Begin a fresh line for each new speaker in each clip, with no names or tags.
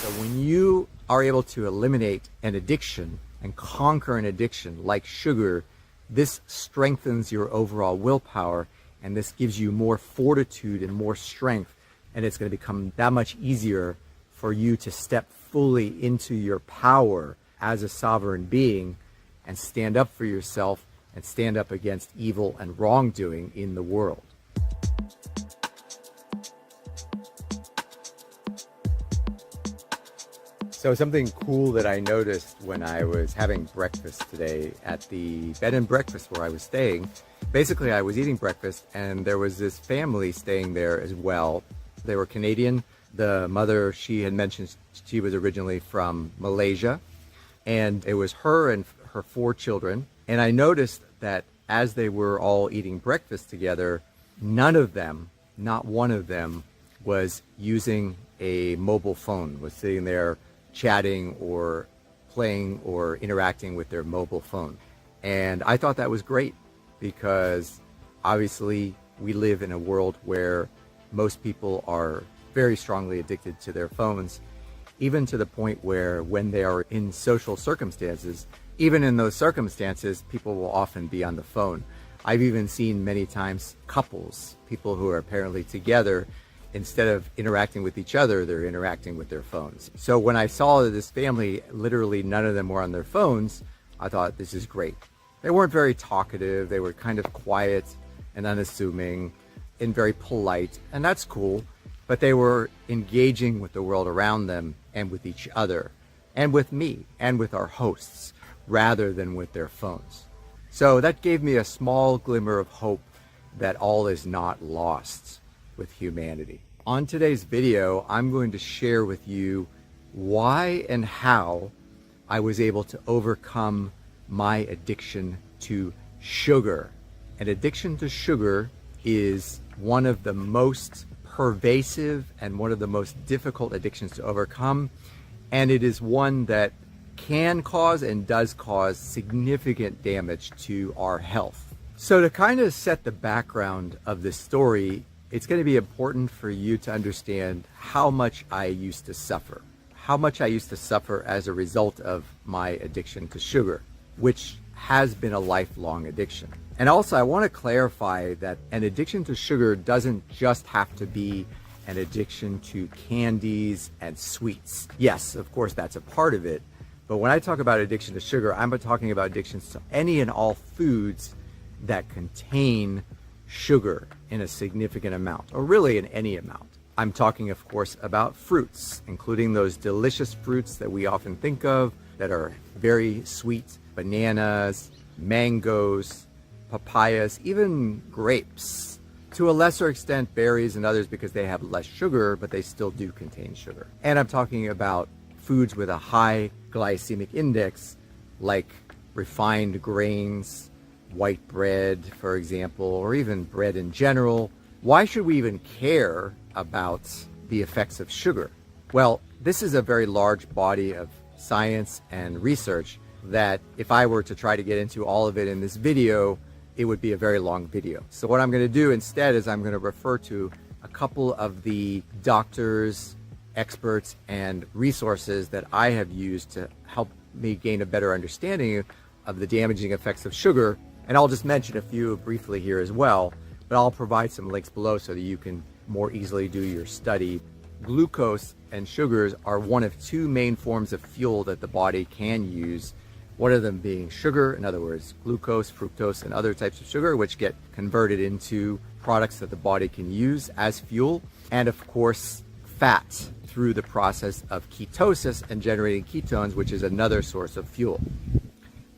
So when you are able to eliminate an addiction and conquer an addiction like sugar, this strengthens your overall willpower, and this gives you more fortitude and more strength, and it's going to become that much easier for you to step fully into your power as a sovereign being and stand up for yourself and stand up against evil and wrongdoing in the world. So something cool that I noticed when I was having breakfast today at the bed and breakfast where I was staying, basically I was eating breakfast and there was this family staying there as well. They were Canadian. The mother, she had mentioned she was originally from Malaysia, and it was her and her 4 children. And I noticed that as they were all eating breakfast together, none of them, not one of them, was using a mobile phone, was sitting there chatting or playing or interacting with their mobile phone. And I thought that was great because obviously we live in a world where most people are very strongly addicted to their phones, even to the point where when they are in social circumstances, even in those circumstances, people will often be on the phone. I've even seen many times couples, people who are apparently together, instead of interacting with each other, they're interacting with their phones. So when I saw this family, literally none of them were on their phones, I thought, this is great. They weren't very talkative, they were kind of quiet and unassuming and very polite, and that's cool, but they were engaging with the world around them and with each other and with me and with our hosts rather than with their phones. So that gave me a small glimmer of hope that all is not lost with humanity. On today's video, I'm going to share with you why and how I was able to overcome my addiction to sugar. An addiction to sugar is one of the most pervasive and one of the most difficult addictions to overcome, and it is one that can cause and does cause significant damage to our health. So to kind of set the background of this story, it's going to be important for you to understand how much I used to suffer. How much I used to suffer as a result of my addiction to sugar, which has been a lifelong addiction. And also I want to clarify that an addiction to sugar doesn't just have to be an addiction to candies and sweets. Yes, of course that's a part of it. But when I talk about addiction to sugar, I'm talking about addictions to any and all foods that contain sugar in a significant amount, or really in any amount. I'm talking, of course, about fruits, including those delicious fruits that we often think of that are very sweet: bananas, mangoes, papayas, even grapes. To a lesser extent, berries and others because they have less sugar, but they still do contain sugar. And I'm talking about foods with a high glycemic index, like refined grains, white bread, for example, or even bread in general. Why should we even care about the effects of sugar? Well, this is a very large body of science and research that if I were to try to get into all of it in this video, it would be a very long video. So what I'm going to do instead is I'm going to refer to a couple of the doctors, experts, and resources that I have used to help me gain a better understanding of the damaging effects of sugar. And I'll just mention a few briefly here as well, but I'll provide some links below so that you can more easily do your study. Glucose and sugars are one of 2 main forms of fuel that the body can use. One of them being sugar, in other words, glucose, fructose, and other types of sugar, which get converted into products that the body can use as fuel. And of course, fat through the process of ketosis and generating ketones, which is another source of fuel.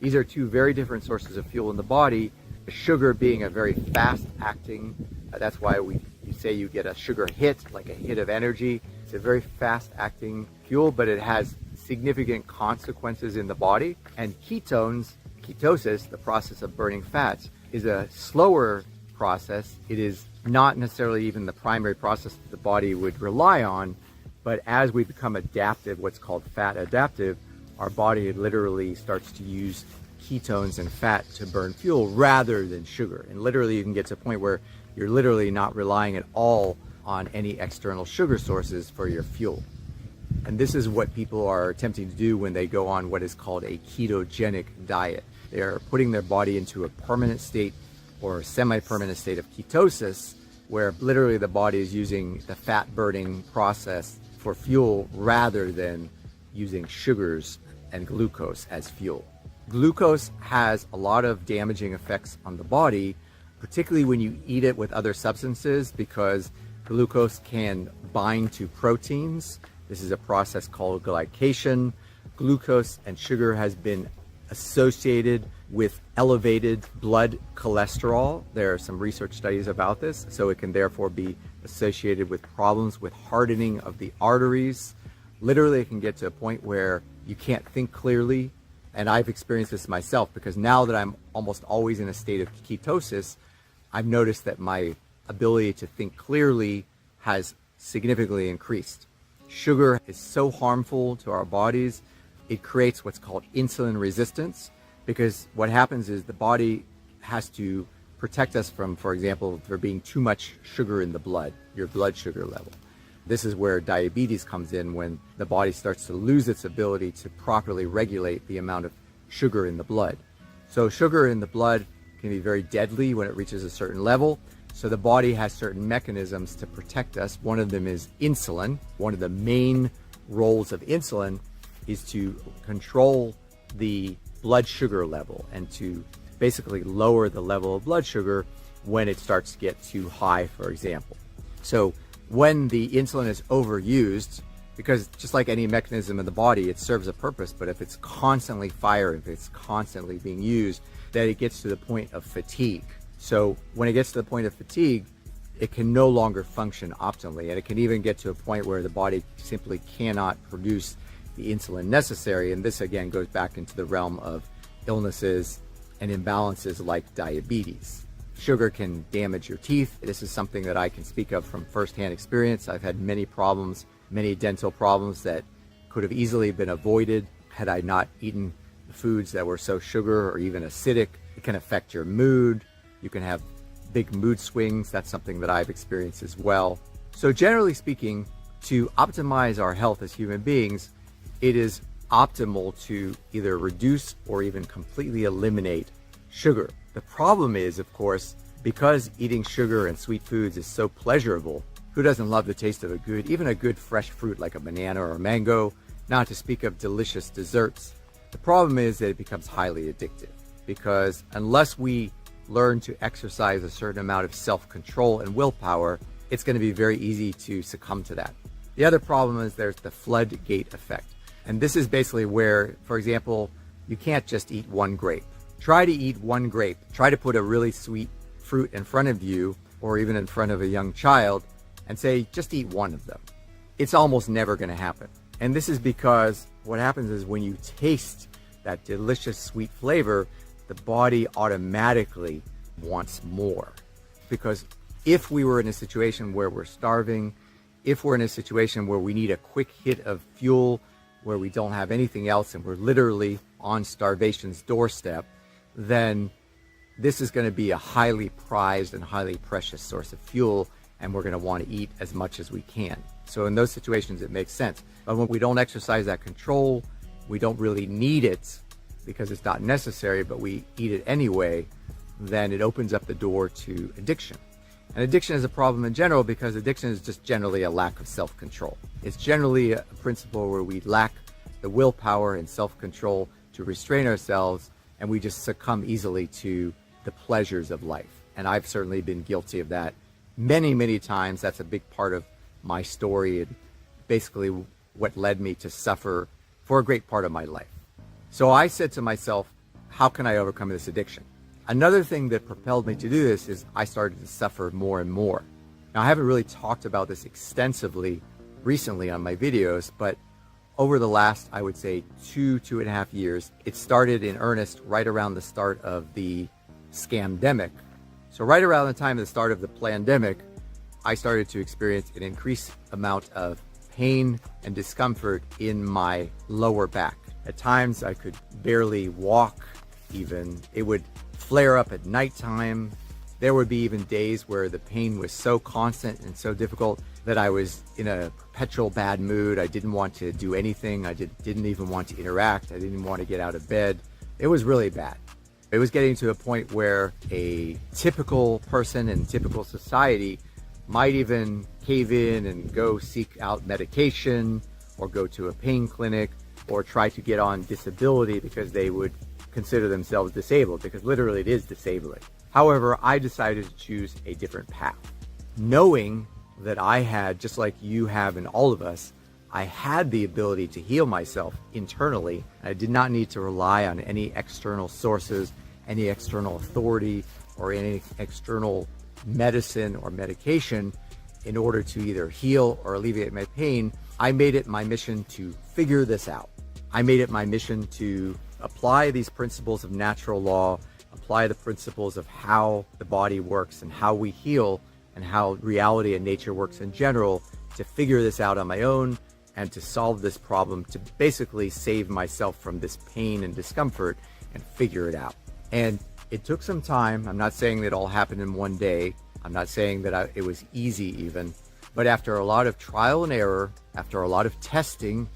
These are 2 very different sources of fuel in the body. Sugar being a very fast-acting, that's why you say you get a sugar hit, like a hit of energy. It's a very fast-acting fuel, but it has significant consequences in the body. And ketones, ketosis, the process of burning fats, is a slower process. It is not necessarily even the primary process that the body would rely on, but as we become adaptive, what's called fat adaptive, our body literally starts to use ketones and fat to burn fuel rather than sugar. And literally you can get to a point where you're literally not relying at all on any external sugar sources for your fuel. And this is what people are attempting to do when they go on what is called a ketogenic diet. They are putting their body into a permanent state or a semi-permanent state of ketosis, where literally the body is using the fat burning process for fuel rather than using sugars and glucose as fuel. Glucose has a lot of damaging effects on the body, particularly when you eat it with other substances, because glucose can bind to proteins. This is a process called glycation. Glucose and sugar has been associated with elevated blood cholesterol. There are some research studies about this, so it can therefore be associated with problems with hardening of the arteries. Literally, it can get to a point where you can't think clearly, and I've experienced this myself, because now that I'm almost always in a state of ketosis, I've noticed that my ability to think clearly has significantly increased. Sugar is so harmful to our bodies. It creates what's called insulin resistance, because what happens is the body has to protect us from, for example, there being too much sugar in the blood, your blood sugar level. This is where diabetes comes in, when the body starts to lose its ability to properly regulate the amount of sugar in the blood. So sugar in the blood can be very deadly when it reaches a certain level. So the body has certain mechanisms to protect us. One of them is insulin. One of the main roles of insulin is to control the blood sugar level and to basically lower the level of blood sugar when it starts to get too high, for example. So when the insulin is overused, because just like any mechanism in the body, it serves a purpose, but if it's constantly firing, if it's constantly being used, then it gets to the point of fatigue. So when it gets to the point of fatigue, it can no longer function optimally, and it can even get to a point where the body simply cannot produce the insulin necessary. And this again goes back into the realm of illnesses and imbalances like diabetes. Sugar can damage your teeth. This is something that I can speak of from firsthand experience. I've had many problems, many dental problems that could have easily been avoided had I not eaten the foods that were so sugar or even acidic. It can affect your mood. You can have big mood swings. That's something that I've experienced as well. So generally speaking, to optimize our health as human beings, it is optimal to either reduce or even completely eliminate sugar. The problem is, of course, because eating sugar and sweet foods is so pleasurable, who doesn't love the taste of even a good fresh fruit like a banana or a mango, not to speak of delicious desserts. The problem is that it becomes highly addictive, because unless we learn to exercise a certain amount of self-control and willpower, it's going to be very easy to succumb to that. The other problem is there's the floodgate effect. And this is basically where, for example, you can't just eat one grape. Try to eat one grape. Try to put a really sweet fruit in front of you, or even in front of a young child, and say, just eat one of them. It's almost never going to happen. And this is because what happens is when you taste that delicious sweet flavor, the body automatically wants more. Because if we were in a situation where we're starving, if we're in a situation where we need a quick hit of fuel, where we don't have anything else and we're literally on starvation's doorstep, then this is going to be a highly prized and highly precious source of fuel, and we're going to want to eat as much as we can. So in those situations, it makes sense. But when we don't exercise that control, we don't really need it because it's not necessary, but we eat it anyway, then it opens up the door to addiction. And addiction is a problem in general because addiction is just generally a lack of self-control. It's generally a principle where we lack the willpower and self-control to restrain ourselves, and we just succumb easily to the pleasures of life. And I've certainly been guilty of that many, many times. That's a big part of my story and basically what led me to suffer for a great part of my life. So I said to myself, how can I overcome this addiction? Another thing that propelled me to do this is I started to suffer more and more. Now, I haven't really talked about this extensively recently on my videos, but over the last, I would say, 2.5 years, it started in earnest right around the start of the scamdemic. So right around the time of the start of the plandemic, I started to experience an increased amount of pain and discomfort in my lower back. At times, I could barely walk even. It would flare up at nighttime. There would be even days where the pain was so constant and so difficult that I was in a perpetual bad mood. I didn't want to do anything. I didn't even want to interact. I didn't want to get out of bed. It was really bad. It was getting to a point where a typical person in typical society might even cave in and go seek out medication or go to a pain clinic or try to get on disability because they would consider themselves disabled, because literally it is disabling. However, I decided to choose a different path, knowing that I had, just like you have and all of us, I had the ability to heal myself internally. I did not need to rely on any external sources, any external authority, or any external medicine or medication in order to either heal or alleviate my pain. I made it my mission to figure this out. I made it my mission to apply these principles of natural law, apply the principles of how the body works and how we heal and how reality and nature works in general, to figure this out on my own and to solve this problem, to basically save myself from this pain and discomfort and figure it out. And it took some time. I'm not saying that it all happened in one day. I'm not saying that it was easy even, but after a lot of trial and error, after a lot of testing,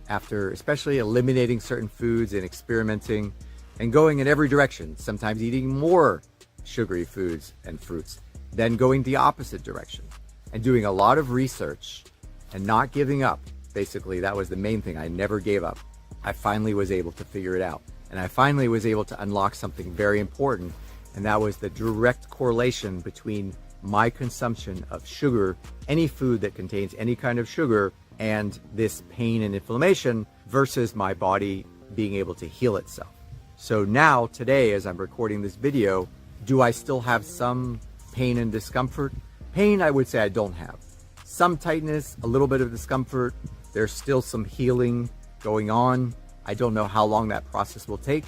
after especially eliminating certain foods and experimenting and going in every direction, sometimes eating more sugary foods and fruits, then going the opposite direction and doing a lot of research and not giving up. Basically, that was the main thing. I never gave up. I finally was able to figure it out. And I finally was able to unlock something very important, and that was the direct correlation between my consumption of sugar, any food that contains any kind of sugar, and this pain and inflammation versus my body being able to heal itself. So now, today, as I'm recording this video, do I still have some pain and discomfort? Pain, I would say I don't have. Some tightness, a little bit of discomfort. There's still some healing going on. I don't know how long that process will take,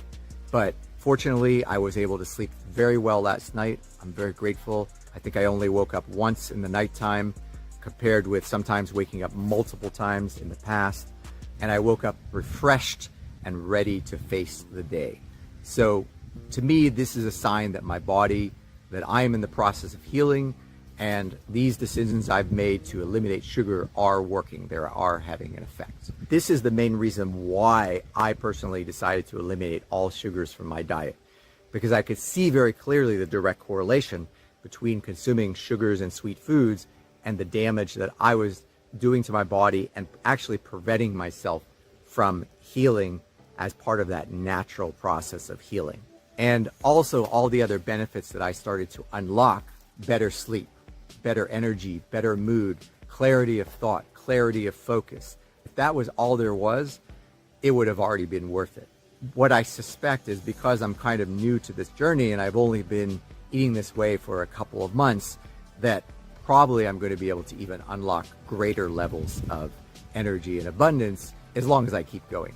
but fortunately, I was able to sleep very well last night. I'm very grateful. I think I only woke up once in the nighttime, compared with sometimes waking up multiple times in the past. And I woke up refreshed and ready to face the day. So to me, this is a sign that my body, that I am in the process of healing, and these decisions I've made to eliminate sugar are working. They are having an effect. This is the main reason why I personally decided to eliminate all sugars from my diet, because I could see very clearly the direct correlation between consuming sugars and sweet foods and the damage that I was doing to my body and actually preventing myself from healing as part of that natural process of healing. And also all the other benefits that I started to unlock: better sleep, better energy, better mood, clarity of thought, clarity of focus. If that was all there was, it would have already been worth it. What I suspect is, because I'm kind of new to this journey and I've only been eating this way for a couple of months, that probably I'm going to be able to even unlock greater levels of energy and abundance as long as I keep going.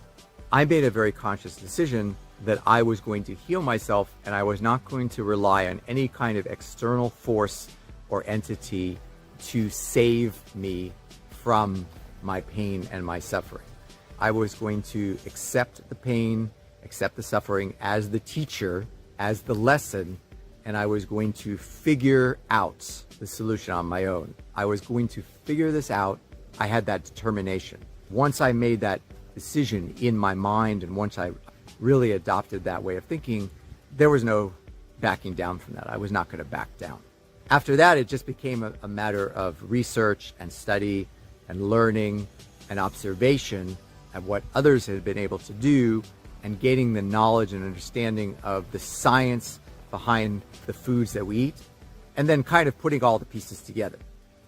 I made a very conscious decision that I was going to heal myself, and I was not going to rely on any kind of external force or entity to save me from my pain and my suffering. I was going to accept the pain, accept the suffering as the teacher, as the lesson, and I was going to figure out the solution on my own. I was going to figure this out. I had that determination. Once I made that decision in my mind, and once I really adopted that way of thinking, there was no backing down from that. I was not going to back down. After that, it just became a matter of research and study and learning and observation of what others had been able to do, and gaining the knowledge and understanding of the science behind the foods that we eat, and then kind of putting all the pieces together.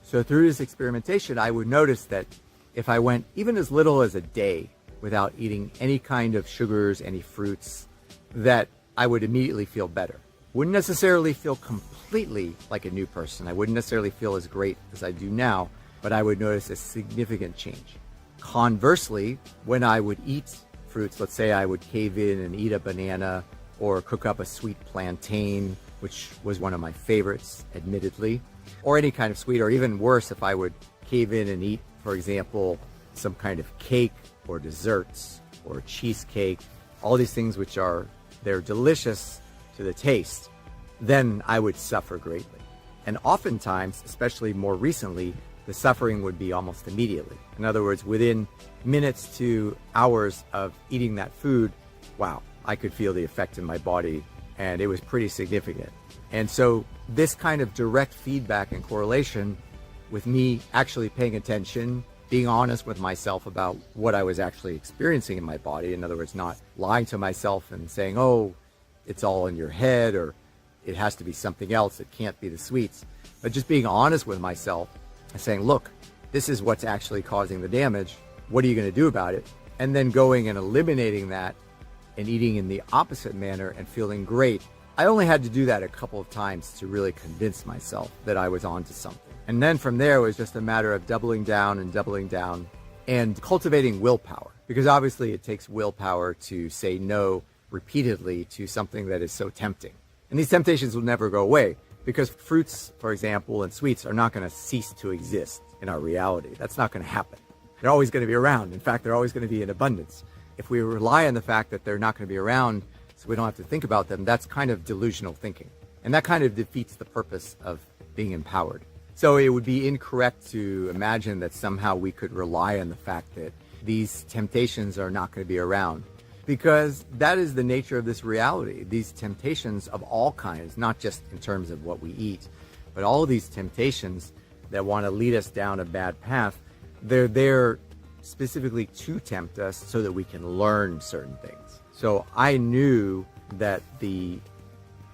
So through this experimentation, I would notice that if I went even as little as a day without eating any kind of sugars, any fruits, that I would immediately feel better. Wouldn't necessarily feel completely like a new person. I wouldn't necessarily feel as great as I do now, but I would notice a significant change. Conversely, when I would eat fruits, let's say I would cave in and eat a banana or cook up a sweet plantain, which was one of my favorites, admittedly, or any kind of sweet, or even worse, if I would cave in and eat, for example, some kind of cake or desserts or cheesecake, all these things which they're delicious to the taste, then I would suffer greatly. And oftentimes, especially more recently, the suffering would be almost immediately. In other words, within minutes to hours of eating that food, wow, I could feel the effect in my body, and it was pretty significant. And so this kind of direct feedback and correlation with me actually paying attention, being honest with myself about what I was actually experiencing in my body. In other words, not lying to myself and saying, oh, it's all in your head, or it has to be something else. It can't be the sweets. But just being honest with myself and saying, look, this is what's actually causing the damage. What are you going to do about it? And then going and eliminating that and eating in the opposite manner and feeling great. I only had to do that a couple of times to really convince myself that I was onto something. And then from there, it was just a matter of doubling down and cultivating willpower. Because obviously it takes willpower to say no repeatedly to something that is so tempting. And these temptations will never go away, because fruits, for example, and sweets are not going to cease to exist in our reality. That's not going to happen. They're always going to be around. In fact, they're always going to be in abundance. If we rely on the fact that they're not going to be around so we don't have to think about them, that's kind of delusional thinking. And that kind of defeats the purpose of being empowered. So it would be incorrect to imagine that somehow we could rely on the fact that these temptations are not going to be around, because that is the nature of this reality. These temptations of all kinds, not just in terms of what we eat, but all of these temptations that want to lead us down a bad path, they're there specifically to tempt us so that we can learn certain things. So I knew that the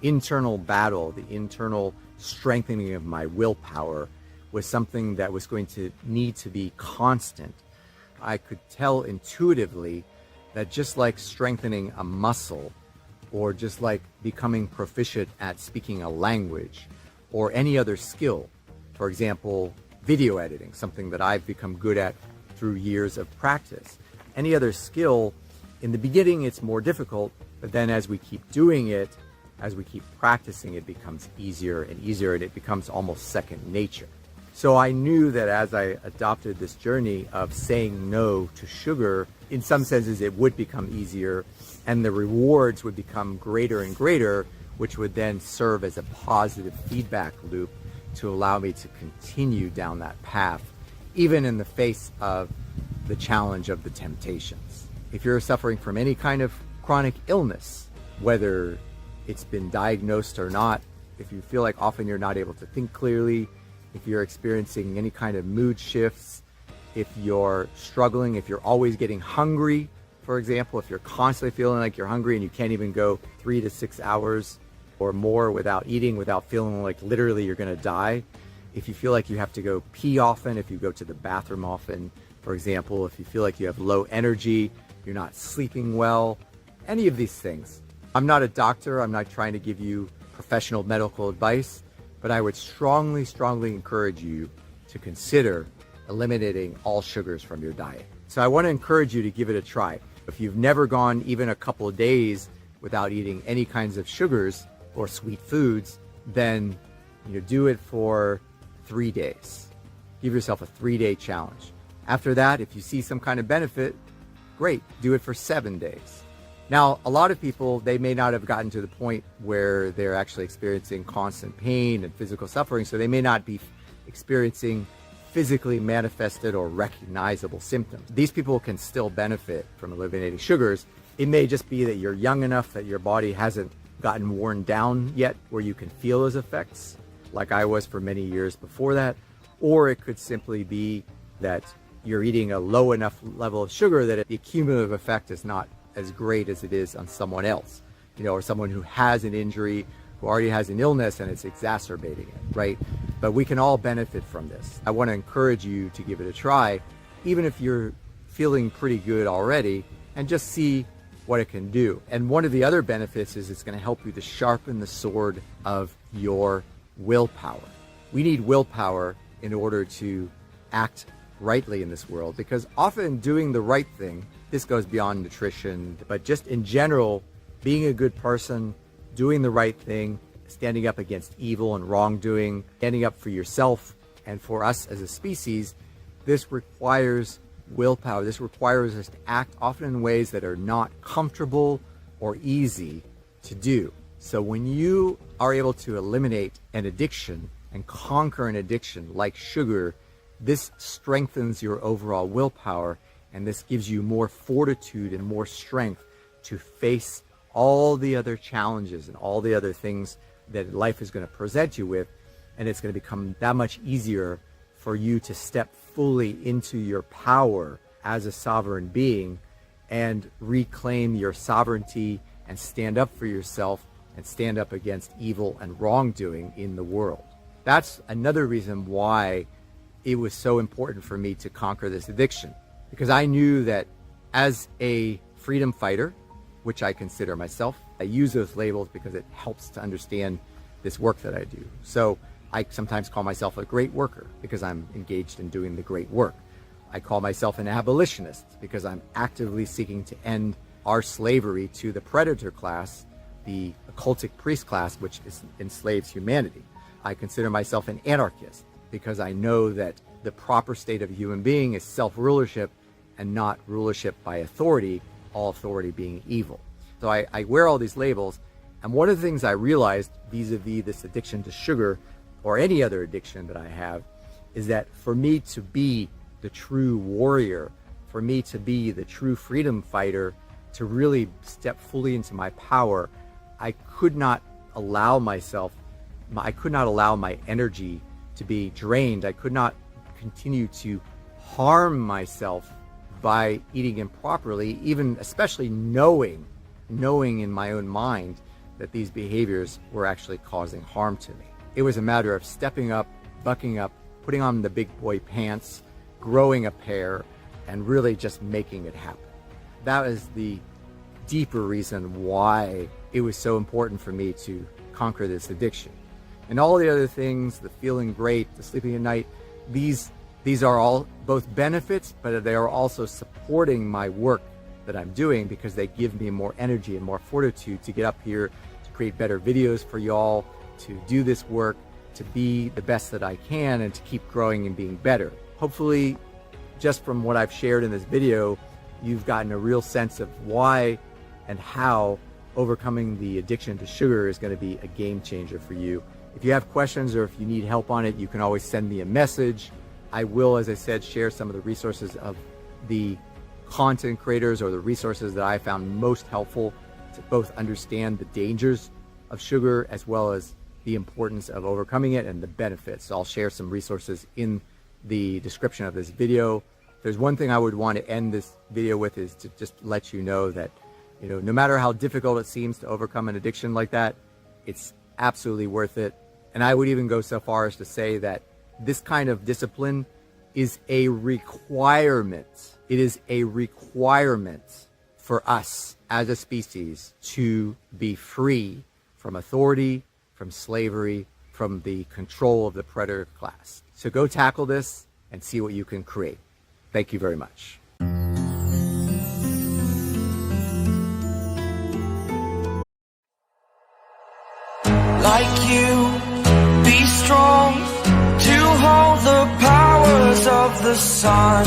internal battle, the internal strengthening of my willpower was something that was going to need to be constant. I could tell intuitively that just like strengthening a muscle, or just like becoming proficient at speaking a language, or any other skill, for example, video editing, something that I've become good at through years of practice. Any other skill, in the beginning it's more difficult, but then as we keep doing it, as we keep practicing, it becomes easier and easier, and it becomes almost second nature. So I knew that as I adopted this journey of saying no to sugar, in some senses it would become easier, and the rewards would become greater and greater, which would then serve as a positive feedback loop to allow me to continue down that path, even in the face of the challenge of the temptations. If you're suffering from any kind of chronic illness, whether it's been diagnosed or not, if you feel like often you're not able to think clearly, if you're experiencing any kind of mood shifts, if you're struggling, if you're always getting hungry, for example, if you're constantly feeling like you're hungry and you can't even go 3 to 6 hours or more without eating, without feeling like literally you're going to die, if you feel like you have to go pee often, if you go to the bathroom often, for example, if you feel like you have low energy, you're not sleeping well, any of these things. I'm not a doctor. I'm not trying to give you professional medical advice, but I would strongly encourage you to consider eliminating all sugars from your diet. So I want to encourage you to give it a try. If you've never gone even a couple of days without eating any kinds of sugars or sweet foods, then do it for 3 days. Give yourself a 3-day challenge. After that, if you see some kind of benefit, great, do it for 7 days. Now, a lot of people, they may not have gotten to the point where they're actually experiencing constant pain and physical suffering, so they may not be experiencing physically manifested or recognizable symptoms. These people can still benefit from eliminating sugars. It may just be that you're young enough that your body hasn't gotten worn down yet where you can feel those effects, like I was for many years before that. Or it could simply be that you're eating a low enough level of sugar that the cumulative effect is not as great as it is on someone else, or someone who has an injury, who already has an illness and it's exacerbating it, right? But we can all benefit from this. I want to encourage you to give it a try, even if you're feeling pretty good already, and just see what it can do. And one of the other benefits is it's going to help you to sharpen the sword of your willpower. We need willpower in order to act rightly in this world, because often doing the right thing, this goes beyond nutrition, but just in general, being a good person, doing the right thing, standing up against evil and wrongdoing, standing up for yourself and for us as a species, this requires willpower. This requires us to act often in ways that are not comfortable or easy to do. So when you are able to eliminate an addiction and conquer an addiction like sugar, this strengthens your overall willpower, and this gives you more fortitude and more strength to face all the other challenges and all the other things that life is going to present you with. And it's going to become that much easier for you to step fully into your power as a sovereign being and reclaim your sovereignty and stand up for yourself and stand up against evil and wrongdoing in the world. That's another reason why it was so important for me to conquer this addiction, because I knew that as a freedom fighter, which I consider myself, I use those labels because it helps to understand this work that I do. So I sometimes call myself a great worker because I'm engaged in doing the great work. I call myself an abolitionist because I'm actively seeking to end our slavery to the predator class, the occultic priest class, which enslaves humanity. I consider myself an anarchist because I know that the proper state of a human being is self-rulership and not rulership by authority, all authority being evil. So I wear all these labels, and one of the things I realized vis-a-vis this addiction to sugar or any other addiction that I have is that for me to be the true warrior, for me to be the true freedom fighter, to really step fully into my power, I could not allow myself, I could not allow my energy to be drained. I could not continue to harm myself by eating improperly, even especially knowing in my own mind that these behaviors were actually causing harm to me. It was a matter of stepping up, bucking up, putting on the big boy pants, growing a pair, and really just making it happen. That is the deeper reason why it was so important for me to conquer this addiction. And all the other things, the feeling great, the sleeping at night, these are all both benefits, but they are also supporting my work that I'm doing because they give me more energy and more fortitude to get up here, to create better videos for y'all, to do this work, to be the best that I can, and to keep growing and being better. Hopefully, just from what I've shared in this video, you've gotten a real sense of why and how overcoming the addiction to sugar is going to be a game changer for you. If you have questions or if you need help on it, you can always send me a message. I will, as I said, share some of the resources of the content creators or the resources that I found most helpful to both understand the dangers of sugar as well as the importance of overcoming it and the benefits. So I'll share some resources in the description of this video. There's one thing I would want to end this video with is to just let you know that, no matter how difficult it seems to overcome an addiction like that, it's absolutely worth it. And I would even go so far as to say that this kind of discipline is a requirement. It is a requirement for us as a species to be free from authority, from slavery, from the control of the predator class. So go tackle this and see what you can create. Thank you very much.
Like you, be strong to hold the powers of the sun.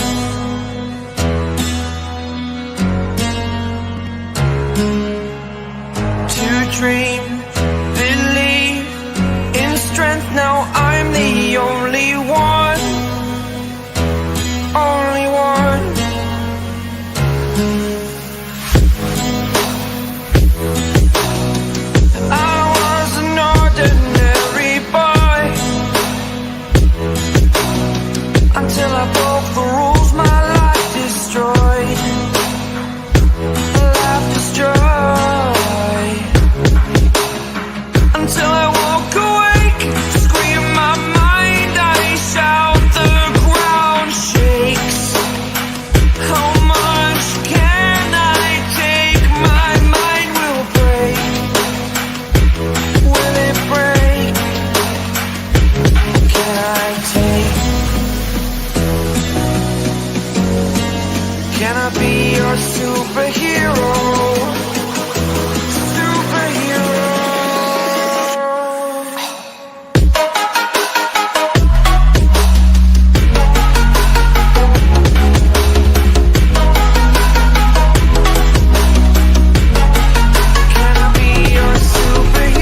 To dream, believe in strength. Now I'm the only one, only one. Until I broke the rules, my life destroyed. Life destroyed. Until I walk awake, scream my mind, I shout, the ground shakes. How much can I take? My mind will break. Will it break? Can I take? Can I be your superhero? Superhero. Can I be your superhero?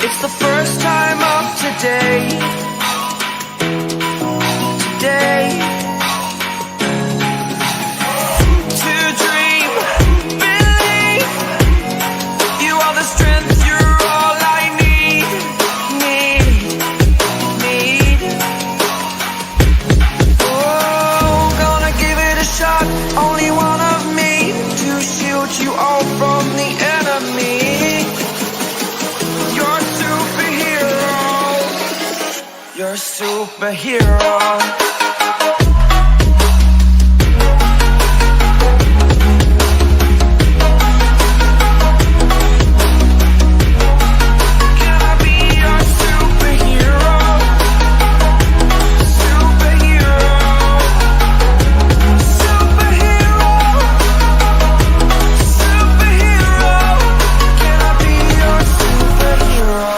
It's the first time of today. Today. To dream, believe. You are the strength, you're all I need. Oh, gonna give it a shot. Only one of me to shield you all from the enemy. You're a superhero. You're a superhero. Can I be your superhero? Superhero. Superhero. Superhero. Can I be your superhero?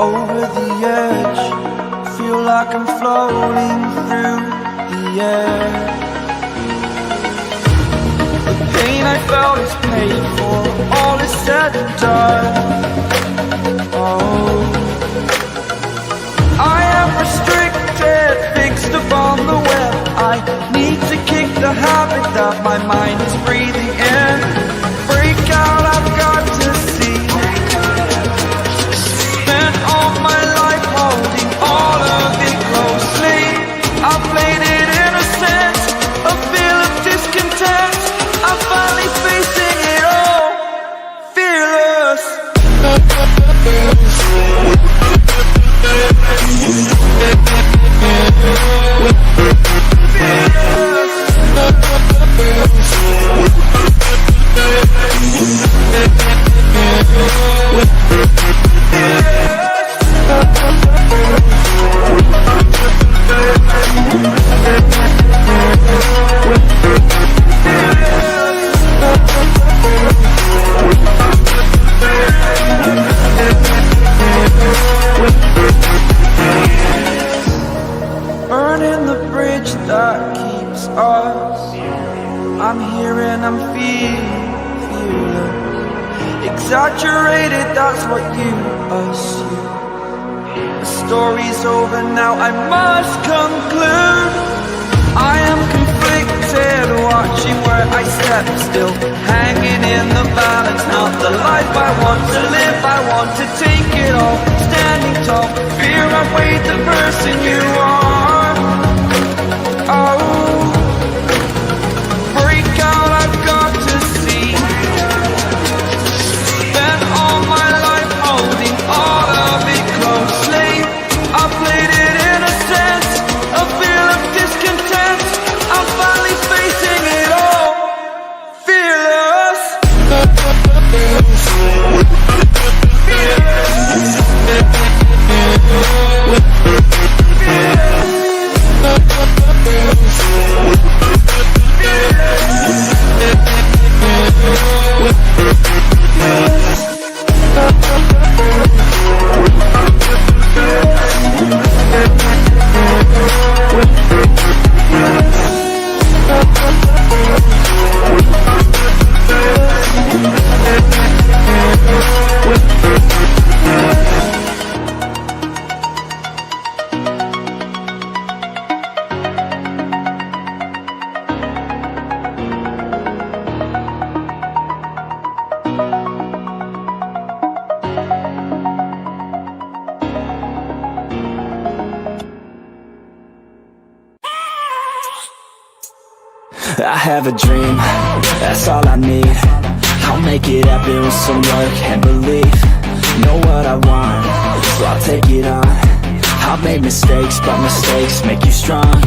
Over the edge, feel like I'm floating through the air. The pain I felt is paid for, all is said and done. Oh, I am restricted, fixed upon the web. I need to kick the habit that my mind is breathing in. Break out, I've got to see. Spent all my life holding all of it closely. I played it innocent, a feel of discontent. I'm finally facing it all, fearless. Burning the bridge that keeps us. I'm here and I'm feeling exaggerated, that's what you assume. The story's over now, I must conclude. I am conflicted, watching where I step, still hanging in the balance. Not the life I want to live, I want to take it all. Standing tall, fear I've weighed the person you are. Oh, break out, I've got to see. Spent all my life holding all of it closely. I played it innocent, a feel of discontent. I'm finally facing it all, fearless.
I have a dream, that's all I need. I'll make it happen with some work and belief. Know what I want, so I'll take it on. I've made mistakes, but mistakes make you strong.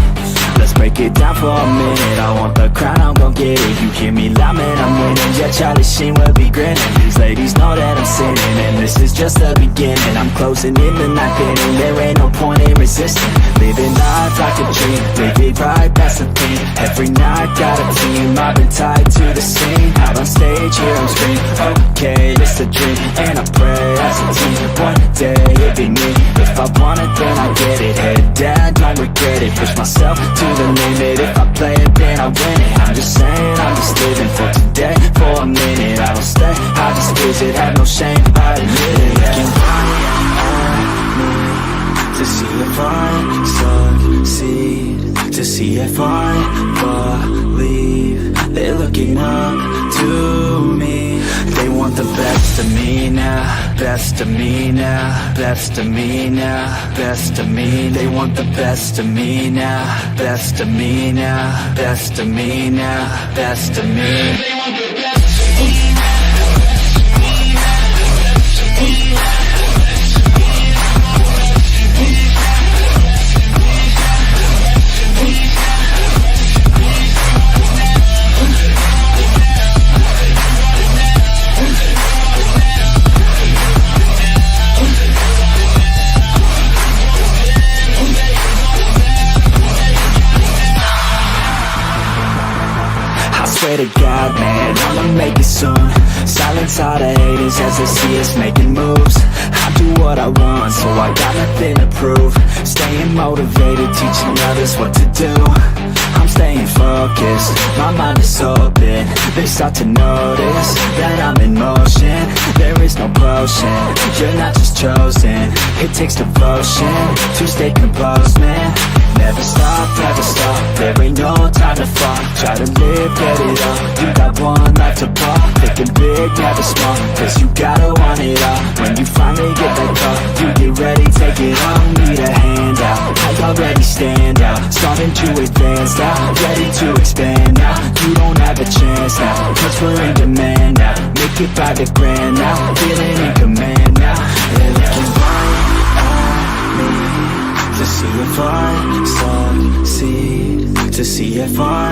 Let's break it down for a minute. I want the crown, I'm gon' get it. You hear me loud, man, I'm winning. Yeah, Charlie Sheen will be grinning. These ladies know that I'm sinning, and this is just the beginning. I'm closing in the night inning. There ain't no point in resisting. Living life like a dream, live it right, that's the thing. Every night got a team, I've been tied to the scene. Out on stage, here I'm screaming. Okay, it's a dream, and I pray as a team. One day it'll be me. If I want it, then I get it. Head down, don't regret it. Push myself to the limit. If I play it, then I win it. I'm just saying, I'm just living for today. For a minute, I don't stay, I just visit. Have no shame, I admit it. Looking right at me to see if I succeed, to see if I believe. They're looking up to me. They want the best of me now, best of me now, best of me now, best of me. They want the best of me now, best of me now, best of me now, best of me. They want the best of me now. Swear to God, man, I'ma make it soon. Silence all the haters as they see us making moves. I do what I want, so I got nothing to prove. Staying motivated, teaching others what to do. I'm staying focused, my mind is open. They start to notice that I'm in motion. There is no potion, you're not just chosen. It takes devotion to stay composed, man. Never stop, there ain't no time to fall. Try to live, get it all. You got one life to ball. Thinking big, never small, cause you gotta want it all. When you finally get that call, you get ready, take it on. Need a hand out, I already stand out. Starting to advance now, ready to expand now. You don't have a chance now, cause we're in demand now. Make it by the grand now, feeling in command now. They're looking right at me to see if I succeed, to see if I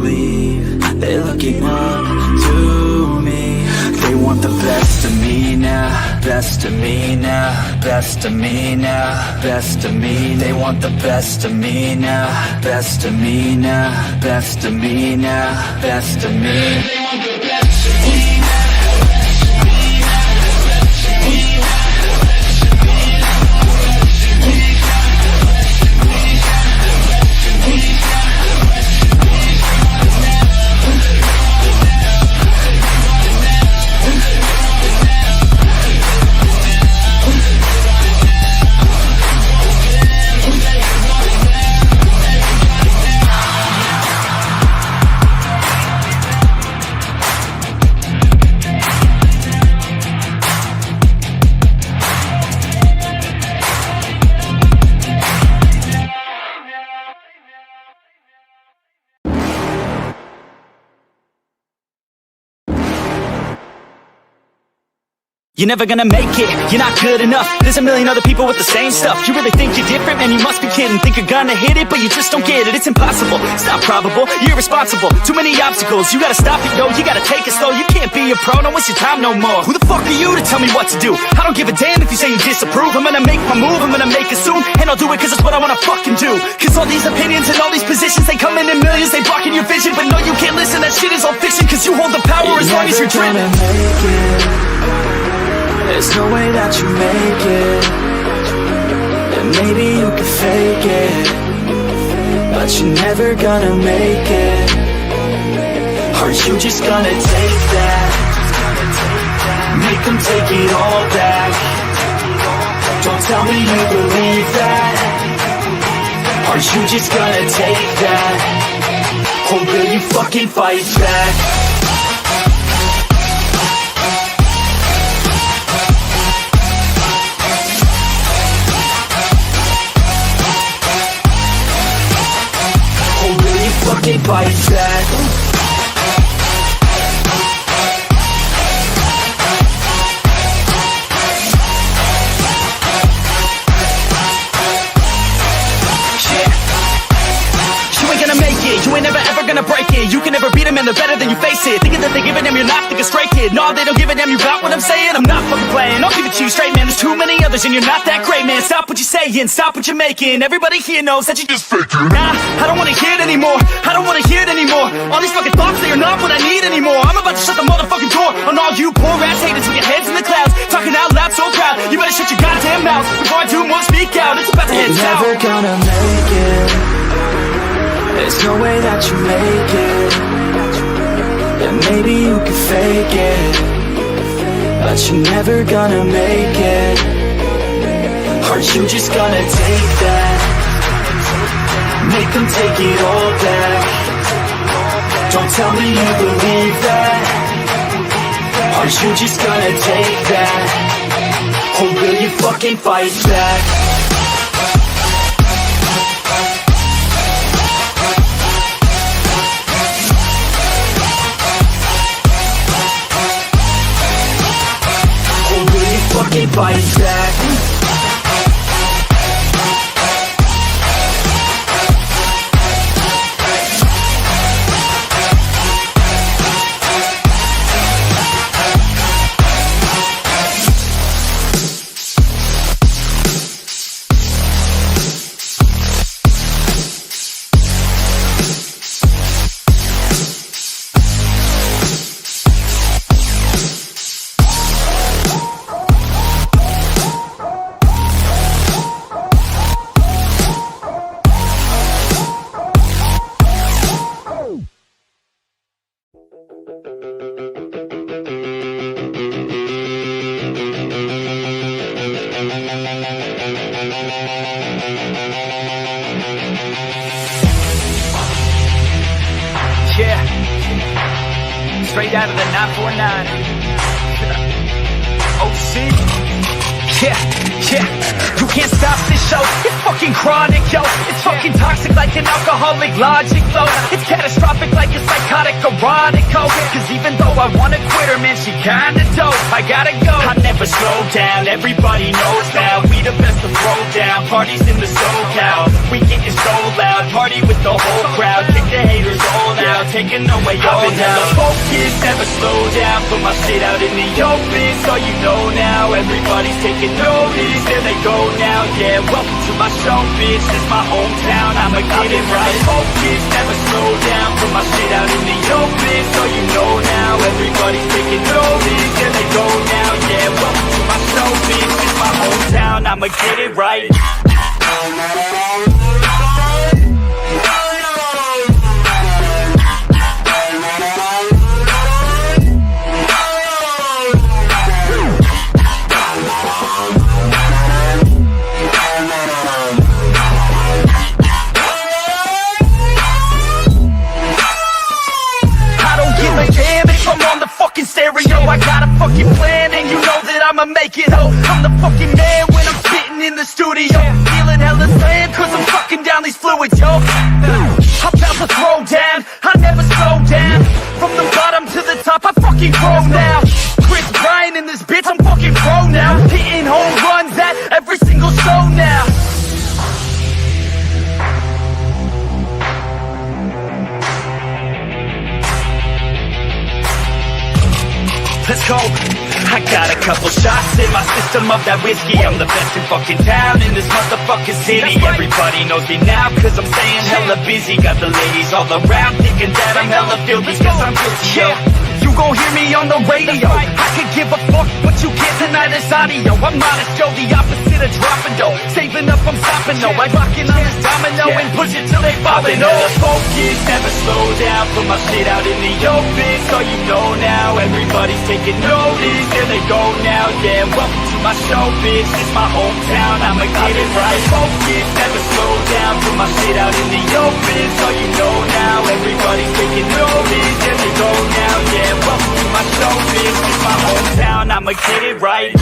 believe. They're looking up to me. They want the best of me now, best of me now, best of me now, best of me. They want the best of me now, best of me now, best of me now, best of me. They want the best of me now.
You're never gonna make it, you're not good enough. There's a million other people with the same stuff. You really think you're different? Man, you must be kidding. Think you're gonna hit it, but you just don't get it. It's impossible, it's not probable, you're irresponsible. Too many obstacles, you gotta stop it, yo. You gotta take it slow, you can't be a pro, don't waste your time no more. Who the fuck are you to tell me what to do? I don't give a damn if you say you disapprove. I'm gonna make my move, I'm gonna make it soon. And I'll do it cause it's what I wanna fucking do. Cause all these opinions and all these positions, they come in millions, they blocking your vision. But no, you can't listen, that shit is all fiction. Cause you hold the power as long as you're dreaming.
There's no way that you make it. And maybe you can fake it, but you're never gonna make it. Are you just gonna take that? Make them take it all back. Don't tell me you believe that. Are you just gonna take that? Or will you fucking fight back? Fucking fight back. Yeah.
it. You can never beat them and they're better than you face it. Thinking that they're giving them, you're not thinking straight, kid. No, they don't give a damn, you got what I'm saying? I'm not fucking playing, I'll give it to you straight, man. There's too many others and you're not that great, man. Stop what you're saying, stop what you're making. Everybody here knows that you just faking. Nah, I don't wanna hear it anymore, I don't wanna hear it anymore. All these fucking thoughts, they are not what I need anymore. I'm about to shut the motherfucking door on all you poor ass haters with your heads in the clouds, talking out loud so proud. You better shut your goddamn mouth before I do more speak out. It's about to head south.
You're never gonna make it. There's no way that you make it. Yeah, maybe you can fake it, but you're never gonna make it. Aren't you just gonna take that? Make them take it all back. Don't tell me you believe that. Aren't you just gonna take that? Or will you fucking fight back? Or will you fucking fight back?
Yeah, straight out of the 949. OC. Yeah, you can't stop this show. It's fucking chronic, yo. It's fucking toxic like an alcoholic logic flow. It's catastrophic like a psychotic erotic code. Cause even though I wanna quit her, man, she kinda dope. I gotta go. I never slow down, everybody knows now. We the best to throw down, parties in the SoCal. We getting so loud, party with the whole crowd. Kick the haters all out, taking away all now. I've been hella focused, never slow down. Put my shit out in the open, so you know now. Everybody's taking notice, there they go now. Yeah, welcome to my show, bitch. This my hometown, I'ma get it right. Focus, never slow down. Put my shit out in the open, so you know now. Everybody's taking notice, there they go now. Yeah, welcome to my show, bitch. This my hometown, I'ma get it right. Stereo, I got a fucking plan and you know that I'ma make it. Oh, I'm the fucking man when I'm spitting in the studio. Feeling hella slam cause I'm fucking down these fluids, yo. I'm about to throw down, I never slow down. From the bottom to the top, I fucking grow now. Chris Bryant in this bitch, I'm fucking pro now. Hitting home runs at every single show now. Let's go. I got a couple shots in my system of that whiskey. I'm the best in fucking town in this motherfucking city. Everybody knows me now cause I'm staying hella busy. Got the ladies all around thinking that I'm hella filthy. Cause I'm guilty, yo. You gon' hear me on the radio. I could give a fuck, but you can't deny this audio. I'm modest, yo, the opposite of dropping dough. Saving up, I'm stopping, no. I'm rocking on this domino and push it till they poppin'. No focus, never slow down. Put my shit out in the open, so you know now. Everybody's taking notice, there they go now. Yeah, welcome to my show, bitch. It's my hometown, I'ma get it right. Focus, never slow down. Put my shit out in the open, so you know now. Everybody's taking notice, there they go now. Yeah, welcome to my show, bitch. It's my hometown, I'ma get it right.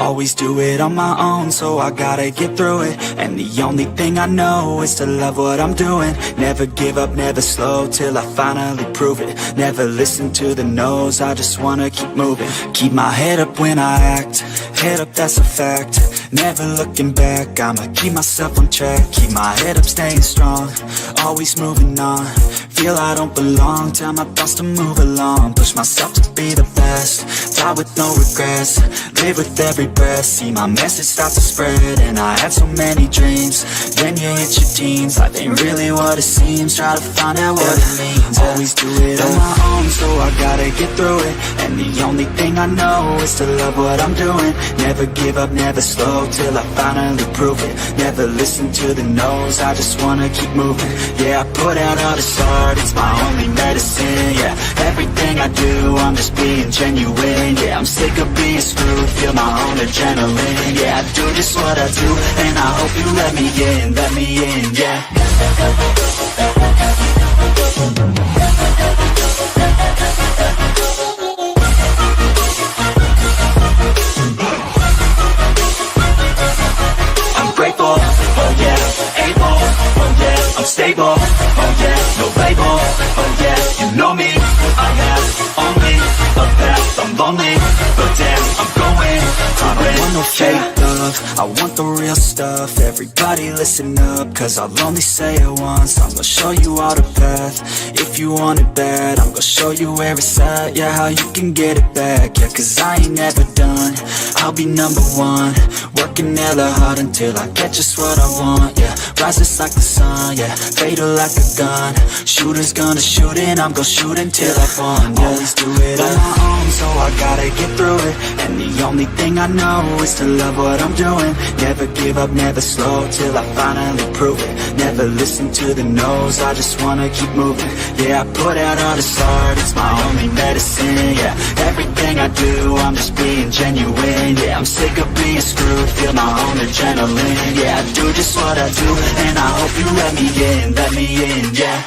Always do it on my own, so I gotta get through it. And the only thing I know is to love what I'm doing. Never give up, never slow, till I finally prove it. Never listen to the no's, I just wanna keep moving. Keep my head up when I act, head up, that's a fact. Never looking back, I'ma keep myself on track. Keep my head up, staying strong, always moving on. Feel I don't belong, tell my thoughts to move along. Push myself to be the best, die with no regrets. Live with every breath, see my message start to spread. And I had so many dreams, then you hit your teens. Life ain't really what it seems, try to find out what it means. Always do it on my own, so I gotta get through it. And the only thing I know is to love what I'm doing. Never give up, never slow, till I finally prove it. Never listen to the no's, I just wanna keep moving. Yeah, I put out all this art, it's my only medicine. Yeah, everything I do, I'm just being genuine. Yeah, I'm sick of being screwed, feel my own adrenaline. Yeah, I do just what I do, and I hope you let me in, yeah. I'm grateful, oh yeah, able, oh yeah, I'm stable, oh yeah, no label, oh yeah, you know me, I have only a path, I'm lonely, but damn, I'm going to win. I don't want no fake love, I want the real stuff. Everybody listen up, cause I'll only say it once. I'm gonna show you all the path, if you want it bad. I'm gonna show you where it's at, yeah, how you can get it back. Yeah, cause I ain't never done, I'll be number one. Working hella hard until I get just what I want, yeah. Rises like the sun, yeah, fatal like a gun. Shooters gonna shoot and I'm gonna shoot until I won, yeah. Always do it on my own, so I gotta get through it. And the only thing I know is to love what I'm doing. Never give up, never slow, till I finally prove it. Never listen to the no's, I just wanna keep moving. Yeah, I put out all this art, it's my only medicine. Yeah, everything I do, I'm just being genuine. Yeah, I'm sick of being screwed, feel my own adrenaline. Yeah, I do just what I do, and I hope you let me in, yeah.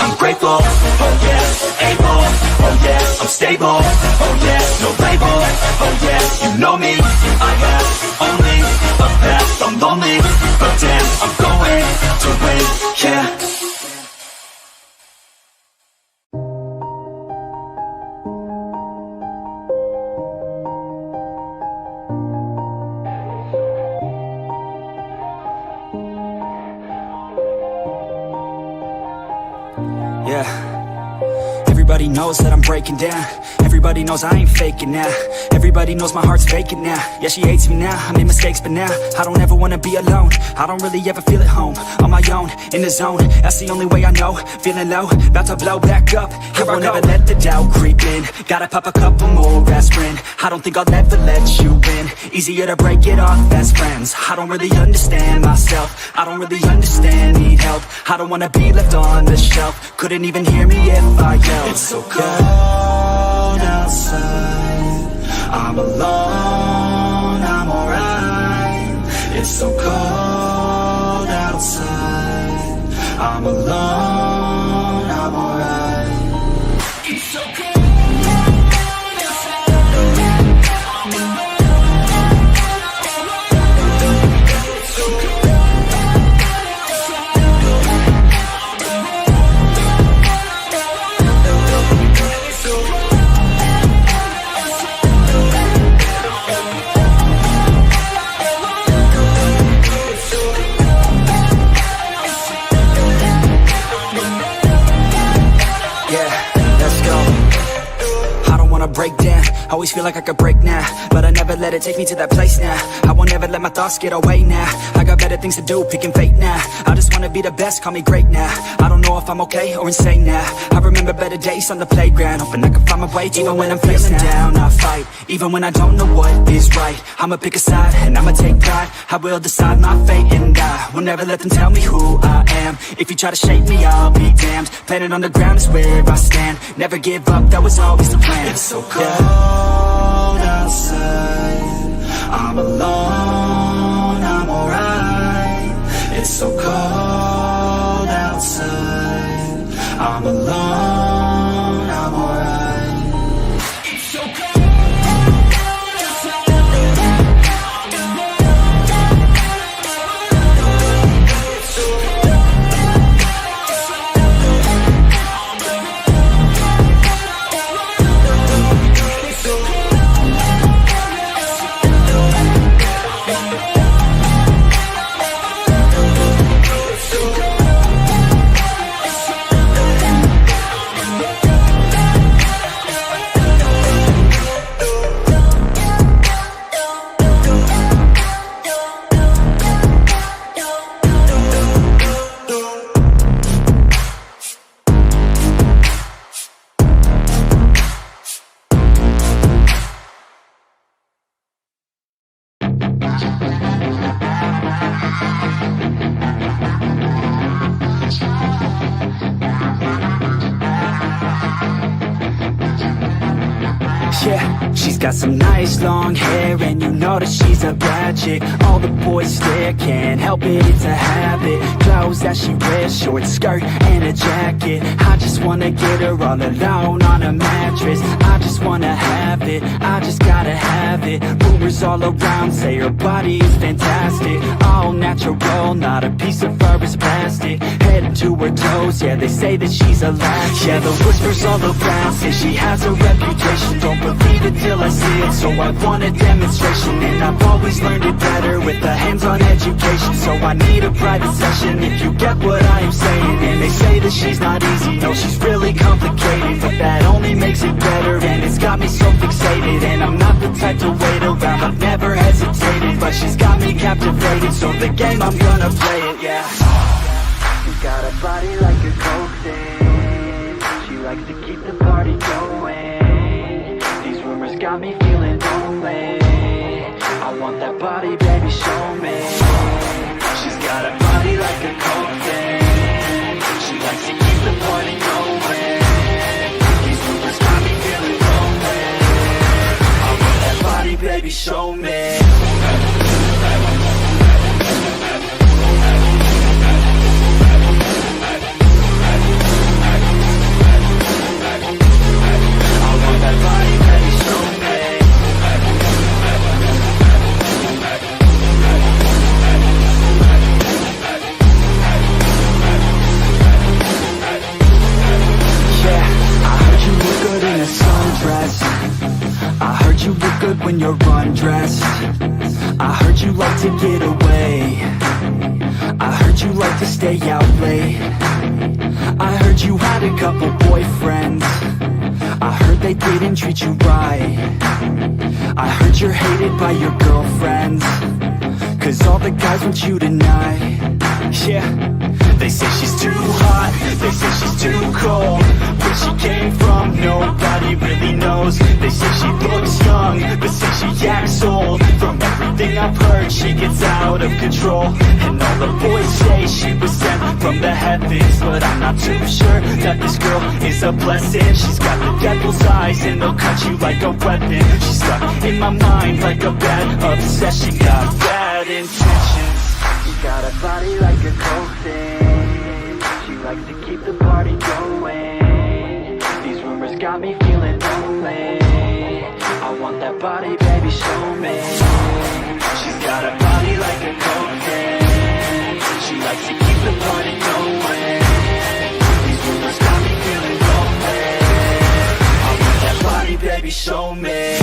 I'm grateful, oh yeah, able, oh yeah, I'm stable, oh yeah, no label, oh yeah, you know me, I have only a path, I'm lonely, but damn, I'm going to win, yeah. Yeah, everybody knows that I'm breaking down. Everybody knows I ain't faking now. Everybody knows my heart's vacant now. Yeah, she hates me now, I made mistakes but now I don't ever wanna be alone. I don't really ever feel at home. On my own, in the zone, that's the only way I know. Feeling low, about to blow back up. Here I won't ever let the doubt creep in. Gotta pop a couple more aspirin. I don't think I'll ever let you in. Easier to break it off best friends. I don't really understand myself, I don't really understand, need help. I don't wanna be left on the shelf. Couldn't even hear me if I yelled. It's so cold outside, I'm alone, I'm alright. It's so cold outside, I'm alone, I'm alright. It's so cold. Break down, always feel like I could break now, but I never let it take me to that place now. I won't ever let my thoughts get away now. I got better things to do, picking fate now. I just wanna be the best, call me great now. I don't know if I'm okay or insane now. I remember better days on the playground, hoping I can find my way even when I'm feeling down. I fight, even when I don't know what is right. I'ma pick a side, and I'ma take pride. I will decide my fate, and I will never let them tell me who I am. If you try to shape me, I'll be damned. Planet on the ground is where I stand. Never give up, that was always the plan. It's so cold outside, I'm alone, I'm alright. I'm alone, I'm alright. It's so cold outside. Yeah, she's got some nice long hair, and you know that she's a bad chick. All the boys stare, can't help it, it's a habit. Clothes that she wears, short skirt and a jacket. I just wanna get her all alone on a mattress. I just wanna have it, I just gotta have it. Rumors all around say her body is fantastic. All natural, not a piece of fur is plastic. Head to her toes, yeah, they say that she's a latch. Yeah, the whispers all around say she has a reputation. Don't believe it till I see it, so I want a demonstration. And I've always learned it better with a hands-on education. So I need a private session, if you get what I am saying. And they say that she's not easy, no, she's really complicated. But that only makes it better, and it's got me so fixated. And I'm not the type to wait around, I've never hesitated. But she's got me captivated, so the game, I'm gonna play it, yeah. She got a body like a coke thing. She likes to keep the party going. Rumors got me feeling lonely. I want that body, baby, show me. She's got a body like a coke thing. She likes to keep the party going. These rumors got me feeling lonely. I want that body, baby, show me. When you're undressed, I heard you like to get away. I heard you like to stay out late. I heard you had a couple boyfriends. I heard they didn't treat you right. I heard you're hated by your girlfriends, 'cause all the guys want you tonight. Yeah, they say she's too hot, they say she's too cold. Where she came from, nobody really knows. They say she looks young, but say she acts old. From everything I've heard, she gets out of control. And all the boys say she was sent from the heavens, but I'm not too sure that this girl is a blessing. She's got the devil's eyes and they'll cut you like a weapon. She's stuck in my mind like a bad obsession. Got bad intentions. She got a body like a coke thing. She likes to keep the party going. These rumors got me feeling lonely. I want that body, baby, show me. She's got a body like a coke thing. She likes to keep the party going. These rumors got me feeling lonely. I want that body, baby, show me.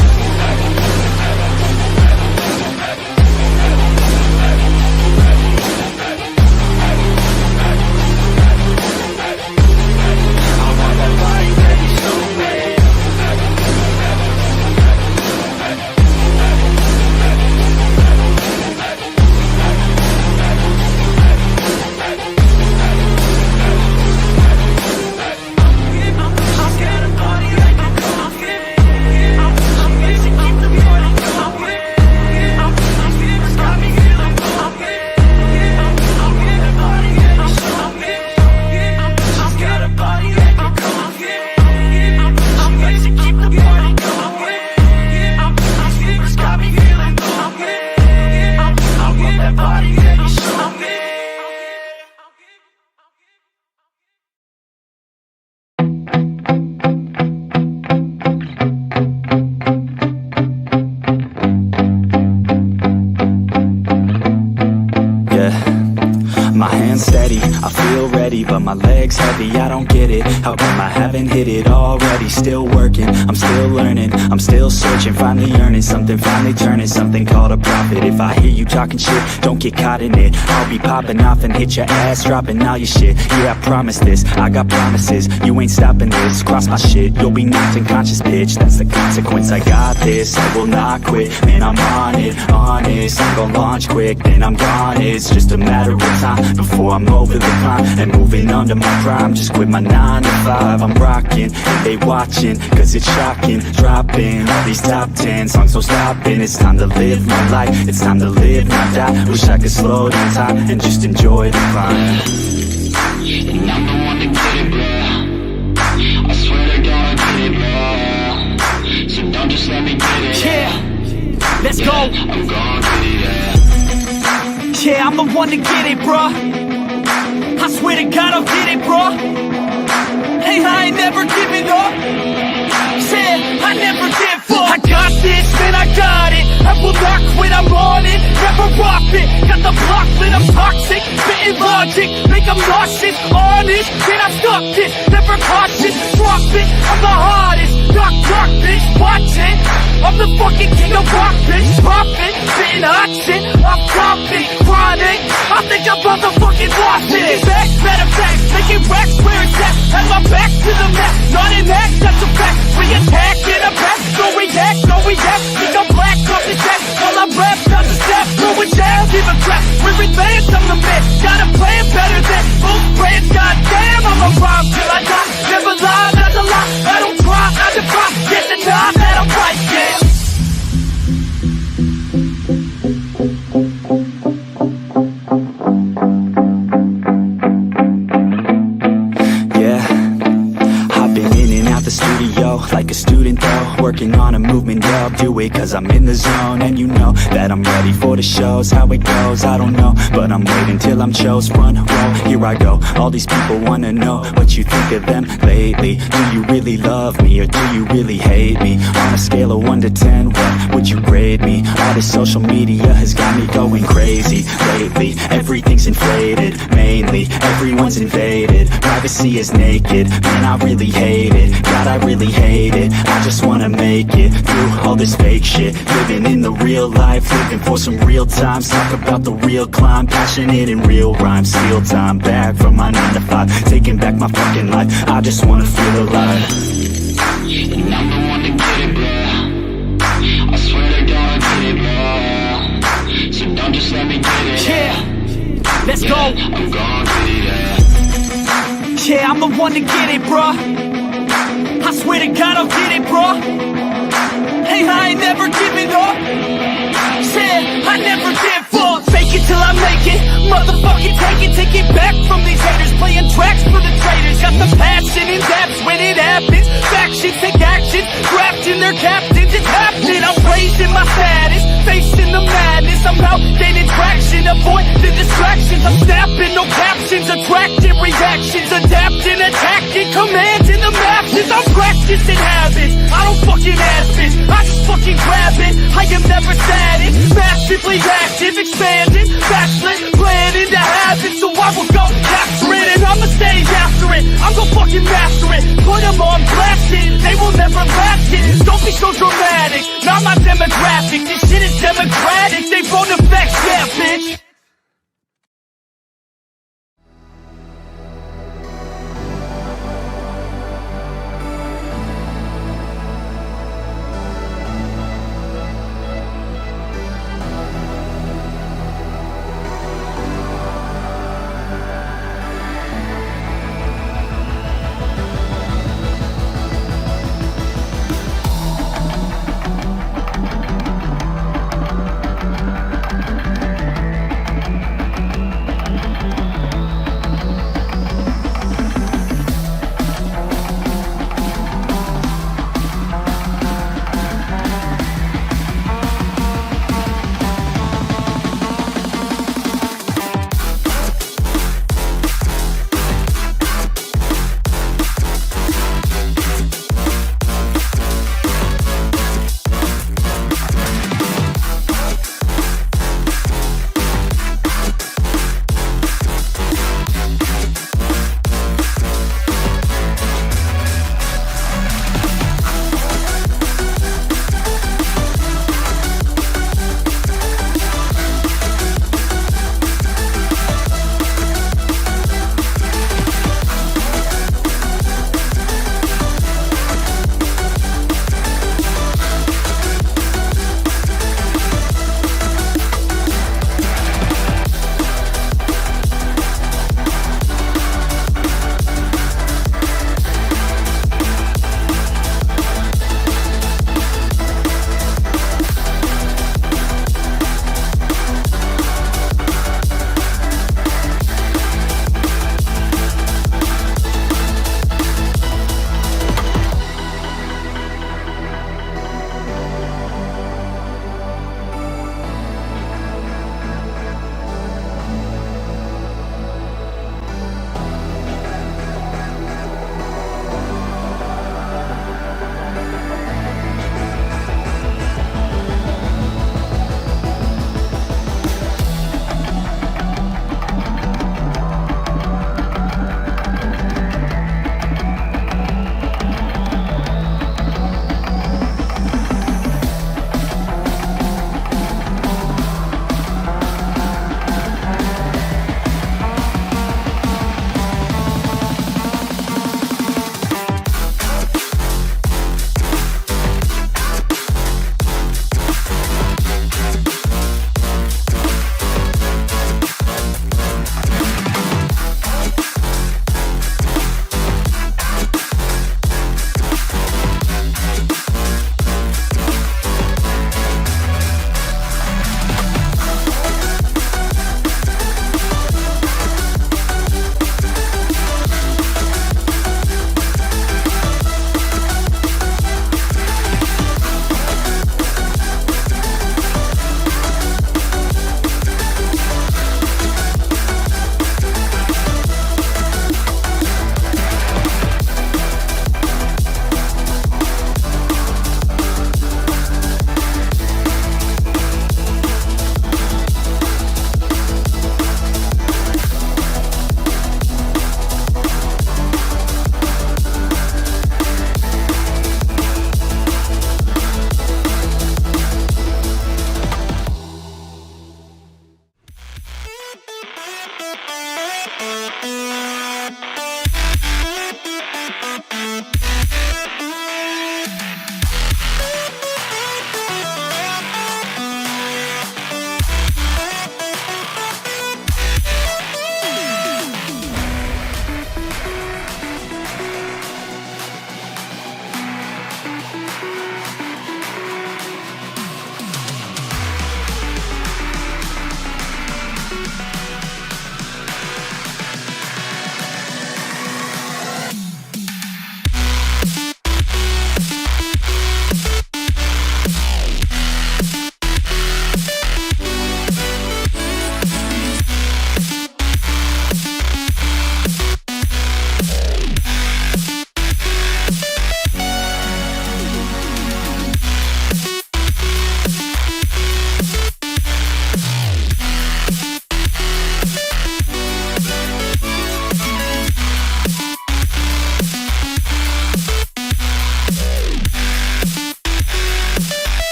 bags heavy, I don't get it. How come I haven't hit it already? Still working, I'm still learning, I'm still searching, finally earning something, finally turning something called a profit. If I hear you talking shit, don't get caught in it. I'll be popping off and hit your ass, dropping all your shit. Yeah, I promise this, I got promises. You ain't stopping this, cross my shit, you'll be knocked unconscious, bitch. That's the consequence, I got this, I will not quit. Man, I'm on it, honest. I'm gon' launch quick, then I'm gone. It's just a matter of time before I'm over the climb and moving under my prime. Just quit my 9 to 5, I'm rocking, and they watching, cause it's shocking. Dropping all these top 10 songs, so stopping. It's time to live my life, it's time to live, not die. Wish I could slow down time and just enjoy the climb.
And I'm the one to get it, bro. I swear to God, I get it, bro. So don't just let me get it.
Yeah, let's go.
I'm gon' get it, yeah.
Yeah, I'm the one to get it, bruh. I swear to God I'll get it, bruh. Hey, I ain't never giving up. Said I never give up. I got this, man, I got it. I will not quit, I'm on it. Never rock it. Got the block lit, I'm toxic. Spitting logic, make them nauseous. Honest, man, I stuck this. Never cautious, drop it. I'm the hardest. Knock, bitch, watch it. I'm the fucking king of rock, bitch. Pop it, spitting hot shit. I'm dropping, chronic. I think I'm motherfucking lost it. Back, matter of fact, making racks where it's at. Have my back to the map, not an act, that's a fact. We attack in a back, no react, no react. Think I'm black, off the jack. While I rap, down the step, throw it down, give a crap. We're advanced, I'm the man. Got a plan better than most brands. Goddamn, I'm a rhyme till I die. Never lie, that's a lie. I don't try, I defy. Get the time that I'm right, yeah.
Like a student though, working on a movement, yeah, I'll do it cause I'm in the zone. And you know that I'm ready for the shows. How it goes, I don't know, but I'm waiting till I'm chose. Front row, here I go. All these people wanna know what you think of them lately. Do you really love me or do you really hate me? On a scale of 1 to 10, what would you grade me? All this social media has got me going crazy lately. Everything's inflated, mainly everyone's invaded. Privacy is naked, man, I really hate it. God, I really hate it. I just wanna make it through all this fake shit. Living in the real life, living for some real times. Talk about the real climb, passionate in real rhymes. Steal time back from my 9 to 5, taking back my fucking life. I just wanna feel alive.
And I'm the one to get it, bro. I swear to God, I get it, bro. So don't just let me get it.
Yeah, let's go.
I'm gon' get it, yeah.
Yeah, I'm the one to get it, bruh. I swear to God I'll get it, bruh. Hey, I ain't never giving up. Said I never give up. Fake it till I make it. Motherfucking take it back from these haters. Playing tracks for the traitors. Got the passion in depth when it happens. Factions take action, drafting their captains. It's happening. I'm raising my status, facing the madness. I'm out gaining traction, avoid the distractions. I'm snapping, no captions, attracting reactions, adapting, attacking, commanding the masses. I'm practicing habits, I don't fucking ask this, I just fucking grab it. I am never static, massively active, expanding, backslid, planning to have it. So I will go after it, and I'ma stay after it. I'm gonna fucking master it, put them on blast it. They will never last it, don't be so dramatic. Not my demographic, this shit is democratic. They vote effects, yeah, bitch.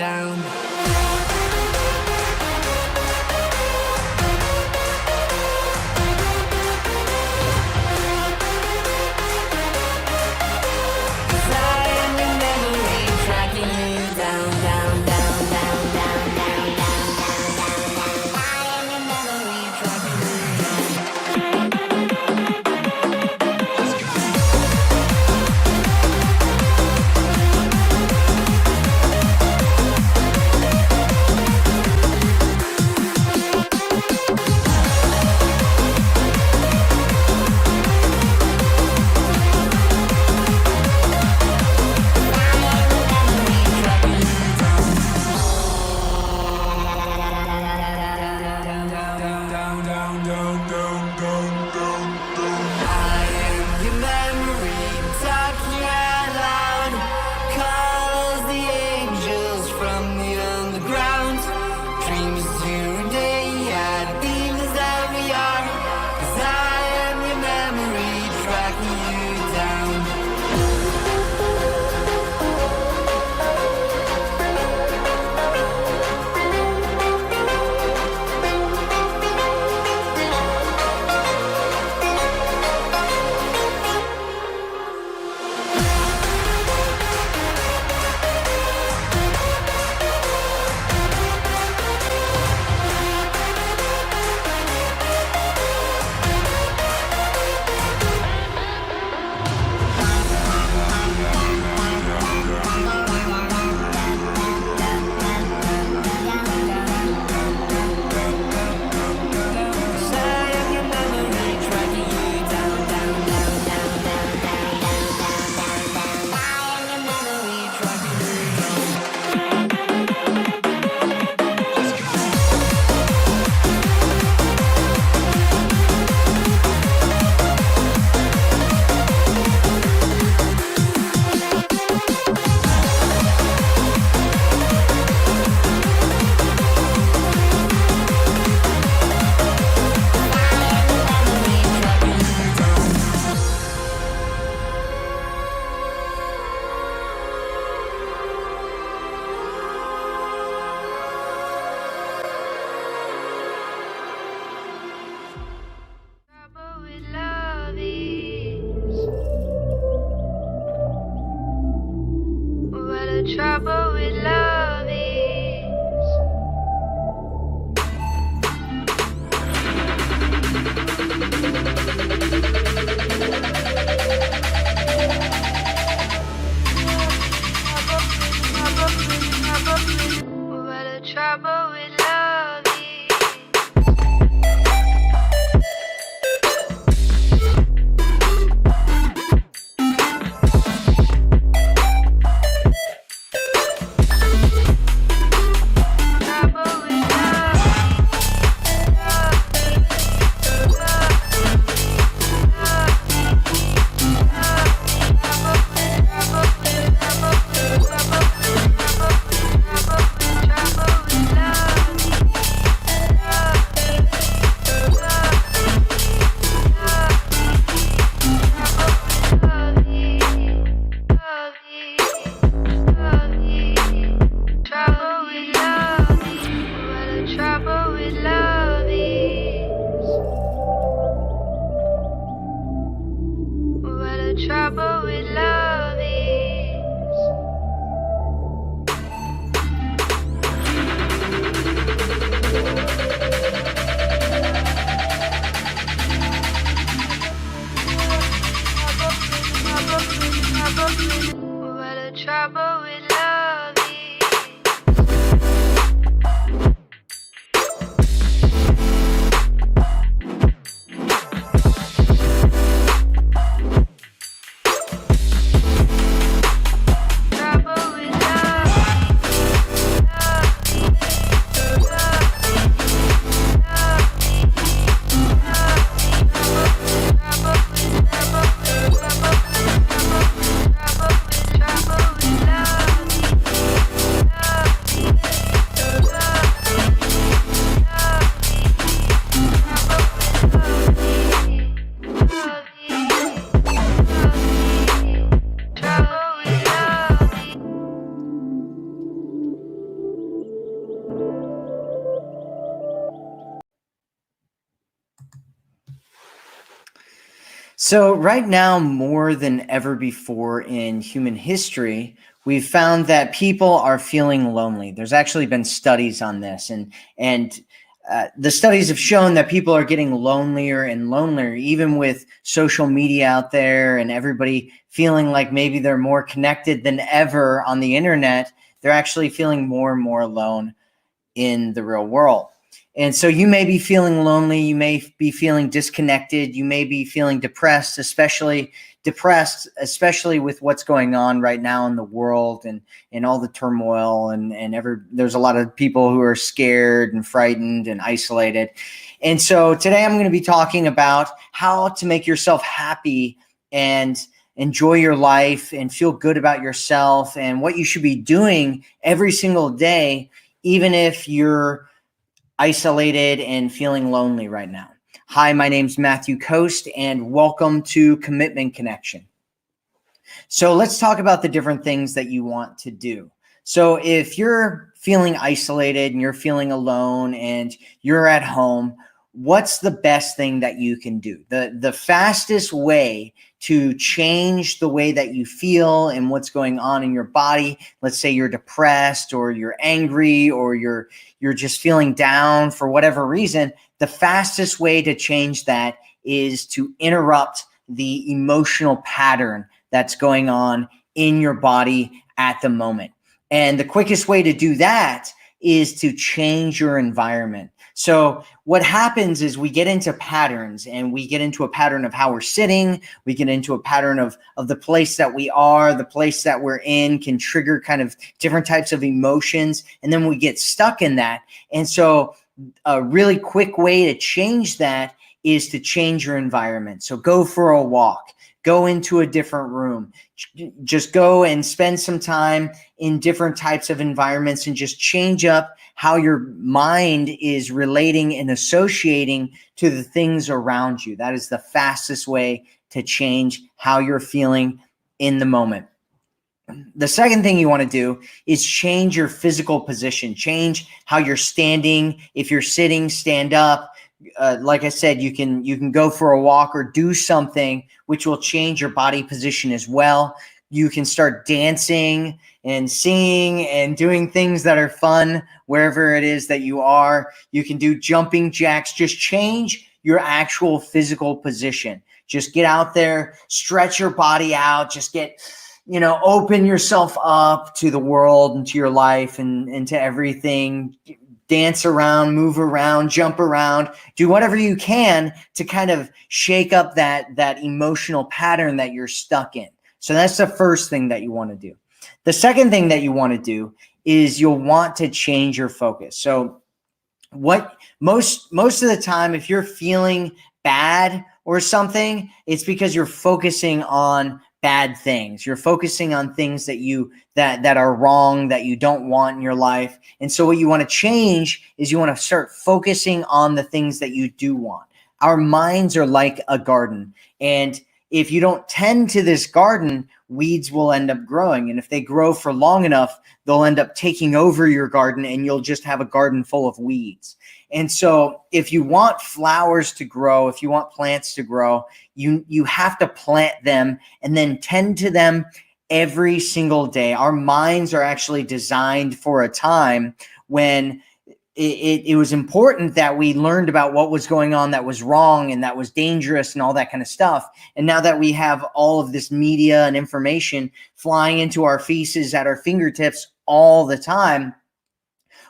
down.
Trouble with love is what a trouble with love is. Trouble with love is what a trouble with love is. Trouble with
So, right now, more than ever before in human history, we've found that people are feeling lonely. There's actually been studies on this, and the studies have shown that people are getting lonelier and lonelier, even with social media out there and everybody feeling like maybe they're more connected than ever on the internet. They're actually feeling more and more alone in the real world. And so you may be feeling lonely, you may be feeling disconnected, you may be feeling especially with what's going on right now in the world and all the turmoil and there's a lot of people who are scared and frightened and isolated. And so today I'm going to be talking about how to make yourself happy and enjoy your life and feel good about yourself and what you should be doing every single day, even if you're isolated and feeling lonely right now. Hi, my name's Matthew Coast, and welcome to Commitment Connection. So let's talk about the different things that you want to do. So if you're feeling isolated and you're feeling alone and you're at home, what's the best thing that you can do? The fastest way to change the way that you feel and what's going on in your body, let's say you're depressed or you're angry or you're just feeling down for whatever reason, the fastest way to change that is to interrupt the emotional pattern that's going on in your body at the moment. And the quickest way to do that is to change your environment. So what happens is we get into patterns, and we get into a pattern of how we're sitting. We get into a pattern of the place that we are, the place that we're in can trigger kind of different types of emotions. And then we get stuck in that. And so a really quick way to change that is to change your environment. So go for a walk, go into a different room, just go and spend some time in different types of environments and just change up how your mind is relating and associating to the things around you. That is the fastest way to change how you're feeling in the moment. The second thing you want to do is change your physical position, change how you're standing. If you're sitting, stand up. Like I said, you can go for a walk or do something which will change your body position as well. You can start dancing and singing and doing things that are fun wherever it is that you are. You can do jumping jacks. Just change your actual physical position. Just get out there, stretch your body out, just open yourself up to the world and to your life and to everything. Dance around, move around, jump around, do whatever you can to kind of shake up that emotional pattern that you're stuck in. So that's the first thing that you want to do. The second thing that you want to do is you'll want to change your focus. So what most of the time, if you're feeling bad or something, it's because you're focusing on bad things. You're focusing on things that are wrong, that you don't want in your life. And so what you want to change is you want to start focusing on the things that you do want. Our minds are like a garden, and if you don't tend to this garden, weeds will end up growing. And if they grow for long enough, they'll end up taking over your garden, and you'll just have a garden full of weeds. And so if you want flowers to grow, if you want plants to grow, you have to plant them and then tend to them every single day. Our minds are actually designed for a time when it was important that we learned about what was going on that was wrong and that was dangerous and all that kind of stuff. And now that we have all of this media and information flying into our faces at our fingertips all the time,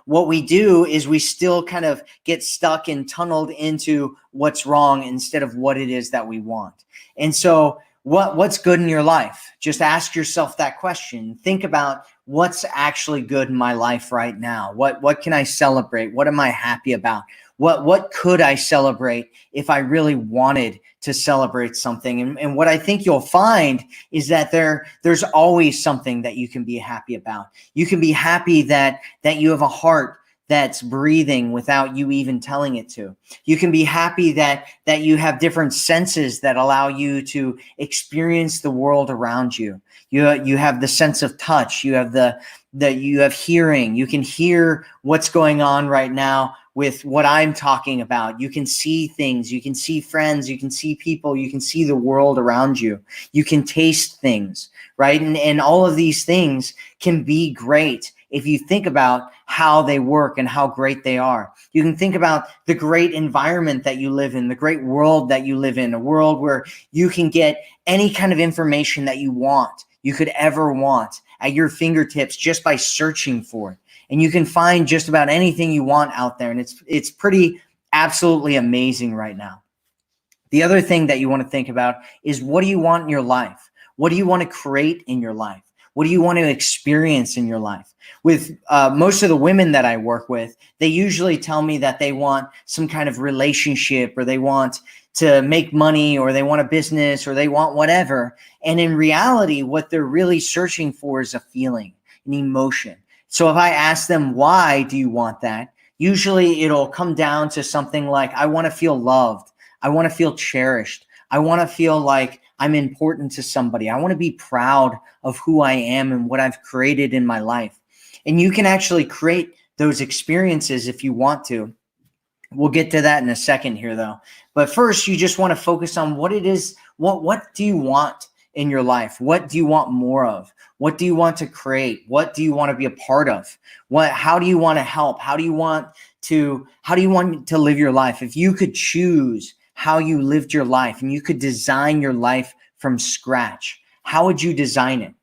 what we do is we still kind of get stuck and tunneled into what's wrong instead of what it is that we want. And so what's good in your life? Just ask yourself that question. Think about what's actually good in my life right now. What can I celebrate? What am I happy about? What could I celebrate if I really wanted to celebrate something? And what I think you'll find is that there's always something that you can be happy about. You can be happy that you have a heart that's breathing without you even telling it to. You can be happy that you have different senses that allow you to experience the world around you. You have the sense of touch. You have you have hearing. You can hear what's going on right now with what I'm talking about. You can see things, you can see friends, you can see people, you can see the world around you. You can taste things, right? And all of these things can be great if you think about how they work and how great they are. You can think about the great environment that you live in, the great world that you live in, a world where you can get any kind of information that you could ever want at your fingertips just by searching for it. And you can find just about anything you want out there. And it's pretty absolutely amazing right now. The other thing that you want to think about is, what do you want in your life? What do you want to create in your life? What do you want to experience in your life? With most of the women that I work with, they usually tell me that they want some kind of relationship, or they want to make money, or they want a business, or they want whatever. And in reality, what they're really searching for is a feeling, an emotion. So if I ask them, why do you want that? Usually it'll come down to something like, I want to feel loved. I want to feel cherished. I want to feel like I'm important to somebody. I want to be proud of who I am and what I've created in my life. And you can actually create those experiences if you want to. We'll get to that in a second here, though. But first, you just want to focus on what it is. What do you want in your life? What do you want more of? What do you want to create? What do you want to be a part of? How do you want to help? How do you want to live your life? If you could choose how you lived your life and you could design your life from scratch, how would you design it?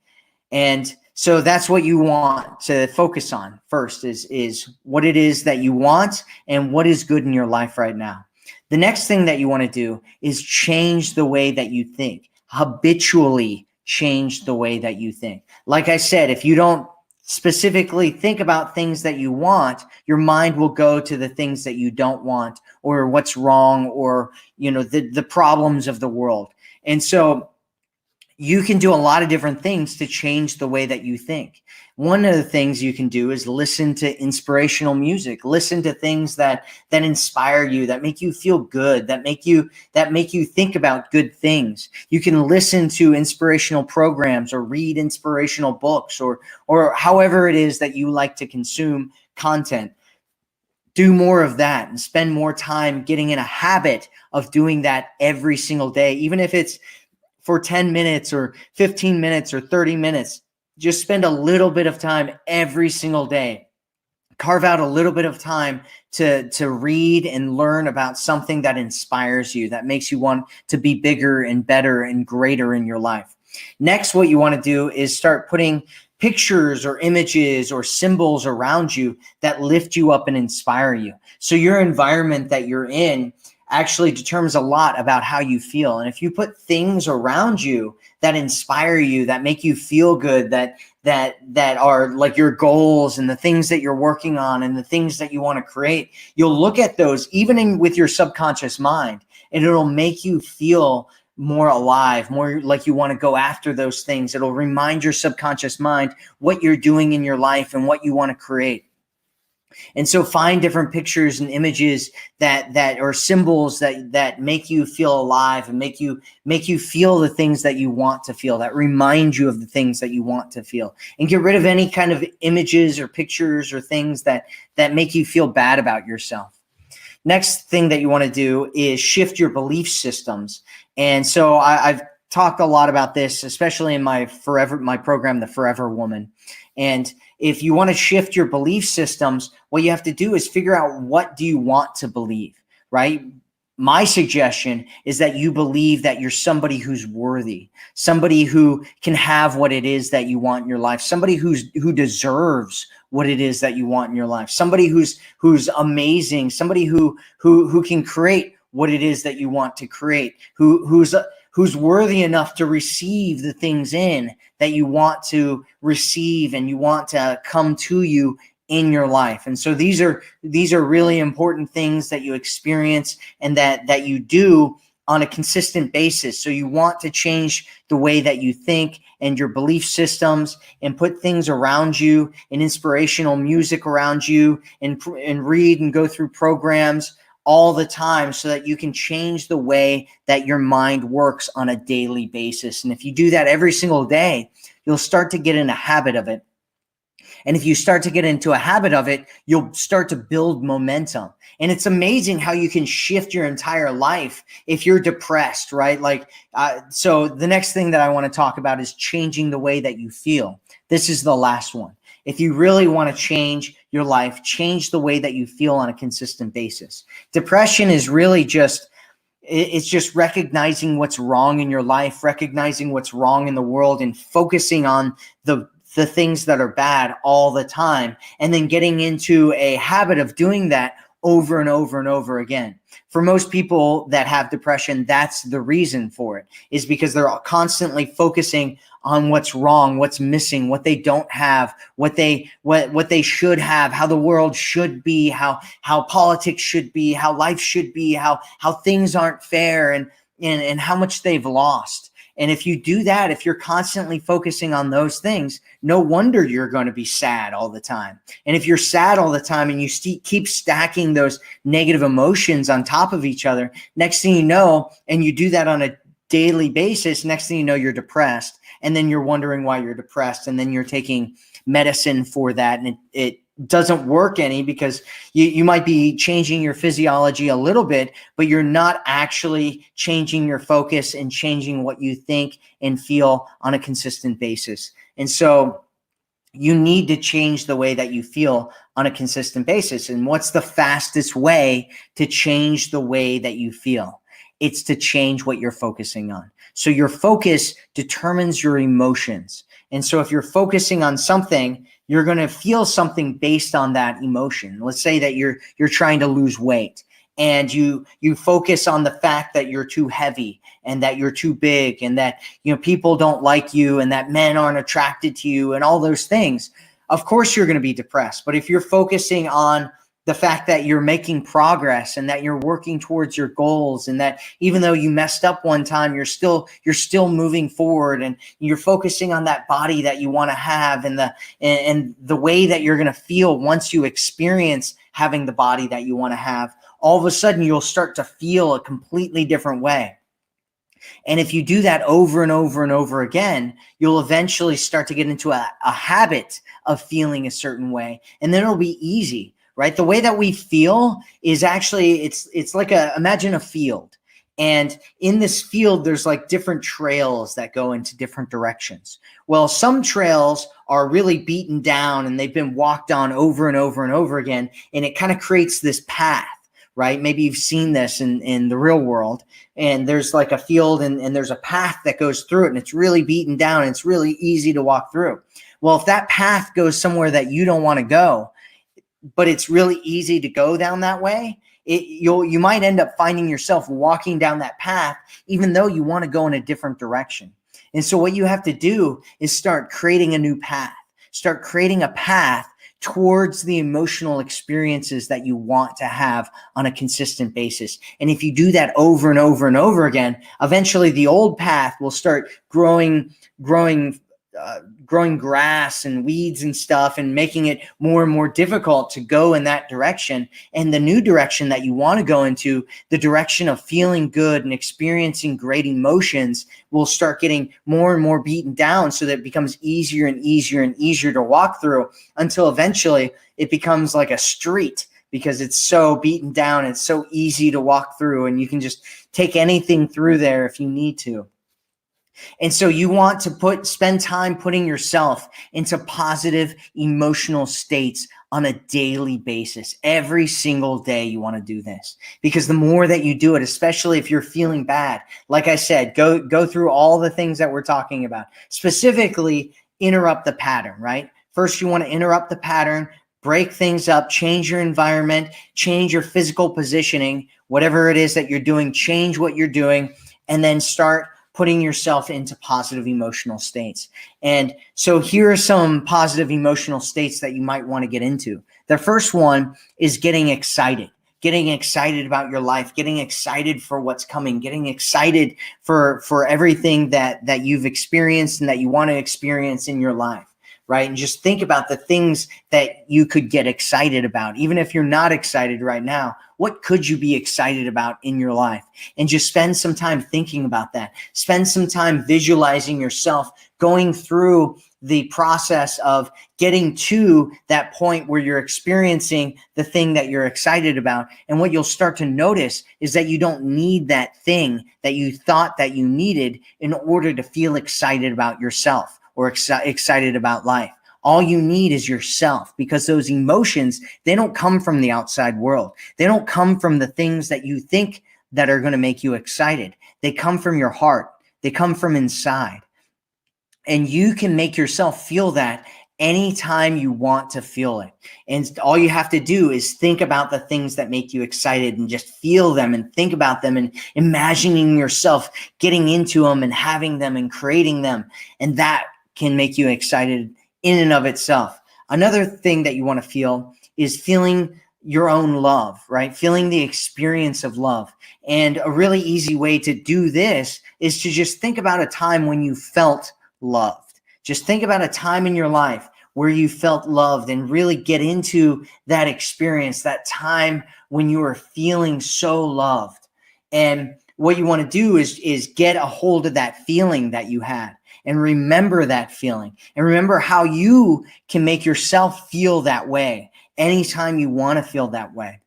And so that's what you want to focus on first, is what it is that you want and what is good in your life right now. The next thing that you want to do is change the way that you think. Habitually change the way that you think. Like I said, if you don't specifically think about things that you want, your mind will go to the things that you don't want, or what's wrong, or the problems of the world. And so you can do a lot of different things to change the way that you think. One of the things you can do is listen to inspirational music. Listen to things that inspire you, that make you feel good, that make you think about good things. You can listen to inspirational programs or read inspirational books, or however it is that you like to consume content. Do more of that and spend more time getting in a habit of doing that every single day, even if it's for 10 minutes or 15 minutes or 30 minutes. Just spend a little bit of time every single day. Carve out a little bit of time to read and learn about something that inspires you, that makes you want to be bigger and better and greater in your life. Next, what you want to do is start putting pictures or images or symbols around you that lift you up and inspire you. So your environment that you're in actually determines a lot about how you feel. And if you put things around you that inspire you, that make you feel good, that are like your goals and the things that you're working on and the things that you want to create, you'll look at those even with your subconscious mind, and it'll make you feel more alive, more like you want to go after those things. It'll remind your subconscious mind what you're doing in your life and what you want to create. And so find different pictures and images that are symbols that make you feel alive and make you feel the things that you want to feel, that remind you of the things that you want to feel, and get rid of any kind of images or pictures or things that make you feel bad about yourself. Next thing that you want to do is shift your belief systems. And so I've talked a lot about this, especially in my program, The Forever Woman. And if you want to shift your belief systems, what you have to do is figure out, what do you want to believe, right? My suggestion is that you believe that you're somebody who's worthy, somebody who can have what it is that you want in your life, somebody who deserves what it is that you want in your life, somebody who's amazing, somebody who can create what it is that you want to create, who's worthy enough to receive the things in that you want to receive and you want to come to you in your life. And so these are really important things that you experience and that you do on a consistent basis. So you want to change the way that you think and your belief systems, and put things around you and inspirational music around you, and read and go through programs all the time, so that you can change the way that your mind works on a daily basis. And if you do that every single day, you'll start to get in a habit of it. And if you start to get into a habit of it, you'll start to build momentum. And it's amazing how you can shift your entire life if you're depressed, right? So the next thing that I want to talk about is changing the way that you feel. This is the last one. If you really want to change your life, change the way that you feel on a consistent basis. Depression is really it's just recognizing what's wrong in your life, recognizing what's wrong in the world, and focusing on the things that are bad all the time, and then getting into a habit of doing that over and over and over again. For most people that have depression, that's the reason for it, is because they're constantly focusing on what's wrong, what's missing, what they don't have, what they should have, how the world should be, how politics should be, how life should be, how things aren't fair, and how much they've lost. And if you do that, if you're constantly focusing on those things, no wonder you're going to be sad all the time. And if you're sad all the time and you keep stacking those negative emotions on top of each other, next thing you know, and you do that on a daily basis, next thing you know, you're depressed. And then you're wondering why you're depressed. And then you're taking medicine for that. And it doesn't work any, because you might be changing your physiology a little bit, but you're not actually changing your focus and changing what you think and feel on a consistent basis. And so you need to change the way that you feel on a consistent basis. And what's the fastest way to change the way that you feel? It's to change what you're focusing on. So your focus determines your emotions. And so if you're focusing on something, you're going to feel something based on that emotion. Let's say that you're trying to lose weight, and you focus on the fact that you're too heavy, and that you're too big, and that people don't like you, and that men aren't attracted to you, and all those things. Of course you're going to be depressed. But if you're focusing on the fact that you're making progress, and that you're working towards your goals, and that even though you messed up one time, you're still moving forward, and you're focusing on that body that you want to have, and the way that you're going to feel once you experience having the body that you want to have, all of a sudden you'll start to feel a completely different way. And if you do that over and over and over again, you'll eventually start to get into a habit of feeling a certain way, and then it'll be easy. Right? The way that we feel is actually, it's like imagine a field. And in this field, there's like different trails that go into different directions. Well, some trails are really beaten down and they've been walked on over and over and over again. And it kind of creates this path, right? Maybe you've seen this in the real world, and there's like a field and there's a path that goes through it, and it's really beaten down and it's really easy to walk through. Well, if that path goes somewhere that you don't want to go, but it's really easy to go down that way, you might end up finding yourself walking down that path, even though you want to go in a different direction. And so what you have to do is start creating a new path, start creating a path towards the emotional experiences that you want to have on a consistent basis. And if you do that over and over and over again, eventually the old path will start growing grass and weeds and stuff, and making it more and more difficult to go in that direction. And the new direction that you want to go into, the direction of feeling good and experiencing great emotions, will start getting more and more beaten down, so that it becomes easier and easier and easier to walk through, until eventually it becomes like a street, because it's so beaten down, it's so easy to walk through, and you can just take anything through there if you need to. And so you want to spend time putting yourself into positive emotional states on a daily basis. Every single day you want to do this, because the more that you do it, especially if you're feeling bad, like I said, go through all the things that we're talking about. Specifically, interrupt the pattern, right? First, you want to interrupt the pattern, break things up, change your environment, change your physical positioning, whatever it is that you're doing, change what you're doing, and then start putting yourself into positive emotional states. And so here are some positive emotional states that you might want to get into. The first one is getting excited about your life, getting excited for what's coming, getting excited for everything that you've experienced and that you want to experience in your life. Right? And just think about the things that you could get excited about. Even if you're not excited right now, what could you be excited about in your life? And just spend some time thinking about that. Spend some time visualizing yourself going through the process of getting to that point where you're experiencing the thing that you're excited about. And what you'll start to notice is that you don't need that thing that you thought that you needed in order to feel excited about yourself or excited about life. All you need is yourself, because those emotions, they don't come from the outside world. They don't come from the things that you think that are going to make you excited. They come from your heart. They come from inside. And you can make yourself feel that anytime you want to feel it. And all you have to do is think about the things that make you excited and just feel them and think about them and imagining yourself getting into them and having them and creating them. And that can make you excited in and of itself. Another thing that you want to feel is feeling your own love, right? Feeling the experience of love. And a really easy way to do this is to just think about a time when you felt loved. Just think about a time in your life where you felt loved and really get into that experience, that time when you were feeling so loved. And what you want to do is get a hold of that feeling that you had. And remember that feeling, and remember how you can make yourself feel that way anytime you want to feel that way.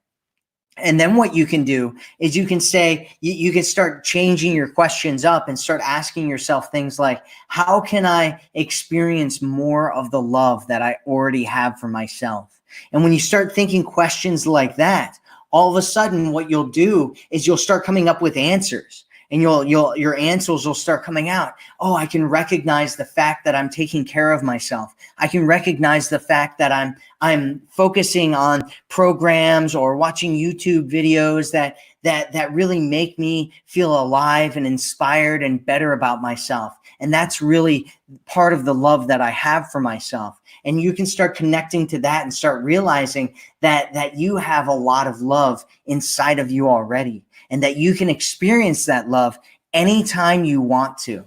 And then what you can do is you can say, you can start changing your questions up and start asking yourself things like, how can I experience more of the love that I already have for myself? And when you start thinking questions like that, all of a sudden what you'll do is you'll start coming up with answers. And your answers will start coming out. Oh, I can recognize the fact that I'm taking care of myself. I can recognize the fact that I'm focusing on programs or watching YouTube videos that really make me feel alive and inspired and better about myself. And that's really part of the love that I have for myself. And you can start connecting to that and start realizing that you have a lot of love inside of you already, and that you can experience that love anytime you want to.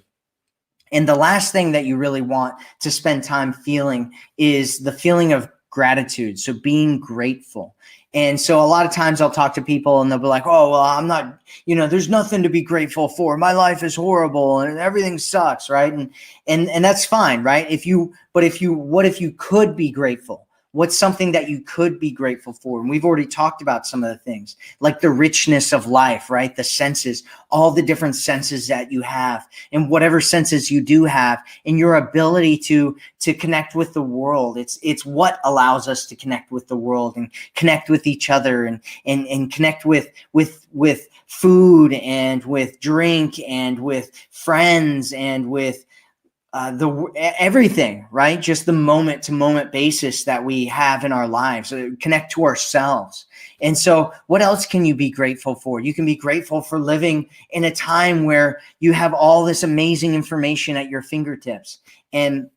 And the last thing that you really want to spend time feeling is the feeling of gratitude. So being grateful. And so a lot of times I'll talk to people and they'll be like, oh, well, I'm not, there's nothing to be grateful for. My life is horrible and everything sucks, right? And that's fine, right? What if you could be grateful? What's something that you could be grateful for? And we've already talked about some of the things, like the richness of life, right? The senses, all the different senses that you have, and whatever senses you do have, and your ability to connect with the world. It's what allows us to connect with the world and connect with each other and connect with food and with drink and with friends and with everything, right? Just the moment to moment basis that we have in our lives, connect to ourselves. And so what else can you be grateful for? You can be grateful for living in a time where you have all this amazing information at your fingertips. And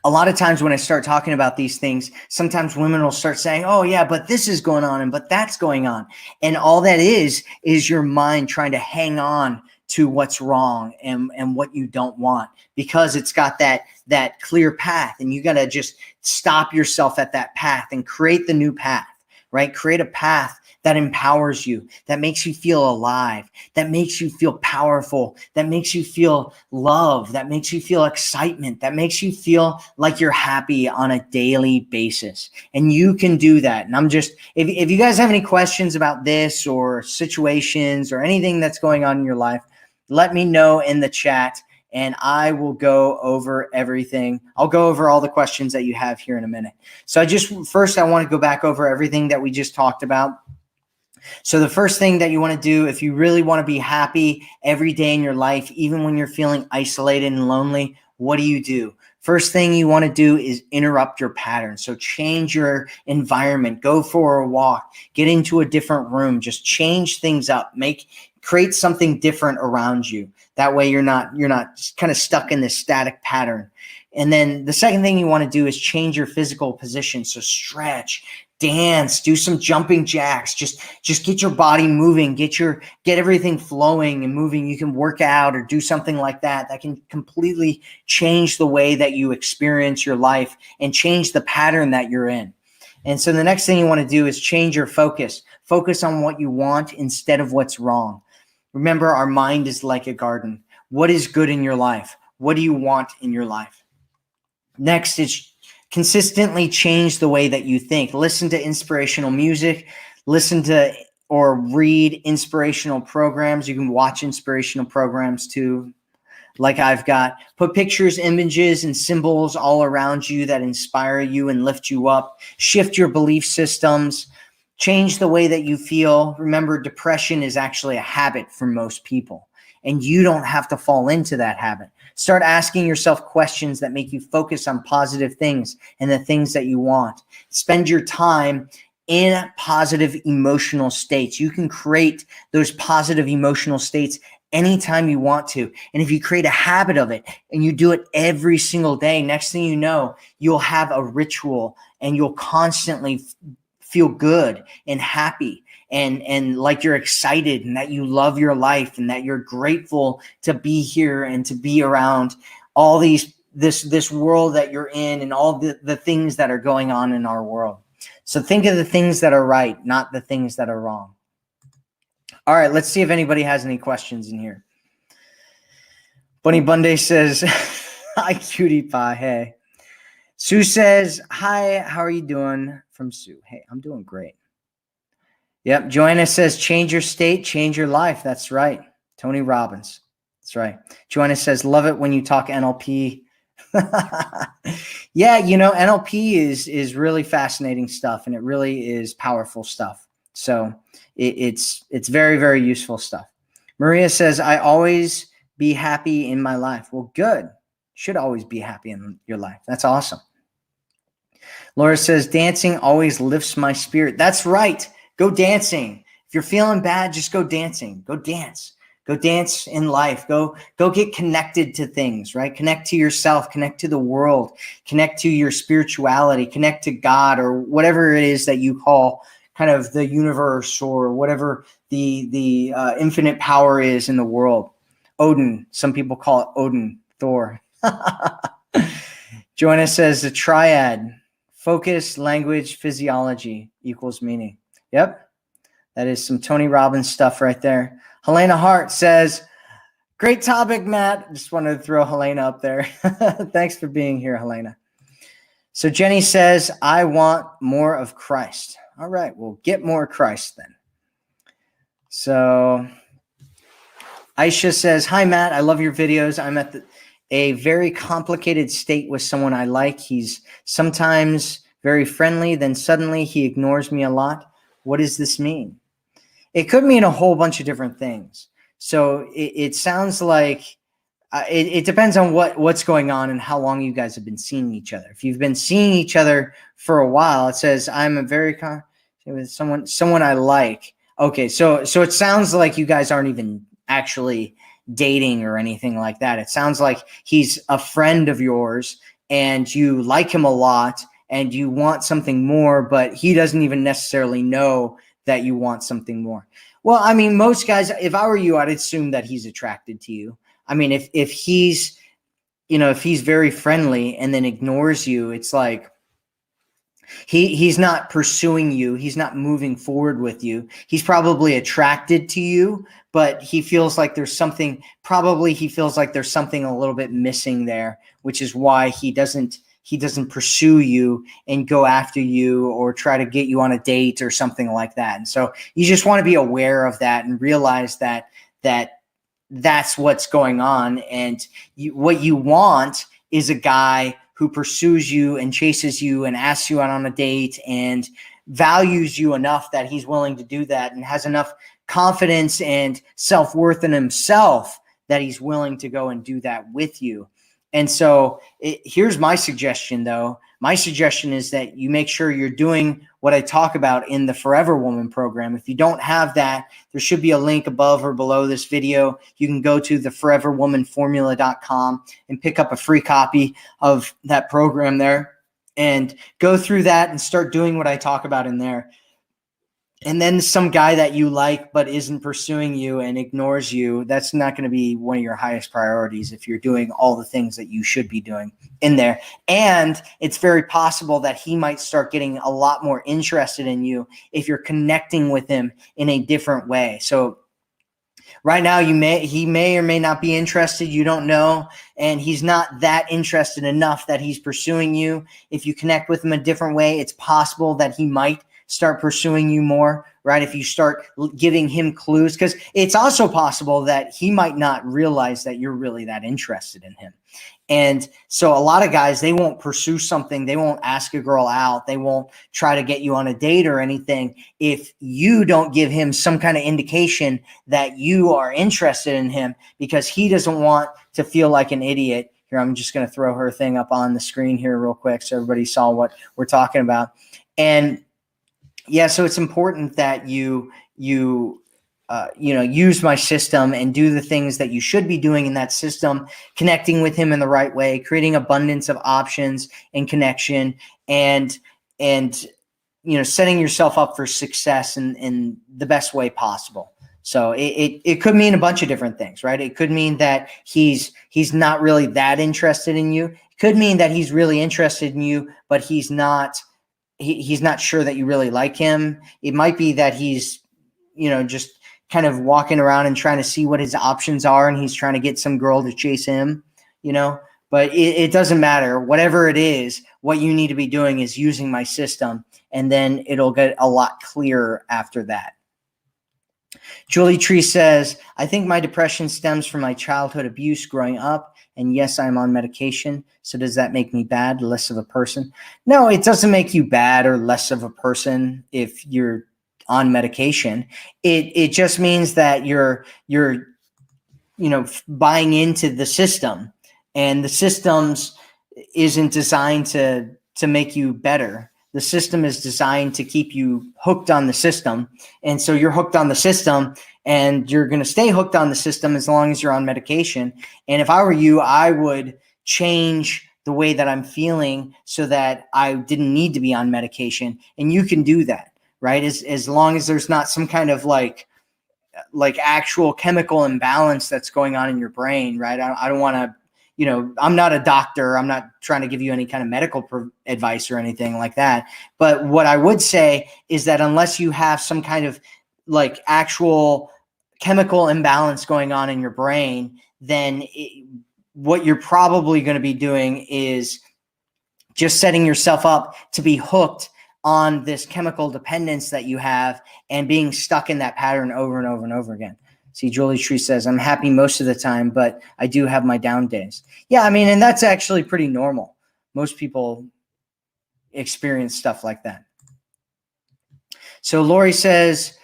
a lot of times when I start talking about these things, sometimes women will start saying, oh yeah, but this is going on and but that's going on. And all that is your mind trying to hang on to what's wrong and what you don't want, because it's got that clear path, and you got to just stop yourself at that path and create the new path, right? Create a path that empowers you, that makes you feel alive, that makes you feel powerful, that makes you feel love, that makes you feel excitement, that makes you feel like you're happy on a daily basis. And you can do that. And if you guys have any questions about this or situations or anything that's going on in your life, let me know in the chat and I will go over everything. I'll go over all the questions that you have here in a minute. So I want to go back over everything that we just talked about. So the first thing that you want to do, if you really want to be happy every day in your life, even when you're feeling isolated and lonely, what do? First thing you want to do is interrupt your pattern. So change your environment, go for a walk, get into a different room, just change things up, create something different around you. That way you're not kind of stuck in this static pattern. And then the second thing you want to do is change your physical position. So stretch, dance, do some jumping jacks, just get your body moving, get everything flowing and moving. You can work out or do something like that can completely change the way that you experience your life and change the pattern that you're in. And so the next thing you want to do is change your focus. Focus on what you want instead of what's wrong. Remember, our mind is like a garden. What is good in your life? What do you want in your life? Next is consistently change the way that you think. Listen to inspirational music, listen to or read inspirational programs. You can watch inspirational programs too, like I've got. Put pictures, images, and symbols all around you that inspire you and lift you up. Shift your belief systems. Change the way that you feel. Remember, depression is actually a habit for most people, and you don't have to fall into that habit. Start asking yourself questions that make you focus on positive things and the things that you want. Spend your time in positive emotional states. You can create those positive emotional states anytime you want to. And if you create a habit of it and you do it every single day, next thing you know, you'll have a ritual and you'll constantly feel good and happy and like you're excited and that you love your life and that you're grateful to be here and to be around all this world that you're in and all the things that are going on in our world. So think of the things that are right, not the things that are wrong. All right, let's see if anybody has any questions in here. Bunny Bunday says, hi, cutie pie. Hey. Sue says, hi, how are you doing? From Sue. Hey, I'm doing great. Yep. Joanna says, change your state, change your life. That's right. Tony Robbins. That's right. Joanna says, love it when you talk NLP. Yeah, NLP is really fascinating stuff, and it really is powerful stuff. So it's very, very useful stuff. Maria says, I always be happy in my life. Well, good. Should always be happy in your life. That's awesome. Laura says, dancing always lifts my spirit. That's right. Go dancing. If you're feeling bad, just go dancing. Go dance. Go dance in life. Go get connected to things, right? Connect to yourself, connect to the world, connect to your spirituality, connect to God or whatever it is that you call kind of the universe or whatever the infinite power is in the world. Odin, some people call it Odin, Thor. Joanna says the triad, focus, language, physiology equals meaning. Yep. That is some Tony Robbins stuff right there. Helena Hart says, great topic, Matt. Just wanted to throw Helena up there. Thanks for being here, Helena. So Jenny says, I want more of Christ. All right, well, get more Christ then. So Aisha says, hi, Matt. I love your videos. I'm at a very complicated state with someone I like. He's sometimes very friendly, then suddenly he ignores me a lot. What does this mean? It could mean a whole bunch of different things. So it sounds like it depends on what's going on and how long you guys have been seeing each other. If you've been seeing each other for a while, it says, I'm a very with someone I like. Okay, so it sounds like you guys aren't even actually dating or anything like that. It sounds like he's a friend of yours and you like him a lot and you want something more, but he doesn't even necessarily know that you want something more. Well, I mean, most guys, if I were you, I'd assume that he's attracted to you. I mean, if he's, if he's very friendly and then ignores you, it's like he's not pursuing you. He's not moving forward with you. He's probably attracted to you, but he feels like there's something, he feels like there's something a little bit missing there, which is why he doesn't pursue you and go after you or try to get you on a date or something like that. And so you just want to be aware of that and realize that that's what's going on. And what you want is a guy who pursues you and chases you and asks you out on a date and values you enough that he's willing to do that and has enough confidence and self-worth in himself that he's willing to go and do that with you. And so here's my suggestion, though. My suggestion is that you make sure you're doing what I talk about in the Forever Woman program. If you don't have that, there should be a link above or below this video. You can go to theforeverwomanformula.com and pick up a free copy of that program there and go through that and start doing what I talk about in there. And then some guy that you like but isn't pursuing you and ignores you, that's not going to be one of your highest priorities if you're doing all the things that you should be doing in there. And it's very possible that he might start getting a lot more interested in you if you're connecting with him in a different way. So Right now, he may or may not be interested. You don't know. And he's not that interested enough that he's pursuing you. If you connect with him a different way, it's possible that he might start pursuing you more, right? If you start giving him clues, because it's also possible that he might not realize that you're really that interested in him. And so a lot of guys, they won't pursue something. They won't ask a girl out. They won't try to get you on a date or anything if you don't give him some kind of indication that you are interested in him, because he doesn't want to feel like an idiot. Here, I'm just going to throw her thing up on the screen here real quick so everybody saw what we're talking about. And yeah, so it's important that you use my system and do the things that you should be doing in that system, connecting with him in the right way, creating abundance of options and connection, and setting yourself up for success in the best way possible. So it could mean a bunch of different things, right? It could mean that he's not really that interested in you. It could mean that he's really interested in you, but he's not sure that you really like him. It might be that he's, just kind of walking around and trying to see what his options are, and he's trying to get some girl to chase him, but it doesn't matter. Whatever it is, what you need to be doing is using my system, and then it'll get a lot clearer after that. Julie Tree says, I think my depression stems from my childhood abuse growing up. And yes, I'm on medication. So does that make me bad, less of a person? No, it doesn't make you bad or less of a person if you're on medication. It just means that you're buying into the system, and the systems isn't designed to make you better. The system is designed to keep you hooked on the system. And so you're hooked on the system, and you're going to stay hooked on the system as long as you're on medication. And if I were you, I would change the way that I'm feeling so that I didn't need to be on medication. And you can do that, right? As long as there's not some kind of like actual chemical imbalance that's going on in your brain, right? I don't want to, I'm not a doctor. I'm not trying to give you any kind of medical advice or anything like that. But what I would say is that unless you have some kind of like actual chemical imbalance going on in your brain, then what you're probably going to be doing is just setting yourself up to be hooked on this chemical dependence that you have and being stuck in that pattern over and over and over again. See, Julie Tree says, I'm happy most of the time, but I do have my down days. Yeah, I mean, and that's actually pretty normal. Most people experience stuff like that. So Lori says,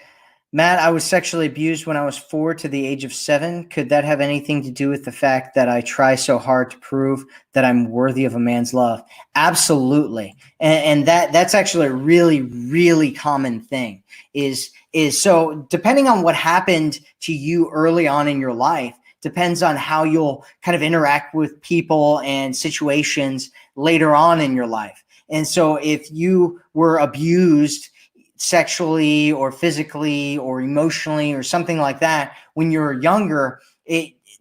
Matt, I was sexually abused when I was 4 to the age of 7. Could that have anything to do with the fact that I try so hard to prove that I'm worthy of a man's love? Absolutely. And that's actually a really, really common thing is so depending on what happened to you early on in your life, depends on how you'll kind of interact with people and situations later on in your life. And so if you were abused sexually or physically or emotionally or something like that when you're younger,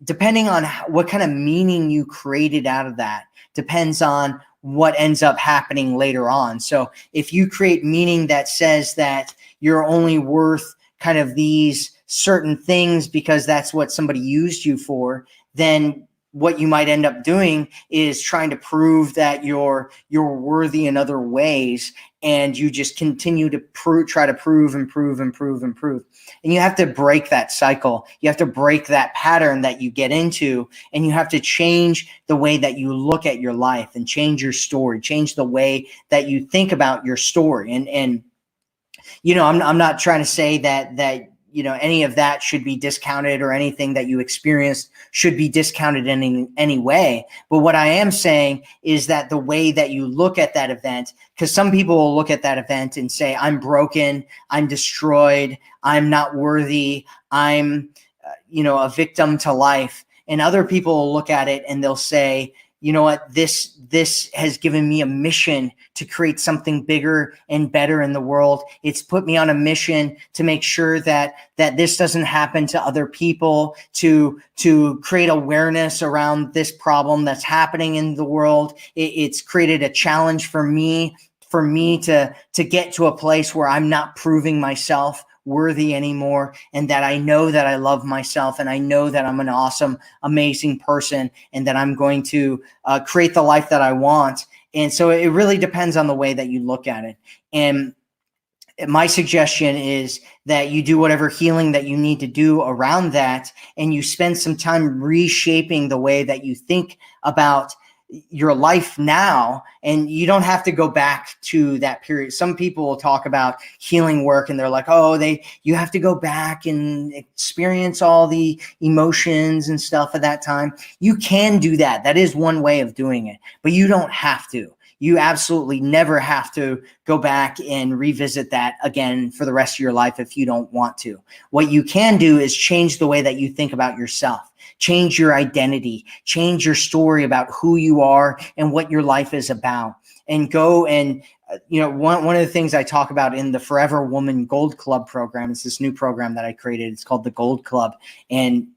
depending on what kind of meaning you created out of that depends on what ends up happening later on. So if you create meaning that says that you're only worth kind of these certain things because that's what somebody used you for, then what you might end up doing is trying to prove that you're worthy in other ways, and you just continue to try to prove and prove and prove and prove. And you have to break that cycle. You have to break that pattern that you get into, and you have to change the way that you look at your life and change your story, change the way that you think about your story. And I'm not trying to say that any of that should be discounted or anything that you experienced should be discounted in any way. But what I am saying is that the way that you look at that event, because some people will look at that event and say, I'm broken, I'm destroyed, I'm not worthy, I'm, a victim to life. And other people will look at it and they'll say, you know what, this has given me a mission to create something bigger and better in the world. It's put me on a mission to make sure that this doesn't happen to other people, to create awareness around this problem that's happening in the world. It's created a challenge for me to get to a place where I'm not proving myself worthy anymore, and that I know that I love myself, and I know that I'm an awesome, amazing person, and that I'm going to create the life that I want. And so it really depends on the way that you look at it. And my suggestion is that you do whatever healing that you need to do around that, and you spend some time reshaping the way that you think about your life now. And you don't have to go back to that period. Some people will talk about healing work and they're like, oh, you have to go back and experience all the emotions and stuff at that time. You can do that. That is one way of doing it, but you don't have to. You absolutely never have to go back and revisit that again for the rest of your life if you don't want to. What you can do is change the way that you think about yourself, change your identity, change your story about who you are and what your life is about. And go and, one of the things I talk about in the Forever Woman Gold Club program is this new program that I created. It's called the Gold Club. And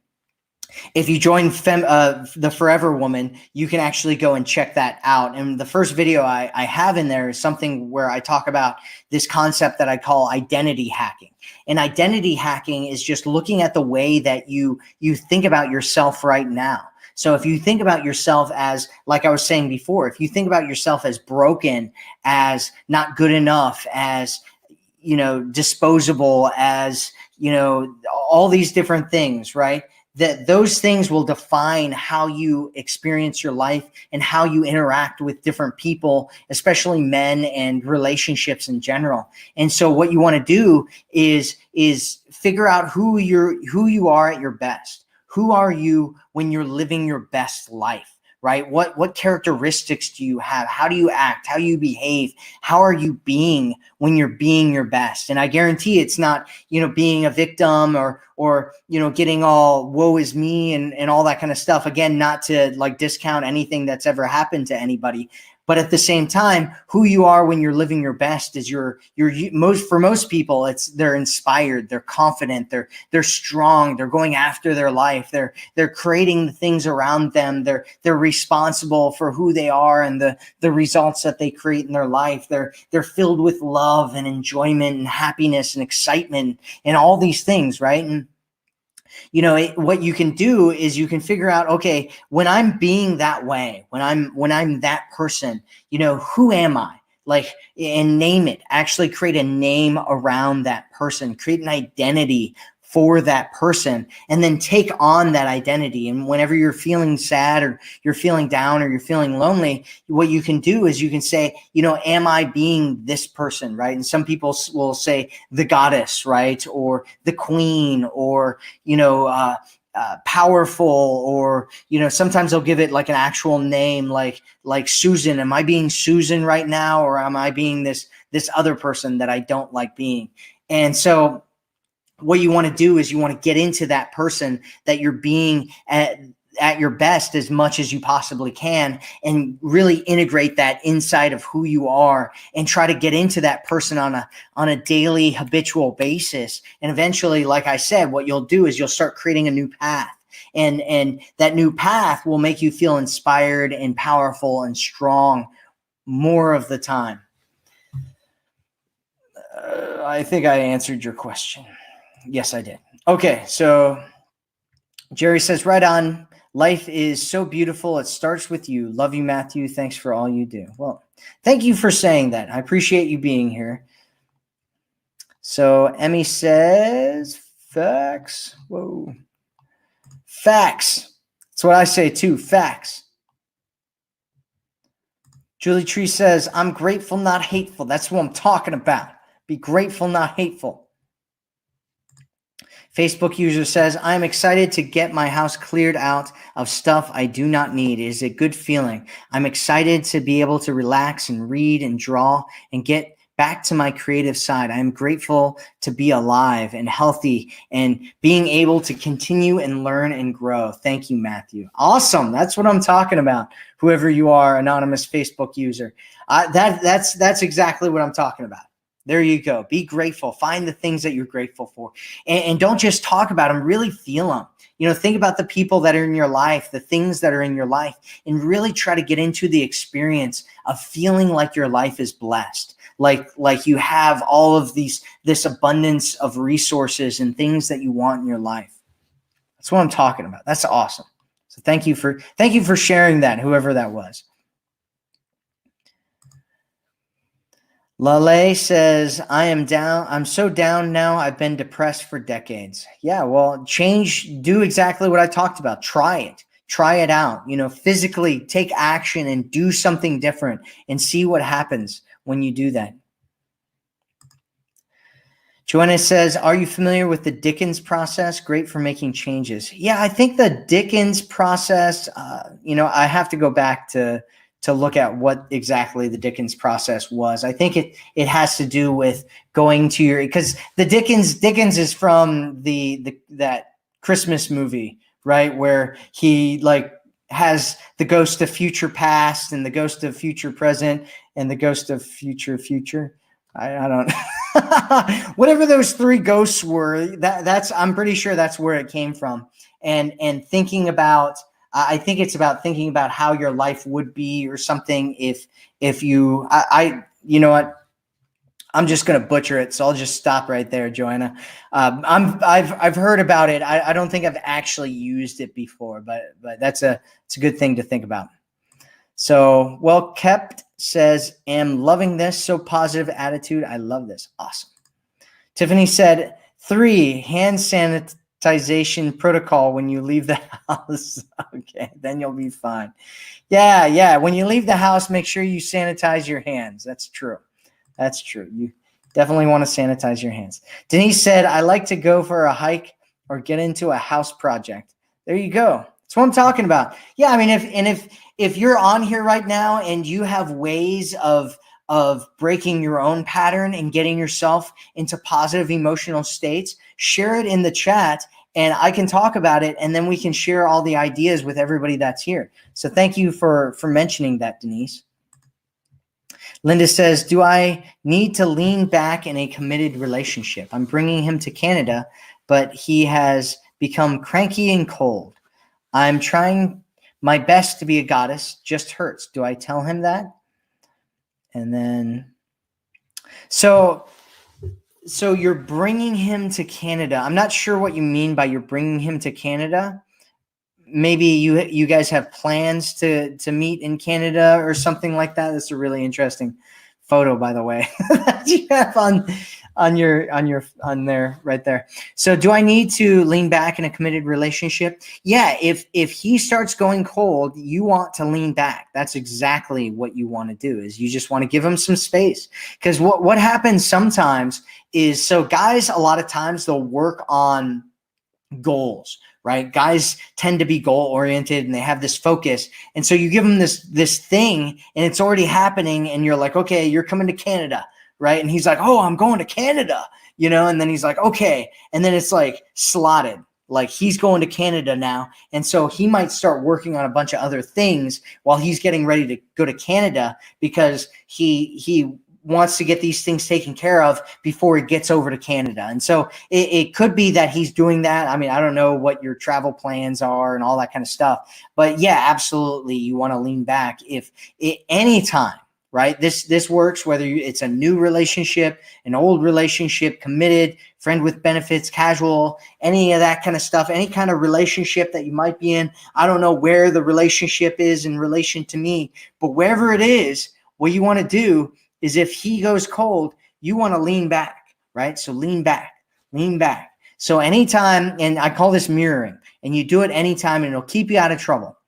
if you join the Forever Woman, you can actually go and check that out. And the first video I have in there is something where I talk about this concept that I call identity hacking. And identity hacking is just looking at the way that you think about yourself right now. So if you think about yourself as, like I was saying before, if you think about yourself as broken, as not good enough, as, disposable, as, all these different things, right? That those things will define how you experience your life and how you interact with different people, especially men and relationships in general. And so what you want to do is figure out who you are at your best. Who are you when you're living your best life? Right? What characteristics do you have? How do you act? How do you behave? How are you being when you're being your best? And I guarantee it's not, being a victim or getting all woe is me and all that kind of stuff. Again, not to like discount anything that's ever happened to anybody. But at the same time, who you are when you're living your best is for most people, they're inspired, they're confident, they're strong, they're going after their life, they're creating the things around them, they're responsible for who they are and the results that they create in their life. They're filled with love and enjoyment and happiness and excitement and all these things, right? And what you can do is you can figure out, okay, when I'm being that way, when I'm that person, who am I? Like, and name it. Actually create a name around that person, create an identity for that person, and then take on that identity. And whenever you're feeling sad or you're feeling down or you're feeling lonely, what you can do is you can say, am I being this person, right? And some people will say the goddess, right? Or the queen, or, powerful, or, sometimes they'll give it like an actual name, like Susan. Am I being Susan right now? Or am I being this other person that I don't like being? And so what you want to do is you want to get into that person that you're being at your best as much as you possibly can, and really integrate that inside of who you are, and try to get into that person on a daily, habitual basis. And eventually, like I said, what you'll do is you'll start creating a new path. And that new path will make you feel inspired and powerful and strong more of the time. I think I answered your question. Yes, I did. Okay, so Jerry says, right on. Life is so beautiful. It starts with you. Love you, Matthew. Thanks for all you do. Well, thank you for saying that. I appreciate you being here. So Emmy says, facts. Whoa. Facts. That's what I say too. Facts. Julie Tree says, I'm grateful, not hateful. That's what I'm talking about. Be grateful, not hateful. Facebook user says, I'm excited to get my house cleared out of stuff I do not need. It is a good feeling. I'm excited to be able to relax and read and draw and get back to my creative side. I'm grateful to be alive and healthy and being able to continue and learn and grow. Thank you, Matthew. Awesome. That's what I'm talking about. Whoever you are, anonymous Facebook user. That's exactly what I'm talking about. There you go. Be grateful. Find the things that you're grateful for. And don't just talk about them. Really feel them. Think about the people that are in your life, the things that are in your life, and really try to get into the experience of feeling like your life is blessed, like you have all of this abundance of resources and things that you want in your life. That's what I'm talking about. That's awesome. So thank you for sharing that, whoever that was. Lale says, I'm so down now. I've been depressed for decades. Yeah, well, do exactly what I talked about. Try it out, physically take action and do something different and see what happens when you do that. Joanna says, are you familiar with the Dickens process? Great for making changes. Yeah, I think the Dickens process, I have to go back to look at what exactly the Dickens process was. I think it has to do with going to because the Dickens is from that Christmas movie, right? Where he has the ghost of future past and the ghost of future present and the ghost of future. I don't whatever those three ghosts were, that's I'm pretty sure that's where it came from. And thinking about, I think it's about thinking about how your life would be or something if you you know what, I'm just going to butcher it, so I'll just stop right there, Joanna. I've heard about it. I don't think I've actually used it before, but it's a good thing to think about. So Well Kept says, am loving this, so positive attitude. I love this. Awesome. Tiffany said, 3, hand sanitization protocol when you leave the house. Okay, then you'll be fine. Yeah. When you leave the house, make sure you sanitize your hands. That's true. You definitely want to sanitize your hands. Denise said, I like to go for a hike or get into a house project. There you go. That's what I'm talking about. Yeah, I mean, if you're on here right now and you have ways of breaking your own pattern and getting yourself into positive emotional states, share it in the chat and I can talk about it, and then we can share all the ideas with everybody that's here. So thank you for mentioning that, Denise. Linda says, do I need to lean back in a committed relationship? I'm bringing him to Canada, but he has become cranky and cold. I'm trying my best to be a goddess, just hurts. Do I tell him that? And then, so you're bringing him to Canada. I'm not sure what you mean by you're bringing him to Canada. Maybe you guys have plans to meet in Canada or something like that. That's a really interesting photo, by the way, that you have on there right there. So do I need to lean back in a committed relationship? Yeah, if he starts going cold, you want to lean back. That's exactly what you want to do, is you just want to give him some space. Because what happens sometimes is, so guys, a lot of times they'll work on goals, right? Guys tend to be goal oriented and they have this focus. And so you give them this thing and it's already happening and you're like, okay, you're coming to Canada, right? And he's like, oh, I'm going to Canada, and then he's like, okay. And then it's like slotted, like he's going to Canada now. And so he might start working on a bunch of other things while he's getting ready to go to Canada, because he wants to get these things taken care of before he gets over to Canada. And so it could be that he's doing that. I mean, I don't know what your travel plans are and all that kind of stuff, but yeah, absolutely. You want to lean back anytime, right? This works, whether it's a new relationship, an old relationship, committed, friend with benefits, casual, any of that kind of stuff, any kind of relationship that you might be in. I don't know where the relationship is in relation to me, but wherever it is, what you want to do is, if he goes cold, you want to lean back, right? So lean back. So anytime, and I call this mirroring, and you do it anytime and it'll keep you out of trouble.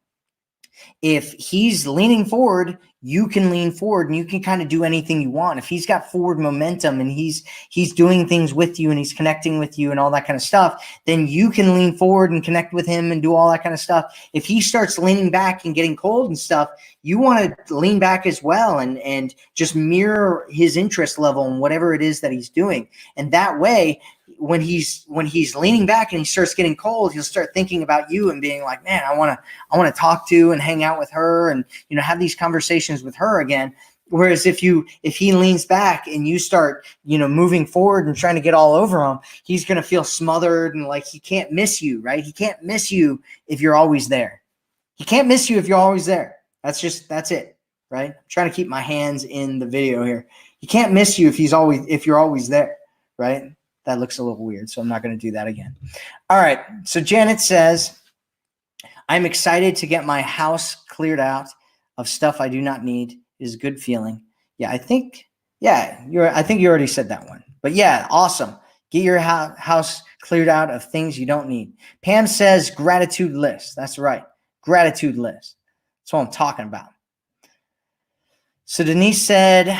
If he's leaning forward, you can lean forward and you can kind of do anything you want. If he's got forward momentum and he's doing things with you and he's connecting with you and all that kind of stuff, then you can lean forward and connect with him and do all that kind of stuff. If he starts leaning back and getting cold and stuff, you want to lean back as well and just mirror his interest level and whatever it is that he's doing. And that way, when he's leaning back and he starts getting cold, he'll start thinking about you and being like, man, I want to talk to and hang out with her and, have these conversations with her again. Whereas if he leans back and you start, moving forward and trying to get all over him, he's going to feel smothered and like he can't miss you, right? He can't miss you if you're always there. He can't miss you if you're always there. That's it, right? I'm trying to keep my hands in the video here. He can't miss you if you're always there, right? That looks a little weird, so I'm not going to do that again. All right. So Janet says, I'm excited to get my house cleared out of stuff I do not need. Is a good feeling. Yeah, I think you already said that one. But yeah, awesome. Get your house cleared out of things you don't need. Pam says gratitude list. That's right. Gratitude list. That's what I'm talking about. So Denise said,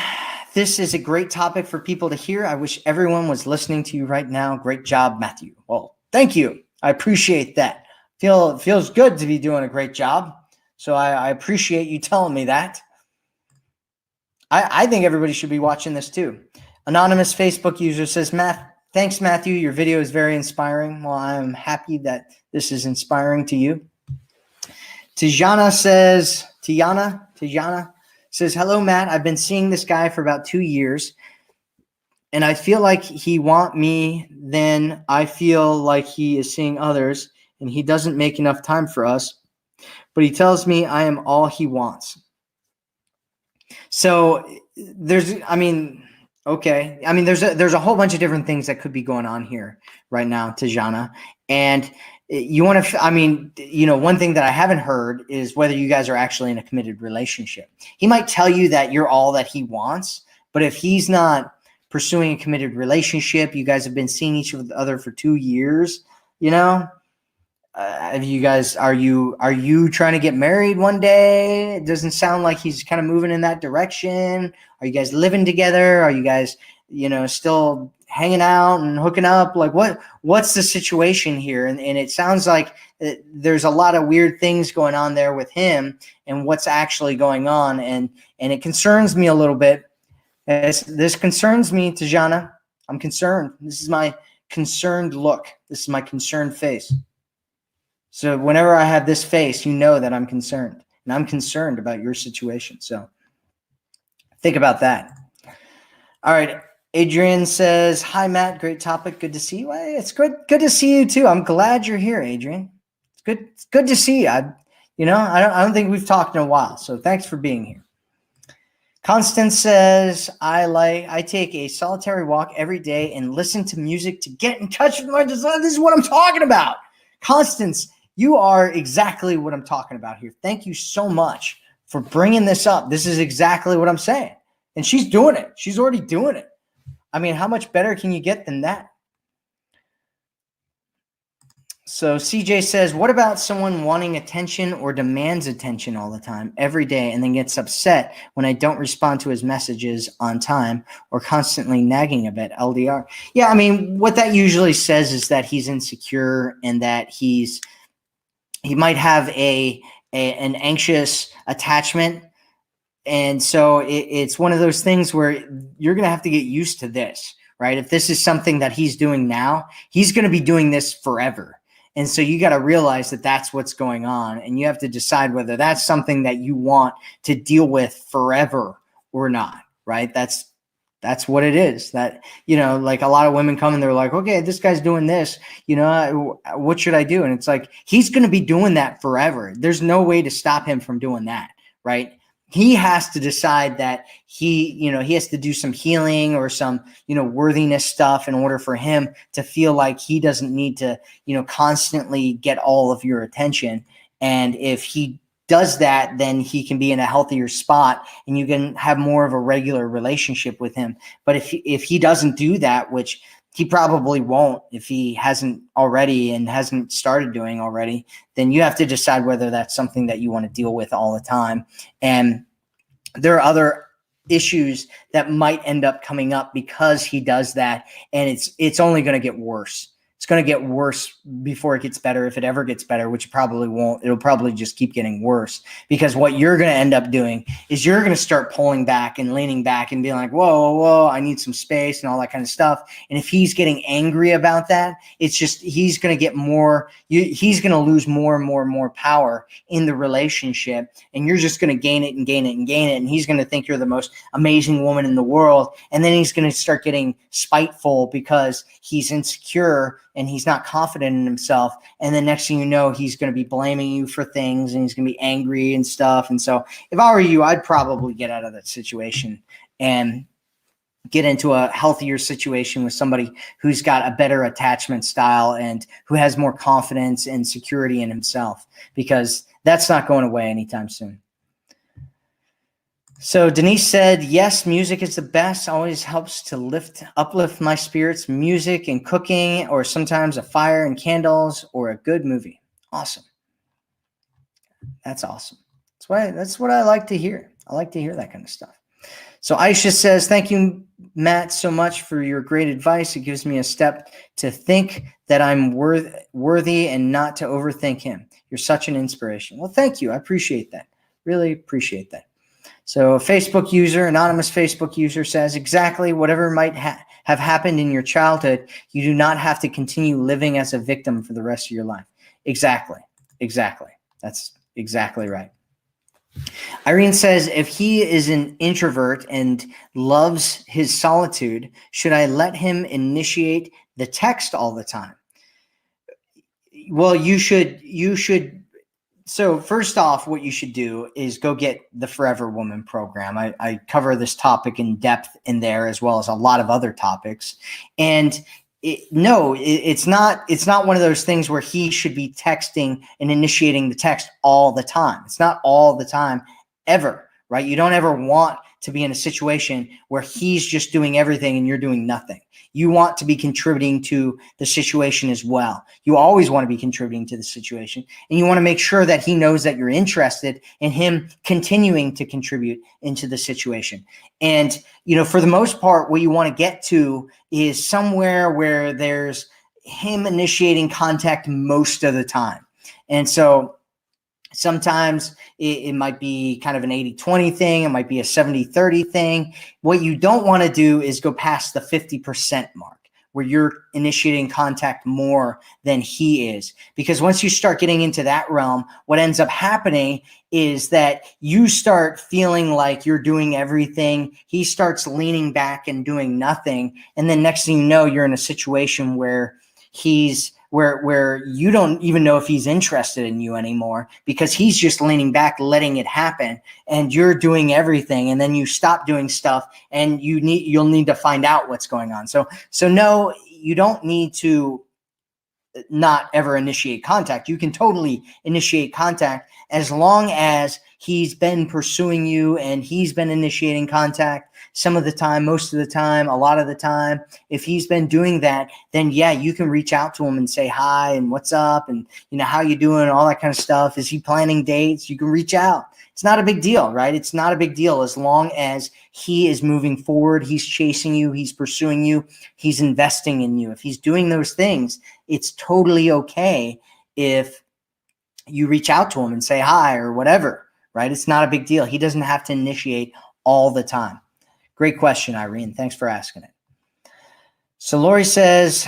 this is a great topic for people to hear. I wish everyone was listening to you right now. Great job, Matthew. Well, thank you. I appreciate that. It feels good to be doing a great job. So I appreciate you telling me that. I think everybody should be watching this too. Anonymous Facebook user says, thanks, Matthew. Your video is very inspiring. Well, I'm happy that this is inspiring to you. Tijana says, hello, Matt. I've been seeing this guy for about 2 years, and I feel like he wants me. Then I feel like he is seeing others, and he doesn't make enough time for us, but he tells me I am all he wants. So there's a whole bunch of different things that could be going on here right now, Tijana. And you want to, one thing that I haven't heard is whether you guys are actually in a committed relationship. He might tell you that you're all that he wants, but if he's not pursuing a committed relationship, you guys have been seeing each other for 2 years, are you trying to get married one day? It doesn't sound like he's kind of moving in that direction. Are you guys living together? Are you guys, still hanging out and hooking up? Like what's the situation here? And it sounds like there's a lot of weird things going on there with him and what's actually going on. And it concerns me a little bit. This concerns me, Tijana. I'm concerned. This is my concerned look. This is my concerned face. So whenever I have this face, you know that I'm concerned, and I'm concerned about your situation. So think about that. All right. Adrian says, hi, Matt. Great topic. Good to see you. Well, it's good to see you too. I'm glad you're here, Adrian. It's good to see you. I don't think we've talked in a while. So thanks for being here. Constance says, I take a solitary walk every day and listen to music to get in touch with my design. This is what I'm talking about. Constance, you are exactly what I'm talking about here. Thank you so much for bringing this up. This is exactly what I'm saying. And she's doing it. She's already doing it. I mean, how much better can you get than that? So CJ says, what about someone wanting attention or demands attention all the time, every day, and then gets upset when I don't respond to his messages on time or constantly nagging a bit, LDR? Yeah, what that usually says is that he's insecure and that he might have an anxious attachment. And so it's one of those things where you're going to have to get used to this, right? If this is something that he's doing now, he's going to be doing this forever. And so you got to realize that that's what's going on. And you have to decide whether that's something that you want to deal with forever or not, right? That's what it is. That, like a lot of women come and they're like, okay, this guy's doing this, what should I do? And it's like, he's going to be doing that forever. There's no way to stop him from doing that, right? He has to decide that he has to do some healing or some, worthiness stuff in order for him to feel like he doesn't need to, constantly get all of your attention. And if he does that, then he can be in a healthier spot and you can have more of a regular relationship with him. But if he doesn't do that, which he probably won't if he hasn't already and hasn't started doing already, then you have to decide whether that's something that you want to deal with all the time. And there are other issues that might end up coming up because he does that. And it's only going to get worse. It's going to get worse before it gets better, if it ever gets better, which it probably won't. It'll probably just keep getting worse, because what you're going to end up doing is you're going to start pulling back and leaning back and being like, whoa, I need some space and all that kind of stuff. And if he's getting angry about that, it's just he's going to get more, he's going to lose more and more power in the relationship. And you're just going to gain it and gain it and gain it. And he's going to think you're the most amazing woman in the world. And then he's going to start getting spiteful because he's insecure and he's not confident in himself. And then next thing you know, he's going to be blaming you for things and he's going to be angry and stuff. And so if I were you, I'd probably get out of that situation and get into a healthier situation with somebody who's got a better attachment style and who has more confidence and security in himself, because that's not going away anytime soon. So Denise said, yes, music is the best. Always helps to uplift my spirits. Music and cooking, or sometimes a fire and candles, or a good movie. Awesome. That's awesome. That's what I like to hear. I like to hear that kind of stuff. So Aisha says, thank you, Matt, so much for your great advice. It gives me a step to think that I'm worthy and not to overthink him. You're such an inspiration. Well, thank you. I appreciate that. Really appreciate that. So a Facebook user, anonymous Facebook user, says, exactly whatever might have happened in your childhood, you do not have to continue living as a victim for the rest of your life. Exactly. That's exactly right. Irene says, if he is an introvert and loves his solitude, should I let him initiate the text all the time? Well, you should. So first off, what you should do is go get the Forever Woman program. I cover this topic in depth in there, as well as a lot of other topics. And it's not one of those things where he should be texting and initiating the text all the time. It's not all the time, ever, right? You don't ever want to be in a situation where he's just doing everything and you're doing nothing. You want to be contributing to the situation as well. You always want to be contributing to the situation, and you want to make sure that he knows that you're interested in him continuing to contribute into the situation. And, for the most part, what you want to get to is somewhere where there's him initiating contact most of the time. And so sometimes it might be kind of an 80-20 thing. It might be a 70-30 thing. What you don't want to do is go past the 50% mark where you're initiating contact more than he is. Because once you start getting into that realm, what ends up happening is that you start feeling like you're doing everything. He starts leaning back and doing nothing. And then next thing you know, you're in a situation where where you don't even know if he's interested in you anymore, because he's just leaning back, letting it happen, and you're doing everything. And then you stop doing stuff, and you'll need to find out what's going on. So no, you don't need to not ever initiate contact. You can totally initiate contact as long as he's been pursuing you and he's been initiating contact some of the time, most of the time, a lot of the time. If he's been doing that, then yeah, you can reach out to him and say hi and what's up and how you doing, all that kind of stuff. Is he planning dates? You can reach out. It's not a big deal, right? It's not a big deal as long as he is moving forward. He's chasing you. He's pursuing you. He's investing in you. If he's doing those things, it's totally okay if you reach out to him and say hi or whatever, right? It's not a big deal. He doesn't have to initiate all the time. Great question, Irene. Thanks for asking it. So Lori says,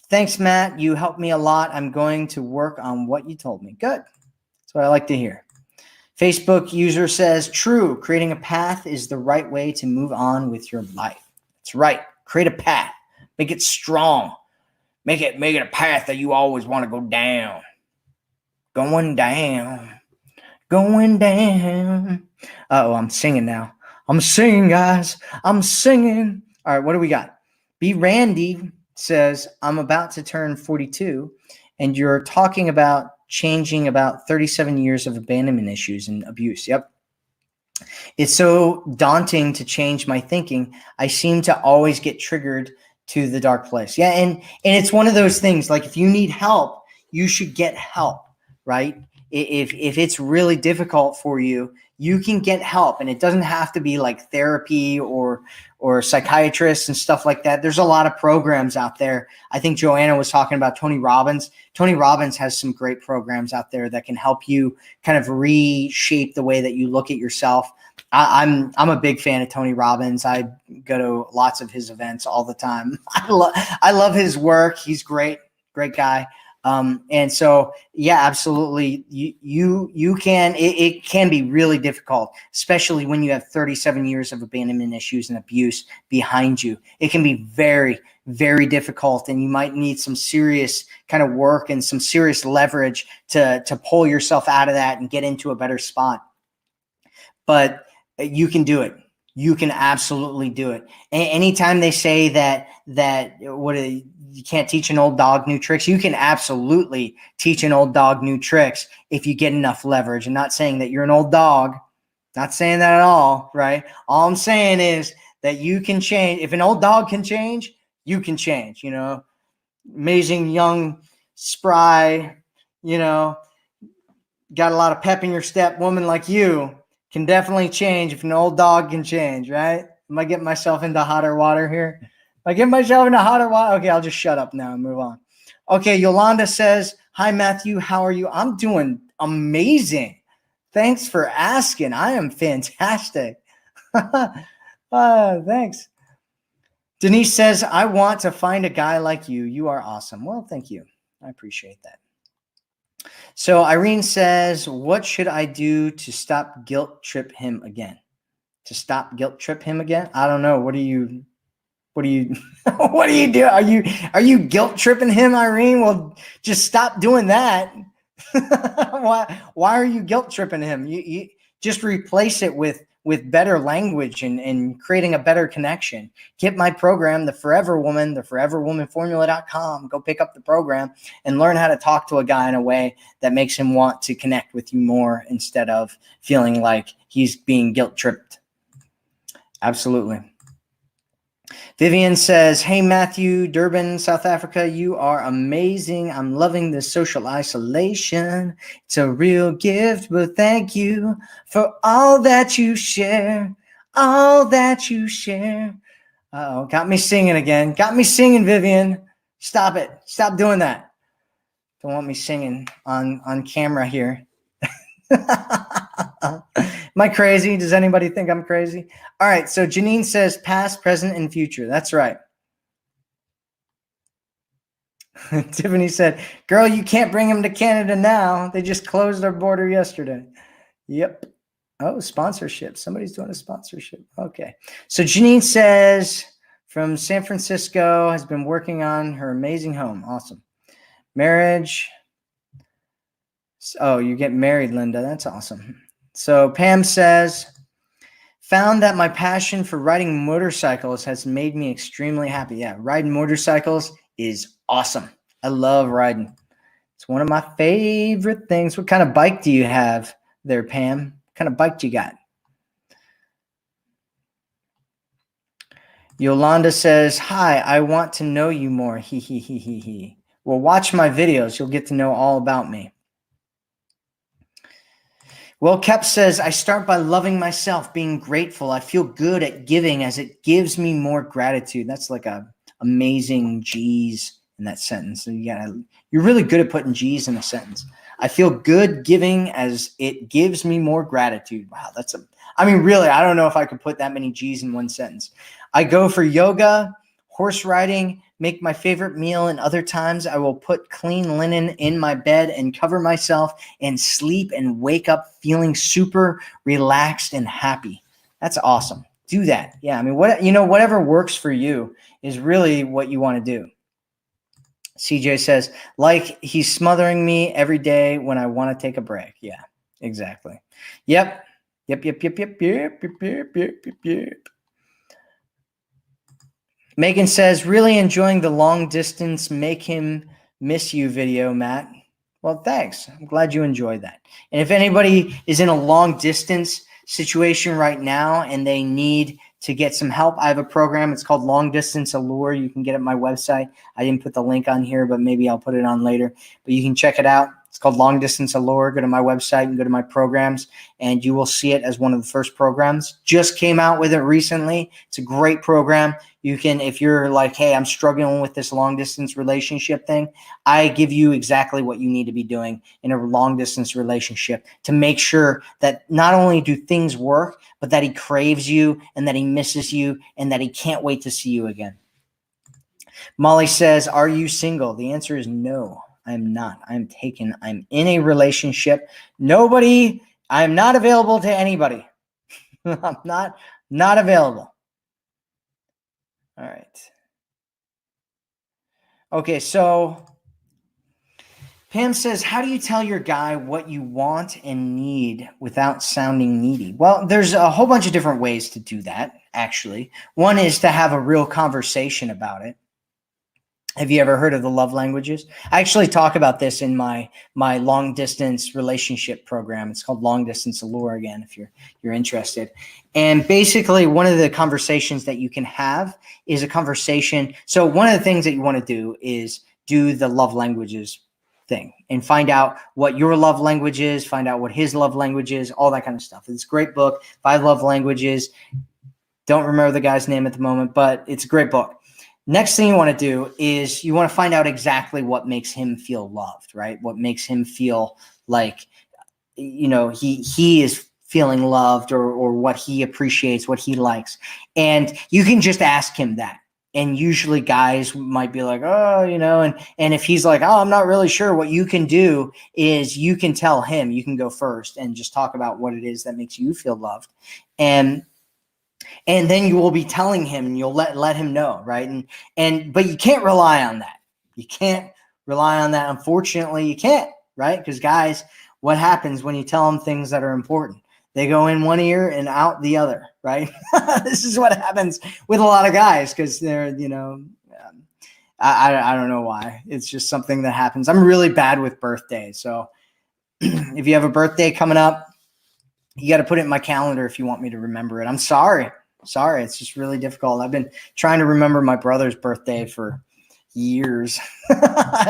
thanks, Matt. You helped me a lot. I'm going to work on what you told me. Good. That's what I like to hear. Facebook user says, true. Creating a path is the right way to move on with your life. That's right. Create a path. Make it strong. Make it a path that you always want to go down. Going down. Uh-oh, I'm singing now. I'm singing, guys. I'm singing. All right, what do we got? B. Randy says, I'm about to turn 42, and you're talking about changing about 37 years of abandonment issues and abuse. Yep. It's so daunting to change my thinking. I seem to always get triggered to the dark place. Yeah, and it's one of those things, like if you need help, you should get help, right? if it's really difficult for you, you can get help, and it doesn't have to be like therapy or psychiatrists and stuff like that. There's a lot of programs out there. I think Joanna was talking about Tony Robbins. Tony Robbins has some great programs out there that can help you kind of reshape the way that you look at yourself. I'm a big fan of Tony Robbins. I go to lots of his events all the time. I love his work. He's great guy. And so, yeah, absolutely. You can, it can be really difficult, especially when you have 37 years of abandonment issues and abuse behind you. It can be very, very difficult, and you might need some serious kind of work and some serious leverage to pull yourself out of that and get into a better spot. But you can do it. You can absolutely do it. Anytime they say that you can't teach an old dog new tricks, you can absolutely teach an old dog new tricks if you get enough leverage. I'm not saying that you're an old dog. Not saying that at all, right? All I'm saying is that you can change. If an old dog can change, you can change. You know, amazing, young, spry, you know, got a lot of pep in your step woman like you can definitely change if an old dog can change, right? Am I getting myself into hotter water here? Am I getting myself into hotter water? Okay, I'll just shut up now and move on. Okay, Yolanda says, hi, Matthew. How are you? I'm doing amazing. Thanks for asking. I am fantastic. Thanks. Denise says, I want to find a guy like you. You are awesome. Well, thank you. I appreciate that. So Irene says, what should I do to stop guilt trip him again? To stop guilt trip him again? I don't know. What do you what do you do? Are you guilt tripping him, Irene? Well, just stop doing that. Why are you guilt tripping him? You just replace it with better language and creating a better connection. Get my program, The Forever Woman, theforeverwomanformula.com. Go pick up the program and learn how to talk to a guy in a way that makes him want to connect with you more instead of feeling like he's being guilt tripped. Absolutely. Vivian says, hey, Matthew, Durban, South Africa, you are amazing. I'm loving the social isolation. It's a real gift, but thank you for all that you share, all that you share. Uh-oh, got me singing again. Got me singing, Vivian. Stop it. Stop doing that. Don't want me singing on camera here. Am I crazy? Does anybody think I'm crazy? All right. So Janine says past, present, and future. That's right. Tiffany said, girl, you can't bring him to Canada now. They just closed our border yesterday. Yep. Oh, sponsorship. Somebody's doing a sponsorship. Okay. So Janine says from San Francisco, has been working on her amazing home. Awesome. Marriage. Oh, you get married, Linda. That's awesome. So Pam says, found that my passion for riding motorcycles has made me extremely happy. Yeah, riding motorcycles is awesome. I love riding. It's one of my favorite things. What kind of bike do you have there, Pam? What kind of bike do you got? Yolanda says, hi, I want to know you more. He, he, he, he, he. Well, watch my videos. You'll get to know all about me. Well, Kep says, I start by loving myself, being grateful. I feel good at giving as it gives me more gratitude. That's like a amazing G's in that sentence. So you're really good at putting G's in a sentence. I feel good giving as it gives me more gratitude. Wow, really, I don't know if I could put that many G's in one sentence. I go for yoga, horse riding, make my favorite meal, and other times I will put clean linen in my bed and cover myself and sleep and wake up feeling super relaxed and happy. That's awesome. Do that. Yeah, I mean, whatever works for you is really what you want to do. CJ says, like he's smothering me every day when I want to take a break. Yeah, exactly. Yep. Megan says, really enjoying the long distance make him miss you video, Matt. Well, thanks. I'm glad you enjoyed that. And if anybody is in a long distance situation right now and they need to get some help, I have a program. It's called Long Distance Allure. You can get it at my website. I didn't put the link on here, but maybe I'll put it on later. But you can check it out. It's called Long Distance Allure. Go to my website and go to my programs, and you will see it as one of the first programs. Just came out with it recently. It's a great program. You can, if you're like, hey, I'm struggling with this long distance relationship thing, I give you exactly what you need to be doing in a long distance relationship to make sure that not only do things work, but that he craves you and that he misses you and that he can't wait to see you again. Molly says, are you single? The answer is no, I'm not. I'm taken. I'm in a relationship. I'm not available to anybody. I'm not available. All right. Okay, so Pam says, how do you tell your guy what you want and need without sounding needy? Well, there's a whole bunch of different ways to do that, actually. One is to have a real conversation about it. Have you ever heard of the love languages? I actually talk about this in my long distance relationship program. It's called Long Distance Allure, again, if you're interested. And basically, one of the conversations that you can have is a conversation. So one of the things that you want to do is do the love languages thing and find out what your love language is, find out what his love language is, all that kind of stuff. It's a great book, 5 Love Languages. Don't remember the guy's name at the moment, but it's a great book. Next thing you want to do is you want to find out exactly what makes him feel loved, right? What makes him feel like, he is feeling loved, or what he appreciates, what he likes. And you can just ask him that. And usually guys might be like, oh, and if he's like, oh, I'm not really sure, what you can do is you can tell him, you can go first and just talk about what it is that makes you feel loved. And then you will be telling him, and you'll let him know, right? But you can't rely on that. You can't rely on that. Unfortunately, you can't, right? Because guys, what happens when you tell them things that are important? They go in one ear and out the other, right? This is what happens with a lot of guys because they're, I don't know why. It's just something that happens. I'm really bad with birthdays. So if you have a birthday coming up, you got to put it in my calendar if you want me to remember it. I'm sorry. It's just really difficult. I've been trying to remember my brother's birthday for years.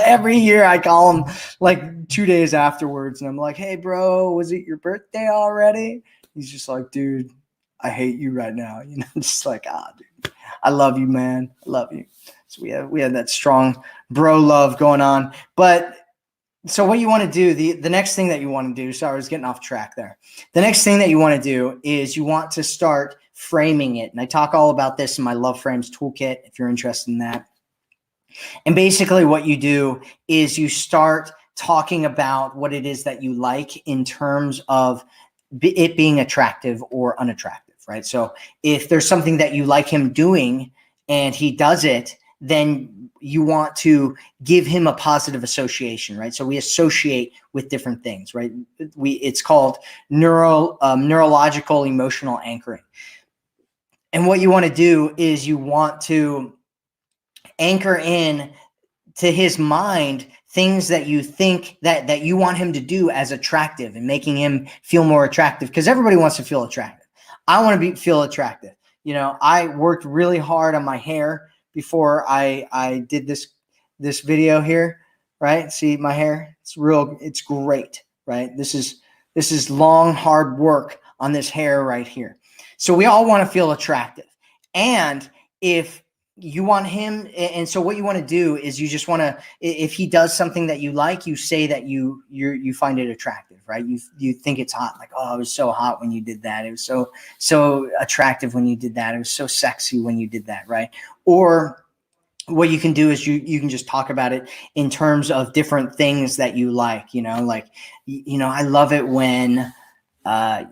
Every year I call him like 2 days afterwards and I'm like, hey bro, was it your birthday already? He's just like, dude, I hate you right now. Just like, dude, I love you, man. I love you. So we had that strong bro love going on. But so what you want to do, the next thing that you want to do, sorry, I was getting off track there. The next thing that you want to do is you want to start framing it. And I talk all about this in my Love Frames Toolkit, if you're interested in that. And basically what you do is you start talking about what it is that you like in terms of it being attractive or unattractive, right? So if there's something that you like him doing and he does it, then you want to give him a positive association, right? So we associate with different things, right? It's called neurological emotional anchoring. And what you want to do is you want to anchor in to his mind things that you think that you want him to do as attractive and making him feel more attractive, because everybody wants to feel attractive. I want to feel attractive. I worked really hard on my hair before I did this video here, right? See my hair? It's great, right? This is long, hard work on this hair right here. So we all want to feel attractive. And if you want him, and so what you want to do is you just want to, if he does something that you like, you say that you find it attractive, right? You think it's hot, like, oh, it was so hot when you did that. It was so attractive when you did that. It was so sexy when you did that, right? Or what you can do is you can just talk about it in terms of different things that you like, I love it when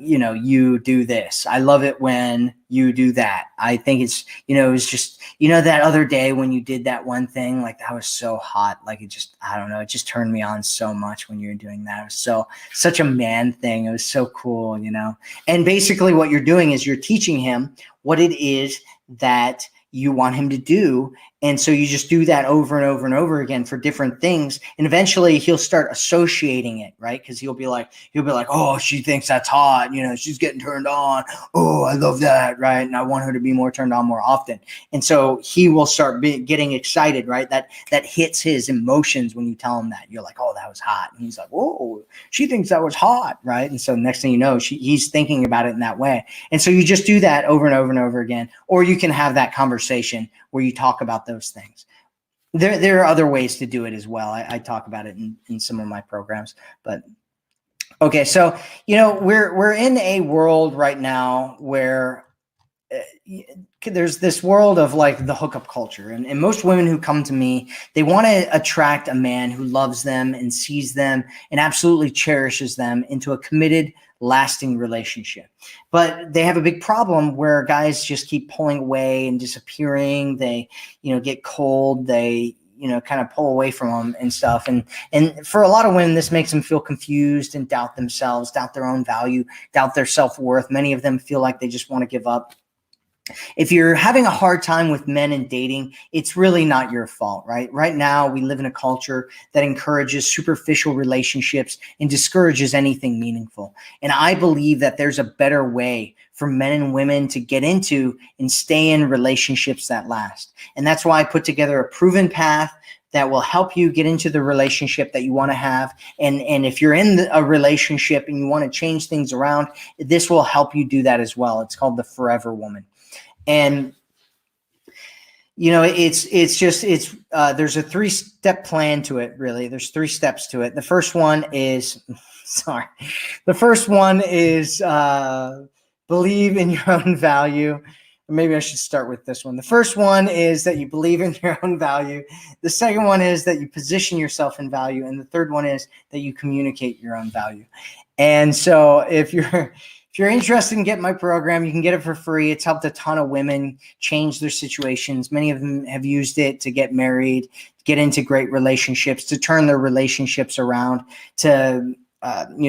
you do this. I love it when you do that. I think it's, it's just, that other day when you did that one thing, like that was so hot. Like it just, I don't know. It just turned me on so much when you were doing that. It was such a man thing. It was so cool, and basically what you're doing is you're teaching him what it is that you want him to do And so you just do that over and over and over again for different things. And eventually he'll start associating it, right? Because he'll be like, oh, she thinks that's hot. You know, she's getting turned on. Oh, I love that, right? And I want her to be more turned on more often. And so he will start getting excited, right? That hits his emotions when you tell him that. You're like, oh, that was hot. And he's like, whoa, she thinks that was hot, right? And so next thing you know, he's thinking about it in that way. And so you just do that over and over and over again. Or you can have that conversation where you talk about those things. There are other ways to do it as well. I talk about it in some of my programs. But okay, so we're in a world right now where there's this world of like the hookup culture, and most women who come to me, they want to attract a man who loves them and sees them and absolutely cherishes them into a committed, lasting relationship. But they have a big problem where guys just keep pulling away and disappearing. They, get cold. They, kind of pull away from them and stuff. And for a lot of women, this makes them feel confused and doubt themselves, doubt their own value, doubt their self-worth. Many of them feel like they just want to give up. If you're having a hard time with men and dating, it's really not your fault, right? Right now, we live in a culture that encourages superficial relationships and discourages anything meaningful. And I believe that there's a better way for men and women to get into and stay in relationships that last. And that's why I put together a proven path that will help you get into the relationship that you want to have. And if you're in a relationship and you want to change things around, this will help you do that as well. It's called the Forever Woman. And, there's a 3-step plan to it, really. There's 3 steps to it. The first one is, believe in your own value. Or maybe I should start with this one. The first one is that you believe in your own value. The second one is that you position yourself in value. And the third one is that you communicate your own value. And so if you're interested in getting my program, you can get it for free. It's helped a ton of women change their situations. Many of them have used it to get married, get into great relationships, to turn their relationships around, to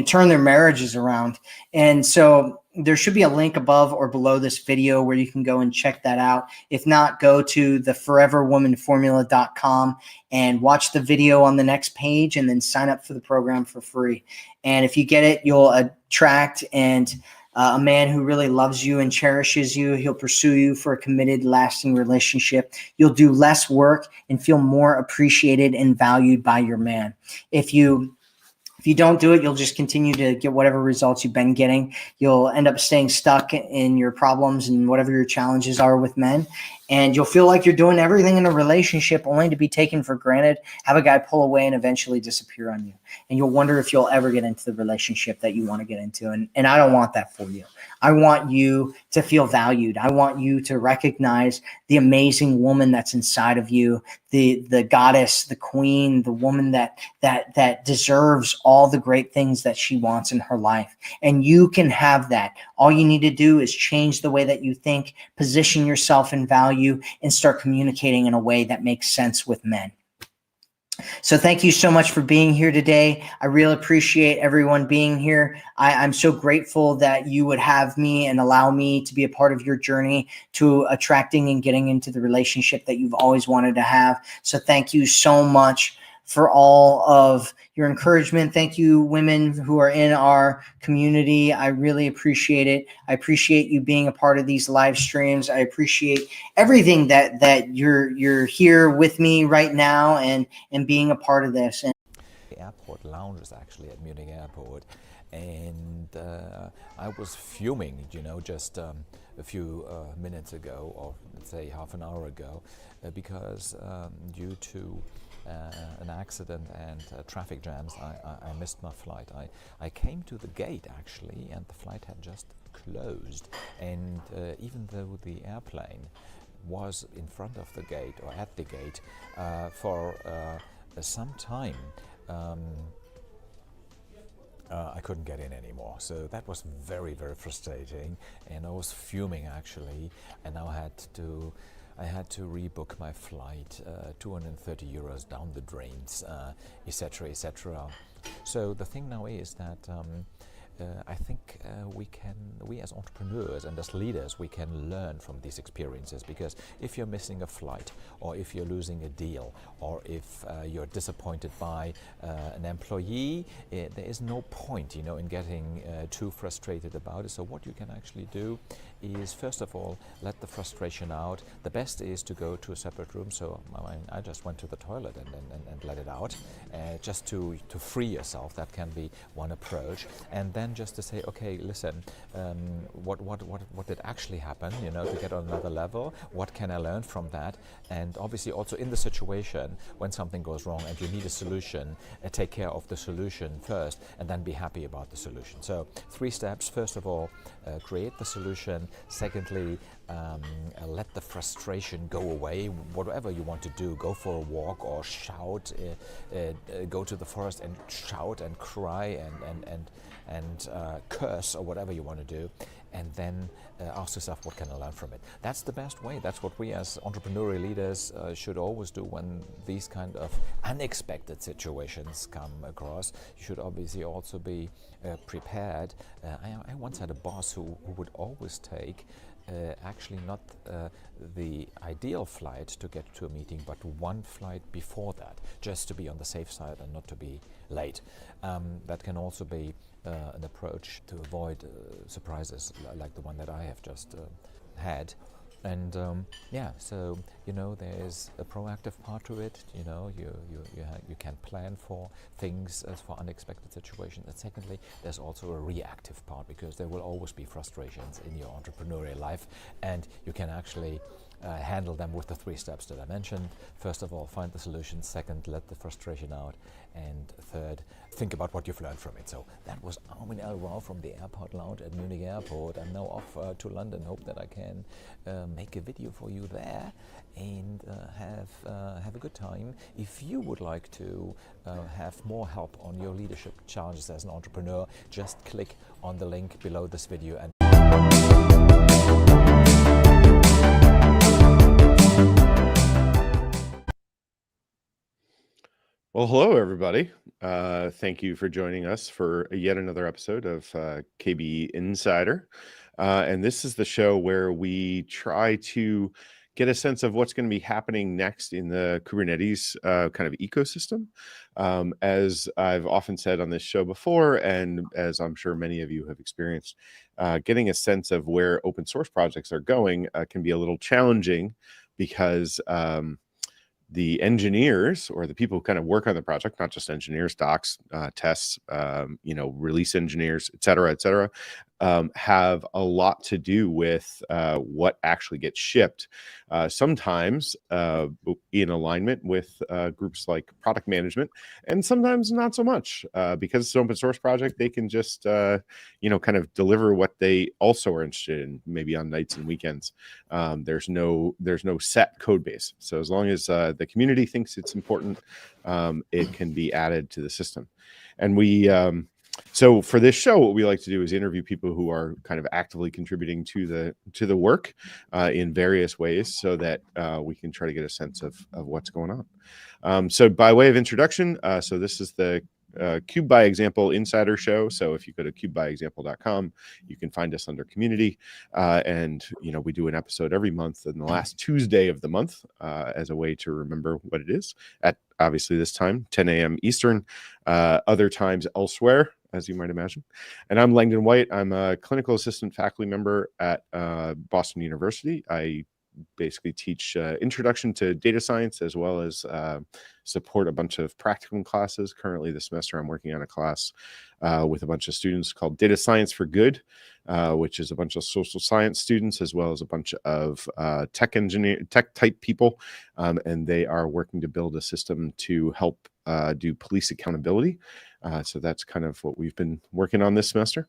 turn their marriages around. And so there should be a link above or below this video where you can go and check that out. If not, go to theforeverwomanformula.com and watch the video on the next page and then sign up for the program for free. And if you get it, you'll attract a man who really loves you and cherishes you. He'll pursue you for a committed, lasting relationship. You'll do less work and feel more appreciated and valued by your man. If you don't do it, you'll just continue to get whatever results you've been getting. You'll end up staying stuck in your problems and whatever your challenges are with men. And you'll feel like you're doing everything in a relationship only to be taken for granted, have a guy pull away and eventually disappear on you. And you'll wonder if you'll ever get into the relationship that you want to get into. And I don't want that for you. I want you to feel valued. I want you to recognize the amazing woman that's inside of you, the goddess, the queen, the woman that deserves all the great things that she wants in her life. And you can have that. All you need to do is change the way that you think, position yourself in value, and start communicating in a way that makes sense with men. So thank you so much for being here today. I really appreciate everyone being here. I'm so grateful that you would have me and allow me to be a part of your journey to attracting and getting into the relationship that you've always wanted to have. So thank you so much for all of your encouragement. Thank you, women who are in our community. I really appreciate it. I appreciate you being a part of these live streams. I appreciate everything that you're here with me right now and being a part of this. And
the airport lounges actually at Munich Airport, and I was fuming, just a few minutes ago, or let's say half an hour ago, because due to an accident and traffic jams, I missed my flight. I came to the gate actually, and the flight had just closed, and even though the airplane was in front of the gate or at the gate for some time, I couldn't get in anymore. So that was very, very frustrating, and I was fuming actually, and now I had to rebook my flight, 230 euros down the drains, etc., etc. So the thing now is that I think we as entrepreneurs and as leaders, we can learn from these experiences, because if you're missing a flight, or if you're losing a deal, or if you're disappointed by an employee, there is no point, in getting too frustrated about it. So what you can actually do is, first of all, let the frustration out. The best is to go to a separate room. So I just went to the toilet and let it out, just to free yourself. That can be one approach. And then just to say, okay, listen, what did actually happen, to get on another level? What can I learn from that? And obviously also in the situation when something goes wrong and you need a solution, take care of the solution first and then be happy about the solution. So 3 steps. First of all, create the solution. Secondly, let the frustration go away. Whatever you want to do, go for a walk or shout, go to the forest and shout and cry and curse, or whatever you want to do, and then ask yourself, what can I learn from it? That's the best way. That's what we as entrepreneurial leaders should always do when these kind of unexpected situations come across. You should obviously also be prepared. I once had a boss who would always take actually not the ideal flight to get to a meeting, but one flight before that, just to be on the safe side and not to be late. That can also be an approach to avoid surprises like the one that I have just had. And so there's a proactive part to it. You can plan for things as for unexpected situations. And secondly, there's also a reactive part, because there will always be frustrations in your entrepreneurial life, and you can actually handle them with the 3 steps that I mentioned. First of all, find the solution. Second, let the frustration out. And third, think about what you've learned from it. So that was Armin L. Rao from the Airport Lounge at Munich Airport. I'm now off to London. Hope that I can make a video for you there and have a good time. If you would like to have more help on your leadership challenges as an entrepreneur, just click on the link below this video. And
well, hello, everybody. Thank you for joining us for yet another episode of KBE Insider. And this is the show where we try to get a sense of what's going to be happening next in the Kubernetes kind of ecosystem. As I've often said on this show before, and as I'm sure many of you have experienced, getting a sense of where open source projects are going can be a little challenging, because the engineers, or the people who kind of work on the project, not just engineers, docs, tests, release engineers, et cetera, have a lot to do with what actually gets shipped. Sometimes in alignment with groups like product management, and sometimes not so much, because it's an open source project. They can just kind of deliver what they also are interested in, maybe on nights and weekends. There's no set code base. So as long as the community thinks it's important, it can be added to the system. And so for this show, what we like to do is interview people who are kind of actively contributing to the work in various ways, so that we can try to get a sense of what's going on. So by way of introduction, so this is the Cube by Example Insider Show. So if you go to cubebyexample.com, you can find us under community. And we do an episode every month on the last Tuesday of the month as a way to remember what it is, at obviously this time, 10 a.m. Eastern, other times elsewhere, as you might imagine. And I'm Langdon White. I'm a clinical assistant faculty member at Boston University. I basically teach introduction to data science, as well as support a bunch of practicum classes. Currently this semester, I'm working on a class with a bunch of students called Data Science for Good, which is a bunch of social science students, as well as a bunch of tech type people. And they are working to build a system to help do police accountability. So that's kind of what we've been working on this semester.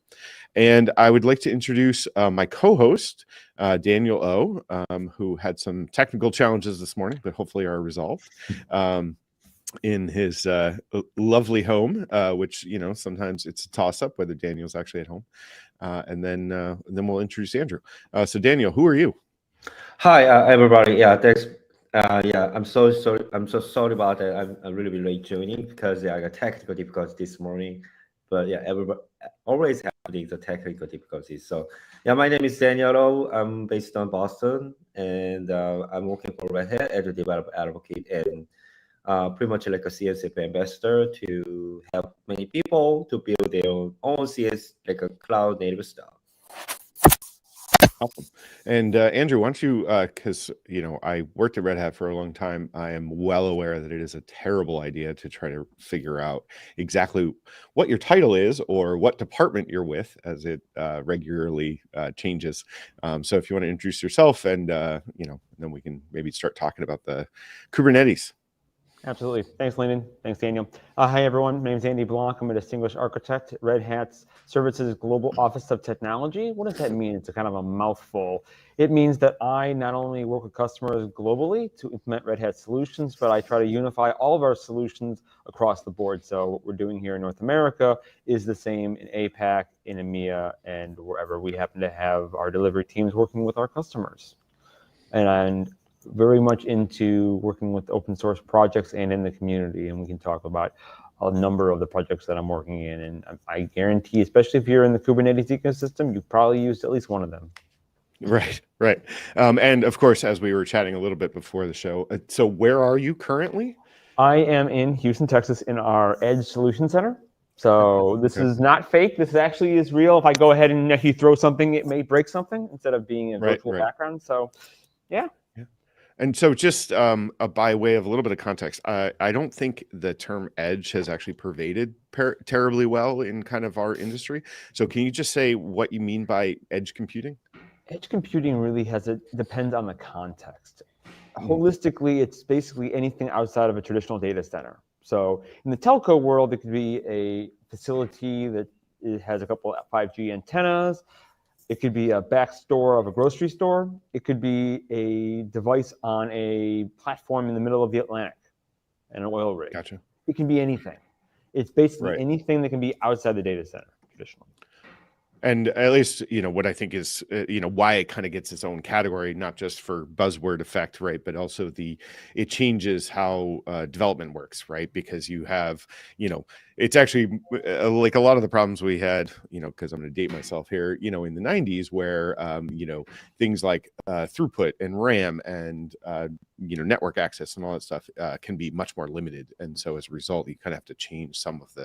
And I would like to introduce my co-host, Daniel O, who had some technical challenges this morning, but hopefully are resolved, in his lovely home, which, sometimes it's a toss-up whether Daniel's actually at home. And then we'll introduce Andrew. So Daniel, who are you?
Hi, everybody. Yeah, thanks. I'm so sorry. I'm so sorry about that. I'm really late joining because I got technical difficulties this morning. But yeah, everybody always have the technical difficulties. So, yeah, my name is Daniel Rowe. I'm based on Boston, and I'm working for Red Hat as a developer advocate and pretty much like a CSF ambassador to help many people to build their own CS, like a cloud native stuff.
Awesome. And Andrew, why don't you, because I worked at Red Hat for a long time, I am well aware that it is a terrible idea to try to figure out exactly what your title is or what department you're with, as it regularly changes. So if you want to introduce yourself, and then we can maybe start talking about the Kubernetes.
Absolutely. Thanks, Landon. Thanks, Daniel. Hi, everyone. My name is Andy Blanc. I'm a distinguished architect at Red Hat's Services Global Office of Technology. What does that mean? It's a kind of a mouthful. It means that I not only work with customers globally to implement Red Hat solutions, but I try to unify all of our solutions across the board. So what we're doing here in North America is the same in APAC, in EMEA, and wherever we happen to have our delivery teams working with our customers. And very much into working with open source projects and in the community, and we can talk about a number of the projects that I'm working in, and I guarantee, especially if you're in the Kubernetes ecosystem, you've probably used at least one of them.
Right. And of course, as we were chatting a little bit before the show, so where are you currently?
I am in Houston, Texas, in our Edge Solution Center. So this is not fake. This actually is real. If I go ahead and if you throw something, it may break something instead of being a virtual background. So, yeah.
And so just by way of a little bit of context, I don't think the term edge has actually pervaded terribly well in kind of our industry. So can you just say what you mean by edge computing?
Edge computing really depends on the context. Holistically, it's basically anything outside of a traditional data center. So in the telco world, it could be a facility that has a couple of 5G antennas. It could be a back store of a grocery store. It could be a device on a platform in the middle of the Atlantic, an oil rig.
Gotcha.
It can be anything. It's basically anything that can be outside the data center traditionally.
And at least, what I think is, why it kind of gets its own category, not just for buzzword effect, right? But also it changes how development works, right? Because you have, it's actually like a lot of the problems we had, because I'm going to date myself here, in the 90s where, things like throughput and RAM and, network access and all that stuff can be much more limited. And so as a result, you kind of have to change some of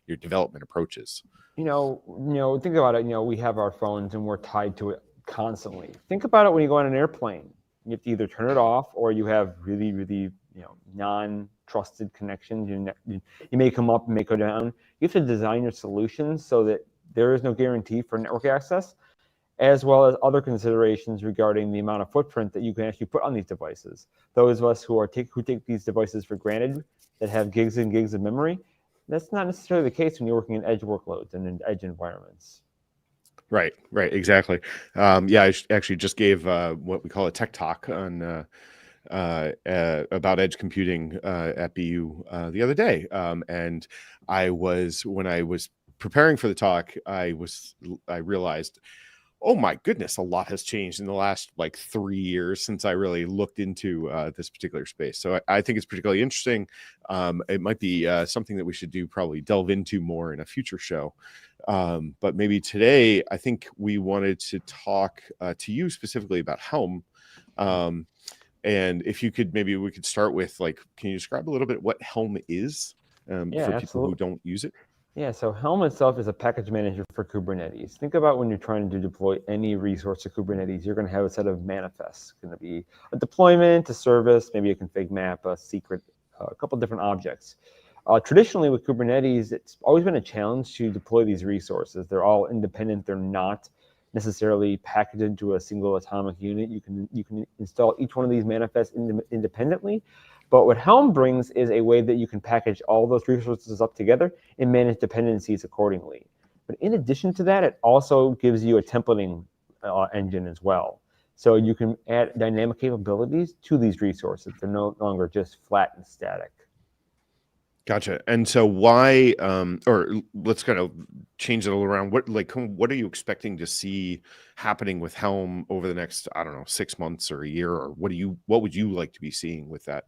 your development approaches.
Think about it. We have our phones and we're tied to it constantly. Think about it when you go on an airplane. You have to either turn it off or you have really, really, non-trusted connections. You may come up and may go down. You have to design your solutions so that there is no guarantee for network access, as well as other considerations regarding the amount of footprint that you can actually put on these devices. Those of us who take these devices for granted, that have gigs and gigs of memory, that's not necessarily the case when you're working in edge workloads and in edge environments.
Right, exactly. I actually just gave what we call a tech talk on about edge computing at BU the other day, and when I was preparing for the talk, I realized, oh my goodness, a lot has changed in the last 3 years since I really looked into this particular space. So I think it's particularly interesting. It might be something that we should probably delve into more in a future show. But maybe today, I think we wanted to talk to you specifically about Helm. And if you could, maybe we could start with can you describe a little bit what Helm is for people who don't use it?
Yeah, so Helm itself is a package manager for Kubernetes. Think about when you're trying to deploy any resource to Kubernetes, you're going to have a set of manifests. It's going to be a deployment, a service, maybe a config map, a secret, a couple different objects. Traditionally with Kubernetes, it's always been a challenge to deploy these resources. They're all independent. They're not necessarily packaged into a single atomic unit. You can install each one of these manifests independently. But what Helm brings is a way that you can package all those resources up together and manage dependencies accordingly. But in addition to that, it also gives you a templating engine as well. So you can add dynamic capabilities to these resources. They're no longer just flat and static.
Gotcha. And so why, or let's kind of change it all around. What are you expecting to see happening with Helm over the next, 6 months or a year, or what would you like to be seeing with that?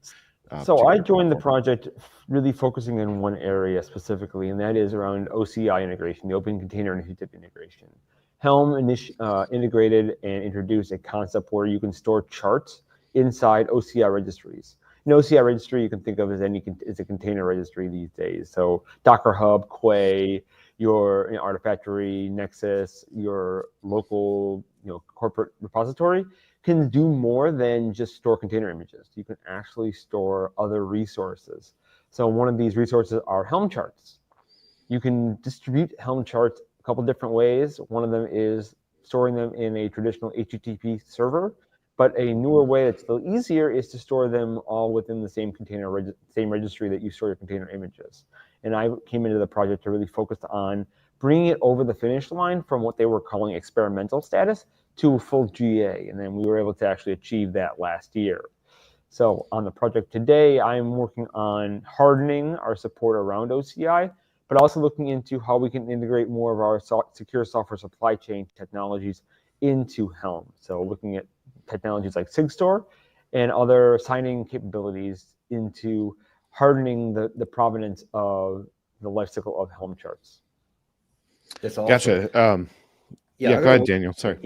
So I
particular
joined the
platform?
project really focusing in one area specifically, and that is around OCI integration, the Open Container Initiative integration. Helm integrated and introduced a concept where you can store charts inside OCI registries. An OCI registry you can think of as as a container registry these days. So Docker Hub, Quay, your Artifactory, Nexus, your local corporate repository can do more than just store container images. You can actually store other resources. So one of these resources are Helm charts. You can distribute Helm charts a couple different ways. One of them is storing them in a traditional HTTP server, but a newer way that's still easier is to store them all within the same same registry that you store your container images. And I came into the project to really focus on bringing it over the finish line from what they were calling experimental status to full GA, and then we were able to actually achieve that last year. So on the project today, I'm working on hardening our support around OCI, but also looking into how we can integrate more of our secure software supply chain technologies into Helm. So looking at technologies like SigStore and other signing capabilities into hardening the provenance of the lifecycle of Helm charts.
That's awesome.
Gotcha. Yeah, go ahead, Daniel. Sorry.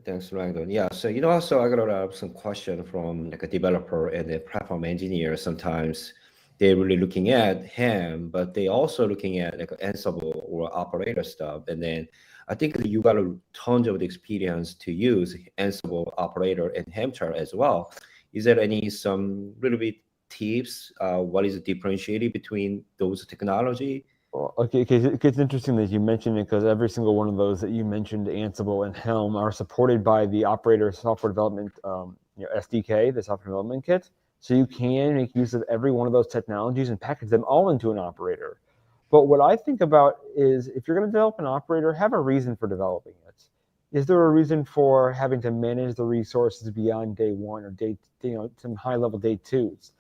Thanks, Langdon. Yeah, so also I got some question from like a developer and a platform engineer. Sometimes they're really looking at Helm, but they also looking at like Ansible or operator stuff. And then I think that you got a ton of experience to use Ansible operator and Helm chart as well. Is there some little bit tips? What is differentiated between those technology?
Well, okay, it's interesting that you mentioned it because every single one of those that you mentioned, Ansible and Helm, are supported by the operator software development SDK, the software development kit. So you can make use of every one of those technologies and package them all into an operator. But what I think about is if you're going to develop an operator, have a reason for developing it. Is there a reason for having to manage the resources beyond day one or some high-level day twos?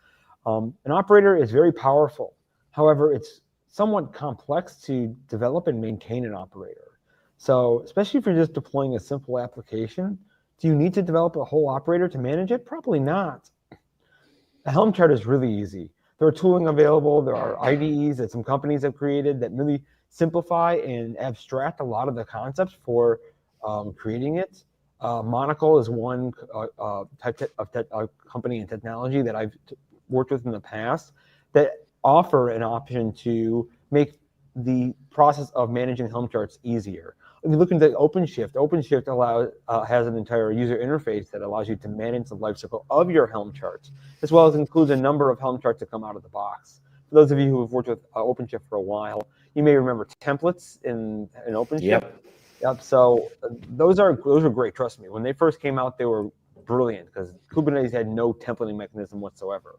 An operator is very powerful. However, it's somewhat complex to develop and maintain an operator. So especially if you're just deploying a simple application, do you need to develop a whole operator to manage it? Probably not. A Helm chart is really easy. There are tooling available. There are IDEs that some companies have created that really simplify and abstract a lot of the concepts for creating it. Monocle is one type of company and technology that I've worked with in the past that offer an option to make the process of managing Helm charts easier. If you look into OpenShift has an entire user interface that allows you to manage the lifecycle of your Helm charts, as well as includes a number of Helm charts that come out of the box. For those of you who have worked with OpenShift for a while, you may remember templates in OpenShift. Yep. So those are great. Trust me. When they first came out, they were brilliant because Kubernetes had no templating mechanism whatsoever.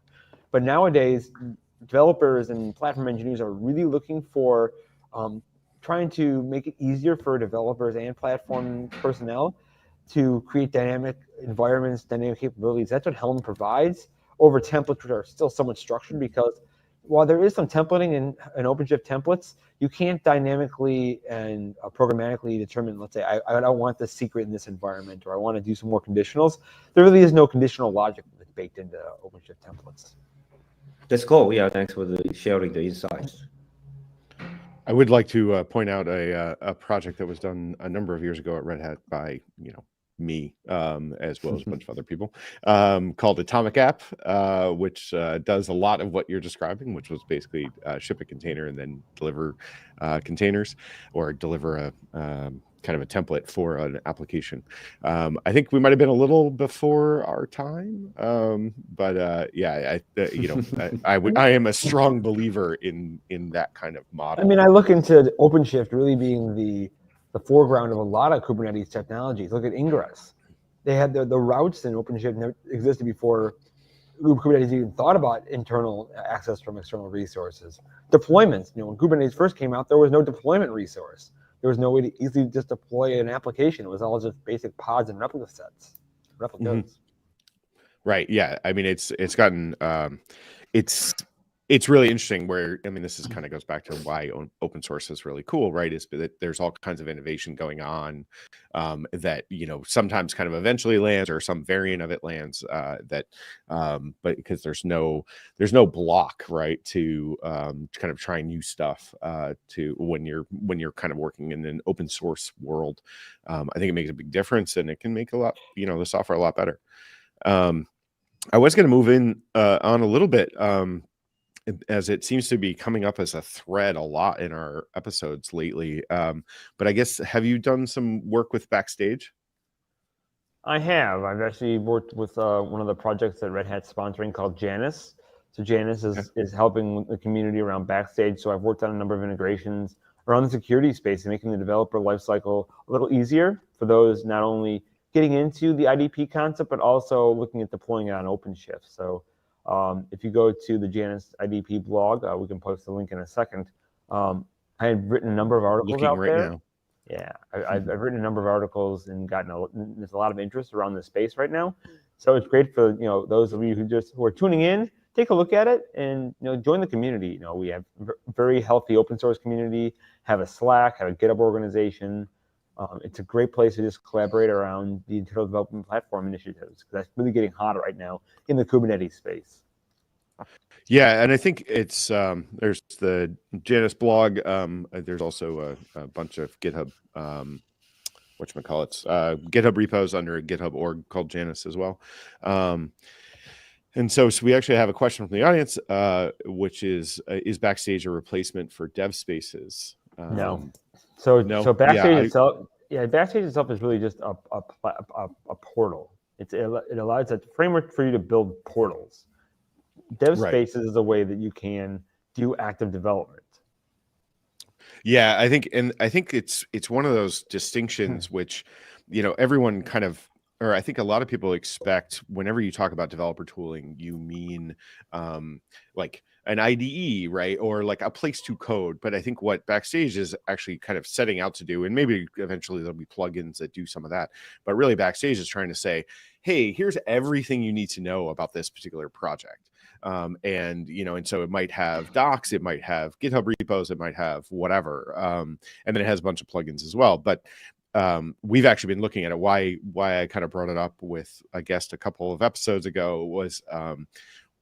But nowadays, developers and platform engineers are really looking for trying to make it easier for developers and platform personnel to create dynamic environments, dynamic capabilities. That's what Helm provides over templates, which are still somewhat structured, because while there is some templating in OpenShift templates, you can't dynamically and programmatically determine, let's say, I don't want this secret in this environment, or I want to do some more conditionals. There really is no conditional logic that's baked into OpenShift templates.
That's cool. Yeah, thanks for sharing the insights.
I would like to point out a project that was done a number of years ago at Red Hat by me as well as a bunch of other people called Atomic App, which does a lot of what you're describing, which was basically ship a container and then deliver containers, or deliver a kind of a template for an application. I think we might have been a little before our time, but yeah, I am a strong believer in that kind of model.
I mean, I look into OpenShift really being the foreground of a lot of Kubernetes technologies. Look at Ingress. They had the routes in OpenShift never existed before Kubernetes even thought about internal access from external resources. Deployments, when Kubernetes first came out, there was no deployment resource. There was no way to easily just deploy an application. It was all just basic pods and replica sets, replicas.
Right. Yeah. I mean, it's gotten, it's it's really interesting where, I mean, this is kind of goes back to why open source is really cool, right? Is that there's all kinds of innovation going on that, you know, sometimes kind of eventually lands or some variant of it lands but because there's no block, right, to kind of try new stuff to when you're kind of working in an open source world. I think it makes a big difference, and it can make the software a lot better. I was going to move in on a little bit, as it seems to be coming up as a thread a lot in our episodes lately. But I guess, have you done some work with Backstage?
I have. I've actually worked with one of the projects that Red Hat's sponsoring called Janus. So Janus is helping the community around Backstage. So I've worked on a number of integrations around the security space and making the developer lifecycle a little easier for those not only getting into the IDP concept, but also looking at deploying it on OpenShift. So if you go to the Janus IDP blog, we can post the link in a second. I had written a number of articles out there. Now. Yeah, I've written a number of articles and there's a lot of interest around this space right now. So it's great for those of you who are tuning in. Take a look at it and join the community. We have very healthy open source community. Have a Slack, have a GitHub organization. It's a great place to just collaborate around the internal development platform initiatives, because that's really getting hot right now in the Kubernetes space.
Yeah, and I think it's there's the Janus blog. There's also a bunch of GitHub GitHub repos under a GitHub org called Janus as well. And so we actually have a question from the audience, which is Backstage a replacement for dev spaces?
No. So Backstage Backstage itself is really just a portal. It allows a framework for you to build portals. Dev spaces is a way that you can do active development.
Yeah, I think it's one of those distinctions which, everyone kind of, or I think a lot of people expect whenever you talk about developer tooling, you mean like an IDE, right? Or like a place to code. But I think what Backstage is actually kind of setting out to do, and maybe eventually there'll be plugins that do some of that, but really Backstage is trying to say, hey, here's everything you need to know about this particular project. And so it might have docs, it might have GitHub repos, it might have whatever. And then it has a bunch of plugins as well. But we've actually been looking at it. Why I kind of brought it up with a guest a couple of episodes ago was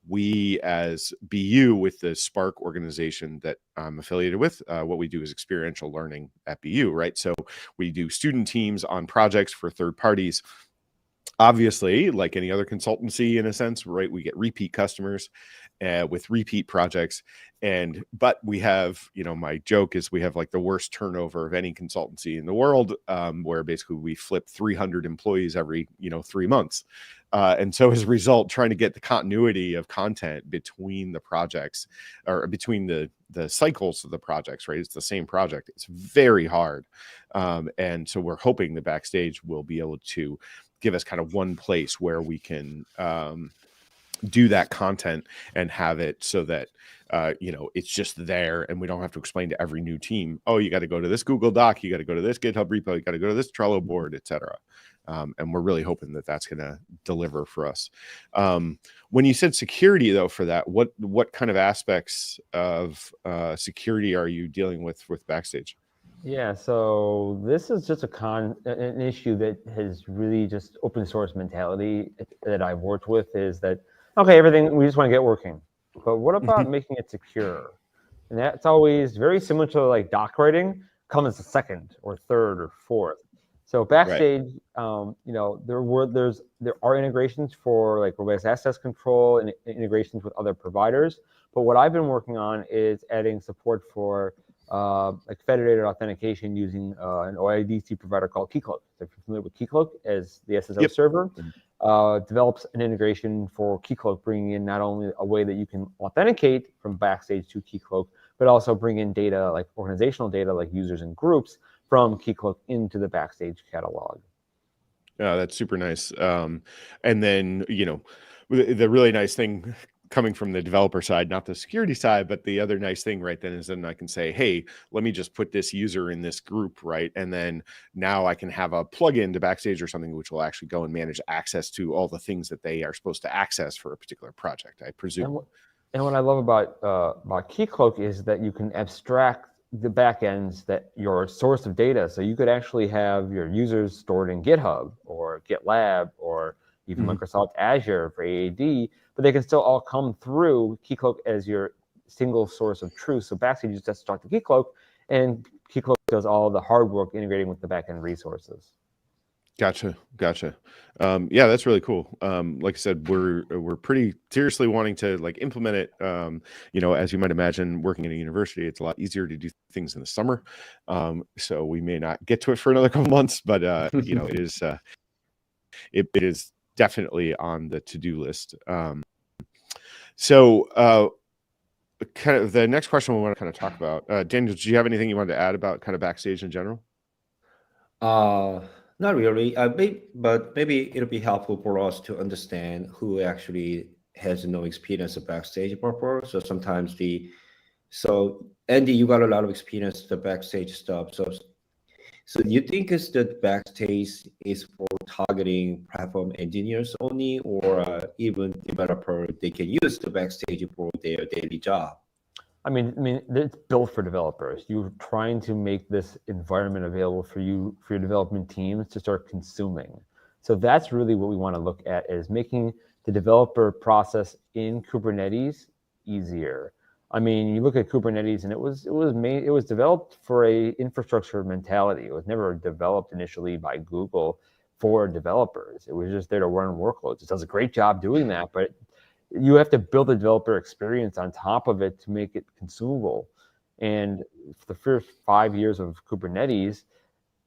we as BU with the Spark organization that I'm affiliated with, what we do is experiential learning at BU, right? So we do student teams on projects for third parties. Obviously, like any other consultancy in a sense, right? We get repeat customers with repeat projects. But we have, my joke is we have like the worst turnover of any consultancy in the world, where basically we flip 300 employees every, 3 months. And so as a result, trying to get the continuity of content between the projects or between the cycles of the projects, right? It's the same project. It's very hard. And so we're hoping the Backstage will be able to give us kind of one place where we can do that content and have it so that it's just there and we don't have to explain to every new team, oh, you got to go to this Google Doc, you got to go to this GitHub repo, you got to go to this Trello board, etc. And we're really hoping that that's going to deliver for us. When you said security, though, for that, what kind of aspects of security are you dealing with Backstage?
Yeah, so this is just an issue that has really just open source mentality that I've worked with is that, okay, everything, we just want to get working. But what about making it secure? And that's always very similar to like doc writing, comes a second or third or fourth. So Backstage, there are integrations for like robust access control and integrations with other providers. But what I've been working on is adding support for like federated authentication using an OIDC provider called Keycloak. So if you're familiar with Keycloak as the SSO server, develops an integration for Keycloak, bringing in not only a way that you can authenticate from Backstage to Keycloak, but also bring in data like organizational data like users and groups from Keycloak into the Backstage catalog.
Yeah, that's super nice. And then, the really nice thing coming from the developer side, not the security side, but the other nice thing right then is then I can say, hey, let me just put this user in this group, right? And then now I can have a plugin to Backstage or something which will actually go and manage access to all the things that they are supposed to access for a particular project, I presume.
And what I love about Keycloak is that you can abstract the backends that your source of data. So you could actually have your users stored in GitHub or GitLab or even Microsoft Azure for AAD, but they can still all come through Keycloak as your single source of truth. So Backstage is just talk to Keycloak, and Keycloak does all the hard work integrating with the backend resources.
Gotcha. Yeah, that's really cool. Like I said, we're pretty seriously wanting to like implement it. As you might imagine, working in a university, it's a lot easier to do things in the summer. So we may not get to it for another couple months, but it is it is definitely on the to-do list. So kind of the next question we want to kind of talk about, Daniel, do you have anything you wanted to add about kind of Backstage in general?
Not really, but maybe it'll be helpful for us to understand who actually has no experience of Backstage before. So sometimes so Andy, you got a lot of experience with the Backstage stuff. So you think is that Backstage is for targeting platform engineers only, or even developer, they can use the Backstage for their daily job?
I mean, it's built for developers. You're trying to make this environment available for your development teams to start consuming. So that's really what we want to look at, is making the developer process in Kubernetes easier. I mean, you look at Kubernetes, and it was developed for a infrastructure mentality. It was never developed initially by Google for developers. It was just there to run workloads. It does a great job doing that, but you have to build a developer experience on top of it to make it consumable. And for the first 5 years of Kubernetes,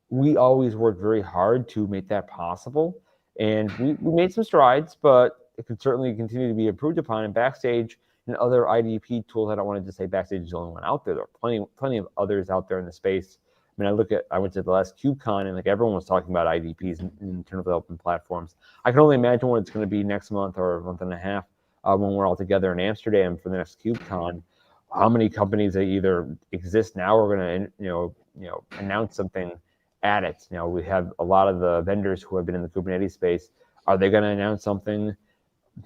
we always worked very hard to make that possible. And we made some strides, but it can certainly continue to be improved upon. And Backstage and other IDP tools, I don't want to just say Backstage is the only one out there. There are plenty of others out there in the space. I mean, I went to the last KubeCon, and like everyone was talking about IDPs and internal development platforms. I can only imagine what it's going to be next month or a month and a half. When we're all together in Amsterdam for the next KubeCon, how many companies that either exist now or going to announce something at it? We have a lot of the vendors who have been in the Kubernetes space. Are they going to announce something?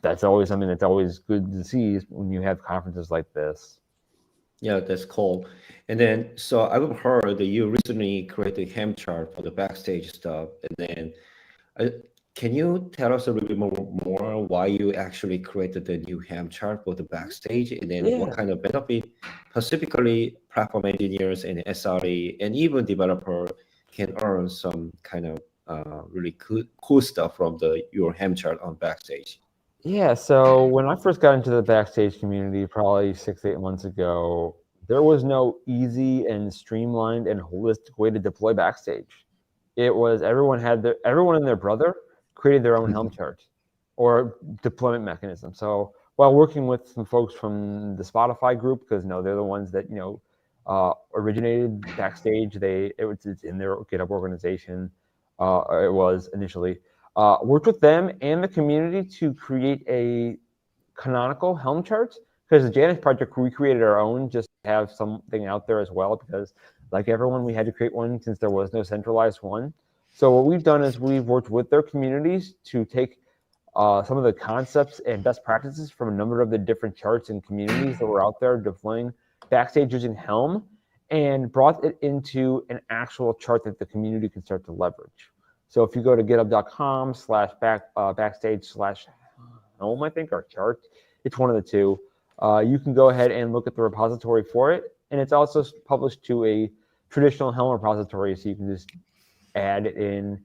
That's always something that's always good to see when you have conferences like this.
Yeah, that's cool. And then, so I've heard that you recently created Helm chart for the Backstage stuff. And then, can you tell us a little bit more why you actually created the new Helm chart for the Backstage, and then what kind of benefit specifically platform engineers and SRE and even developer can earn some kind of really cool stuff from your Helm chart on Backstage?
Yeah, so when I first got into the Backstage community, probably 6 to 8 months ago, there was no easy and streamlined and holistic way to deploy Backstage. It was everyone and their brother created their own Helm chart or deployment mechanism. So while working with some folks from the Spotify group, because they're the ones that originated Backstage, it's in their GitHub organization. It was initially worked with them and the community to create a canonical Helm chart. Because the Janus project, we created our own just to have something out there as well. Because like everyone, we had to create one since there was no centralized one. So what we've done is we've worked with their communities to take some of the concepts and best practices from a number of the different charts and communities that were out there deploying Backstage using Helm, and brought it into an actual chart that the community can start to leverage. So if you go to github.com/backstage/Helm, I think, or chart, it's one of the two. You can go ahead and look at the repository for it. And it's also published to a traditional Helm repository, so you can just add it in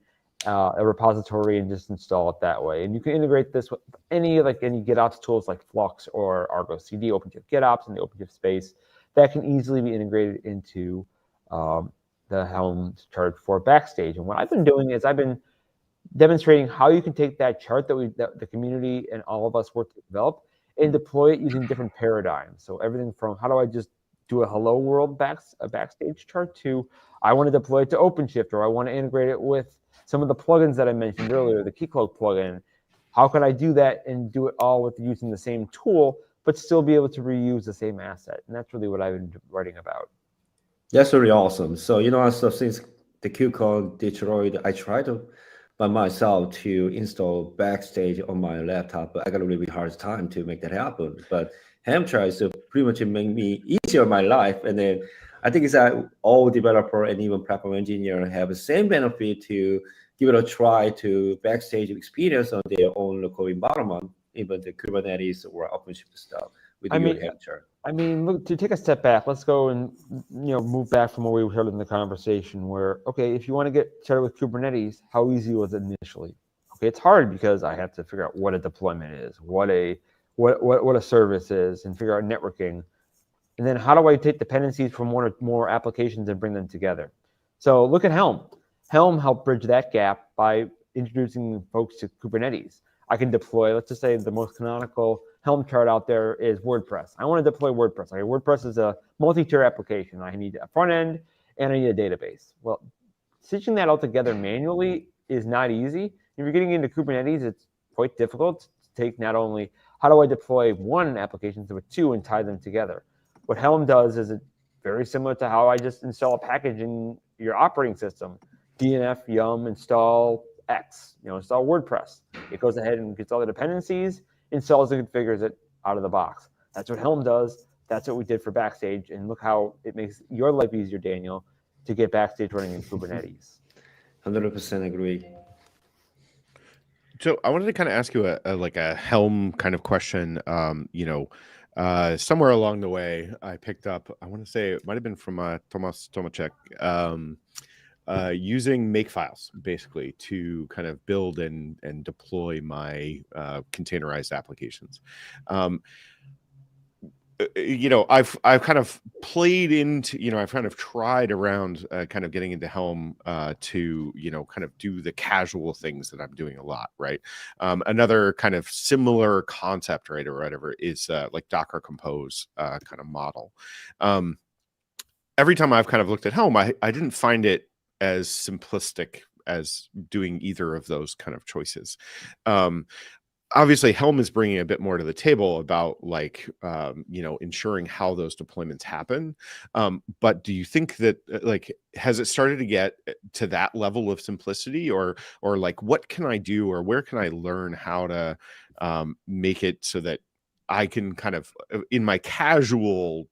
a repository and just install it that way. And you can integrate this with any GitOps tools like Flux or Argo CD, OpenShift GitOps in the OpenShift space. That can easily be integrated into the Helm chart for Backstage. And what I've been doing is I've been demonstrating how you can take that chart that the community and all of us work to develop and deploy it using different paradigms. So everything from how do I just do a hello world Backstage chart to I want to deploy it to OpenShift, or I want to integrate it with some of the plugins that I mentioned earlier, the Keycloak plugin. How can I do that and do it all with using the same tool, but still be able to reuse the same asset? And that's really what I've been writing about.
That's really awesome. So, so since the KubeCon Detroit, I tried by myself to install Backstage on my laptop, but I got a really hard time to make that happen. But Helm charts to pretty much make me easier my life. And then I think it's that all developer and even platform engineer have the same benefit to give it a try to backstage experience on their own local environment, even the Kubernetes or OpenShift stuff with your Helm chart.
I mean, look, to take a step back, let's go and move back from where we heard in the conversation. Where if you want to get started with Kubernetes, how easy was it initially? Okay, it's hard because I have to figure out what a deployment is, what a service is, and figure out networking, and then how do I take dependencies from one or more applications and bring them together? So look at Helm. Helm helped bridge that gap by introducing folks to Kubernetes. I can deploy, let's just say the most canonical Helm chart out there is WordPress. I want to deploy WordPress. Okay, WordPress is a multi-tier application. I need a front end and I need a database. Well, stitching that all together manually is not easy. If you're getting into Kubernetes, it's quite difficult to take not only how do I deploy one application but two and tie them together. What Helm does is it's very similar to how I just install a package in your operating system. DNF yum install X, install WordPress. It goes ahead and gets all the dependencies, installs and configures it out of the box. That's what Helm does. That's what we did for Backstage. And look how it makes your life easier, Daniel, to get Backstage running in Kubernetes.
100% agree.
So I wanted to kind of ask you a Helm kind of question. Somewhere along the way, I picked up, I want to say it might have been from Tomas Tomacek, using Makefiles basically to kind of build and deploy my containerized applications. I've kind of played into, I've kind of tried around kind of getting into Helm to, kind of do the casual things that I'm doing a lot, right? Another kind of similar concept, right, or whatever, is like Docker Compose kind of model. Every time I've kind of looked at Helm, I didn't find it as simplistic as doing either of those kind of choices. Obviously, Helm is bringing a bit more to the table about ensuring how those deployments happen. But do you think that has it started to get to that level of simplicity, or like what can I do, or where can I learn how to make it so that I can kind of in my casual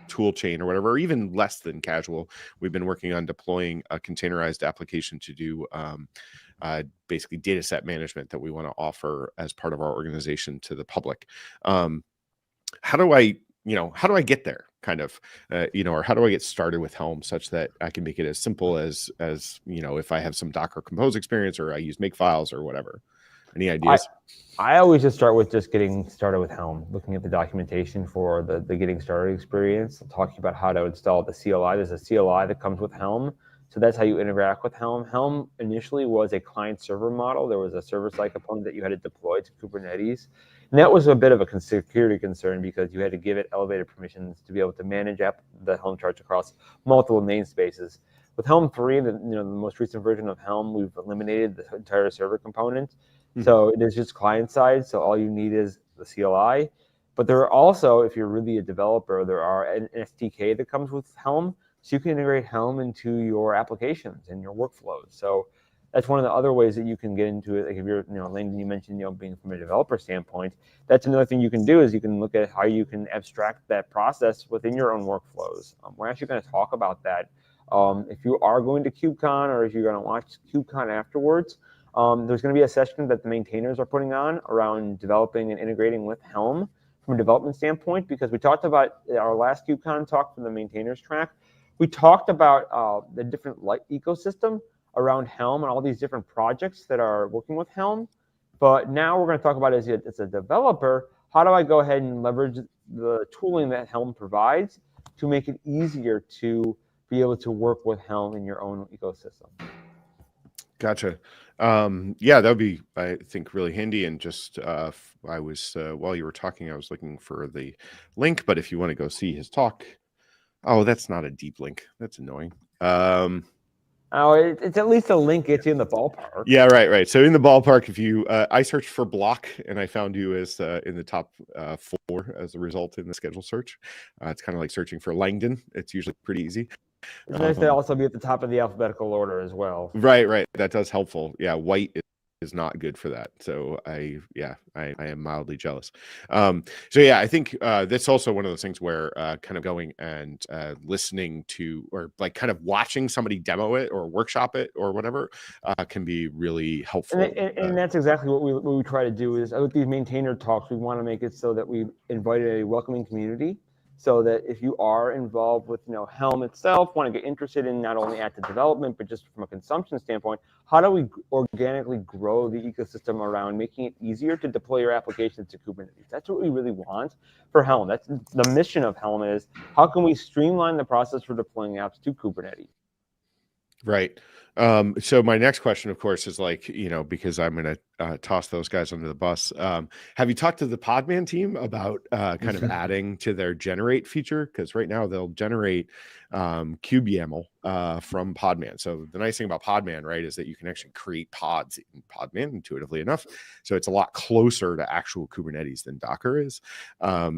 tool chain or whatever, or even less than casual, we've been working on deploying a containerized application to do basically data set management that we want to offer as part of our organization to the public. How do I get there kind of, or how do I get started with Helm such that I can make it as simple as if I have some Docker Compose experience or I use Makefiles or whatever? Any ideas?
I always just start with just getting started with Helm, looking at the documentation for the getting started experience, talking about how to install the CLI. There's a CLI that comes with Helm. So that's how you interact with Helm. Helm initially was a client-server model. There was a server-side component that you had to deploy to Kubernetes. And that was a bit of a security concern because you had to give it elevated permissions to be able to manage the Helm charts across multiple namespaces. With Helm 3, the most recent version of Helm, we've eliminated the entire server component. Mm-hmm. So it is just client-side, so all you need is the CLI. But there are also, if you're really a developer, there are an SDK that comes with Helm. So you can integrate Helm into your applications and your workflows. So that's one of the other ways that you can get into it. Like if you're, Langdon, you mentioned, being from a developer standpoint, that's another thing you can do is you can look at how you can abstract that process within your own workflows. We're actually going to talk about that. If you are going to KubeCon or if you're going to watch KubeCon afterwards, there's going to be a session that the maintainers are putting on around developing and integrating with Helm from a development standpoint, because we talked about our last KubeCon talk from the maintainers track. We talked about the different ecosystem around Helm and all these different projects that are working with Helm. But now we're going to talk about as a developer, how do I go ahead and leverage the tooling that Helm provides to make it easier to be able to work with Helm in your own ecosystem.
Gotcha. Yeah, that would be, I think, really handy. And just I was while you were talking, I was looking for the link. But if you want to go see his talk, oh, that's not a deep link. That's annoying.
It's at least a link gets you in the ballpark.
Yeah, right. So in the ballpark, if you, I searched for block and I found you as in the top 4 as a result in the schedule search. It's kind of like searching for Langdon. It's usually pretty easy.
It's nice to also be at the top of the alphabetical order as well.
Right. That does helpful. Yeah, white is not good for that. So I am mildly jealous. So yeah, I think that's also one of those things where kind of going and listening to, or like kind of watching somebody demo it or workshop it or whatever can be really helpful.
And that's exactly what we try to do is with these maintainer talks, we want to make it so that we invite a welcoming community. So that if you are involved with, Helm itself, want to get interested in not only active development, but just from a consumption standpoint, how do we organically grow the ecosystem around making it easier to deploy your applications to Kubernetes? That's what we really want for Helm. That's the mission of Helm is how can we streamline the process for deploying apps to Kubernetes?
Right. So my next question, of course, is like, because I'm going to toss those guys under the bus. Have you talked to the Podman team about kind of adding to their generate feature? Because right now they'll generate kubeyaml from Podman. So the nice thing about Podman, right, is that you can actually create pods in Podman intuitively enough. So it's a lot closer to actual Kubernetes than Docker is. But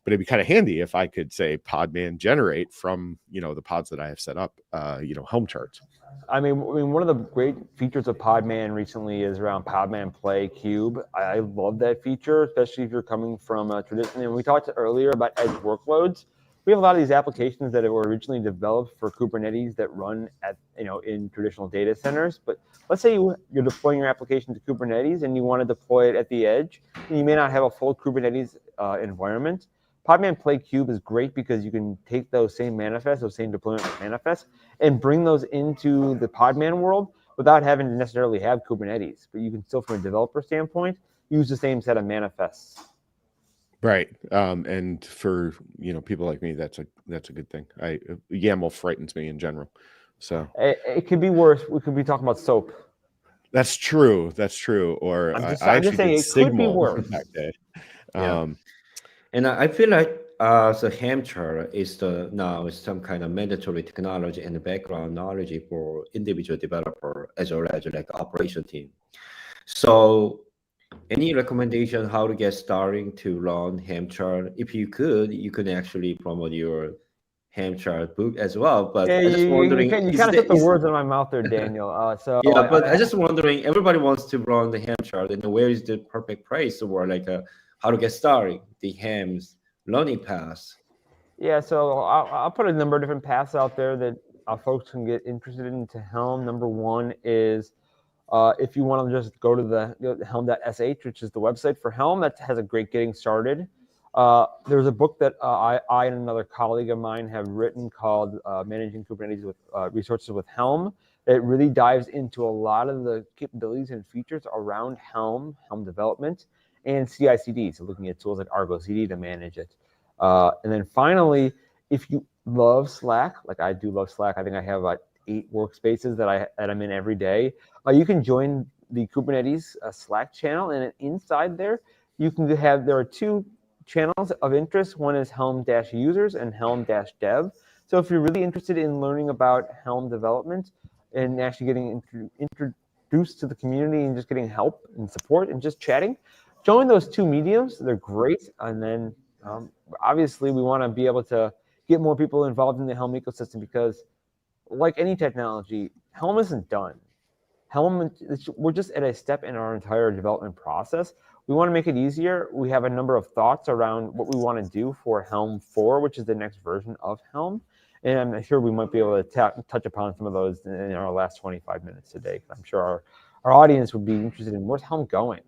it'd be kind of handy if I could say Podman generate from, the pods that I have set up, Helm charts.
I mean, one of the great features of Podman recently is around Podman Play Kube. I love that feature, especially if you're coming from a tradition. And we talked earlier about edge workloads. We have a lot of these applications that were originally developed for Kubernetes that run at, in traditional data centers. But let's say you're deploying your application to Kubernetes and you want to deploy it at the edge, and you may not have a full Kubernetes environment. Podman Play Kube is great because you can take those same manifests, those same deployment manifests, and bring those into the Podman world without having to necessarily have Kubernetes. But you can still, from a developer standpoint, use the same set of manifests.
Right. And for, people like me, that's a good thing. YAML frightens me in general. So
it could be worse. We could be talking about SOAP.
That's true. Or
I'm just saying it could be worse.
That day.
And I feel like the Helm chart is now some kind of mandatory technology and background knowledge for individual developer as well as like operation team. So any recommendation how to get started to learn Helm chart? If you could actually promote your Helm chart book as well. But
yeah,
I'm just wondering,
you kind of took the words in my mouth there, Daniel.
But I'm just wondering, everybody wants to run the Helm chart, and where is the perfect place for like how to get started, the Helm's learning path?
Yeah, so I'll put a number of different paths out there that folks can get interested into Helm. Number one is if you want to just go to the helm.sh, which is the website for Helm, that has a great getting started. There's a book that I and another colleague of mine have written called Managing Kubernetes with Resources with Helm. It really dives into a lot of the capabilities and features around Helm development, and CI/CD, so looking at tools like Argo CD to manage it. And then finally, if you love Slack, like I do love Slack, I think I have about 8 workspaces that I'm in every day. You can join the Kubernetes Slack channel, and inside there, there are 2 channels of interest. One is Helm-users and Helm-dev. So if you're really interested in learning about Helm development and actually getting introduced to the community and just getting help and support and just chatting, join those 2 mediums. They're great. And then obviously we want to be able to get more people involved in the Helm ecosystem, because like any technology, Helm isn't done. We're just at a step in our entire development process. We want to make it easier. We have a number of thoughts around what we want to do for Helm 4, which is the next version of Helm. And I'm sure we might be able to touch upon some of those in our last 25 minutes today. I'm sure our audience would be interested in where's Helm going.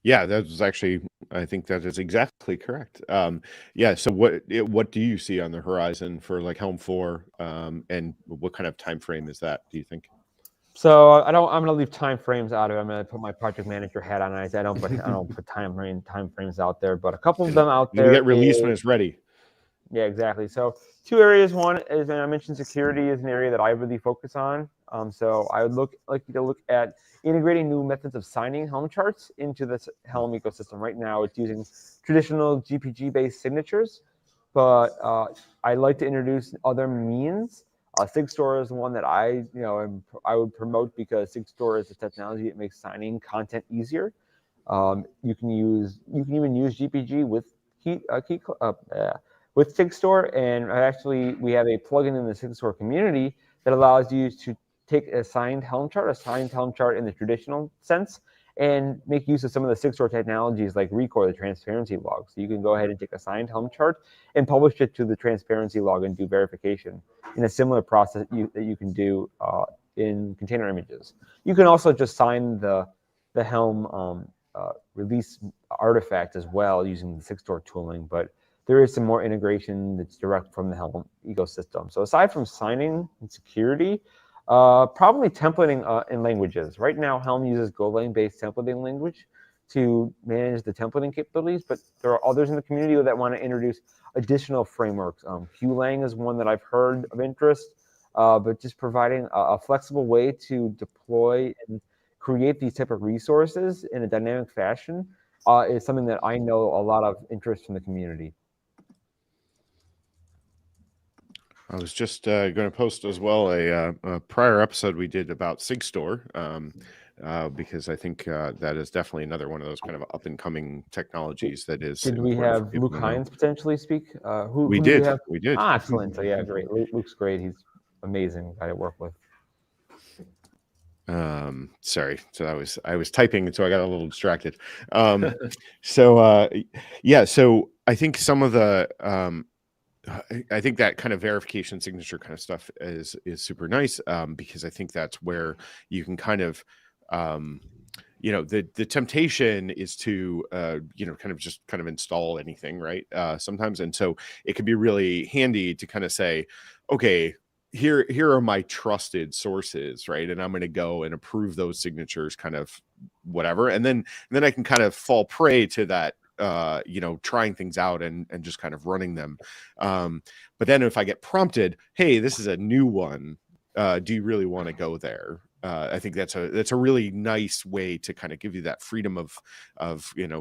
Yeah, that was actually, I think that is exactly correct. So what do you see on the horizon for like Helm 4, and what kind of time frame is that, do you think?
So I'm going to leave time frames out of it. I'm going to put my project manager hat on. I don't put time frames out there, but a couple of them out there.
You get released when it's ready.
Yeah, exactly. So 2 areas. One is, and I mentioned security is an area that I really focus on. So I would like you to look at integrating new methods of signing Helm charts into this Helm ecosystem. Right now, it's using traditional GPG-based signatures, but I like to introduce other means. Sigstore is one that I would promote, because Sigstore is a technology that makes signing content easier. You can even use GPG with Sigstore, and we have a plugin in the Sigstore community that allows you to take a signed Helm chart in the traditional sense, and make use of some of the Sigstore technologies like Rekor, the transparency log. So you can go ahead and take a signed Helm chart and publish it to the transparency log and do verification in a similar process that you can do in container images. You can also just sign the Helm release artifact as well using the Sigstore tooling, but there is some more integration that's direct from the Helm ecosystem. So aside from signing and security, probably templating in languages. Right now, Helm uses Golang-based templating language to manage the templating capabilities, but there are others in the community that want to introduce additional frameworks. Qlang is one that I've heard of interest, but just providing a flexible way to deploy and create these type of resources in a dynamic fashion is something that I know a lot of interest from the community.
I was just going to post as well a prior episode we did about Sigstore, because I think that is definitely another one of those kind of up and coming technologies that is.
Did we have Luke Hines potentially speak?
We did. We did.
Ah, excellent. So yeah, great. Luke's great. He's amazing guy to work with.
Sorry. So I was typing, so I got a little distracted. So I think some of the I think that kind of verification signature kind of stuff is super nice, because I think that's where you can kind of the temptation is to kind of just kind of install anything, right, sometimes, and so it can be really handy to kind of say, okay, here are my trusted sources, right, and I'm going to go and approve those signatures, kind of whatever, and then I can kind of fall prey to that, trying things out and just kind of running them. But then if I get prompted, hey, this is a new one, do you really want to go there? I think that's a really nice way to kind of give you that freedom of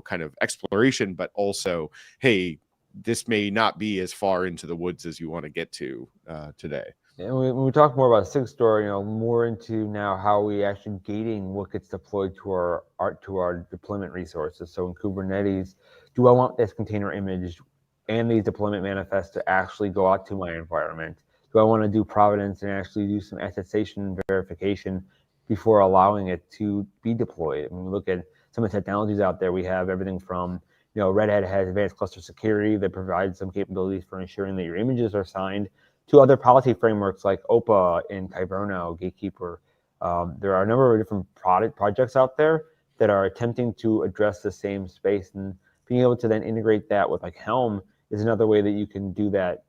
kind of exploration, but also, hey, this may not be as far into the woods as you want to get to today.
And when we talk more about Sigstore, more into now how we actually gating what gets deployed to our deployment resources. So in Kubernetes, do I want this container image and these deployment manifests to actually go out to my environment? Do I want to do provenance and actually do some attestation and verification before allowing it to be deployed? When we look at some of the technologies out there, we have everything from, Red Hat has advanced cluster security that provides some capabilities for ensuring that your images are signed, to other policy frameworks like OPA and Kyverno, Gatekeeper. There are a number of different projects out there that are attempting to address the same space, and being able to then integrate that with like Helm is another way that you can do that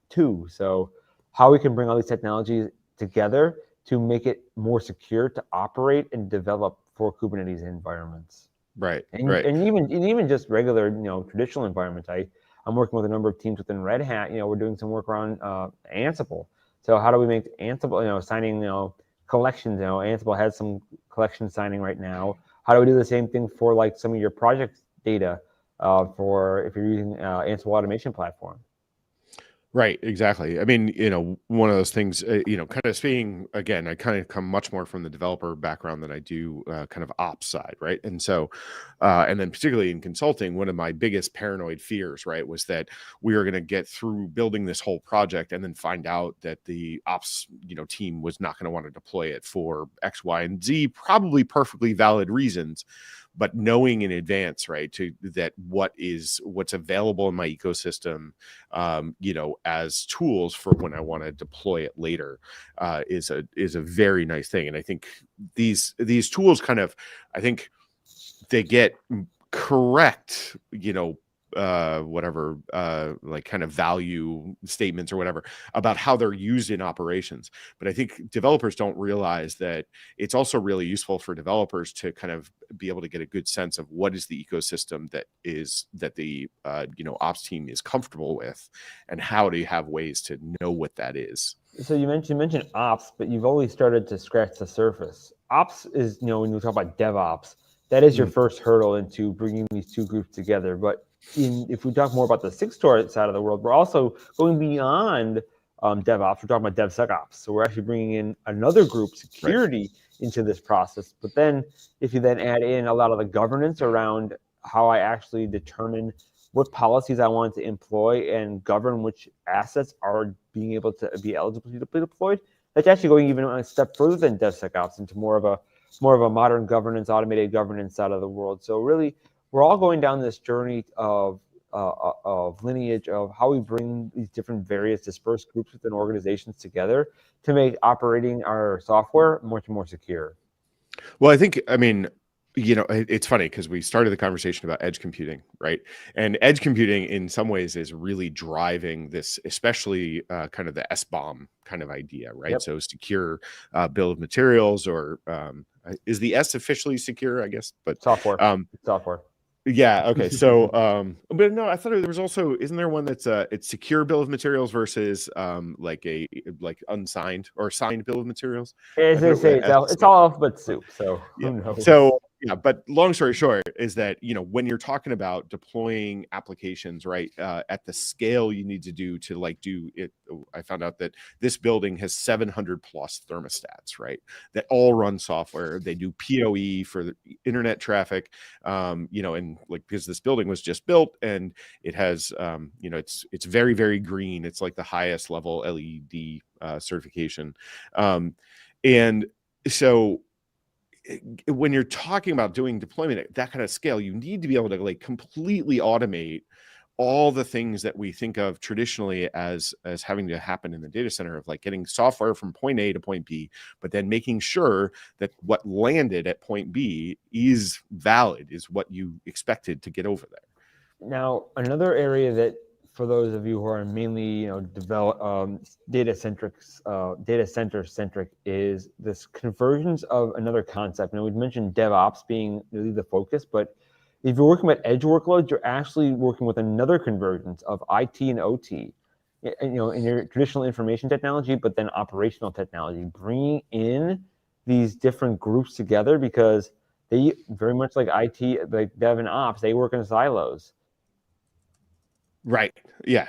too. So how we can bring all these technologies together to make it more secure to operate and develop for Kubernetes environments.
Right.
And even just regular, traditional environments. I'm working with a number of teams within Red Hat. We're doing some work around Ansible. So how do we make Ansible, signing, collections? Ansible has some collection signing right now. How do we do the same thing for like some of your project data for if you're using Ansible automation platform?
Right, exactly. I mean, one of those things, kind of speaking, again, I kind of come much more from the developer background than I do kind of ops side, right? And so, and then particularly in consulting, one of my biggest paranoid fears, right, was that we were going to get through building this whole project and then find out that the ops, team was not going to want to deploy it for X, Y, and Z, probably perfectly valid reasons. But knowing in advance, right, that what's available in my ecosystem, as tools for when I want to deploy it later, is a very nice thing. And I think these tools kind of, I think they get correct, like kind of value statements or whatever about how they're used in operations. But I think developers don't realize that it's also really useful for developers to kind of be able to get a good sense of what is the ecosystem that the ops team is comfortable with, and how do you have ways to know what that is.
So you mentioned ops, but you've only started to scratch the surface. Ops is, when we talk about DevOps, that is your first hurdle into bringing these two groups together. But if we talk more about the Sigstore side of the world, we're also going beyond DevOps. We're talking about DevSecOps. So we're actually bringing in another group, security, into this process. But then if you then add in a lot of the governance around how I actually determine what policies I want to employ and govern which assets are being able to be eligible to be deployed, that's actually going even a step further than DevSecOps into more of a modern governance, automated governance side of the world. So really, we're all going down this journey of lineage of how we bring these different various dispersed groups within organizations together to make operating our software much more secure.
Well, I mean, it's funny because we started the conversation about edge computing, right? And edge computing in some ways is really driving this, especially kind of the SBOM kind of idea, right?
Yep.
So secure bill of materials, or is the S officially secure, I guess, but
software.
Yeah. Okay. So, but no, I thought there was also, isn't there one that's it's secure bill of materials versus like unsigned or signed bill of materials?
As they say, it's all alphabet soup. So
yeah.
Who knows?
So yeah, but long story short is that, when you're talking about deploying applications, right, at the scale you need to do do it, I found out that this building has 700 plus thermostats, right, that all run software. They do PoE for the internet traffic, and like, because this building was just built and it has, it's very, very green. It's like the highest level LED certification. And so when you're talking about doing deployment at that kind of scale, you need to be able to like completely automate all the things that we think of traditionally as having to happen in the data center, of like getting software from point A to point B, but then making sure that what landed at point B is valid, is what you expected to get over there.
Now, another area that, for those of you who are mainly data center centric, is this convergence of another concept. Now, we've mentioned DevOps being really the focus, but if you're working with edge workloads, you're actually working with another convergence of IT and OT, in your traditional information technology, but then operational technology, bringing in these different groups together, because they very much like IT, like Dev and Ops, they work in silos.
Right. Yeah.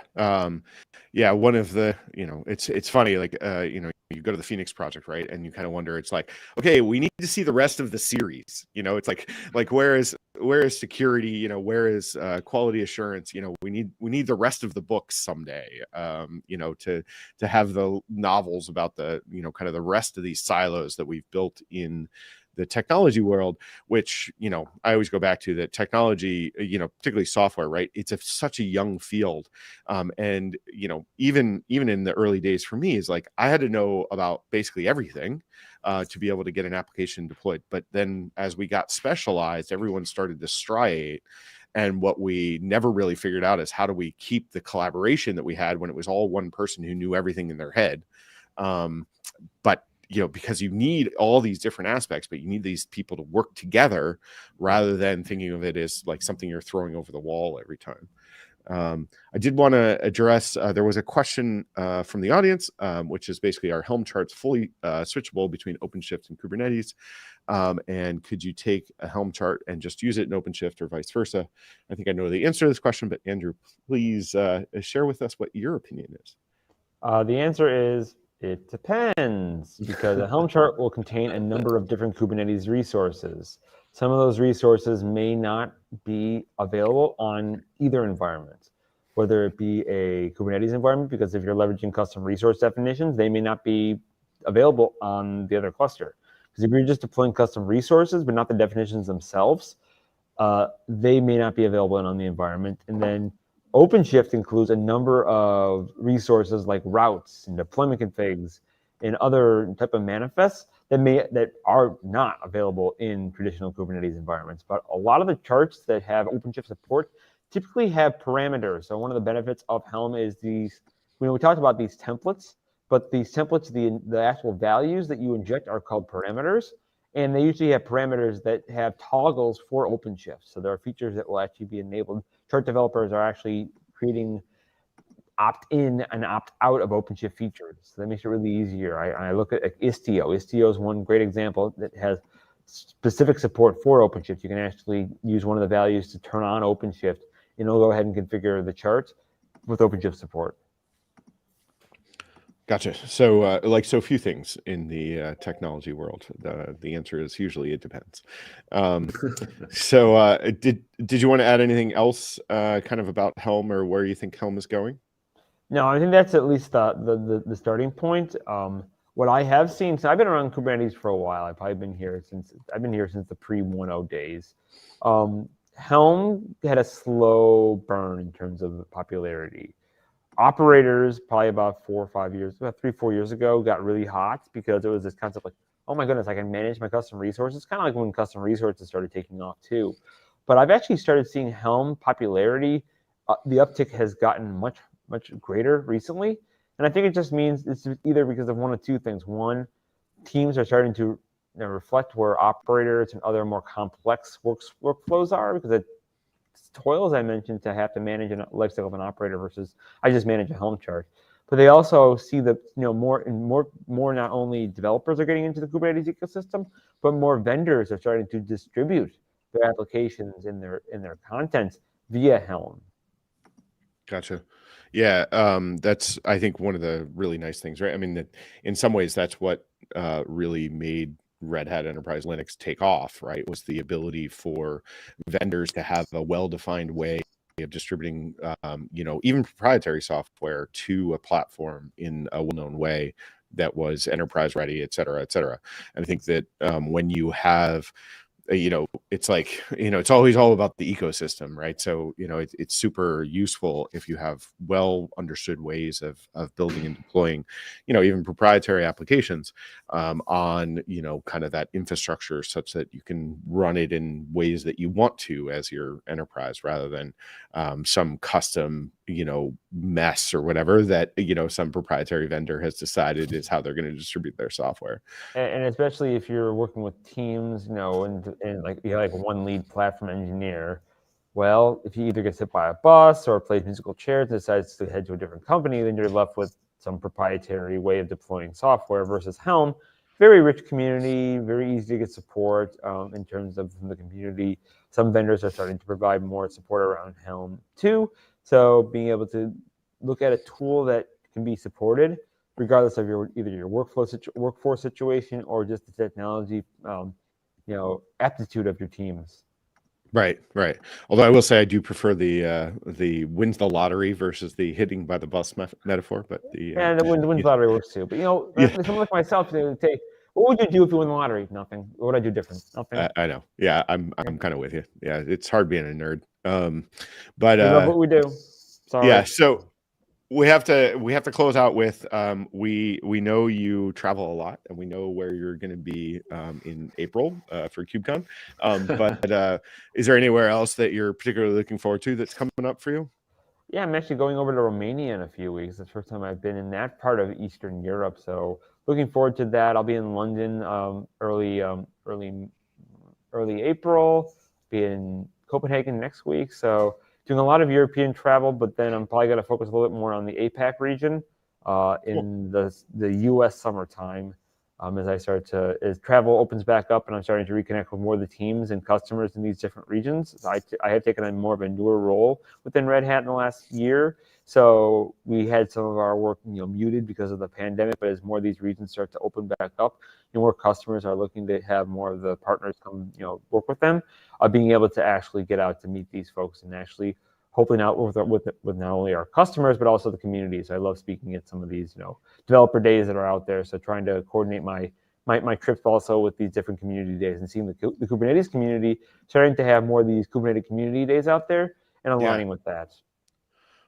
Yeah. One of the, it's funny, like, you go to the Phoenix project, right? And you kind of wonder, it's like, okay, we need to see the rest of the series. It's like, where is security? Where is quality assurance? We need the rest of the books someday, to have the novels about the, kind of the rest of these silos that we've built in the technology world, which, I always go back to that technology, particularly software, right? It's such a young field. And, even in the early days for me, is like, I had to know about basically everything to be able to get an application deployed. But then as we got specialized, everyone started to striate. And what we never really figured out is how do we keep the collaboration that we had when it was all one person who knew everything in their head. But because you need all these different aspects, but you need these people to work together rather than thinking of it as like something you're throwing over the wall every time. I did want to address, there was a question from the audience, which is basically, are Helm charts fully switchable between OpenShift and Kubernetes? And could you take a Helm chart and just use it in OpenShift or vice versa? I think I know the answer to this question, but Andrew, please share with us what your opinion is.
The answer is, it depends, because a Helm chart will contain a number of different Kubernetes resources. Some of those resources may not be available on either environment, whether it be a Kubernetes environment, because if you're leveraging custom resource definitions, they may not be available on the other cluster. Because if you're just deploying custom resources, but not the definitions themselves, they may not be available on the environment. And then OpenShift includes a number of resources like routes and deployment configs and other type of manifests that are not available in traditional Kubernetes environments. But a lot of the charts that have OpenShift support typically have parameters. So one of the benefits of Helm is these, we talked about these templates, but these templates, the actual values that you inject are called parameters. And they usually have parameters that have toggles for OpenShift. So there are features that will actually be enabled. Chart developers are actually creating opt-in and opt-out of OpenShift features. So that makes it really easier. I look at Istio. Istio is one great example that has specific support for OpenShift. You can actually use one of the values to turn on OpenShift, and it'll go ahead and configure the chart with OpenShift support.
Gotcha. So like so few things in the technology world, the answer is usually it depends. So did you want to add anything else kind of about Helm or where you think Helm is going?
No, I think that's at least the starting point. What I have seen, so I've been around Kubernetes for a while. I've been here since the pre-1.0 days. Helm had a slow burn in terms of popularity. Operators, probably about 3-4 years ago, got really hot because it was this concept like, oh my goodness, I can manage my custom resources. Kind of like when custom resources started taking off too. But I've actually started seeing Helm popularity. The uptick has gotten much greater recently. And I think it just means it's either because of one of two things. One, teams are starting to reflect where operators and other more complex workflows are, because it toil, as I mentioned, to have to manage a lifecycle of an operator versus I just manage a Helm chart. But they also see that more not only developers are getting into the Kubernetes ecosystem, but more vendors are starting to distribute their applications in their content via Helm.
Gotcha. Yeah, that's, I think, one of the really nice things, right? I mean, that in some ways, that's what really made Red Hat Enterprise Linux take off, right? Was the ability for vendors to have a well-defined way of distributing, even proprietary software to a platform in a well-known way that was enterprise ready, et cetera, et cetera. And I think that when you have it's like, it's always all about the ecosystem, right? So, it's super useful if you have well understood ways of building and deploying, even proprietary applications on, kind of that infrastructure, such that you can run it in ways that you want to as your enterprise, rather than some custom, mess or whatever that, some proprietary vendor has decided is how they're going to distribute their software.
And especially if you're working with teams, and like you have like one lead platform engineer, well, if he either gets hit by a bus or plays musical chairs and decides to head to a different company, then you're left with some proprietary way of deploying software. Versus Helm, very rich community, very easy to get support in terms of the community. Some vendors are starting to provide more support around Helm too. So being able to look at a tool that can be supported regardless of either your workforce situation or just the technology, aptitude of your teams.
Right. Although I will say I do prefer the wins the lottery versus the hitting by the bus metaphor. But the
wins lottery works too. But someone like myself, they would say, "What would you do if you win the lottery?" Nothing. What would I do different? Nothing.
I know. Yeah, I'm kind of with you. Yeah, it's hard being a nerd.
But we love what we do. Sorry.
Yeah. So we have to close out with we know you travel a lot, and we know where you're going to be in April for KubeCon. But is there anywhere else that you're particularly looking forward to that's coming up for you?
Yeah, I'm actually going over to Romania in a few weeks. It's the first time I've been in that part of Eastern Europe, so looking forward to that. I'll be in London early April. Be in Copenhagen next week, so doing a lot of European travel, but then I'm probably going to focus a little bit more on the APAC region in the U.S. summertime as travel opens back up and I'm starting to reconnect with more of the teams and customers in these different regions. So I have taken on more of a newer role within Red Hat in the last year. So we had some of our work muted because of the pandemic, but as more of these regions start to open back up, more customers are looking to have more of the partners come work with them, being able to actually get out to meet these folks and actually hopefully not with not only our customers, but also the community. So I love speaking at some of these, developer days that are out there. So trying to coordinate my trips also with these different community days and seeing the Kubernetes community starting to have more of these Kubernetes community days out there and aligning with that.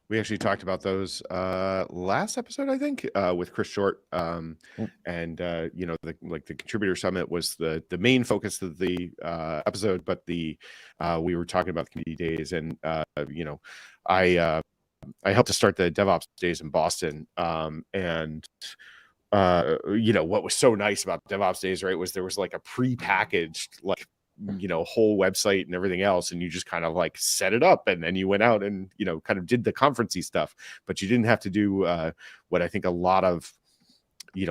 We actually talked about those last episode, I think, with Chris Short, and the contributor summit was the main focus of the episode, but we were talking about the community days, and I helped to start the DevOps days in Boston, and what was so nice about DevOps days, right, was there was like a pre-packaged whole website and everything else, and you just kind of like set it up, and then you went out and kind of did the conferencey stuff, but you didn't have to do what I think a lot of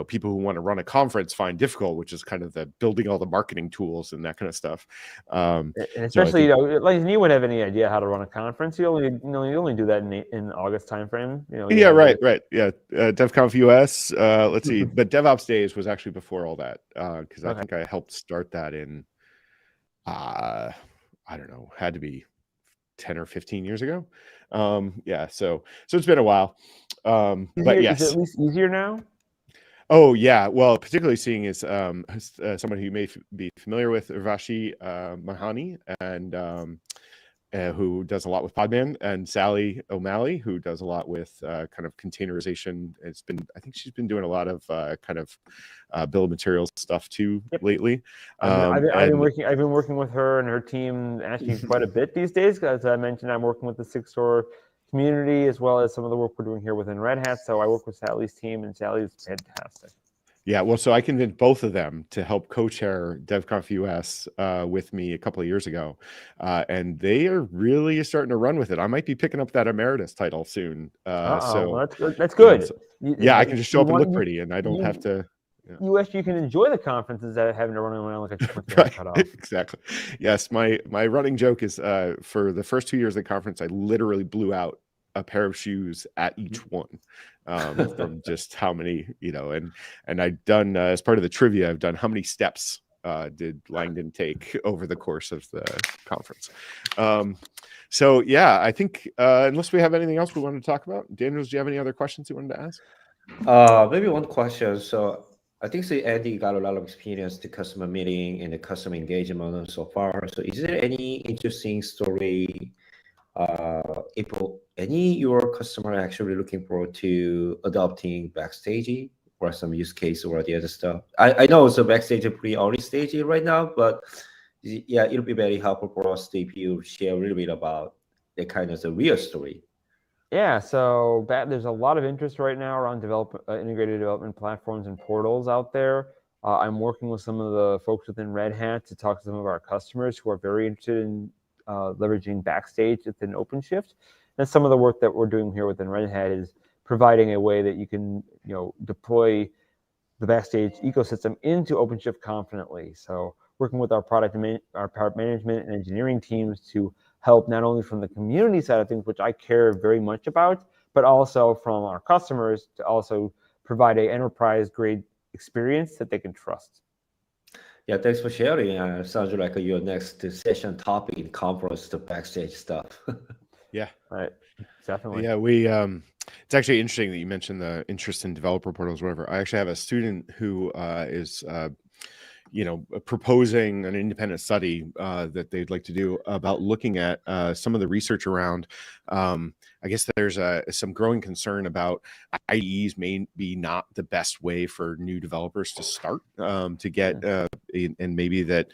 people who want to run a conference find difficult, which is kind of the building all the marketing tools and that kind of stuff.
And especially like you wouldn't have any idea how to run a conference. You only do that in August timeframe.
Right. Yeah, DevConf US. Let's see, but DevOps Days was actually before all that because I think I helped start that in. I don't know, had to be 10 or 15 years ago. So it's been a while. But yes,
is it at least easier now?
Oh yeah, well, particularly seeing is someone who you may be familiar with, Urvashi Mahani, and who does a lot with Podman, and Sally O'Malley, who does a lot with kind of containerization. I think she's been doing a lot of kind of bill of materials stuff too lately.
I've been working with her and her team actually quite a bit these days. As I mentioned, I'm working with the SIG-Store community as well as some of the work we're doing here within Red Hat. So I work with Sally's team, and Sally's fantastic.
Yeah, well, so I convinced both of them to help co-chair DevConf US with me a couple of years ago, and they are really starting to run with it. I might be picking up that emeritus title soon. So
well, that's good.
Yeah, I can just show up and look pretty, and I don't have to.
You can enjoy the conference instead of having to run around like a chicken with your head cut off.
Exactly. Yes, my running joke is for the first 2 years of the conference, I literally blew out a pair of shoes at each one from just how many, and I've done as part of the trivia, I've done how many steps did Langdon take over the course of the conference. So yeah, I think unless we have anything else we wanted to talk about, Daniel, do you have any other questions you wanted to ask?
Maybe one question. So I think Andy got a lot of experience to customer meeting and the customer engagement so far. So is there any interesting story if any your customer actually looking forward to adopting Backstage or some use case or the other stuff? I know it's a Backstage pretty early stage right now, but yeah, it'll be very helpful for us if you share a little bit about the kind of the real story.
Yeah, so there's a lot of interest right now around integrated development platforms and portals out there. I'm working with some of the folks within Red Hat to talk to some of our customers who are very interested in leveraging Backstage within OpenShift. And some of the work that we're doing here within Red Hat is providing a way that you can deploy the Backstage ecosystem into OpenShift confidently. So working with our product management and engineering teams to help not only from the community side of things, which I care very much about, but also from our customers to also provide an enterprise-grade experience that they can trust.
Yeah, thanks for sharing. Sounds like your next session topic in conference, the Backstage stuff.
Yeah,
right, definitely.
Yeah, we it's actually interesting that you mentioned the interest in developer portals, whatever. I actually have a student who is proposing an independent study that they'd like to do about looking at some of the research around. I guess there's some growing concern about IDEs may be not the best way for new developers to start to get, and maybe that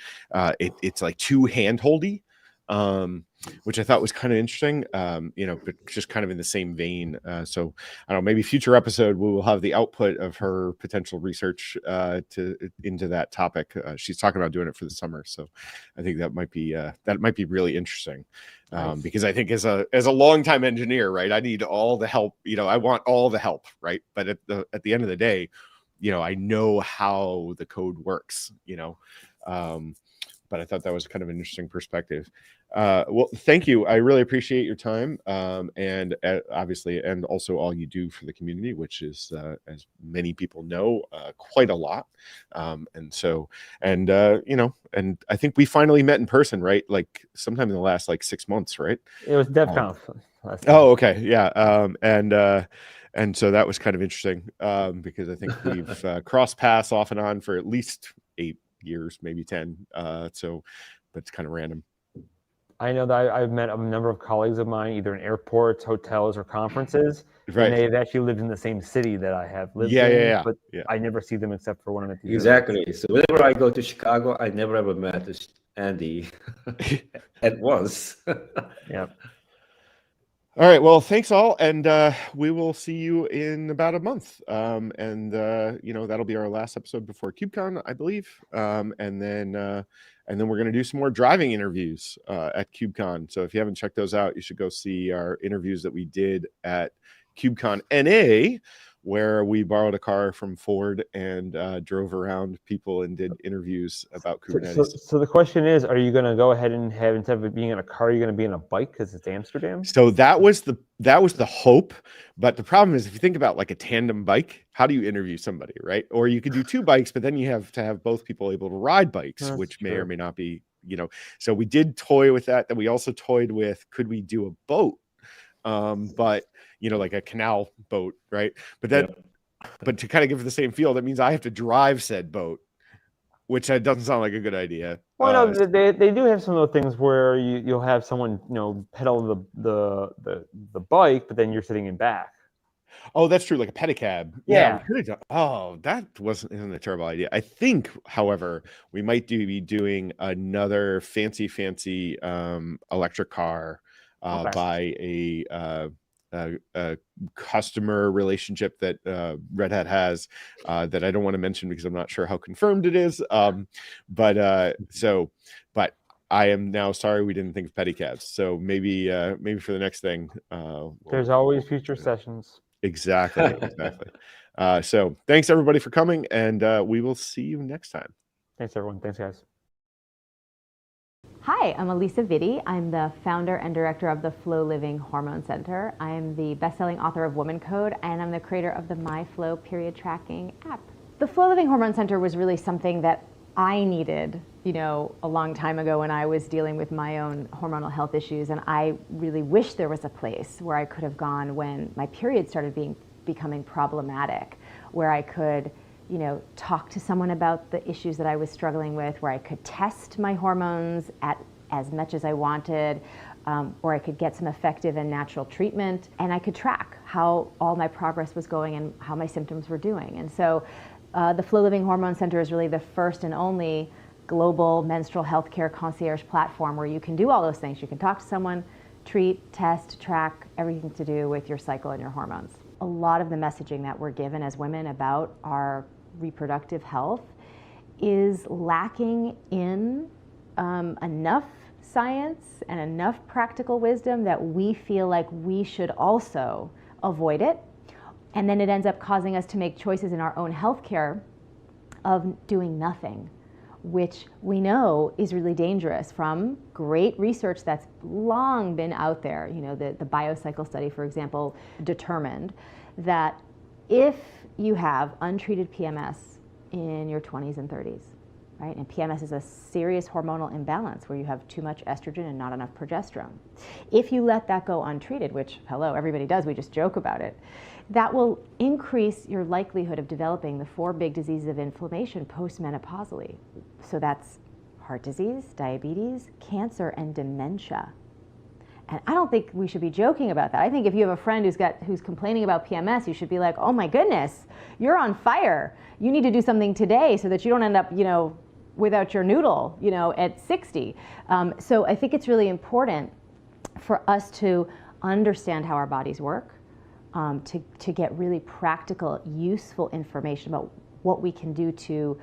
it's like too handholdy. Which I thought was kind of interesting, but just kind of in the same vein. So I don't know, maybe future episode we will have the output of her potential research into that topic. She's talking about doing it for the summer, so I think that might be really interesting. Nice. Because I think as a longtime engineer, right, I need all the help. I want all the help, right? But at the end of the day, I know how the code works. But I thought that was kind of an interesting perspective. Well, thank you. I really appreciate your time, and obviously, and also all you do for the community, which is, as many people know, quite a lot. And I think we finally met in person, right? Like sometime in the last 6 months, right?
It was DevConf.
Oh, okay, yeah. And so that was kind of interesting because I think we've crossed paths off and on for at least 8 years, maybe 10. So, but it's kind of random.
I know that I've met a number of colleagues of mine, either in airports, hotels, or conferences,
right.
And they've actually lived in the same city that I have lived in. But I never see them except for when I'm at the
Exactly. So whenever I go to Chicago, I never ever met Andy at once.
Yeah.
All right. Well, thanks all, and we will see you in about a month. That'll be our last episode before KubeCon, I believe. And then we're going to do some more driving interviews at KubeCon. So if you haven't checked those out, you should go see our interviews that we did at KubeCon NA, where we borrowed a car from Ford and drove around people and did interviews about Kubernetes.
So the question is, are you going to go ahead and have, instead of being in a car, you're going to be in a bike because it's Amsterdam?
So that was the hope. But the problem is, if you think about like a tandem bike, how do you interview somebody, right? Or you could do two bikes, but then you have to have both people able to ride bikes,
That's
which
true.
may or may not be, So we did toy with that. Then we also toyed with, could we do a boat? But like a canal boat, right? But that But to kind of give it the same feel, that means I have to drive said boat, which doesn't sound like a good idea.
Well, no, they do have some of the things where you'll have someone pedal the bike, but then you're sitting in back.
Oh, that's true, like a pedicab.
Yeah.
Oh, that isn't a terrible idea. I think, however, we might be doing another fancy electric car by a customer relationship that Red Hat has that I don't want to mention because I'm not sure how confirmed it is. But I am now sorry we didn't think of pedicabs. So maybe for the next thing.
There's always future sessions.
Exactly. So thanks everybody for coming, and we will see you next time.
Thanks everyone. Thanks guys.
Hi, I'm Elisa Vitti. I'm the founder and director of the Flow Living Hormone Center. I am the best-selling author of Woman Code, and I'm the creator of the MyFlow period tracking app. The Flow Living Hormone Center was really something that I needed, a long time ago when I was dealing with my own hormonal health issues, and I really wish there was a place where I could have gone when my period started becoming problematic, where I could talk to someone about the issues that I was struggling with, where I could test my hormones at as much as I wanted, or I could get some effective and natural treatment, and I could track how all my progress was going and how my symptoms were doing. And so the Flow Living Hormone Center is really the first and only global menstrual health care concierge platform where you can do all those things. You can talk to someone, treat, test, track, everything to do with your cycle and your hormones. A lot of the messaging that we're given as women about our reproductive health is lacking in enough science and enough practical wisdom that we feel like we should also avoid it. And then it ends up causing us to make choices in our own healthcare of doing nothing, which we know is really dangerous from great research that's long been out there. The BioCycle study, for example, determined that if you have untreated PMS in your 20s and 30s, right? And PMS is a serious hormonal imbalance where you have too much estrogen and not enough progesterone. If you let that go untreated, which, hello, everybody does, we just joke about it, that will increase your likelihood of developing the 4 big diseases of inflammation postmenopausally. So that's heart disease, diabetes, cancer, and dementia. And I don't think we should be joking about that. I think if you have a friend who's complaining about PMS, you should be like, oh my goodness, you're on fire. You need to do something today so that you don't end up, without your noodle, at 60. So I think it's really important for us to understand how our bodies work, to get really practical, useful information about what we can do to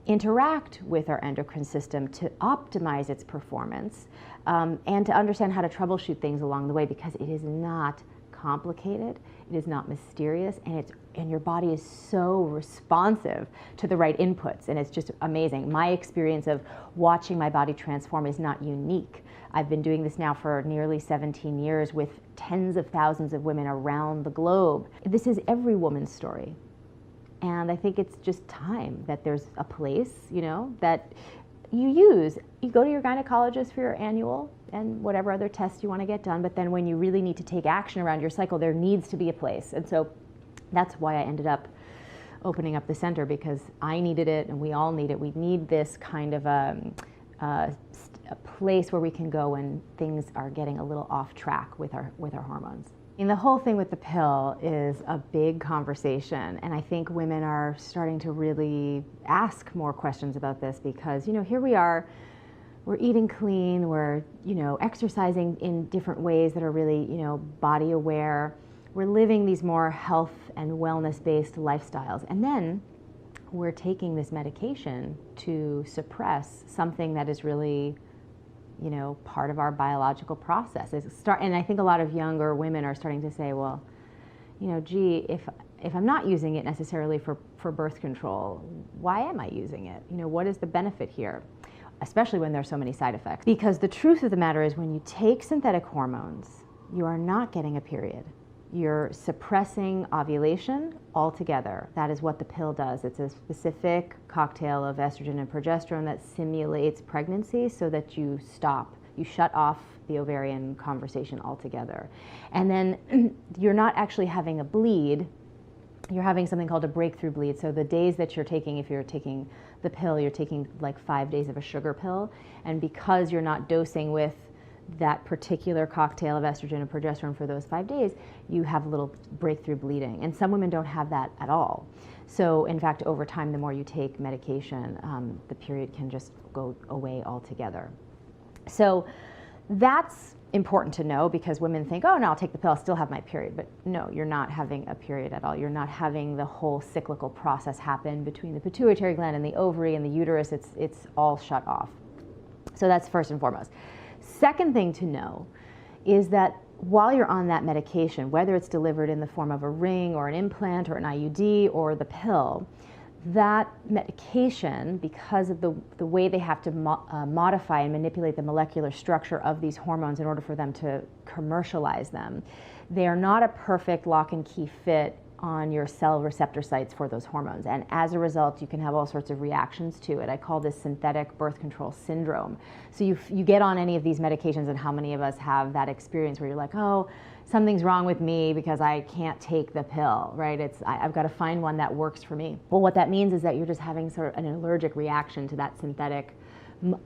interact with our endocrine system to optimize its performance, and to understand how to troubleshoot things along the way, because it is not complicated, it is not mysterious, and your body is so responsive to the right inputs, and it's just amazing. My experience of watching my body transform is not unique. I've been doing this now for nearly 17 years with tens of thousands of women around the globe. This is every woman's story. And I think it's just time that there's a place, that you use. You go to your gynecologist for your annual and whatever other tests you want to get done, but then when you really need to take action around your cycle, there needs to be a place. And so that's why I ended up opening up the center, because I needed it and we all need it. We need this kind of a place where we can go when things are getting a little off track with our hormones. And the whole thing with the pill is a big conversation, and I think women are starting to really ask more questions about this, because here we are, we're eating clean, we're exercising in different ways that are really body aware, we're living these more health and wellness based lifestyles, and then we're taking this medication to suppress something that is really part of our biological process. And I think a lot of younger women are starting to say, well, gee, if I'm not using it necessarily for birth control, why am I using it? What is the benefit here? Especially when there's so many side effects. Because the truth of the matter is, when you take synthetic hormones, you are not getting a period. You're suppressing ovulation altogether. That is what the pill does. It's a specific cocktail of estrogen and progesterone that simulates pregnancy so that you shut off the ovarian conversation altogether. And then you're not actually having a bleed you're having something called a breakthrough bleed. So the days that you're taking, if you're taking the pill, you're taking like 5 days of a sugar pill. And because you're not dosing with that particular cocktail of estrogen and progesterone for those 5 days, you have a little breakthrough bleeding. And some women don't have that at all. So in fact, over time, the more you take medication, the period can just go away altogether. So that's important to know, because women think, oh no, I'll take the pill, I'll still have my period. But no, you're not having a period at all. You're not having the whole cyclical process happen between the pituitary gland and the ovary and the uterus. It's all shut off. So that's first and foremost. Second thing to know is that while you're on that medication, whether it's delivered in the form of a ring or an implant or an IUD or the pill, that medication, because of the way they have to modify and manipulate the molecular structure of these hormones in order for them to commercialize them, they are not a perfect lock and key fit on your cell receptor sites for those hormones. And as a result, you can have all sorts of reactions to it. I call this synthetic birth control syndrome. So you get on any of these medications, and how many of us have that experience where you're like, oh, something's wrong with me because I can't take the pill, right? I've got to find one that works for me. Well, what that means is that you're just having sort of an allergic reaction to that synthetic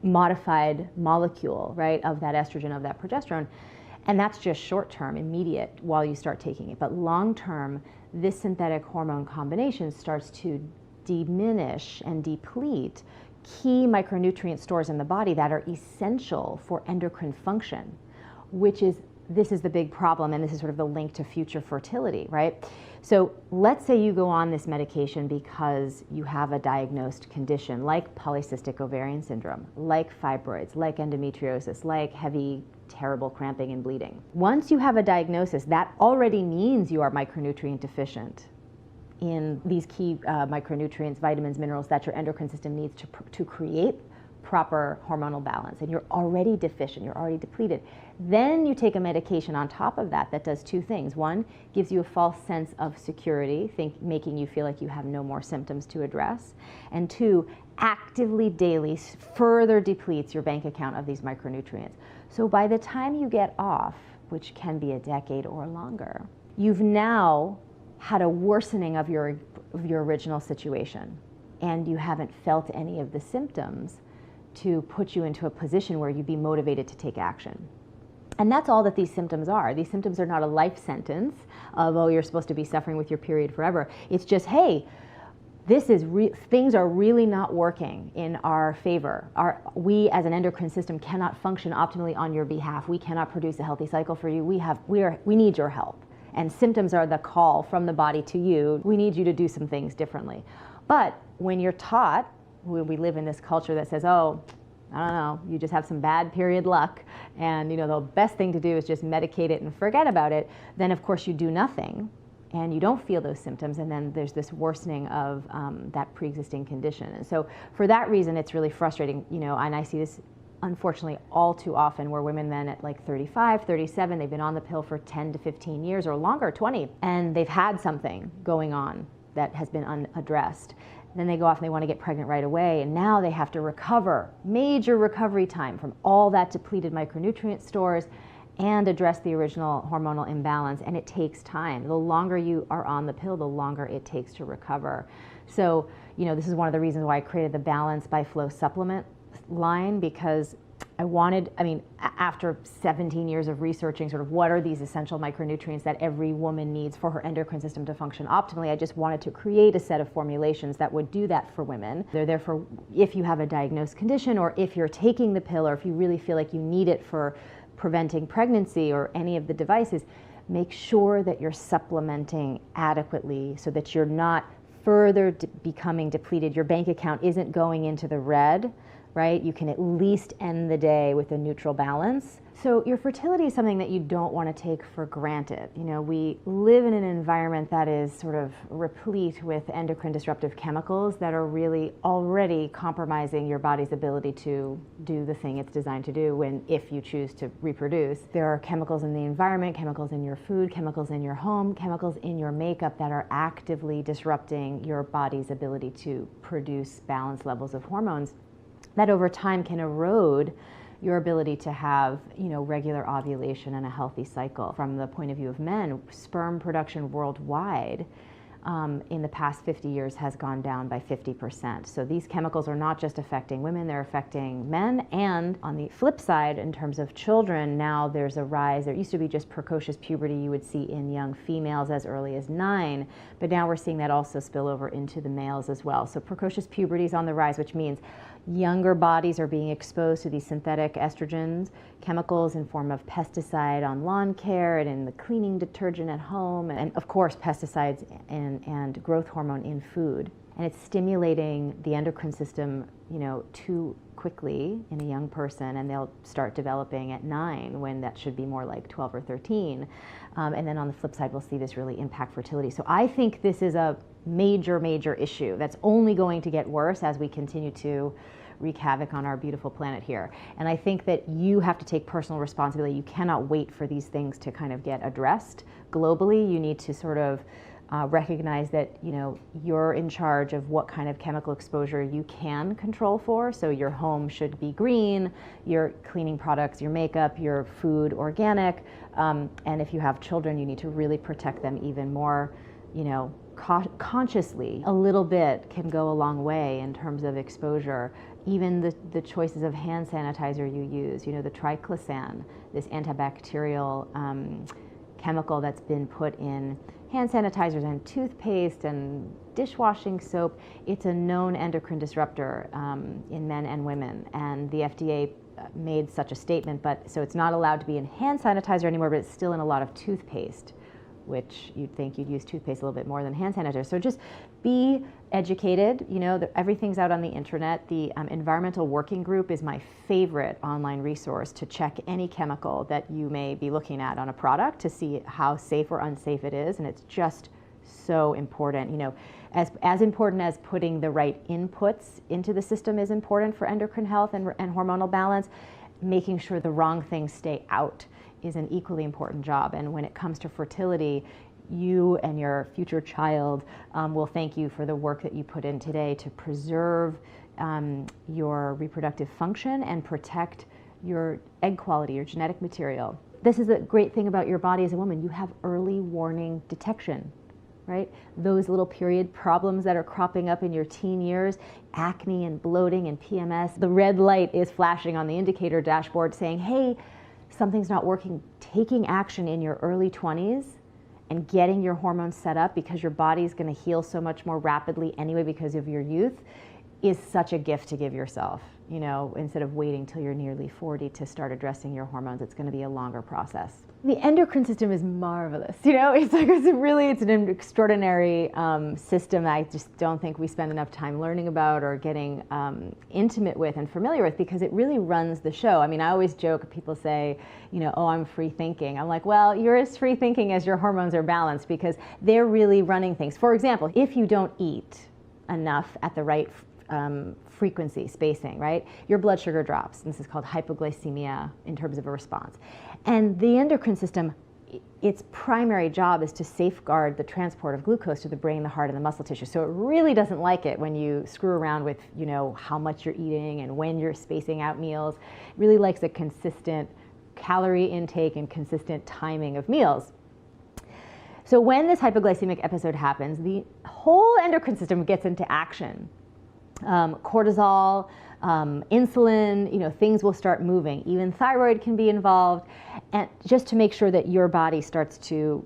modified molecule, right, of that estrogen, of that progesterone. And that's just short-term, immediate, while you start taking it. But long-term, this synthetic hormone combination starts to diminish and deplete key micronutrient stores in the body that are essential for endocrine function, this is the big problem, and this is sort of the link to future fertility, right? So let's say you go on this medication because you have a diagnosed condition like polycystic ovarian syndrome, like fibroids, like endometriosis, like heavy, terrible cramping and bleeding. Once you have a diagnosis, that already means you are micronutrient deficient in these key micronutrients, vitamins, minerals that your endocrine system needs to create proper hormonal balance, and you're already deficient, you're already depleted. Then you take a medication on top of that that does two things. One, gives you a false sense of security, making you feel like you have no more symptoms to address. And two, actively daily further depletes your bank account of these micronutrients. So by the time you get off, which can be a decade or longer, you've now had a worsening of your original situation, and you haven't felt any of the symptoms to put you into a position where you'd be motivated to take action. And that's all that these symptoms are. These symptoms are not a life sentence of, oh, you're supposed to be suffering with your period forever. It's just, hey, things are really not working in our favor. We as an endocrine system cannot function optimally on your behalf. We cannot produce a healthy cycle for you. We need your help. And symptoms are the call from the body to you. We need you to do some things differently. But when you're taught, we live in this culture that says, oh, I don't know, you just have some bad period luck, and the best thing to do is just medicate it and forget about it, then of course you do nothing and you don't feel those symptoms, and then there's this worsening of that pre-existing condition. And so for that reason, it's really frustrating, and I see this unfortunately all too often, where women then at like 35, 37, they've been on the pill for 10 to 15 years or longer, 20, and they've had something going on that has been unaddressed. Then they go off and they want to get pregnant right away, and now they have to recover, major recovery time from all that depleted micronutrient stores and address the original hormonal imbalance, and it takes time. The longer you are on the pill, the longer it takes to recover. So, this is one of the reasons why I created the Balance by Flo supplement line, because after 17 years of researching sort of what are these essential micronutrients that every woman needs for her endocrine system to function optimally, I just wanted to create a set of formulations that would do that for women. They're there for if you have a diagnosed condition, or if you're taking the pill, or if you really feel like you need it for preventing pregnancy or any of the devices. Make sure that you're supplementing adequately so that you're not further becoming depleted. Your bank account isn't going into the red, right? You can at least end the day with a neutral balance. So your fertility is something that you don't want to take for granted. We live in an environment that is sort of replete with endocrine disruptive chemicals that are really already compromising your body's ability to do the thing it's designed to do if you choose to reproduce. There are chemicals in the environment, chemicals in your food, chemicals in your home, chemicals in your makeup that are actively disrupting your body's ability to produce balanced levels of hormones that over time can erode your ability to have, regular ovulation and a healthy cycle. From the point of view of men, sperm production worldwide in the past 50 years has gone down by 50%. So these chemicals are not just affecting women, they're affecting men. And on the flip side, in terms of children, now there's a rise. There used to be just precocious puberty you would see in young females as early as 9, but now we're seeing that also spill over into the males as well. So precocious puberty is on the rise, which means younger bodies are being exposed to these synthetic estrogens, chemicals in form of pesticide on lawn care and in the cleaning detergent at home, and of course pesticides and growth hormone in food. And it's stimulating the endocrine system, too quickly in a young person, and they'll start developing at 9 when that should be more like 12 or 13. And then on the flip side, we'll see this really impact fertility. So I think this is a major, major issue that's only going to get worse as we continue to wreak havoc on our beautiful planet here. And I think that you have to take personal responsibility. You cannot wait for these things to kind of get addressed globally. You need to sort of recognize that you're in charge of what kind of chemical exposure you can control for. So your home should be green, your cleaning products, your makeup, your food organic, and if you have children, you need to really protect them even more, consciously. A little bit can go a long way in terms of exposure. Even the choices of hand sanitizer you use, the triclosan, this antibacterial chemical that's been put in hand sanitizers and toothpaste and dishwashing soap. It's a known endocrine disruptor in men and women, and the FDA made such a statement, but so it's not allowed to be in hand sanitizer anymore, but it's still in a lot of toothpaste, which you'd think you'd use toothpaste a little bit more than hand sanitizer. So just be educated. Everything's out on the internet. The Environmental Working Group is my favorite online resource to check any chemical that you may be looking at on a product to see how safe or unsafe it is. And it's just so important. As important as putting the right inputs into the system is important for endocrine health and hormonal balance, making sure the wrong things stay out is an equally important job. And when it comes to fertility, you and your future child will thank you for the work that you put in today to preserve your reproductive function and protect your egg quality, your genetic material. This is a great thing about your body as a woman. You have early warning detection, right? Those little period problems that are cropping up in your teen years, acne and bloating and PMS, the red light is flashing on the indicator dashboard saying, hey, something's not working. Taking action in your early 20s and getting your hormones set up, because your body's going to heal so much more rapidly anyway because of your youth, is such a gift to give yourself. Instead of waiting till you're nearly 40 to start addressing your hormones, it's going to be a longer process. The endocrine system is marvelous. It's an extraordinary system I just don't think we spend enough time learning about or getting intimate with and familiar with, because it really runs the show. I always joke, people say, oh, I'm free thinking. I'm like, well, you're as free thinking as your hormones are balanced, because they're really running things. For example, if you don't eat enough at the right frequency, spacing, right? Your blood sugar drops. This is called hypoglycemia in terms of a response. And the endocrine system, its primary job is to safeguard the transport of glucose to the brain, the heart, and the muscle tissue. So it really doesn't like it when you screw around with, how much you're eating and when you're spacing out meals. It really likes a consistent calorie intake and consistent timing of meals. So when this hypoglycemic episode happens, the whole endocrine system gets into action. Cortisol, insulin, things will start moving. Even thyroid can be involved, and just to make sure that your body starts to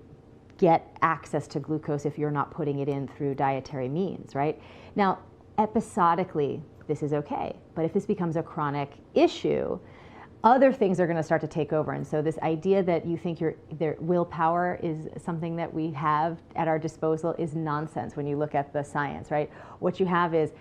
get access to glucose if you're not putting it in through dietary means, right? Now, episodically, this is okay, but if this becomes a chronic issue, other things are going to start to take over. And so this idea that you think their willpower is something that we have at our disposal is nonsense when you look at the science, right? What you have is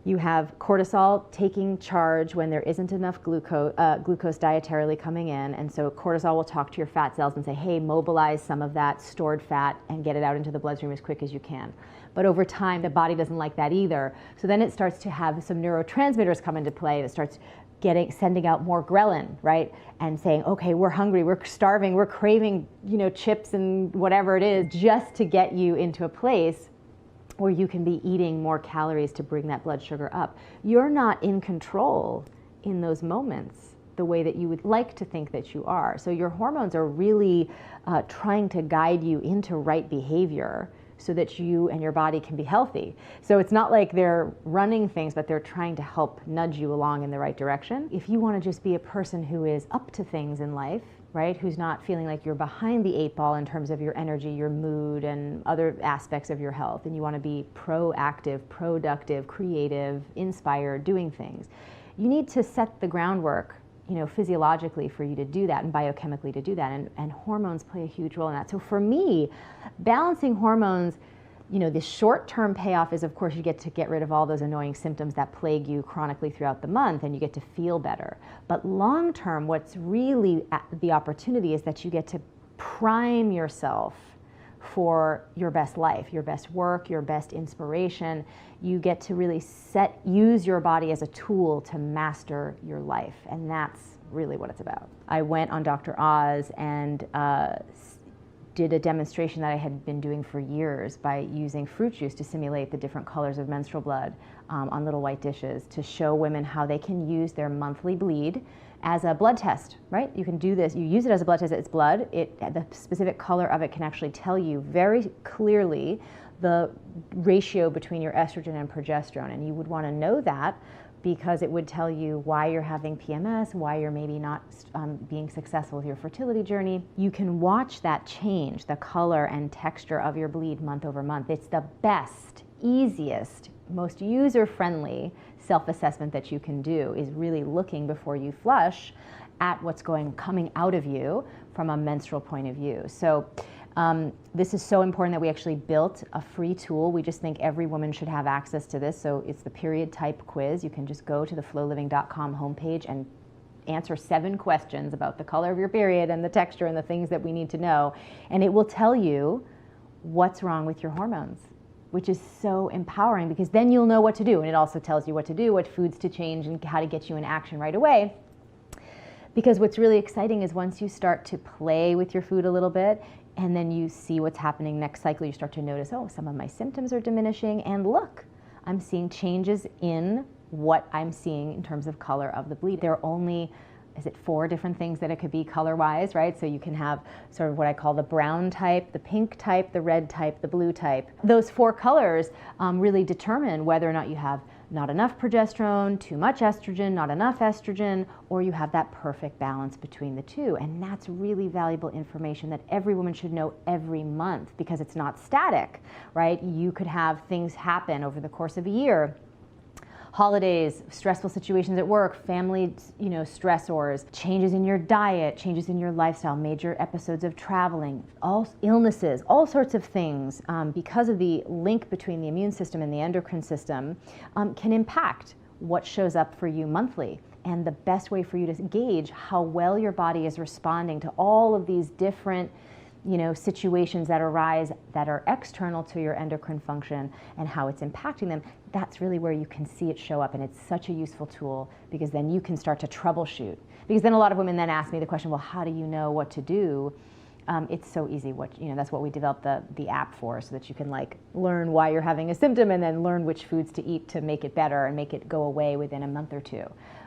you have cortisol taking charge when there isn't enough glucose dietarily coming in. And so cortisol will talk to your fat cells and say, hey, mobilize some of that stored fat and get it out into the bloodstream as quick as you can. But over time, the body doesn't like that either. So then it starts to have some neurotransmitters come into play. It starts sending out more ghrelin, right? And saying, okay, we're hungry, we're starving, we're craving, chips and whatever it is, just to get you into a place where you can be eating more calories to bring that blood sugar up. You're not in control in those moments the way that you would like to think that you are. So your hormones are really trying to guide you into right behavior so that you and your body can be healthy. So it's not like they're running things, but they're trying to help nudge you along in the right direction. If you want to just be a person who is up to things in life, right, who's not feeling like you're behind the 8 ball in terms of your energy, your mood, and other aspects of your health, and you want to be proactive, productive, creative, inspired, doing things, you need to set the groundwork, you know, physiologically for you to do that and biochemically to do that, and hormones play a huge role in that. So for me, balancing hormones, you know, the short-term payoff is, of course, you get to get rid of all those annoying symptoms that plague you chronically throughout the month, and you get to feel better. But long-term, what's really the opportunity is that you get to prime yourself for your best life, your best work, your best inspiration. You get to really use your body as a tool to master your life, and that's really what it's about. I went on Dr. Oz and did a demonstration that I had been doing for years by using fruit juice to simulate the different colors of menstrual blood on little white dishes to show women how they can use their monthly bleed as a blood test, right? You can do this, you use it as a blood test, it's blood, the specific color of it can actually tell you very clearly the ratio between your estrogen and progesterone, and you would want to know that because it would tell you why you're having PMS, why you're maybe not being successful with your fertility journey. You can watch that change, the color and texture of your bleed month over month. It's the best, easiest, most user-friendly self-assessment that you can do, is really looking before you flush at what's coming out of you from a menstrual point of view. So this is so important that we actually built a free tool. We just think every woman should have access to this. So it's the period type quiz. You can just go to the flowliving.com homepage and answer 7 questions about the color of your period and the texture and the things that we need to know. And it will tell you what's wrong with your hormones, which is so empowering because then you'll know what to do. And it also tells you what to do, what foods to change, and how to get you in action right away. Because what's really exciting is once you start to play with your food a little bit, and then you see what's happening next cycle, you start to notice, oh, some of my symptoms are diminishing, and look, I'm seeing changes in what I'm seeing in terms of color of the bleed. There are only, 4 different things that it could be color-wise, right? So you can have sort of what I call the brown type, the pink type, the red type, the blue type. Those 4 colors really determine whether or not you have not enough progesterone, too much estrogen, not enough estrogen, or you have that perfect balance between the two. And that's really valuable information that every woman should know every month because it's not static, right? You could have things happen over the course of a year. Holidays, stressful situations at work, family, stressors, changes in your diet, changes in your lifestyle, major episodes of traveling, all illnesses, all sorts of things, because of the link between the immune system and the endocrine system, can impact what shows up for you monthly. And the best way for you to gauge how well your body is responding to all of these different situations that arise that are external to your endocrine function and how it's impacting them, that's really where you can see it show up. And it's such a useful tool because then you can start to troubleshoot. Because then a lot of women then ask me the question, well, how do you know what to do? It's so easy. That's what we developed the app for, so that you can learn why you're having a symptom and then learn which foods to eat to make it better and make it go away within a month or 2.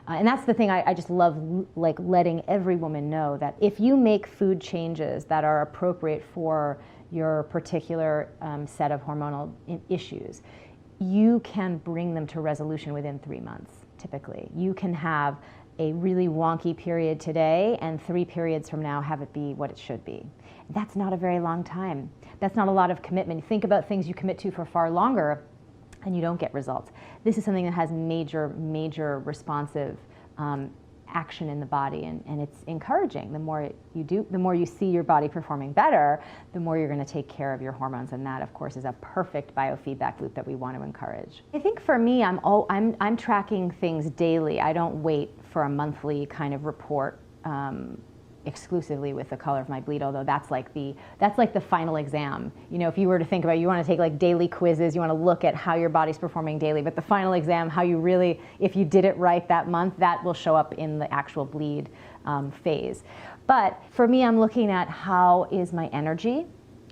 And that's the thing I just love, letting every woman know that if you make food changes that are appropriate for your particular set of hormonal issues, you can bring them to resolution within 3 months, typically. You can have a really wonky period today and 3 periods from now have it be what it should be. That's not a very long time. That's not a lot of commitment. Think about things you commit to for far longer and you don't get results. This is something that has major responsive action in the body, and it's encouraging. The more you do, the more you see your body performing better, the more you're going to take care of your hormones, and that, of course, is a perfect biofeedback loop that we want to encourage. I think for me, I'm tracking things daily. I don't wait for a monthly kind of report exclusively with the color of my bleed, although that's like the final exam. If you were to think about it, you want to take daily quizzes, you want to look at how your body's performing daily, but the final exam, how you really, if you did it right that month, that will show up in the actual bleed phase. But for me, I'm looking at how is my energy,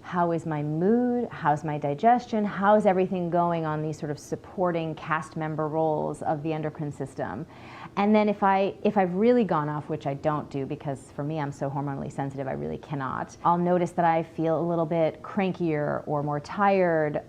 how is my mood, how's my digestion, how's everything going on these sort of supporting cast member roles of the endocrine system. And then if I've really gone off, which I don't do because for me I'm so hormonally sensitive, I really cannot, I'll notice that I feel a little bit crankier or more tired,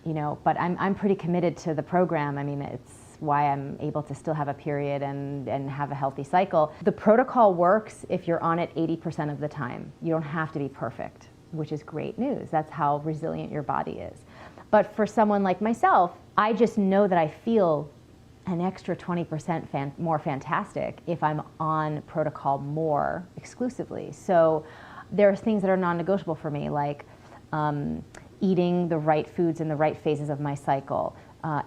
you know, but I'm pretty committed to the program. I mean, it's why I'm able to still have a period and have a healthy cycle. The protocol works if you're on it 80% of the time. You don't have to be perfect, which is great news. That's how resilient your body is. But for someone like myself, I just know that I feel an extra 20% more fantastic if I'm on protocol more exclusively. So there are things that are non-negotiable for me, like eating the right foods in the right phases of my cycle,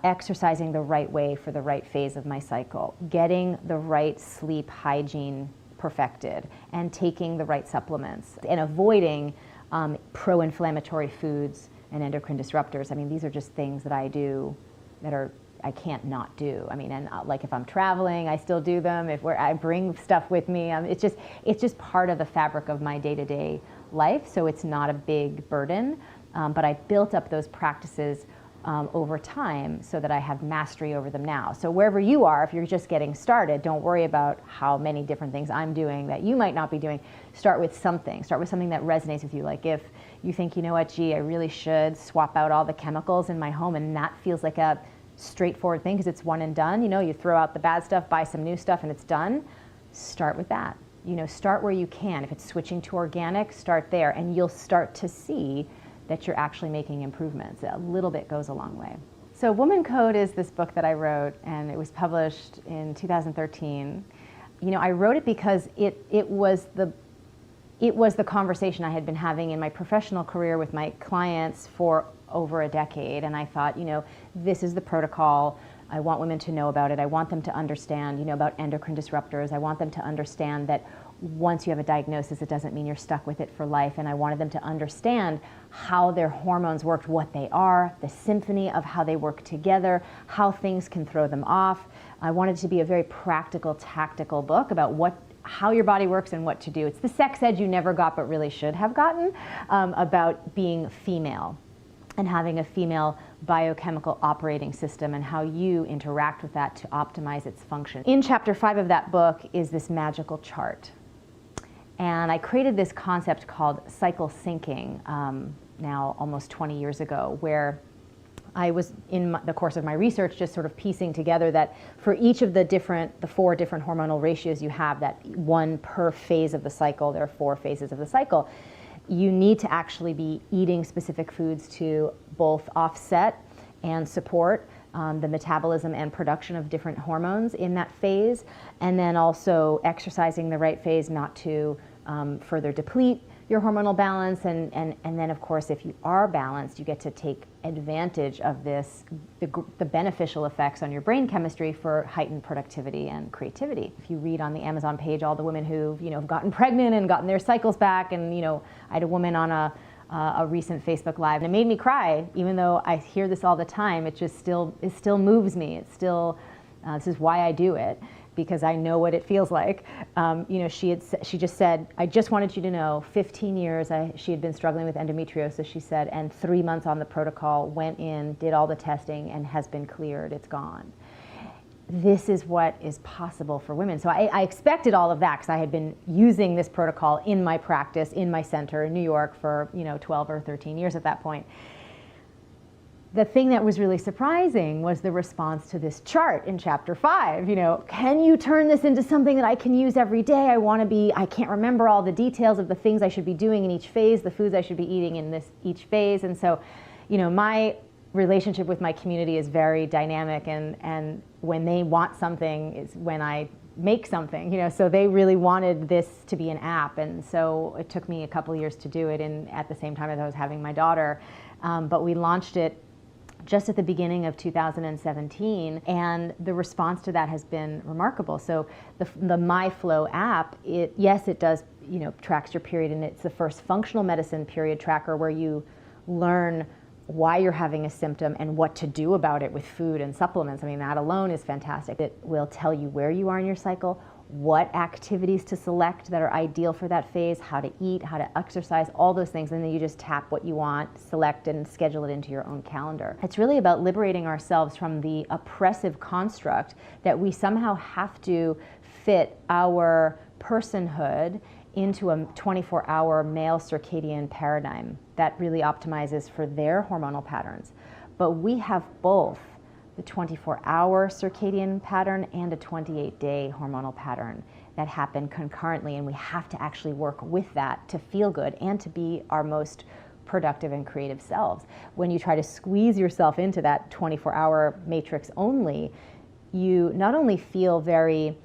exercising the right way for the right phase of my cycle, getting the right sleep hygiene perfected, and taking the right supplements, and avoiding pro-inflammatory foods and endocrine disruptors. I mean, these are just things that I do that I can't not do. I mean, and like if I'm traveling, I still do them. I bring stuff with me, it's just part of the fabric of my day-to-day life. So it's not a big burden, but I built up those practices over time so that I have mastery over them now. So wherever you are, if you're just getting started, don't worry about how many different things I'm doing that you might not be doing. Start with something that resonates with you. Like if you think, you know what, gee, I really should swap out all the chemicals in my home, and that feels like a straightforward thing because it's one and done. You know, you throw out the bad stuff, buy some new stuff, and it's done. Start with that. You know, start where you can. If it's switching to organic, start there, and you'll start to see that you're actually making improvements. A little bit goes a long way. So Woman Code is this book that I wrote, and it was published in 2013. You know, I wrote it because it was the conversation I had been having in my professional career with my clients for over a decade, and I thought, you know, this is the protocol. I want women to know about it. I want them to understand, you know, about endocrine disruptors. I want them to understand that once you have a diagnosis, it doesn't mean you're stuck with it for life. And I wanted them to understand how their hormones worked, what they are, the symphony of how they work together, how things can throw them off. I wanted it to be a very practical, tactical book about how your body works and what to do. It's the sex ed you never got but really should have gotten, about being female and having a female biochemical operating system and how you interact with that to optimize its function. In chapter 5 of that book is this magical chart. And I created this concept called cycle syncing now almost 20 years ago, where I was in the course of my research just sort of piecing together that for each of the 4 different hormonal ratios you have, that one per phase of the cycle, there are 4 phases of the cycle, you need to actually be eating specific foods to both offset and support the metabolism and production of different hormones in that phase, and then also exercising the right phase not to further deplete your hormonal balance, and then of course if you are balanced, you get to take advantage of the beneficial effects on your brain chemistry for heightened productivity and creativity. If you read on the Amazon page all the women who've have gotten pregnant and gotten their cycles back, and I had a woman on a recent Facebook Live, and it made me cry, even though I hear this all the time. It still moves me. It's still this is why I do it, because I know what it feels like. She just said, I just wanted you to know, 15 years she had been struggling with endometriosis, she said, and 3 months on the protocol, went in, did all the testing, and has been cleared. It's gone. This is what is possible for women. So I expected all of that because I had been using this protocol in my practice, in my center in New York for 12 or 13 years at that point. The thing that was really surprising was the response to this chart in chapter 5. Can you turn this into something that I can use every day? I can't remember all the details of the things I should be doing in each phase, the foods I should be eating in each phase. And so, my relationship with my community is very dynamic, and when they want something is when I make something, so they really wanted this to be an app. And so it took me a couple years to do it, and at the same time as I was having my daughter. But we launched it just at the beginning of 2017, and the response to that has been remarkable. So the MyFlow app, it does, tracks your period, and it's the first functional medicine period tracker where you learn why you're having a symptom and what to do about it with food and supplements. I mean, that alone is fantastic. It will tell you where you are in your cycle, what activities to select that are ideal for that phase, how to eat, how to exercise, all those things, and then you just tap what you want, select, and schedule it into your own calendar. It's really about liberating ourselves from the oppressive construct that we somehow have to fit our personhood into a 24-hour male circadian paradigm that really optimizes for their hormonal patterns. But we have both the 24-hour circadian pattern and a 28-day hormonal pattern that happen concurrently, and we have to actually work with that to feel good and to be our most productive and creative selves. When you try to squeeze yourself into that 24-hour matrix only, you not only feel very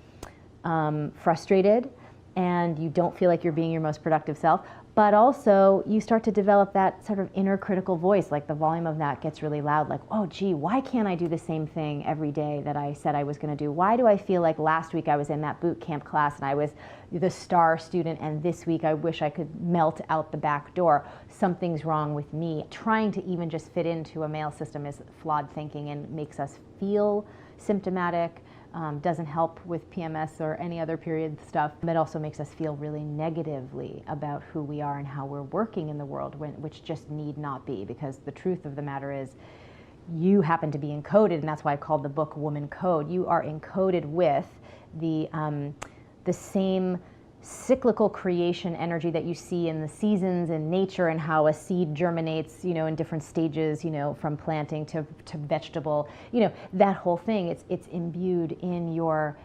frustrated and you don't feel like you're being your most productive self, but also you start to develop that sort of inner critical voice, like the volume of that gets really loud, like, oh gee, why can't I do the same thing every day that I said I was going to do? Why do I feel like last week I was in that boot camp class and I was the star student, and this week I wish I could melt out the back door? Something's wrong with me. Trying to even just fit into a male system is flawed thinking and makes us feel symptomatic. Doesn't help with PMS or any other period stuff. It also makes us feel really negatively about who we are and how we're working in the world, which just need not be, because the truth of the matter is you happen to be encoded, and that's why I called the book Woman Code. You are encoded with the same cyclical creation energy that you see in the seasons and nature, and how a seed germinates, in different stages, from planting to vegetable, that whole thing, it's imbued in your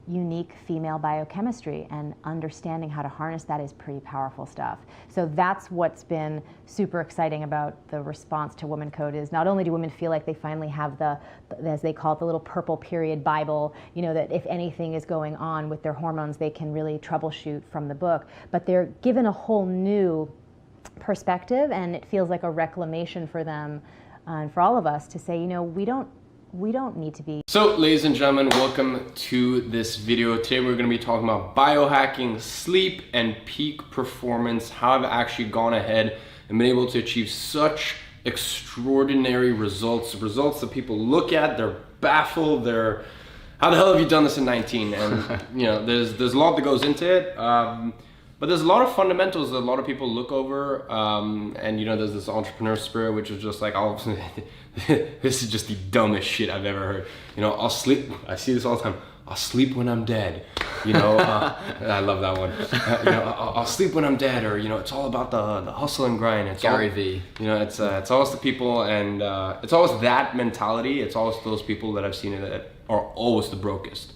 unique female biochemistry, and understanding how to harness that is pretty powerful stuff. So that's what's been super exciting about the response to Woman Code, is not only do women feel like they finally have the, as they call it, the little purple period Bible, that if anything is going on with their hormones, they can really troubleshoot from the book, but they're given a whole new perspective, and it feels like a reclamation for them and for all of us to say, we don't need to be.
So, ladies and gentlemen, welcome to this video. Today we're going to be talking about biohacking, sleep, and peak performance, how I've actually gone ahead and been able to achieve such extraordinary results that people look at, they're baffled, they're, how the hell have you done this in 19? And there's a lot that goes into it. But there's a lot of fundamentals that a lot of people look over, and there's this entrepreneur spirit, which is just like, this is just the dumbest shit I've ever heard. I'll sleep, I see this all the time, I'll sleep when I'm dead. I love that one. I'll sleep when I'm dead, or it's all about the hustle and grind. It's
Gary V.
It's always the people, and it's always that mentality. It's always those people that I've seen that are always the brokest.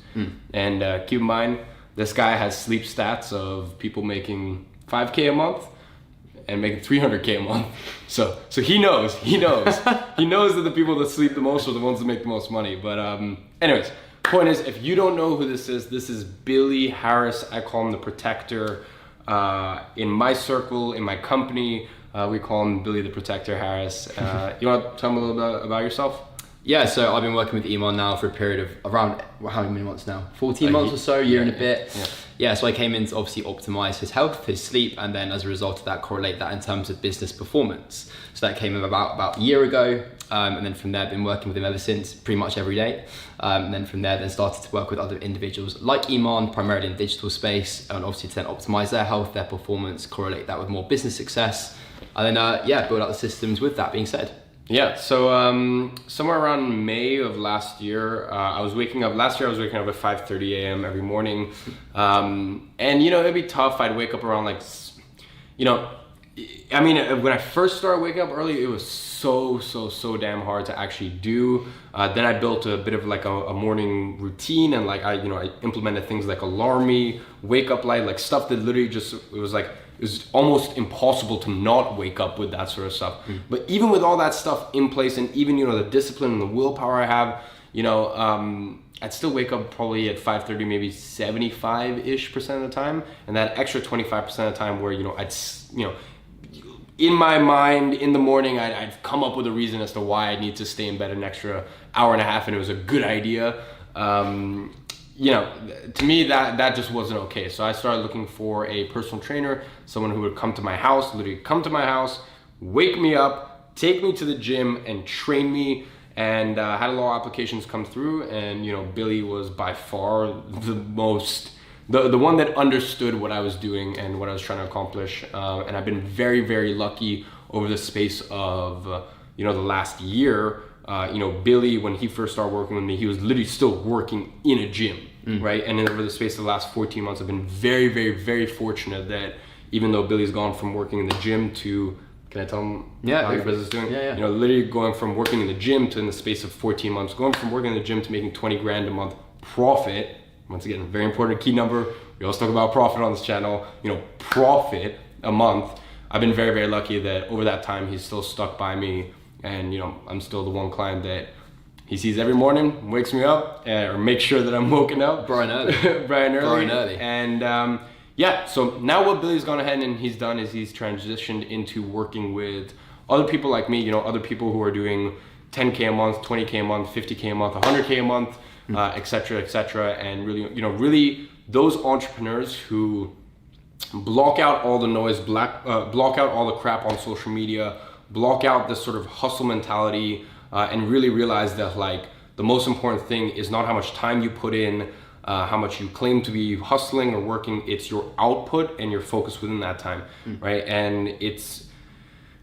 And keep in mind, this guy has sleep stats of people making 5K a month and making 300K a month. So he knows he knows that the people that sleep the most are the ones that make the most money. But anyways, point is, if you don't know who this is Billy Harris. I call him the Protector. In my circle, in my company, we call him Billy the Protector Harris. You want to tell me a little bit about yourself?
Yeah, so I've been working with Iman now for a period of around, how many months now? 14 months or so, year and a bit. Yeah, so I came in to obviously optimize his health, his sleep, and then as a result of that, correlate that in terms of business performance. So that came about a year ago, and then from there, I've been working with him ever since, pretty much every day. And then from there, started to work with other individuals like Iman, primarily in the digital space, and obviously to then optimize their health, their performance, correlate that with more business success, and then, build out the systems with that being said.
Yeah, so somewhere around May of last year, I was waking up at 5:30 a.m. every morning. And it'd be tough. I'd wake up around when I first started waking up early, it was so damn hard to actually do. Then I built a bit of like a morning routine, and I implemented things like Alarm Me, Wake Up Light, like stuff that literally it was almost impossible to not wake up with that sort of stuff. But even with all that stuff in place, and even the discipline and the willpower I have, I'd still wake up probably at 5:30, maybe 75% of the time, and that extra 25% of the time where in my mind in the morning I'd come up with a reason as to why I need to stay in bed an extra hour and a half, and it was a good idea. To me that just wasn't okay. So I started looking for a personal trainer, someone who would literally come to my house, wake me up, take me to the gym and train me, and had a lot of applications come through, and Billy was by far the most the one that understood what I was doing and what I was trying to accomplish. And I've been very, very lucky over the space of, the last year. Billy, when he first started working with me, he was literally still working in a gym, right? And then over the space of the last 14 months, I've been very, very, very fortunate that even though Billy's gone from working in the gym to, can I tell him how your business is doing?
Yeah.
Literally going from working in the gym to, in the space of 14 months, going from working in the gym to making 20 grand a month profit. Once again, very important key number. We always talk about profit on this channel, profit a month. I've been very, very lucky that over that time, he's still stuck by me. And, I'm still the one client that he sees every morning, wakes me up, or makes sure that I'm woken up.
Brian early.
And so now what Billy's gone ahead and he's done is he's transitioned into working with other people like me, other people who are doing 10K a month, 20K a month, 50K a month, 100K a month, et cetera, and really those entrepreneurs who block out all the noise, block out all the crap on social media, block out this sort of hustle mentality, and really realize that like the most important thing is not how much time you put in, how much you claim to be hustling or working, it's your output and your focus within that time, right? And it's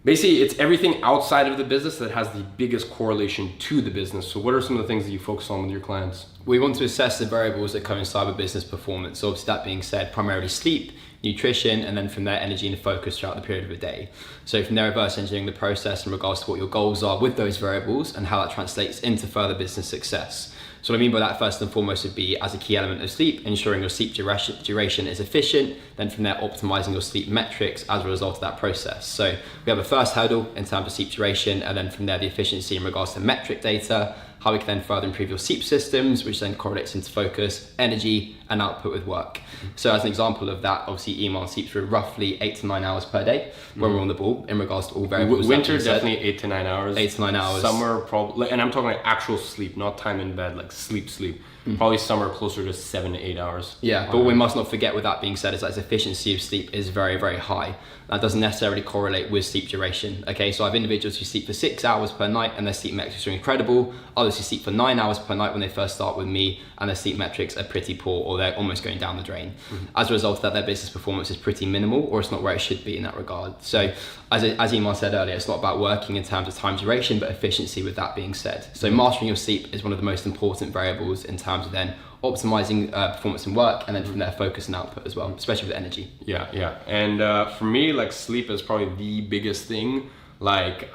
everything outside of the business that has the biggest correlation to the business. So what are some of the things that you focus on with your clients?
We want to assess the variables that coincide with business performance. So obviously that being said, primarily sleep, nutrition, and then from there energy and focus throughout the period of a day. So from there, reverse engineering the process in regards to what your goals are with those variables and how that translates into further business success. So what I mean by that first and foremost would be, as a key element of sleep, ensuring your sleep duration is efficient, then from there optimizing your sleep metrics as a result of that process. So we have a first hurdle in terms of sleep duration, and then from there the efficiency in regards to metric data, how we can then further improve your sleep systems, which then correlates into focus, energy, and output with work. So as an example of that, obviously Iman sleeps for roughly 8 to 9 hours per day when we're on the ball in regards to all variables.
Winter, definitely 8 to 9 hours.
8 to 9 hours.
Summer, probably, and I'm talking like actual sleep, not time in bed, like sleep. Probably summer closer to 7 to 8 hours.
Yeah, but we must not forget, with that being said, is that its efficiency of sleep is very, very high. That doesn't necessarily correlate with sleep duration. Okay, so I have individuals who sleep for 6 hours per night and their sleep metrics are incredible. Others who sleep for 9 hours per night when they first start with me and their sleep metrics are pretty poor, or they're almost going down the drain. As a result of that, their business performance is pretty minimal, or it's not where it should be in that regard. So as Iman said earlier, it's not about working in terms of time duration, but efficiency with that being said. So mastering your sleep is one of the most important variables in terms of then optimizing performance and work, and then from there focus and output as well, especially with energy.
Yeah. And for me, like sleep is probably the biggest thing. Like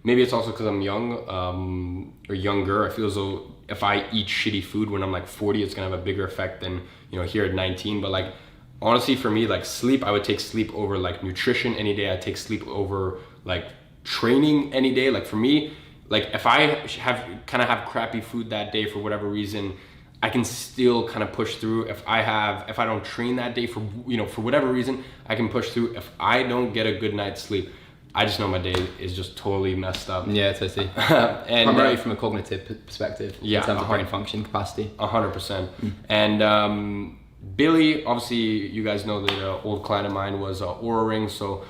maybe it's also because I'm young or younger. I feel as though if I eat shitty food when I'm like 40, it's gonna have a bigger effect than here at 19. But like honestly, for me, like sleep, I would take sleep over like nutrition any day. I take sleep over like training any day. Like for me, like if I have crappy food that day for whatever reason, I can still kind of push through. If I don't train that day for whatever reason, I can push through. If I don't get a good night's sleep, I just know my day is just totally messed up.
Yeah, totally. And primarily from a cognitive perspective, in terms of brain function capacity.
100%. And Billy, obviously, you guys know that an old client of mine was Oura Ring. So,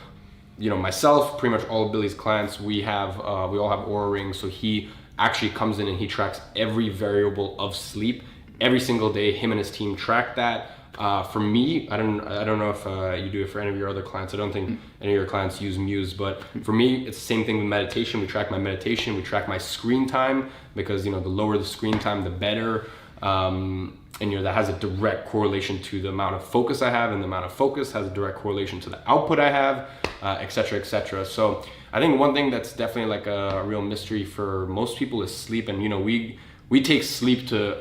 myself, pretty much all of Billy's clients, we all have Oura Ring. So he actually comes in and he tracks every variable of sleep every single day. Him and his team track that. For me, I don't know if you do it for any of your other clients. I don't think any of your clients use Muse, but for me, it's the same thing with meditation. We track my meditation, we track my screen time, because the lower the screen time, the better. And that has a direct correlation to the amount of focus I have, and the amount of focus has a direct correlation to the output I have, et cetera. So I think one thing that's definitely like a real mystery for most people is sleep. And we take sleep to,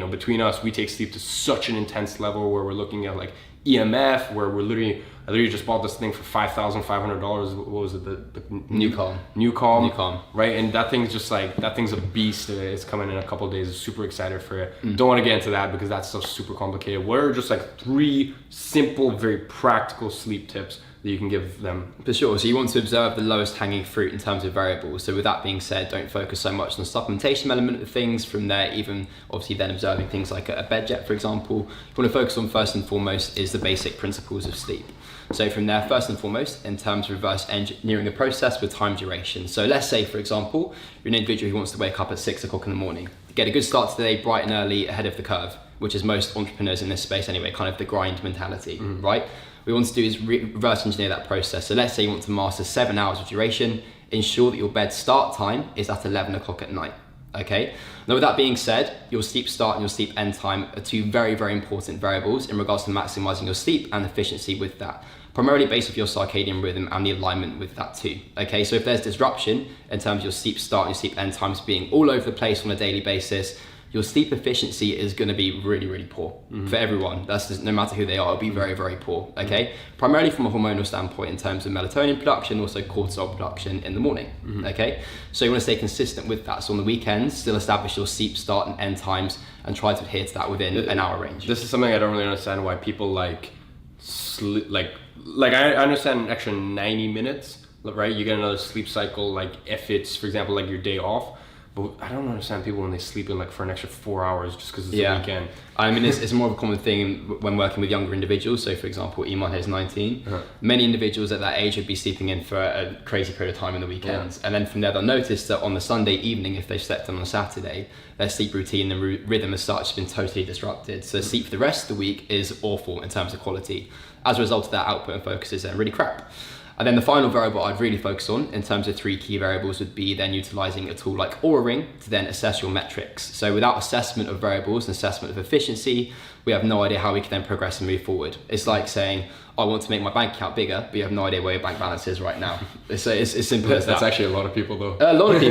between us, we take sleep to such an intense level where we're looking at like EMF, where I literally just bought this thing for $5,500. What was it? The Newcom, right? And that thing's a beast. It's coming in a couple of days. I'm super excited for it. Don't want to get into that because that stuff's super complicated. What are just like 3 simple, very practical sleep tips that you can give them?
For sure. So you want to observe the lowest hanging fruit in terms of variables. So with that being said, don't focus so much on the supplementation element of things. From there, even obviously then observing things like a bed jet, for example, you want to focus on first and foremost is the basic principles of sleep. So from there, first and foremost, in terms of reverse engineering the process with time duration. So let's say, for example, you're an individual who wants to wake up at 6 o'clock in the morning, get a good start to the day bright and early ahead of the curve. which is most entrepreneurs in this space anyway, kind of the grind mentality, right? What we want to do is reverse engineer that process. So let's say you want to master 7 hours of duration, ensure that your bed start time is at 11 o'clock at night. Okay. Now, with that being said, your sleep start and your sleep end time are two very, very important variables in regards to maximizing your sleep and efficiency with that. Primarily based off your circadian rhythm and the alignment with that too. Okay, so if there's disruption in terms of your sleep start and your sleep end times being all over the place on a daily basis, your sleep efficiency is going to be really, really poor for everyone. That's just, no matter who they are, it'll be very, very poor. Okay, primarily from a hormonal standpoint in terms of melatonin production, also cortisol production in the morning. Okay, so you want to stay consistent with that. So on the weekends, still establish your sleep start and end times and try to adhere to that within an hour range.
This is something I don't really understand why people like I understand an extra 90 minutes, right? You get another sleep cycle, like if it's, for example, like your day off. But I don't understand people when they sleep in like for an extra 4 hours just because it's the weekend.
I mean, it's more of a common thing when working with younger individuals. So for example, Iman is 19. Many individuals at that age would be sleeping in for a crazy period of time in the weekends. And then from there, they'll notice that on the Sunday evening, if they slept on a Saturday, their sleep routine and rhythm as such has been totally disrupted. So sleep for the rest of the week is awful in terms of quality. As a result of that, output and focus is really crap. And then the final variable I'd really focus on in terms of 3 key variables would be then utilizing a tool like Oura Ring to then assess your metrics. So without assessment of variables and assessment of efficiency, we have no idea how we can then progress and move forward. It's like saying, I want to make my bank account bigger, but you have no idea where your bank balance is right now. It's simple as that.
That's actually a lot of people though.
A lot of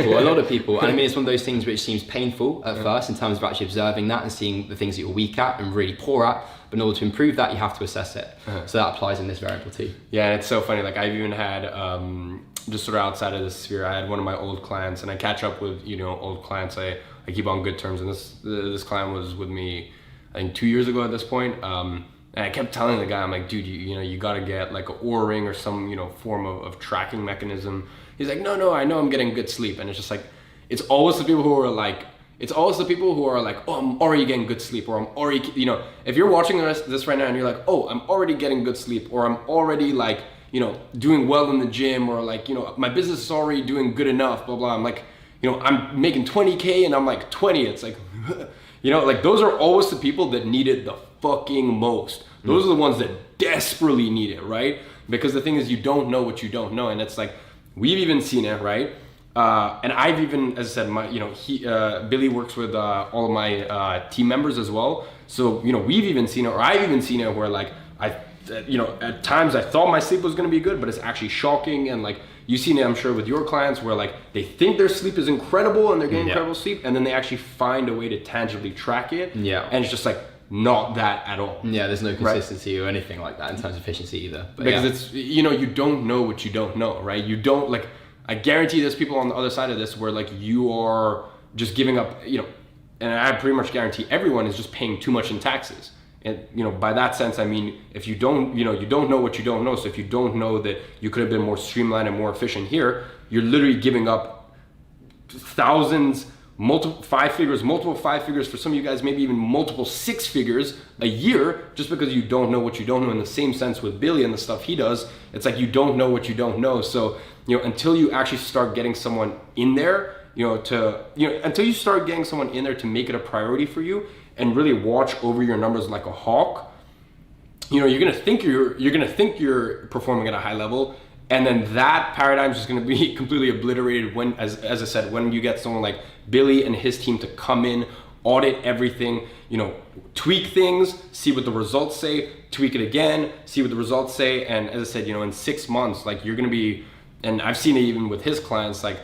people. And I mean, it's one of those things which seems painful at first in terms of actually observing that and seeing the things that you're weak at and really poor at. But in order to improve that, you have to assess it. So that applies in this variable too.
Yeah, and it's so funny. Like I've even had, just sort of outside of this sphere, I had one of my old clients, and I catch up with, old clients I keep on good terms. And this client was with me, I think 2 years ago at this point. And I kept telling the guy, I'm like, dude, you got to get like an Oura Ring or some, form of tracking mechanism. He's like, no, I know I'm getting good sleep. And it's just like, it's always the people who are like, oh, I'm already getting good sleep, or I'm already, if you're watching this right now and you're like, oh, I'm already getting good sleep, or I'm already like, doing well in the gym, or like, my business is already doing good enough, blah, blah. I'm like, I'm making 20K and I'm like 20. It's like, like those are always the people that need it the fucking most. Those are the ones that desperately need it, right? Because the thing is, you don't know what you don't know. And it's like, we've even seen it, right? And I've even, as I said, Billy works with all of my team members as well. So, we've even seen it, or I've even seen it where like, at times I thought my sleep was going to be good, but it's actually shocking. And like, you've seen it, I'm sure, with your clients where like, they think their sleep is incredible and they're getting incredible sleep. And then they actually find a way to tangibly track it. Yeah. And it's just like, not that at all.
Yeah, there's no consistency or anything like that in terms of efficiency either. But
because it's, you don't know what you don't know, right? You don't like, I guarantee there's people on the other side of this where like you are just giving up, and I pretty much guarantee everyone is just paying too much in taxes. And, by that sense, I mean, if you don't, you don't know what you don't know. So if you don't know that you could have been more streamlined and more efficient here, you're literally giving up thousands, multiple 5 figures for some of you guys, maybe even multiple 6 figures a year, just because you don't know what you don't know. In the same sense with Billy and the stuff he does, it's like, you don't know what you don't know. So, until you actually start getting someone in there, until you start getting someone in there to make it a priority for you and really watch over your numbers like a hawk, you're gonna think you're performing at a high level, and then that paradigm is just gonna be completely obliterated when, as I said, when you get someone like Billy and his team to come in, audit everything, tweak things, see what the results say, tweak it again, see what the results say, and as I said, in 6 months, like you're gonna be, and I've seen it even with his clients, like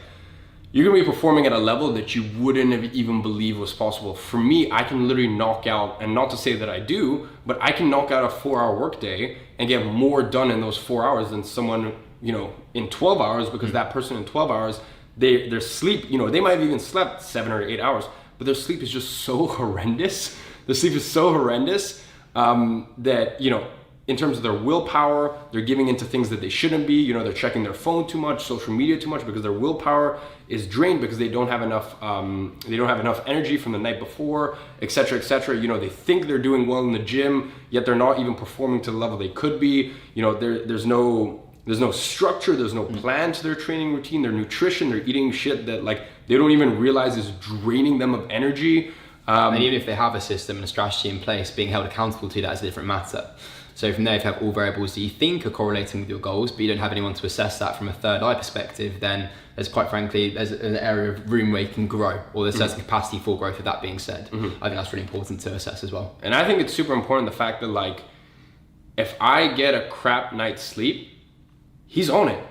you're gonna be performing at a level that you wouldn't have even believed was possible. For me, I can literally knock out, and not to say that I do, but I can knock out a 4-hour workday and get more done in those 4 hours than someone, in 12 hours, because that person in 12 hours, their sleep, they might have even slept 7 or 8 hours, but their sleep is just so horrendous. The sleep is so horrendous that, in terms of their willpower, they're giving into things that they shouldn't be. They're checking their phone too much, social media too much, because their willpower is drained because they don't have enough. They don't have enough energy from the night before, etc., etc. They think they're doing well in the gym, yet they're not even performing to the level they could be. There's no structure, there's no plan to their training routine, their nutrition. They're eating shit that like they don't even realize is draining them of energy.
And even if they have a system and a strategy in place, being held accountable to that is a different matter. So from there, if you have all variables that you think are correlating with your goals, but you don't have anyone to assess that from a third eye perspective, then there's quite frankly, there's an area of room where you can grow, or there's certain capacity for growth. With that being said, I think that's really important to assess as well.
And I think it's super important, the fact that like, if I get a crap night's sleep, he's on it,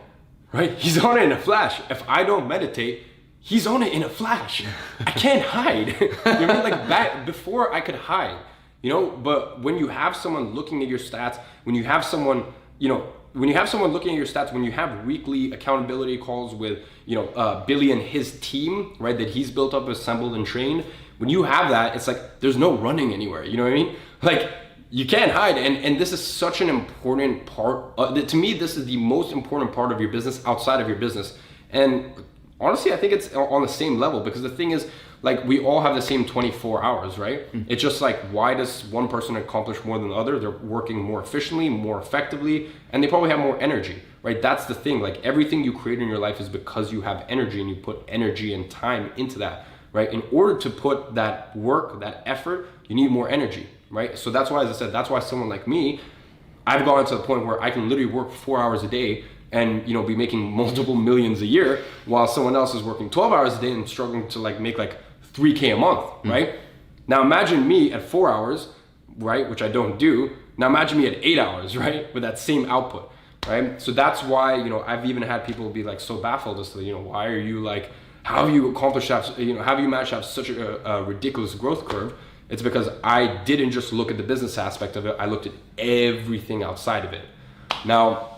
right? He's on it in a flash. If I don't meditate, he's on it in a flash. I can't hide. You know what I mean? Like back before I could hide, you know, but when you have someone looking at your stats, when you have someone, you know, when you have someone looking at your stats, when you have weekly accountability calls with, you know, Billy and his team, right, that he's built up, assembled and trained, when you have that, it's like, there's no running anywhere, you know what I mean? Like, you can't hide, and this is such an important part. To me, this is the most important part of your business outside of your business. And honestly, I think it's on the same level, because the thing is, like, we all have the same 24 hours, right? It's just like, why does one person accomplish more than the other? They're working more efficiently, more effectively, and they probably have more energy, right? That's the thing. Like, everything you create in your life is because you have energy, and you put energy and time into that, right? In order to put that work, that effort, you need more energy, right? So that's why, as I said, that's why someone like me, I've gone to the point where I can literally work 4 hours a day and, you know, be making multiple millions a year, while someone else is working 12 hours a day and struggling to like make like 3K a month, right? Now imagine me at 4 hours, right? Which I don't do. Now imagine me at 8 hours, right? With that same output, right? So that's why, you know, I've even had people be like so baffled as to, you know, why are you like, how have you accomplished that, you know, how have you managed to have such a ridiculous growth curve? It's because I didn't just look at the business aspect of it, I looked at everything outside of it. Now,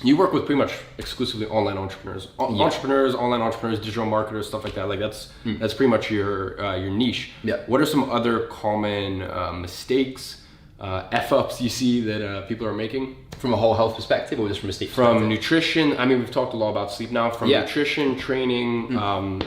you work with pretty much exclusively online entrepreneurs, online entrepreneurs, digital marketers, stuff like that. Like that's pretty much your niche.
Yeah.
What are some other common mistakes, f-ups you see that people are making?
From a whole health perspective, or just from a sleep
perspective?
From
nutrition. I mean, we've talked a lot about sleep now. From nutrition, training,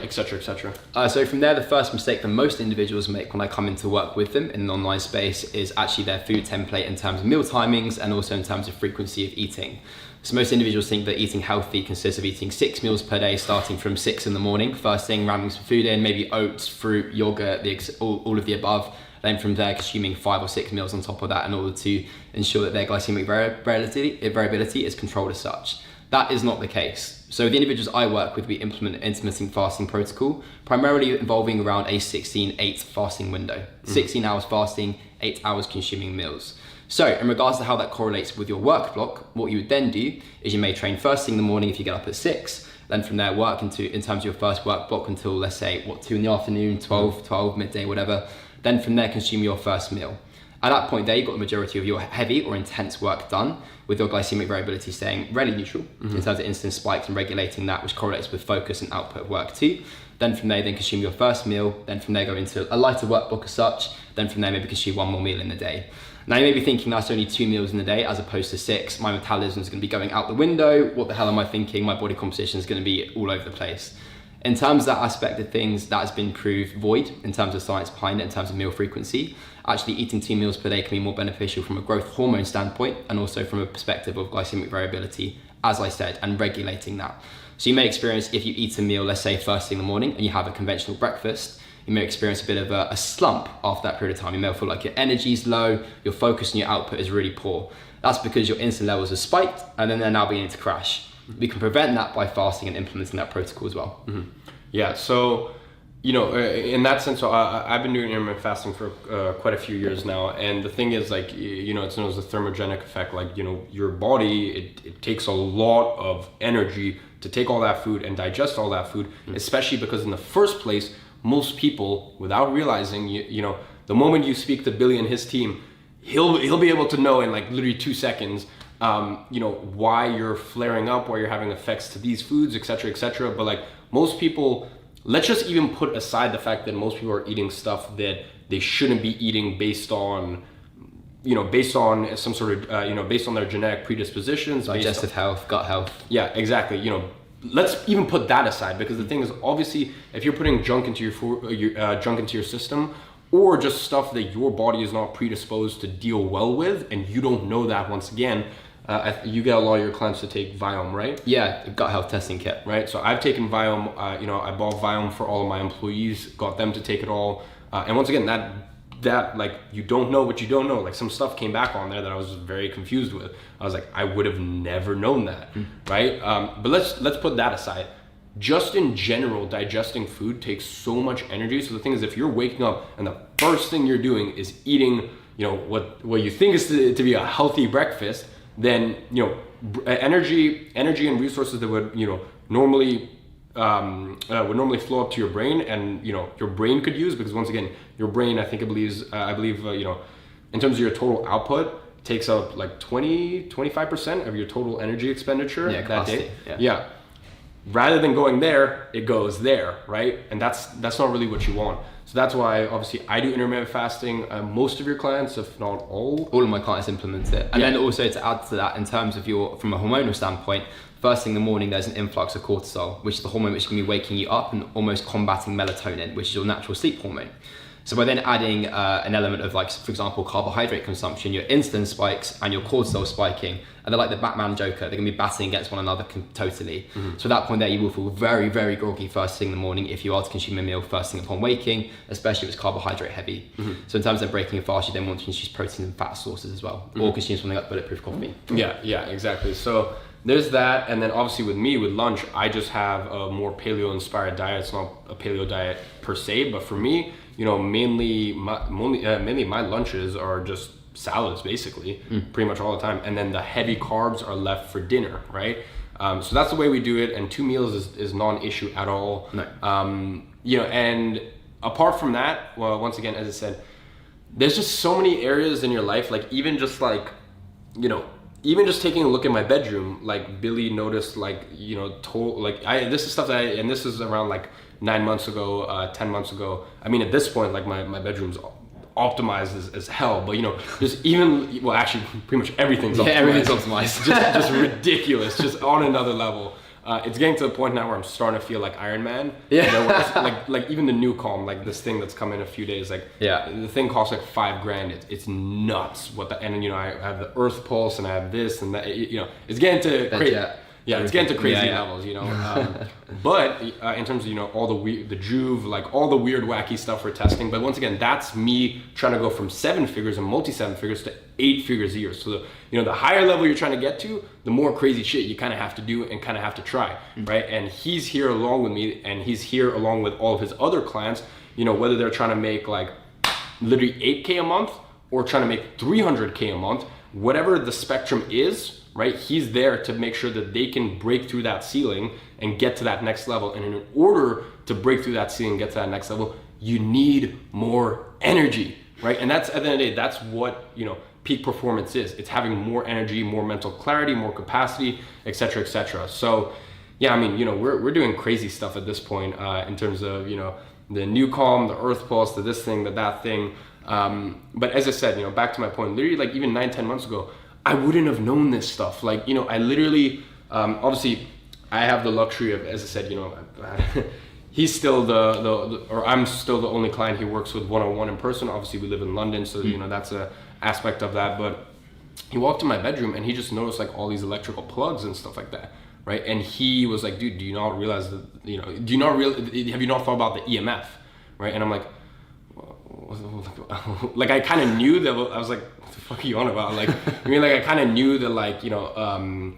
et cetera, et cetera.
So from there, the first mistake that most individuals make when I come into work with them in an online space is actually their food template in terms of meal timings and also in terms of frequency of eating. So most individuals think that eating healthy consists of eating 6 meals per day, starting from 6 in the morning, first thing, ramming some food in, maybe oats, fruit, yogurt, all of the above. Then from there, consuming 5 or 6 meals on top of that in order to ensure that their glycemic variability is controlled as such. That is not the case. So the individuals I work with, we implement an intermittent fasting protocol, primarily involving around a 16-8 fasting window. 16 hours fasting, 8 hours consuming meals. So in regards to how that correlates with your work block, what you would then do is you may train first thing in the morning if you get up at 6, then from there work in terms of your first work block until, let's say, 2 in the afternoon, 12, midday, whatever. Then from there, consume your first meal. At that point there, you've got the majority of your heavy or intense work done, with your glycemic variability staying really neutral in terms of insulin spikes and regulating that, which correlates with focus and output of work too. Then from there, consume your first meal. Then from there, go into a lighter work block as such. Then from there, maybe consume 1 more meal in the day. Now you may be thinking that's only 2 meals in a day as opposed to 6. My metabolism is going to be going out the window. What the hell am I thinking? My body composition is going to be all over the place. In terms of that aspect of things, that has been proved void in terms of science behind it, in terms of meal frequency. Actually, eating 2 meals per day can be more beneficial from a growth hormone standpoint and also from a perspective of glycemic variability, as I said, and regulating that. So you may experience, if you eat a meal, let's say first thing in the morning, and you have a conventional breakfast, you may experience a bit of a slump after that period of time. You may feel like your energy is low, your focus and your output is really poor. That's because your insulin levels are spiked and then they're now beginning to crash. We can prevent that by fasting and implementing that protocol as well.
Yeah, so, you know, in that sense, so I've been doing intermittent fasting for quite a few years now. And the thing is, like, you know, it's known as the thermogenic effect. Like, you know, your body, it takes a lot of energy to take all that food and digest all that food, especially because in the first place, most people, without realizing, you know, the moment you speak to Billy and his team, he'll be able to know in like literally 2 seconds, you know, why you're flaring up, why you're having effects to these foods, etc., etc. But like most people, let's just even put aside the fact that most people are eating stuff that they shouldn't be eating based on, you know, based on some sort of, you know, based on their genetic predispositions,
digestive health, gut health.
Yeah, exactly. You know, let's even put that aside, because the thing is, obviously, if you're putting junk into your system, or just stuff that your body is not predisposed to deal well with, and you don't know that, once again, you get a lot of your clients to take Viome, right?
Yeah, gut health testing kit.
Right, so I've taken Viome, you know, I bought Viome for all of my employees, got them to take it all. And once again, that like, you don't know what you don't know. Like, some stuff came back on there that I was very confused with. I was like, I would have never known that, right? But let's put that aside. Just in general, digesting food takes so much energy. So the thing is, if you're waking up and the first thing you're doing is eating, you know, what you think is to be a healthy breakfast, then, you know, energy and resources that would, you know, normally flow up to your brain, and, you know, your brain could use, because once again, your brain, I believe, you know, in terms of your total output, takes up like 25% of your total energy expenditure that day. Yeah. Rather than going there, it goes there, right? And that's not really what you want. So that's why, obviously, I do intermittent fasting. Most of your clients, if not all
of my clients implement it. And then also, to add to that, in terms of from a hormonal standpoint, first thing in the morning, there's an influx of cortisol, which is the hormone which is going to be waking you up and almost combating melatonin, which is your natural sleep hormone. So by then adding an element of, like, for example, carbohydrate consumption, your insulin spikes and your cortisol spiking, and they're like the Batman Joker. They're going to be battling against one another totally. So at that point there, you will feel very, very groggy first thing in the morning if you are to consume a meal first thing upon waking, especially if it's carbohydrate heavy. So in terms of breaking a fast, you then want to consume protein and fat sources as well, or consume something like bulletproof coffee.
Yeah, exactly. So there's that, and then obviously with lunch, I just have a more paleo-inspired diet. It's not a paleo diet per se, but for me, you know, mainly my lunches are just salads, basically, pretty much all the time, and then the heavy carbs are left for dinner, right? So that's the way we do it, and 2 meals is non-issue at all. No. You know, and apart from that, well, once again, as I said, there's just so many areas in your life, like even just taking a look at my bedroom, like Billy noticed, like, you know, this is stuff that and this is around like 9 months ago, 10 months ago. I mean, at this point, like my bedroom's optimized as hell, but, you know, just even, well, actually pretty much everything's optimized.
Everything's optimized.
just ridiculous, just on another level. It's getting to the point now where I'm starting to feel like Iron Man.
Yeah.
You know, where like even the new Calm, like this thing that's come in a few days, like the thing costs like $5,000. It's nuts. And you know, I have the Earth Pulse and I have this and that. You know, it's getting to crazy. It's getting to crazy levels. You know, but in terms of, you know, all the Joovv, like all the weird wacky stuff we're testing. But once again, that's me trying to go from 7 figures and multi-7 figures to 8 figures a year. So the higher level you're trying to get to, the more crazy shit you kind of have to do and kind of have to try, right? And he's here along with me, and he's here along with all of his other clients, you know, whether they're trying to make like literally 8K a month or trying to make 300K a month, whatever the spectrum is, right? He's there to make sure that they can break through that ceiling and get to that next level. And in order to break through that ceiling and get to that next level, you need more energy, right? And that's, at the end of the day, that's what, you know, peak performance is. It's having more energy, more mental clarity, more capacity, et cetera, et cetera. So yeah, I mean, you know, we're doing crazy stuff at this point in terms of, you know, the new Calm, the Earth Pulse, the this thing, that thing. But as I said, you know, back to my point, literally like even 9-10 months ago, I wouldn't have known this stuff. Like, you know, I literally, obviously I have the luxury of, as I said, you know, he's still or I'm still the only client he works with one-on-one in person. Obviously we live in London, so, you know, that's a aspect of that. But he walked in my bedroom and he just noticed like all these electrical plugs and stuff like that, right? And he was like, dude, do you not realize that, you know, have you not thought about the EMF, right? And I'm like, like I kind of knew that. I was like, what the fuck are you on about? Like, I mean, like I kind of knew that, like, you know,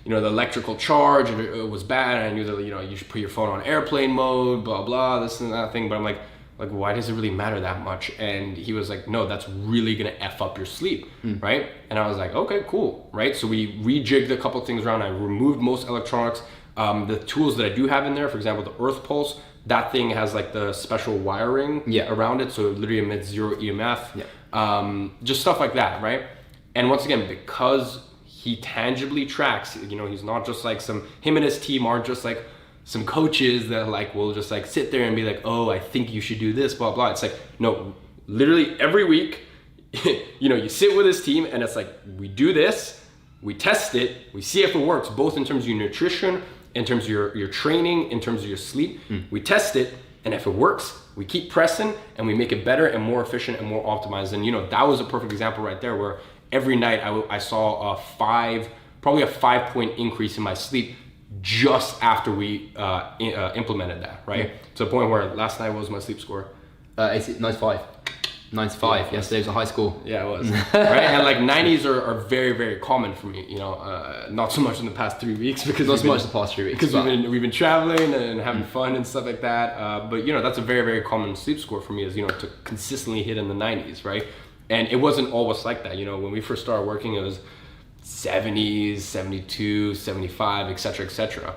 the electrical charge was bad, and I knew that, you know, you should put your phone on airplane mode, blah blah, this and that thing. But I'm like, why does it really matter that much? And he was like, no, that's really gonna F up your sleep, right? And I was like, okay, cool, right? So we rejigged a couple things around. I removed most electronics. The tools that I do have in there, for example, the Earth Pulse, that thing has like the special wiring around it, so it literally emits 0 EMF. Just stuff like that, right? And once again, because he tangibly tracks, you know, he's not just like him and his team aren't just like some coaches that like will just like sit there and be like, oh, I think you should do this, blah blah. It's like, no, literally every week, you know, you sit with his team and it's like, we do this, we test it, we see if it works, both in terms of your nutrition, in terms of your training, in terms of your sleep. We test it, and if it works, we keep pressing and we make it better and more efficient and more optimized. And, you know, that was a perfect example right there, where every night I saw probably a 5-point increase in my sleep just after we implemented that, right? To the point where last night, what was my sleep score?
95. 95. Yesterday was a high school.
Yeah, it was. Right, and like 90s are very, very common for me. You know, not so much in the past 3 weeks because
not so much the past 3 weeks
because we've been traveling and having fun and stuff like that. But you know, that's a very, very common sleep score for me, is, you know, to consistently hit in the 90s, right? And it wasn't always like that. You know, when we first started working, it was 70s, 72, 75, etc., etc.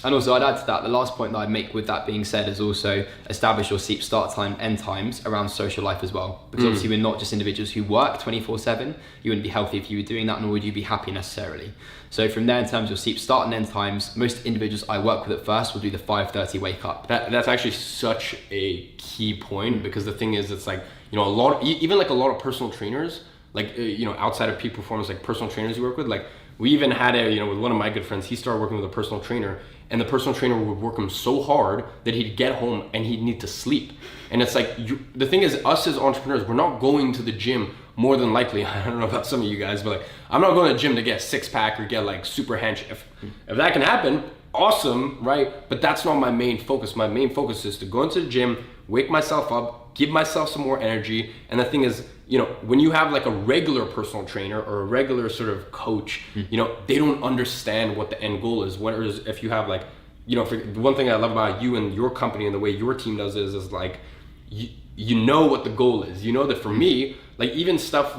And also I'd add to that, the last point that I'd make with that being said is also establish your sleep start time, end times around social life as well. Because obviously we're not just individuals who work 24/7. You wouldn't be healthy if you were doing that, nor would you be happy necessarily. So from there, in terms of sleep start and end times, most individuals I work with at first will do the 5:30 wake up.
That's actually such a key point, because the thing is, it's like, you know, even like a lot of personal trainers, like, you know, outside of peak performance, like personal trainers you work with, like we even had you know, with one of my good friends, he started working with a personal trainer, and the personal trainer would work him so hard that he'd get home and he'd need to sleep. And it's like, the thing is, us as entrepreneurs, we're not going to the gym more than likely. I don't know about some of you guys, but like, I'm not going to the gym to get a six pack or get like super hench. If that can happen, awesome, right? But that's not my main focus. My main focus is to go into the gym, wake myself up, give myself some more energy. And the thing is, you know, when you have like a regular personal trainer or a regular sort of coach, you know, they don't understand what the end goal is. Whereas if you have like, you know, the one thing I love about you and your company and the way your team does is like, you know what the goal is. You know that for me, like even stuff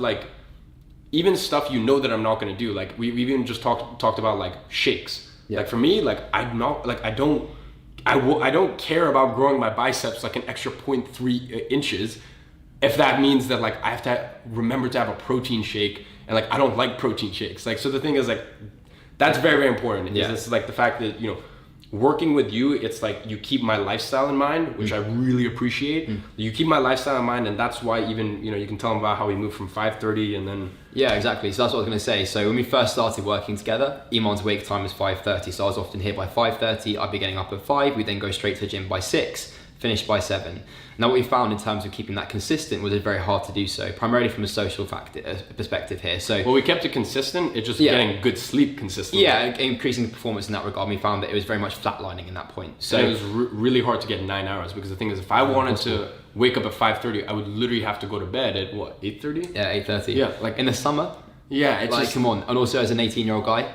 you know that I'm not going to do. Like we even just talked about like shakes. Yeah. Like for me, like I'm not, like I don't care about growing my biceps like an extra 0.3 inches. If that means that like I have to remember to have a protein shake, and like I don't like protein shakes. Like, so the thing is, like, that's very, very important. Yeah. This is like the fact that, you know, working with you, it's like you keep my lifestyle in mind, which I really appreciate. You keep my lifestyle in mind, and that's why even, you know, you can tell them about how we moved from 5:30 and then...
Yeah, exactly. So that's what I was going to say. So when we first started working together, Iman's wake time was 5:30. So I was often here by 5:30. I'd be getting up at 5. We'd then go straight to the gym by 6, finish by 7. Now, what we found in terms of keeping that consistent was it's very hard to do so, primarily from a social perspective here. So,
well, we kept it consistent. It's just getting good sleep consistently.
Yeah, increasing the performance in that regard. We found that it was very much flatlining in that point. So
and it was really hard to get 9 hours, because the thing is, if I wanted to wake up at 5:30, I would literally have to go to bed at what, 8:30?
Yeah, 8:30.
Yeah, like
in the summer.
Yeah, it's
like,
just,
come on. And also as an 18-year-old guy,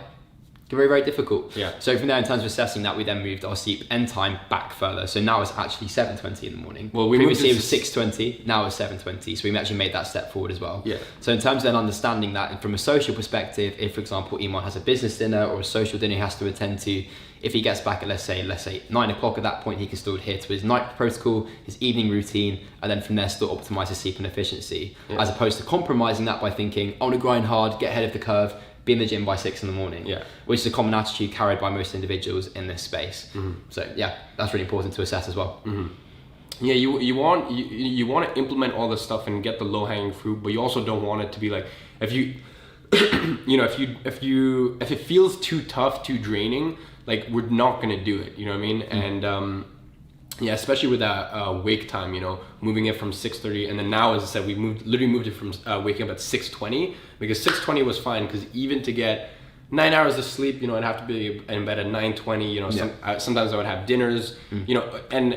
very, very difficult.
Yeah.
So from there, in terms of assessing that, we then moved our sleep end time back further. So now it's actually 7:20 in the morning.
Well,
previously it was 6:20, now it's 7:20. So we actually made that step forward as well.
Yeah.
So in terms of then understanding that, and from a social perspective, if for example Iman has a business dinner or a social dinner he has to attend to, if he gets back at let's say 9 o'clock, at that point he can still adhere to his night protocol, his evening routine, and then from there still optimize his sleep and efficiency, as opposed to compromising that by thinking, I want to grind hard, get ahead of the curve, be in the gym by 6 in the morning. Yeah. Which is a common attitude carried by most individuals in this space. So yeah, that's really important to assess as well.
Yeah, you want to implement all this stuff and get the low hanging fruit, but you also don't want it to be like, if you you know, if it feels too tough, too draining, like we're not gonna do it. You know what I mean? And yeah, especially with that wake time, you know, moving it from 6:30, and then now, as I said, we literally moved it from waking up at 6:20, because 6:20 was fine, because even to get 9 hours of sleep, you know, I'd have to be in bed at 9:20. You know, sometimes I would have dinners, you know, and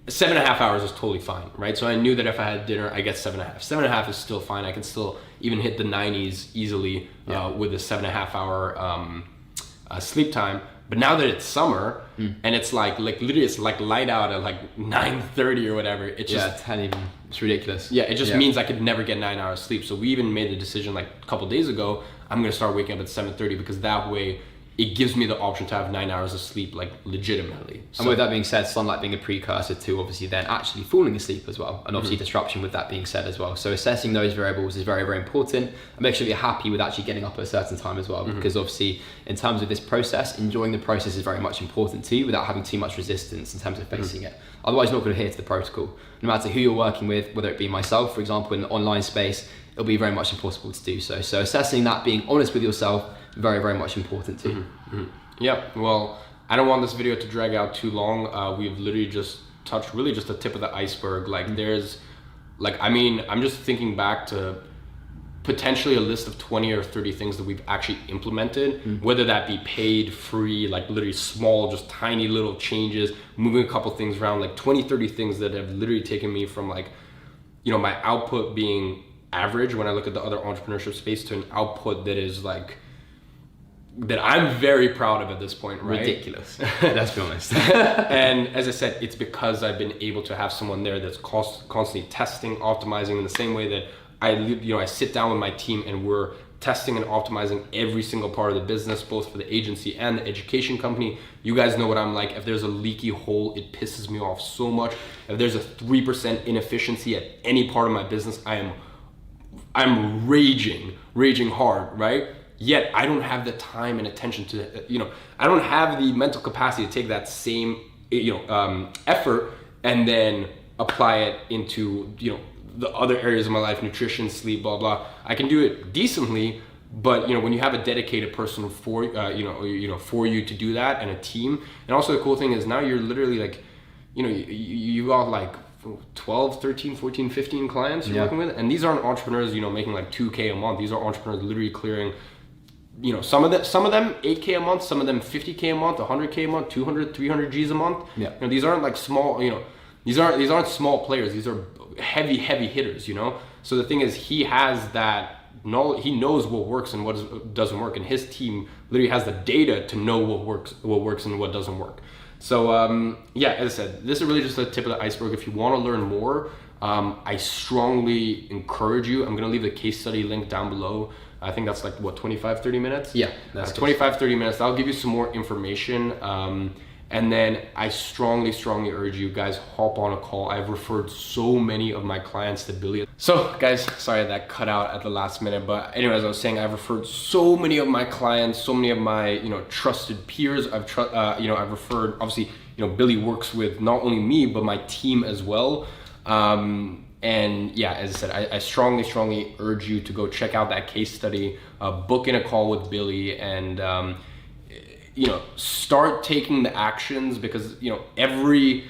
7.5 hours is totally fine, right? So I knew that if I had dinner, I get 7.5. 7.5 is still fine. I can still even hit the 90s easily with a 7.5 hour sleep time. But now that it's summer and it's like literally it's like light out at like 9:30 or whatever, it's just
10 even. It's ridiculous.
Yeah, it just means I could never get 9 hours sleep. So we even made the decision like a couple days ago, I'm gonna start waking up at 7:30, because that way it gives me the option to have 9 hours of sleep, like legitimately.
And with that being said, sunlight being a precursor to obviously then actually falling asleep as well, and obviously disruption with that being said as well. So assessing those variables is very, very important, and make sure you're happy with actually getting up at a certain time as well, because obviously in terms of this process, enjoying the process is very much important to you without having too much resistance in terms of facing it. Otherwise you're not going to adhere to the protocol. No matter who you're working with, whether it be myself, for example, in the online space, it'll be very much impossible to do so. So assessing that, being honest with yourself, very, very much important too.
Yeah, well, I don't want this video to drag out too long. We've literally just touched really just the tip of the iceberg. Like there's, like, I mean, I'm just thinking back to potentially a list of 20 or 30 things that we've actually implemented, whether that be paid, free, like literally small, just tiny little changes, moving a couple things around, like 20, 30 things that have literally taken me from like, you know, my output being average when I look at the other entrepreneurship space to an output that is like, that I'm very proud of at this point, right?
Ridiculous. Let's be honest.
And as I said, it's because I've been able to have someone there that's constantly testing, optimizing in the same way that I sit down with my team and we're testing and optimizing every single part of the business, both for the agency and the education company. You guys know what I'm like. If there's a leaky hole, it pisses me off so much. If there's a 3% inefficiency at any part of my business, I'm raging hard, right? Yet I don't have the time and attention to, I don't have the mental capacity to take that same, effort and then apply it into, the other areas of my life, nutrition, sleep, blah, blah. I can do it decently, but when you have a dedicated person for, for you to do that and a team. And also the cool thing is now you're literally like, you got like 12, 13, 14, 15 clients you're working with. And these aren't entrepreneurs, making like 2K a month. These are entrepreneurs literally clearing, some of them 8K a month, some of them 50K a month, 100K a month, 200, 300 G's a month. Yeah. These aren't like small, these aren't small players. These are heavy hitters, So the thing is, he has that knowledge. He knows what works and what doesn't work, and his team literally has the data to know what works and what doesn't work. So as I said, this is really just the tip of the iceberg. If you want to learn more, I strongly encourage you. I'm going to leave the case study link down below. I think that's like what, 25, 30 minutes?
Yeah, that's
25, 30 minutes. That'll give you some more information. And then I strongly urge you guys, hop on a call. I've referred so many of my clients to Billy. So guys, sorry that cut out at the last minute, but anyways, I was saying I've referred so many of my clients, so many of my, trusted peers. I've referred, obviously, Billy works with not only me, but my team as well. And yeah, as I said, I strongly urge you to go check out that case study, book in a call with Billy, and start taking the actions, because every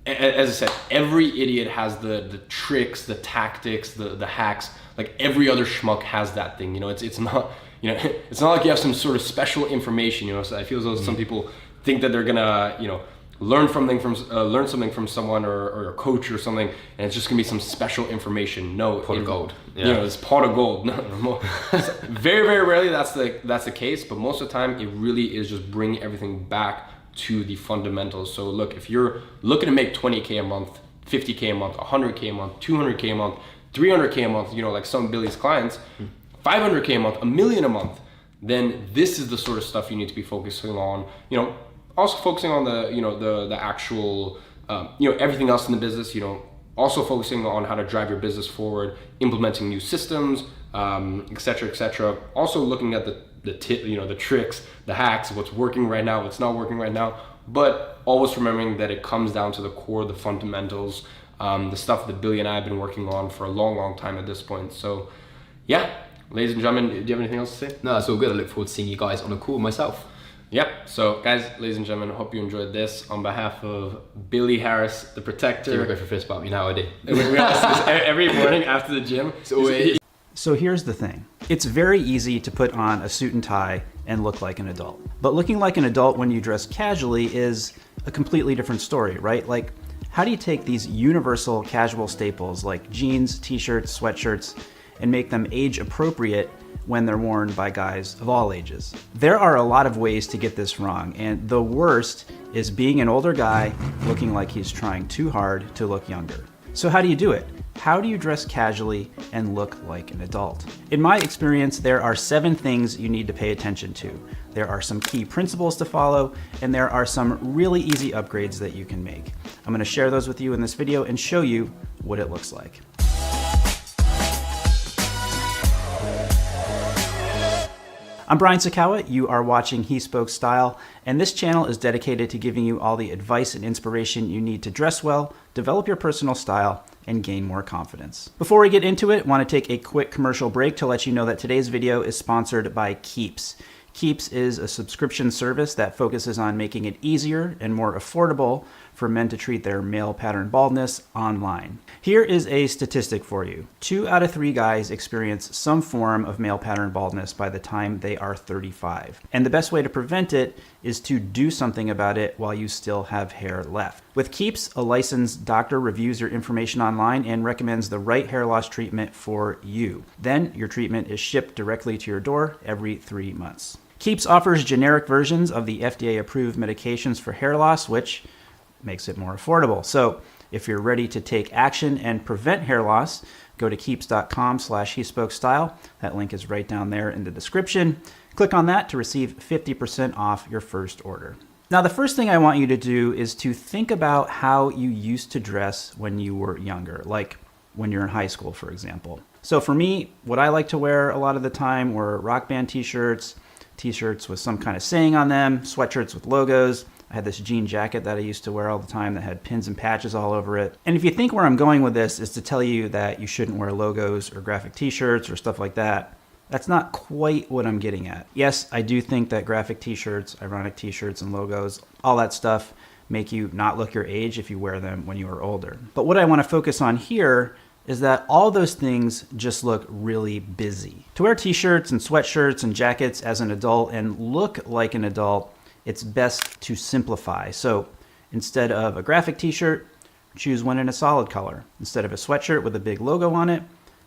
idiot has the tricks, the tactics, the hacks. Like every other schmuck has that thing. It's not it's not like you have some sort of special information. So I feel as though some people think that they're gonna learn something from someone or a coach or something, and it's just gonna be some special information. No,
pot of gold.
It's pot of gold. No. Very rarely that's the case, but most of the time it really is just bringing everything back to the fundamentals. So look, if you're looking to make 20K a month, 50K a month, 100K a month, 200K a month, 300K a month, like some of Billy's clients, 500K a month, $1 million a month, then this is the sort of stuff you need to be focusing on. Also focusing on the actual, everything else in the business, also focusing on how to drive your business forward, implementing new systems, et cetera. Also looking at the tricks, the hacks, what's working right now, what's not working right now, but always remembering that it comes down to the core, the fundamentals, the stuff that Billy and I have been working on for a long time at this point. So yeah, ladies and gentlemen, do you have anything else to say?
No, that's all good. I look forward to seeing you guys on a call myself.
Yep. So guys, ladies and gentlemen, hope you enjoyed this. On behalf of Billy Harris, the Protector.
Do you go for fist bump? You know how I do.
We ask this every morning after the gym.
So here's the thing. It's very easy to put on a suit and tie and look like an adult. But looking like an adult when you dress casually is a completely different story, right? Like, how do you take these universal casual staples like jeans, t-shirts, sweatshirts, and make them age appropriate when they're worn by guys of all ages? There are a lot of ways to get this wrong, and the worst is being an older guy looking like he's trying too hard to look younger. So how do you do it? How do you dress casually and look like an adult? In my experience, there are 7 things you need to pay attention to. There are some key principles to follow, and there are some really easy upgrades that you can make. I'm going to share those with you in this video and show you what it looks like. I'm Brian Sacawa, you are watching He Spoke Style, and this channel is dedicated to giving you all the advice and inspiration you need to dress well, develop your personal style, and gain more confidence. Before we get into it, I want to take a quick commercial break to let you know that today's video is sponsored by Keeps. Keeps is a subscription service that focuses on making it easier and more affordable for men to treat their male pattern baldness online. Here is a statistic for you. 2 out of 3 guys experience some form of male pattern baldness by the time they are 35. And the best way to prevent it is to do something about it while you still have hair left. With Keeps, a licensed doctor reviews your information online and recommends the right hair loss treatment for you. Then your treatment is shipped directly to your door every 3 months. Keeps offers generic versions of the FDA-approved medications for hair loss, which makes it more affordable. So if you're ready to take action and prevent hair loss, go to keeps.com/hespokestyle. That link is right down there in the description. Click on that to receive 50% off your first order. Now, the first thing I want you to do is to think about how you used to dress when you were younger, like when you're in high school, for example. So for me, what I like to wear a lot of the time were rock band t-shirts, t-shirts with some kind of saying on them, sweatshirts with logos. I had this jean jacket that I used to wear all the time that had pins and patches all over it. And if you think where I'm going with this is to tell you that you shouldn't wear logos or graphic t-shirts or stuff like that, that's not quite what I'm getting at. Yes, I do think that graphic t-shirts, ironic t-shirts and logos, all that stuff make you not look your age if you wear them when you are older. But what I want to focus on here is that all those things just look really busy. To wear t-shirts and sweatshirts and jackets as an adult and look like an adult, it's best to simplify. So instead of a graphic t-shirt, choose one in a solid color. Instead of a sweatshirt with a big logo on it,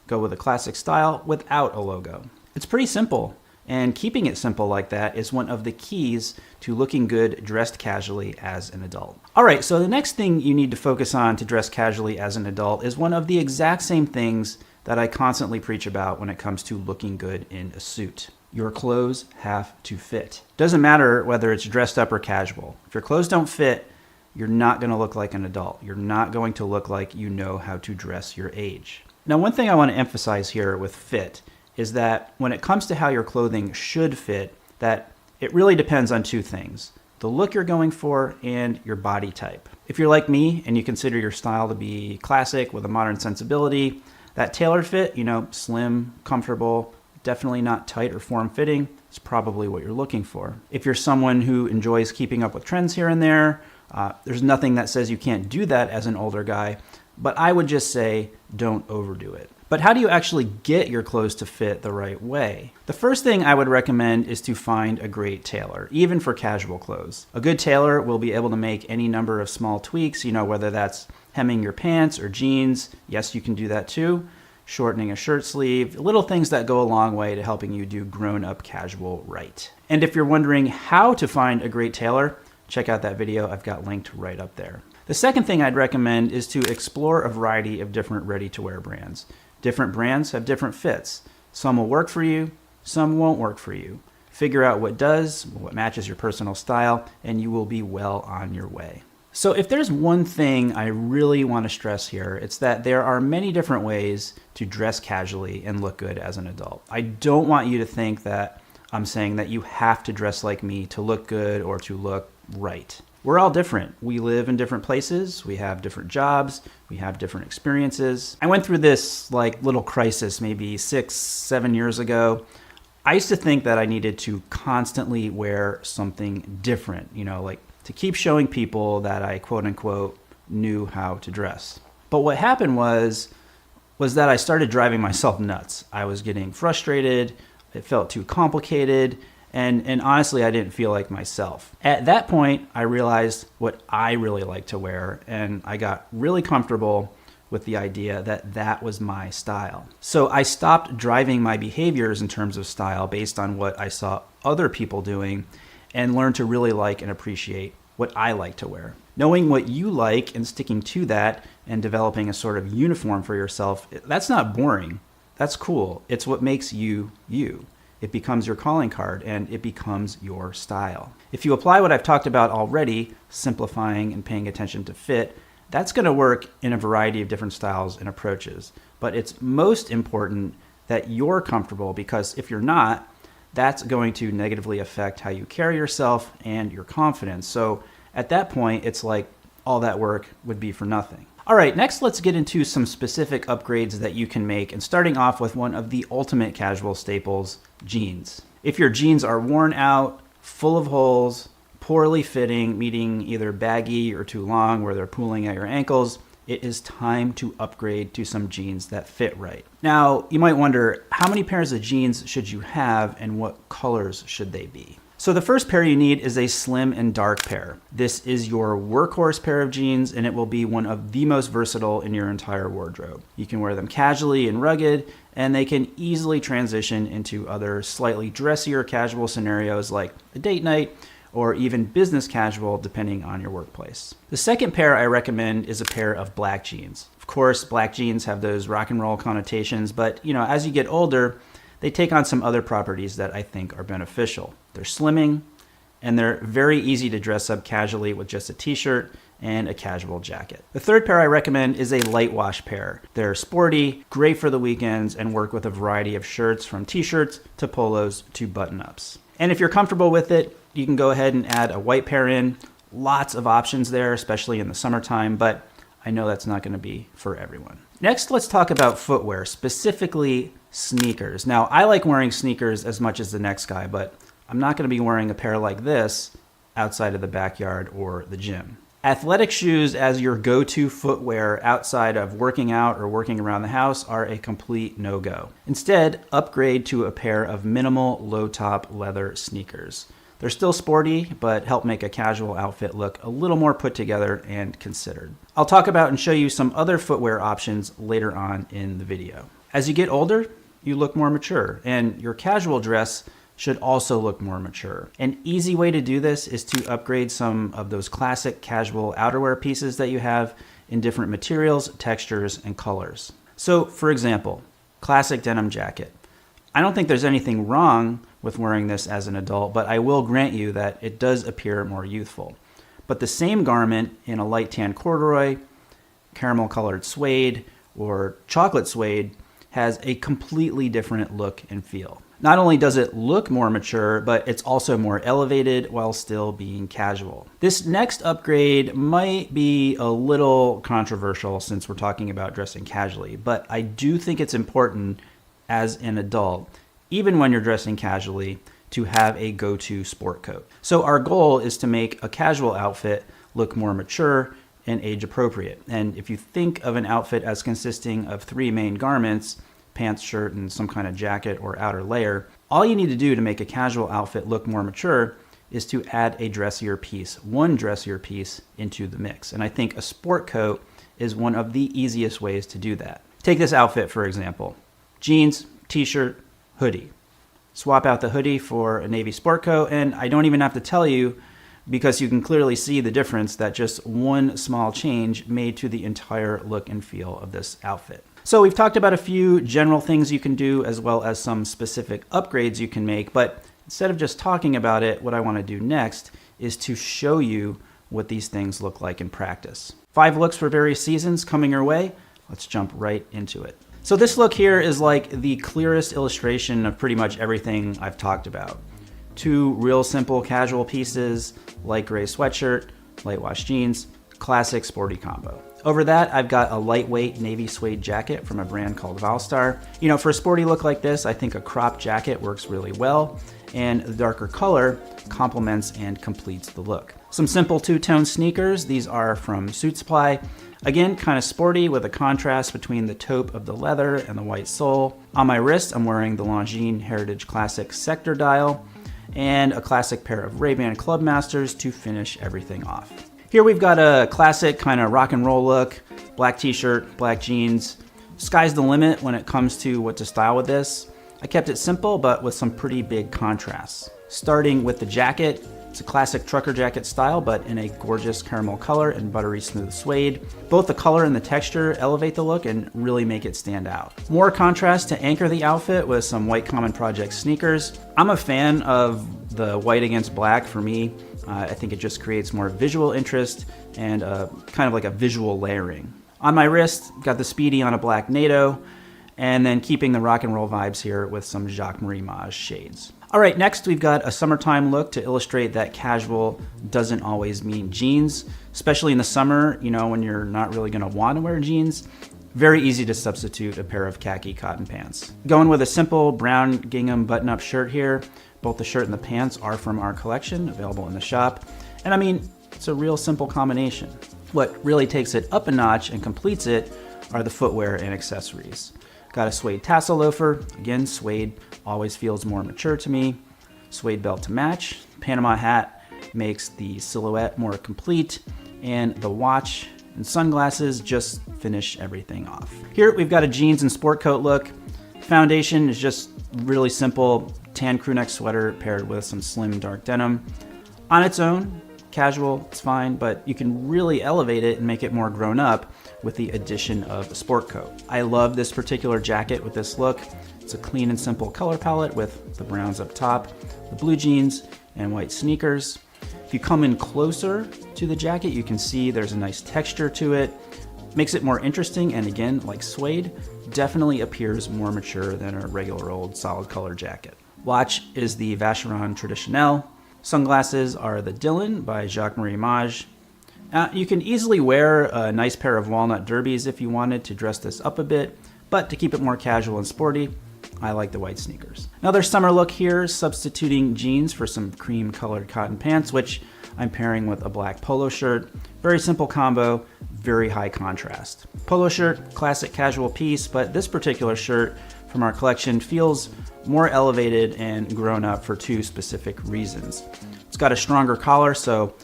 go with a classic style without a logo. It's pretty simple, and keeping it simple like that is one of the keys to looking good dressed casually as an adult. All right, so the next thing you need to focus on to dress casually as an adult is one of the exact same things that I constantly preach about when it comes to looking good in a suit. Your clothes have to fit. Doesn't matter whether it's dressed up or casual. If your clothes don't fit, you're not going to look like an adult. You're not going to look like you know how to dress your age. Now, one thing I want to emphasize here with fit is that when it comes to how your clothing should fit, that it really depends on 2 things: the look you're going for and your body type. If you're like me and you consider your style to be classic with a modern sensibility, that tailored fit, slim, comfortable, definitely not tight or form-fitting, is probably what you're looking for. If you're someone who enjoys keeping up with trends here and there, there's nothing that says you can't do that as an older guy, but I would just say don't overdo it. But how do you actually get your clothes to fit the right way? The first thing I would recommend is to find a great tailor, even for casual clothes. A good tailor will be able to make any number of small tweaks, whether that's hemming your pants or jeans. Yes, you can do that too. Shortening a shirt sleeve, little things that go a long way to helping you do grown-up casual right. And if you're wondering how to find a great tailor, check out that video. I've got linked right up there. The second thing I'd recommend is to explore a variety of different ready-to-wear brands. Different brands have different fits. Some will work for you, some won't work for you. Figure out what does, what matches your personal style, and you will be well on your way. So if there's one thing I really want to stress here, it's that there are many different ways to dress casually and look good as an adult. I don't want you to think that I'm saying that you have to dress like me to look good or to look right. We're all different. We live in different places. We have different jobs. We have different experiences. I went through this little crisis maybe 6-7 years ago. I used to think that I needed to constantly wear something different, to keep showing people that I quote unquote knew how to dress. But what happened was that I started driving myself nuts. I was getting frustrated. It felt too complicated. And honestly, I didn't feel like myself. At that point, I realized what I really like to wear, and I got really comfortable with the idea that that was my style. So I stopped driving my behaviors in terms of style based on what I saw other people doing and learned to really like and appreciate what I like to wear. Knowing what you like and sticking to that and developing a sort of uniform for yourself, that's not boring. That's cool. It's what makes you, you. It becomes your calling card and it becomes your style. If you apply what I've talked about already, simplifying and paying attention to fit, that's going to work in a variety of different styles and approaches. But it's most important that you're comfortable, because if you're not, that's going to negatively affect how you carry yourself and your confidence. So at that point, it's like all that work would be for nothing. All right, next let's get into some specific upgrades that you can make, and starting off with one of the ultimate casual staples, jeans. If your jeans are worn out, full of holes, poorly fitting, meaning either baggy or too long where they're pooling at your ankles, it is time to upgrade to some jeans that fit right. Now, you might wonder, how many pairs of jeans should you have and what colors should they be? So the first pair you need is a slim and dark pair. This is your workhorse pair of jeans, and it will be one of the most versatile in your entire wardrobe. You can wear them casually and rugged, and they can easily transition into other slightly dressier casual scenarios like a date night or even business casual depending on your workplace. The second pair I recommend is a pair of black jeans. Of course, black jeans have those rock and roll connotations, but as you get older, they take on some other properties that I think are beneficial. They're slimming, and they're very easy to dress up casually with just a t-shirt and a casual jacket. The third pair I recommend is a light wash pair. They're sporty, great for the weekends, and work with a variety of shirts from t-shirts to polos to button-ups. And if you're comfortable with it, you can go ahead and add a white pair in. Lots of options there, especially in the summertime, but I know that's not going to be for everyone. Next, let's talk about footwear, specifically sneakers. Now, I like wearing sneakers as much as the next guy, but I'm not going to be wearing a pair like this outside of the backyard or the gym. Athletic shoes as your go-to footwear outside of working out or working around the house are a complete no-go. Instead, upgrade to a pair of minimal low-top leather sneakers. They're still sporty, but help make a casual outfit look a little more put together and considered. I'll talk about and show you some other footwear options later on in the video. As you get older, you look more mature, and your casual dress should also look more mature. An easy way to do this is to upgrade some of those classic casual outerwear pieces that you have in different materials, textures, and colors. So, for example, classic denim jacket. I don't think there's anything wrong with wearing this as an adult, but I will grant you that it does appear more youthful. But the same garment in a light tan corduroy, caramel colored suede, or chocolate suede has a completely different look and feel. Not only does it look more mature, but it's also more elevated while still being casual. This next upgrade might be a little controversial since we're talking about dressing casually, but I do think it's important as an adult, even when you're dressing casually, to have a go-to sport coat. So our goal is to make a casual outfit look more mature and age appropriate. And if you think of an outfit as consisting of three main garments, pants, shirt, and some kind of jacket or outer layer, all you need to do to make a casual outfit look more mature is to add a dressier piece, one dressier piece into the mix. And I think a sport coat is one of the easiest ways to do that. Take this outfit, for example. Jeans, t-shirt, hoodie. Swap out the hoodie for a navy sport coat, and I don't even have to tell you because you can clearly see the difference that just one small change made to the entire look and feel of this outfit. So we've talked about a few general things you can do as well as some specific upgrades you can make, but instead of just talking about it, what I want to do next is to show you what these things look like in practice. 5 looks for various seasons coming your way. Let's jump right into it. So this look here is like the clearest illustration of pretty much everything I've talked about. 2 real simple casual pieces, light gray sweatshirt, light wash jeans, classic sporty combo. Over that, I've got a lightweight navy suede jacket from a brand called Valstar. For a sporty look like this, I think a crop jacket works really well, and the darker color complements and completes the look. Some simple two-tone sneakers. These are from Suit Supply. Again, kind of sporty with a contrast between the taupe of the leather and the white sole. On my wrist, I'm wearing the Longines Heritage Classic Sector Dial and a classic pair of Ray-Ban Clubmasters to finish everything off. Here we've got a classic kind of rock and roll look, black t-shirt, black jeans. Sky's the limit when it comes to what to style with this. I kept it simple, but with some pretty big contrasts. Starting with the jacket, it's a classic trucker jacket style, but in a gorgeous caramel color and buttery smooth suede. Both the color and the texture elevate the look and really make it stand out. More contrast to anchor the outfit with some white Common Project sneakers. I'm a fan of the white against black for me. I think it just creates more visual interest and kind of like a visual layering. On my wrist, got the Speedy on a black NATO, and then keeping the rock and roll vibes here with some Jacques Marie Mage shades. All right, next we've got a summertime look to illustrate that casual doesn't always mean jeans, especially in the summer, when you're not really gonna want to wear jeans. Very easy to substitute a pair of khaki cotton pants. Going with a simple brown gingham button-up shirt here, Both the shirt and the pants are from our collection, available in the shop. And I mean, it's a real simple combination. What really takes it up a notch and completes it are the footwear and accessories. Got a suede tassel loafer. Again, suede always feels more mature to me. Suede belt to match. Panama hat makes the silhouette more complete, and the watch and sunglasses just finish everything off. Here we've got a jeans and sport coat look. Foundation is just really simple, tan crew neck sweater paired with some slim dark denim. On its own, casual, it's fine, but you can really elevate it and make it more grown up with the addition of a sport coat. I love this particular jacket with this look. It's a clean and simple color palette with the browns up top, the blue jeans, and white sneakers. If you come in closer to the jacket, you can see there's a nice texture to it. Makes it more interesting, and again, like suede, definitely appears more mature than a regular old solid color jacket. Watch is the Vacheron Traditionnel. Sunglasses are the Dylan by Jacques-Marie Mage. You can easily wear a nice pair of walnut derbies if you wanted to dress this up a bit, but to keep it more casual and sporty, I like the white sneakers. Another summer look here, substituting jeans for some cream colored cotton pants, which I'm pairing with a black polo shirt. Very simple combo, very high contrast. Polo shirt, classic casual piece, but this particular shirt from our collection feels more elevated and grown up for two specific reasons. It's got a stronger collar, so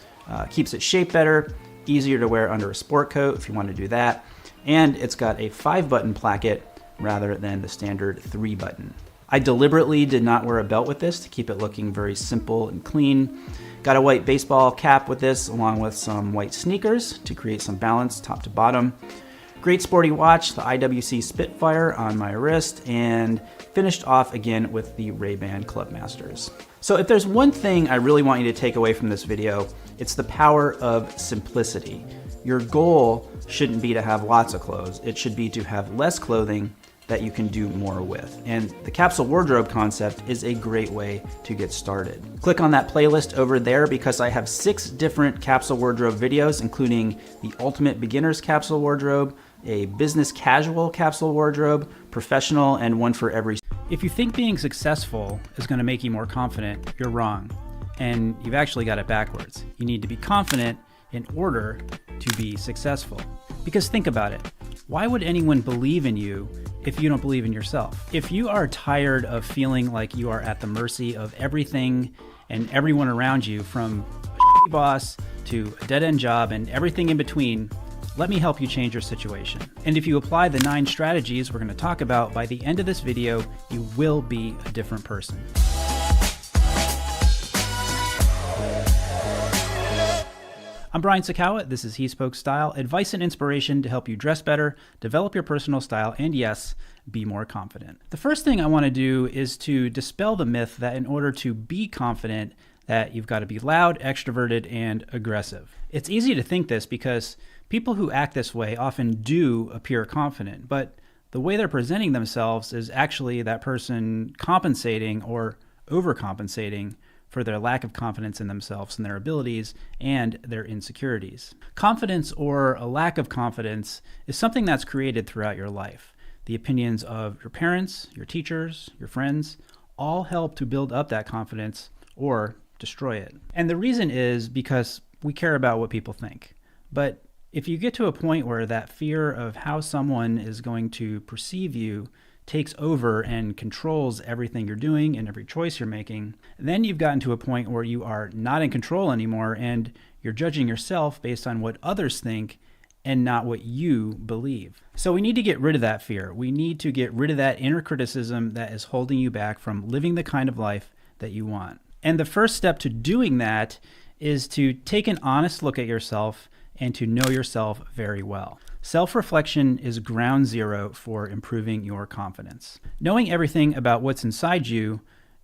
keeps it shaped better, easier to wear under a sport coat if you want to do that, and it's got a 5-button placket rather than the standard 3-button. I deliberately did not wear a belt with this to keep it looking very simple and clean. Got a white baseball cap with this, along with some white sneakers to create some balance top to bottom. Great sporty watch, the IWC Spitfire on my wrist, and finished off again with the Ray-Ban Clubmasters. So if there's one thing I really want you to take away from this video, it's the power of simplicity. Your goal shouldn't be to have lots of clothes. It should be to have less clothing that you can do more with. And the capsule wardrobe concept is a great way to get started. Click on that playlist over there because I have 6 different capsule wardrobe videos, including the ultimate beginner's capsule wardrobe, a business casual capsule wardrobe, professional, and one for every. If you think being successful is going to make you more confident, you're wrong. And you've actually got it backwards. You need to be confident in order to be successful. Because think about it. Why would anyone believe in you if you don't believe in yourself? If you are tired of feeling like you are at the mercy of everything and everyone around you, from a shitty boss to a dead-end job and everything in between, let me help you change your situation. And if you apply the 9 strategies we're going to talk about, by the end of this video, you will be a different person. I'm Brian Sacawa. This is He Spoke Style, advice and inspiration to help you dress better, develop your personal style, and yes, be more confident. The first thing I want to do is to dispel the myth that in order to be confident, that you've got to be loud, extroverted, and aggressive. It's easy to think this because people who act this way often do appear confident, but the way they're presenting themselves is actually that person compensating or overcompensating for their lack of confidence in themselves and their abilities and their insecurities. Confidence or a lack of confidence is something that's created throughout your life. The opinions of your parents, your teachers, your friends, all help to build up that confidence or destroy it. And the reason is because we care about what people think. But if you get to a point where that fear of how someone is going to perceive you takes over and controls everything you're doing and every choice you're making, then you've gotten to a point where you are not in control anymore and you're judging yourself based on what others think and not what you believe. So we need to get rid of that fear. We need to get rid of that inner criticism that is holding you back from living the kind of life that you want. And the first step to doing that is to take an honest look at yourself and to know yourself very well. Self-reflection is ground zero for improving your confidence. Knowing everything about what's inside you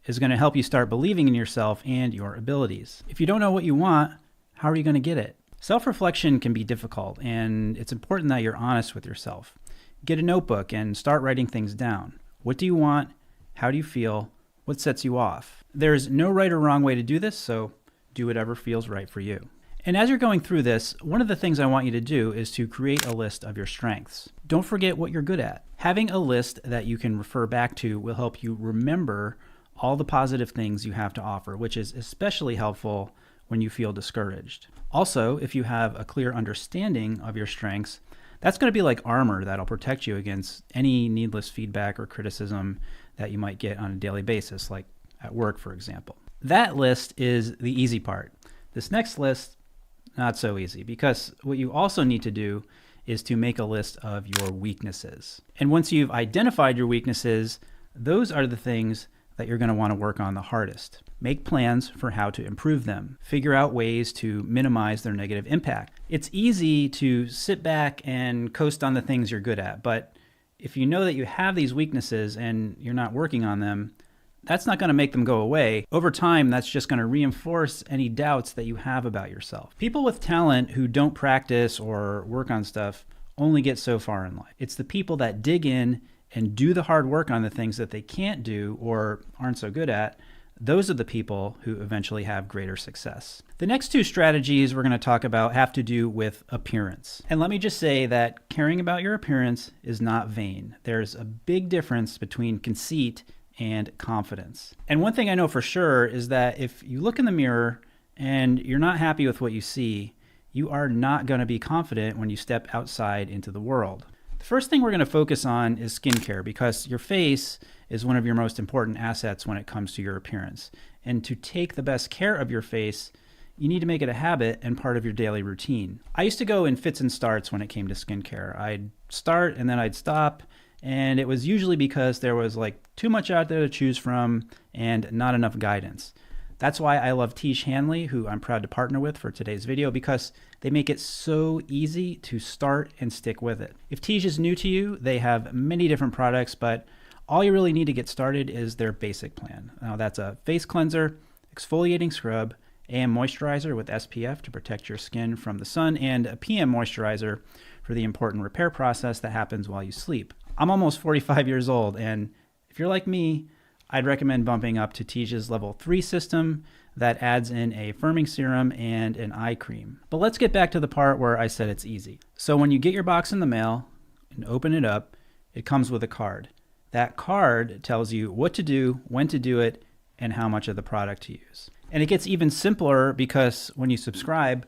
is going to help you start believing in yourself and your abilities. If you don't know what you want, how are you going to get it? Self-reflection can be difficult, and it's important that you're honest with yourself. Get a notebook and start writing things down. What do you want? How do you feel? What sets you off? There's no right or wrong way to do this, so do whatever feels right for you. And as you're going through this, one of the things I want you to do is to create a list of your strengths. Don't forget what you're good at. Having a list that you can refer back to will help you remember all the positive things you have to offer, which is especially helpful when you feel discouraged. Also, if you have a clear understanding of your strengths, that's going to be like armor that'll protect you against any needless feedback or criticism that you might get on a daily basis, like at work, for example. That list is the easy part. This next list, not so easy, because what you also need to do is to make a list of your weaknesses. And once you've identified your weaknesses, those are the things that you're going to want to work on the hardest. Make plans for how to improve them. Figure out ways to minimize their negative impact. It's easy to sit back and coast on the things you're good at, but if you know that you have these weaknesses and you're not working on them, that's not going to make them go away. Over time, that's just going to reinforce any doubts that you have about yourself. People with talent who don't practice or work on stuff only get so far in life. It's the people that dig in and do the hard work on the things that they can't do or aren't so good at. Those are the people who eventually have greater success. The next two strategies we're going to talk about have to do with appearance. And let me just say that caring about your appearance is not vain. There's a big difference between conceit and confidence. And one thing I know for sure is that if you look in the mirror and you're not happy with what you see, you are not going to be confident when you step outside into the world. The first thing we're going to focus on is skincare, because your face is one of your most important assets when it comes to your appearance. And to take the best care of your face, you need to make it a habit and part of your daily routine. I used to go in fits and starts when it came to skincare. I'd start and then I'd stop, and it was usually because there was like too much out there to choose from and not enough guidance. That's why I love Tiege Hanley, who I'm proud to partner with for today's video, because they make it so easy to start and stick with it. If Tiege is new to you, they have many different products, but all you really need to get started is their basic plan. Now that's a face cleanser, exfoliating scrub, AM moisturizer with SPF to protect your skin from the sun, and a PM moisturizer for the important repair process that happens while you sleep. I'm almost 45 years old, and if you're like me, I'd recommend bumping up to Tiege's level 3 system that adds in a firming serum and an eye cream. But let's get back to the part where I said it's easy. So when you get your box in the mail and open it up, it comes with a card. That card tells you what to do, when to do it, and how much of the product to use. And it gets even simpler because when you subscribe,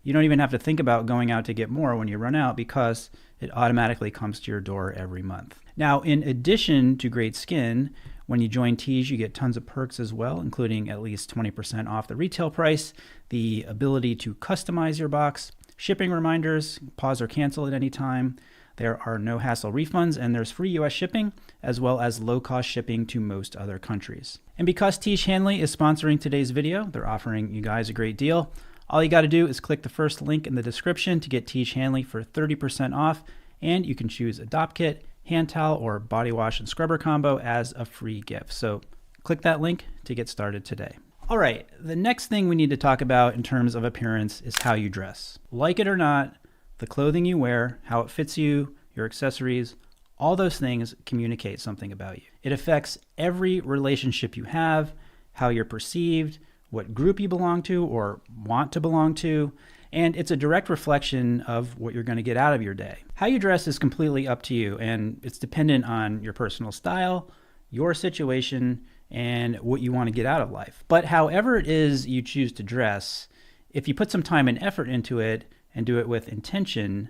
you don't even have to think about going out to get more when you run out, because it automatically comes to your door every month. Now, in addition to great skin, when you join Tiege, you get tons of perks as well, including at least 20% off the retail price, the ability to customize your box, shipping reminders, pause or cancel at any time. There are no hassle refunds, and there's free US shipping, as well as low-cost shipping to most other countries. And because Tiege Hanley is sponsoring today's video, they're offering you guys a great deal. All you got to do is click the first link in the description to get Tiege Hanley for 30% off, and you can choose a Adopt Kit, hand towel, or body wash and scrubber combo as a free gift. So click that link to get started today. All right, the next thing we need to talk about in terms of appearance is how you dress. Like it or not, the clothing you wear, how it fits you, your accessories, all those things communicate something about you. It affects every relationship you have, how you're perceived, what group you belong to or want to belong to, and it's a direct reflection of what you're going to get out of your day. How you dress is completely up to you, and it's dependent on your personal style, your situation, and what you want to get out of life. But however it is you choose to dress, if you put some time and effort into it and do it with intention,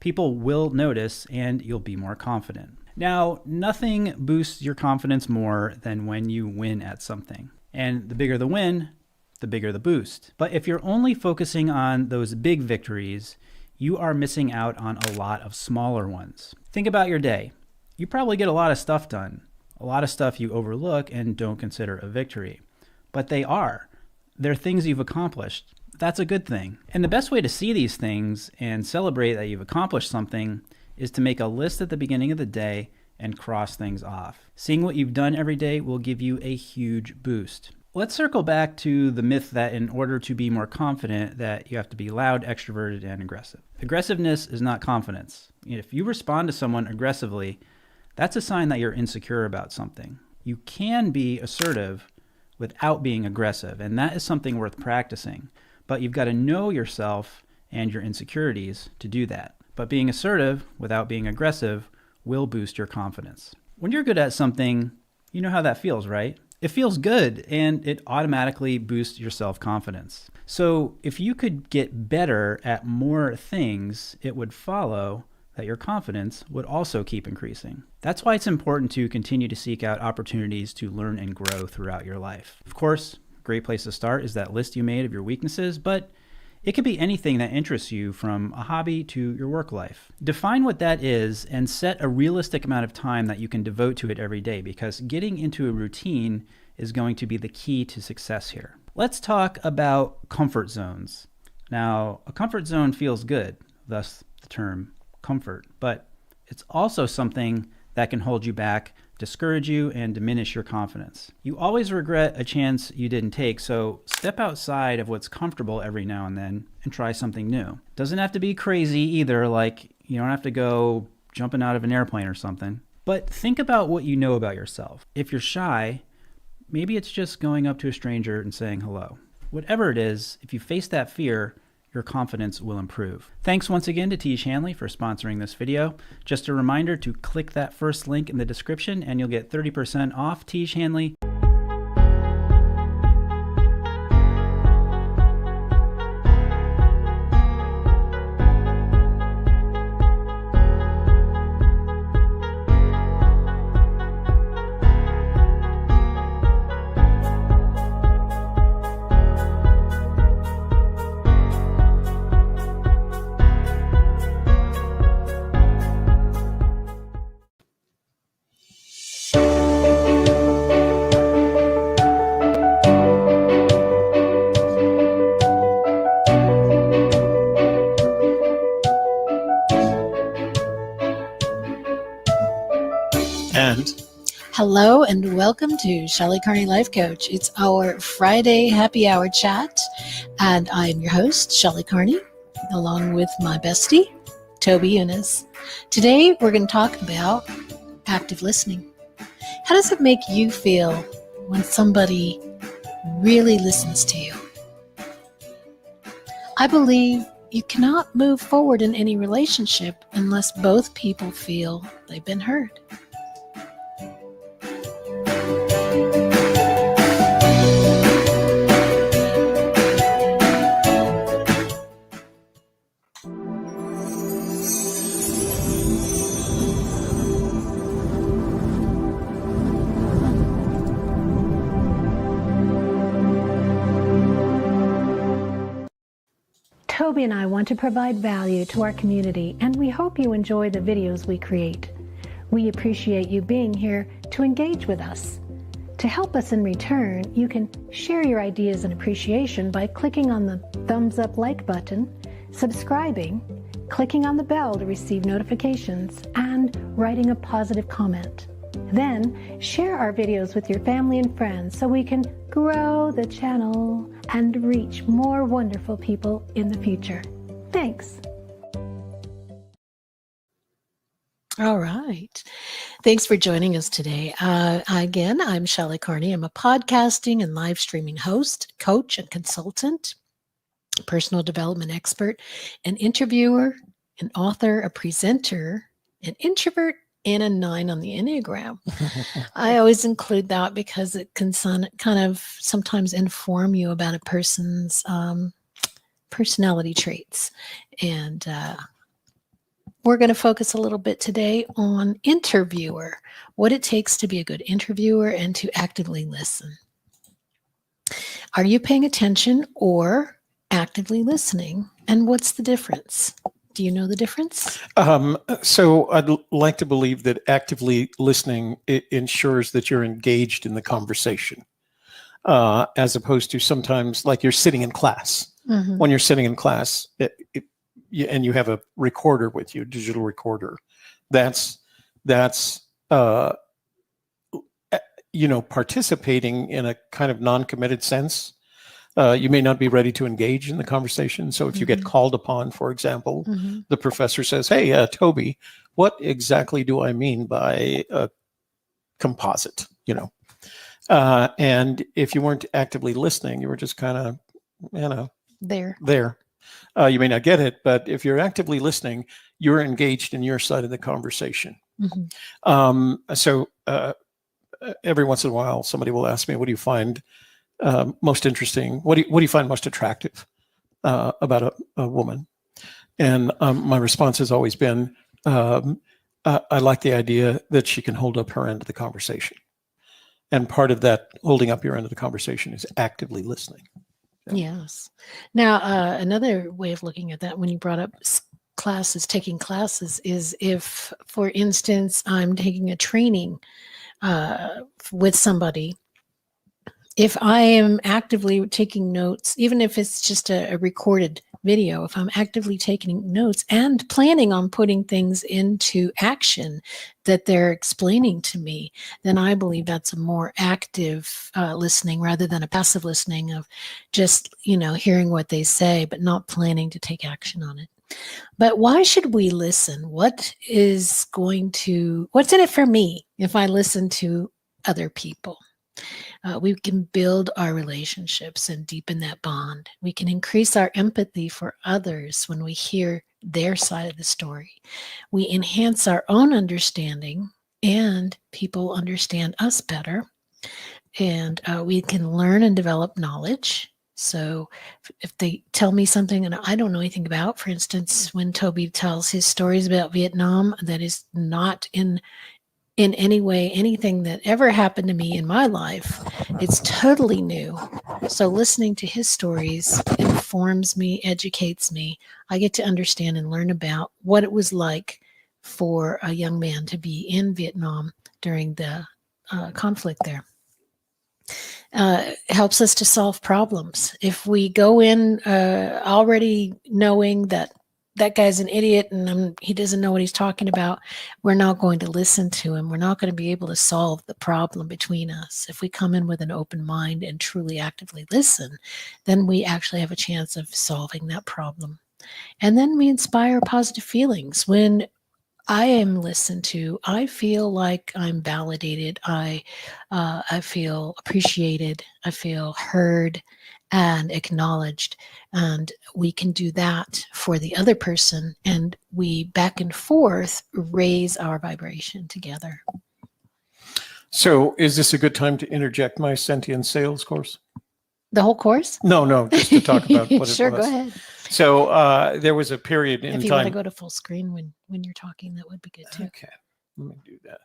people will notice and you'll be more confident. Now, nothing boosts your confidence more than when you win at something. And the bigger the win, the bigger the boost. But if you're only focusing on those big victories, you are missing out on a lot of smaller ones. Think about your day. You probably get a lot of stuff done, a lot of stuff you overlook and don't consider a victory. But they are. They're things you've accomplished. That's a good thing. And the best way to see these things and celebrate that you've accomplished something is to make a list at the beginning of the day and cross things off. Seeing what you've done every day will give you a huge boost. Let's circle back to the myth that in order to be more confident that you have to be loud, extroverted, and aggressive. Aggressiveness is not confidence. If you respond to someone aggressively, that's a sign that you're insecure about something. You can be assertive without being aggressive, and that is something worth practicing. But you've got to know yourself and your insecurities to do that. But being assertive without being aggressive will boost your confidence. When you're good at something, you know how that feels, right? It feels good, and it automatically boosts your self-confidence. So if you could get better at more things, it would follow that your confidence would also keep increasing. That's why it's important to continue to seek out opportunities to learn and grow throughout your life. Of course, a great place to start is that list you made of your weaknesses, but it could be anything that interests you, from a hobby to your work life. Define what that is and set a realistic amount of time that you can devote to it every day, because getting into a routine is going to be the key to success here. Let's talk about comfort zones. Now, a comfort zone feels good, thus the term comfort, but it's also something that can hold you back, discourage you, and diminish your confidence. You always regret a chance you didn't take, so step outside of what's comfortable every now and then and try something new. Doesn't have to be crazy either, like you don't have to go jumping out of an airplane or something. But think about what you know about yourself. If you're shy, maybe it's just going up to a stranger and saying hello. Whatever it is, if you face that fear, your confidence will improve. Thanks once again to Tiege Hanley for sponsoring this video. Just a reminder to click that first link in the description and you'll get 30% off Tiege Hanley.
Hello and welcome to Shelly Carney Life Coach. It's our Friday happy hour chat, and I'm your host, Shelly Carney, along with my bestie, Toby Younis. Today we're going to talk about active listening. How does it make you feel when somebody really listens to you? I believe you cannot move forward in any relationship unless both people feel they've been heard.
Toby and I want to provide value to our community, and we hope you enjoy the videos we create. We appreciate you being here to engage with us. To help us in return, you can share your ideas and appreciation by clicking on the thumbs up like button, subscribing, clicking on the bell to receive notifications, and writing a positive comment. Then share our videos with your family and friends so we can grow the channel and reach more wonderful people in the future. Thanks.
All right. Thanks for joining us today. Again, I'm Shelly Carney. I'm a podcasting and live streaming host, coach, and consultant, personal development expert, an interviewer, an author, a presenter, an introvert, and a 9 on the Enneagram. I always include that because it can kind of sometimes inform you about a person's personality traits. And we're going to focus a little bit today on interviewer, what it takes to be a good interviewer and to actively listen. Are you paying attention or actively listening? And what's the difference? Do you know the difference?
So I'd like to believe that actively listening, it ensures that you're engaged in the conversation, as opposed to sometimes like you're sitting in class. Mm-hmm. When you're sitting in class and you have a recorder with you, digital recorder, that's participating in a kind of non-committed sense. You may not be ready to engage in the conversation. So if you get called upon, for example, the professor says, hey, Toby, what exactly do I mean by a composite? And if you weren't actively listening, you were just kind of, there. You may not get it, but if you're actively listening, you're engaged in your side of the conversation. Mm-hmm. every once in a while, somebody will ask me, "What do you find most interesting? What do you find most attractive about a woman?" And my response has always been, I like the idea that she can hold up her end of the conversation. And part of that holding up your end of the conversation is actively listening.
Yes. Now, another way of looking at that, when you brought up classes, taking classes, is if, for instance, I'm taking a training with somebody, if I am actively taking notes, even if it's just a recorded video, if I'm actively taking notes and planning on putting things into action that they're explaining to me, then I believe that's a more active listening rather than a passive listening of just, hearing what they say, but not planning to take action on it. But why should we listen? What's in it for me if I listen to other people? We can build our relationships and deepen that bond. We can increase our empathy for others when we hear their side of the story. We enhance our own understanding, and people understand us better. And we can learn and develop knowledge. So if they tell me something and I don't know anything about, for instance, when Toby tells his stories about Vietnam, that is not in any way anything that ever happened to me in my life. It's totally new. So listening to his stories informs me, educates me. I get to understand and learn about what it was like for a young man to be in Vietnam during the conflict there. Helps us to solve problems. If we go in already knowing that guy's an idiot and he doesn't know what he's talking about, we're not going to listen to him. We're not going to be able to solve the problem between us. If we come in with an open mind and truly actively listen, then we actually have a chance of solving that problem. And then we inspire positive feelings. When I am listened to, I feel like I'm validated. I feel appreciated. I feel heard and acknowledged. And we can do that for the other person, and we back and forth raise our vibration together.
So is this a good time to interject my sentient sales course?
The whole course?
No, just to talk about what it was.
Sure, go ahead.
So there was a period in time.
If you want to go to full screen when you're talking, that would be good too.
Okay, let me do that.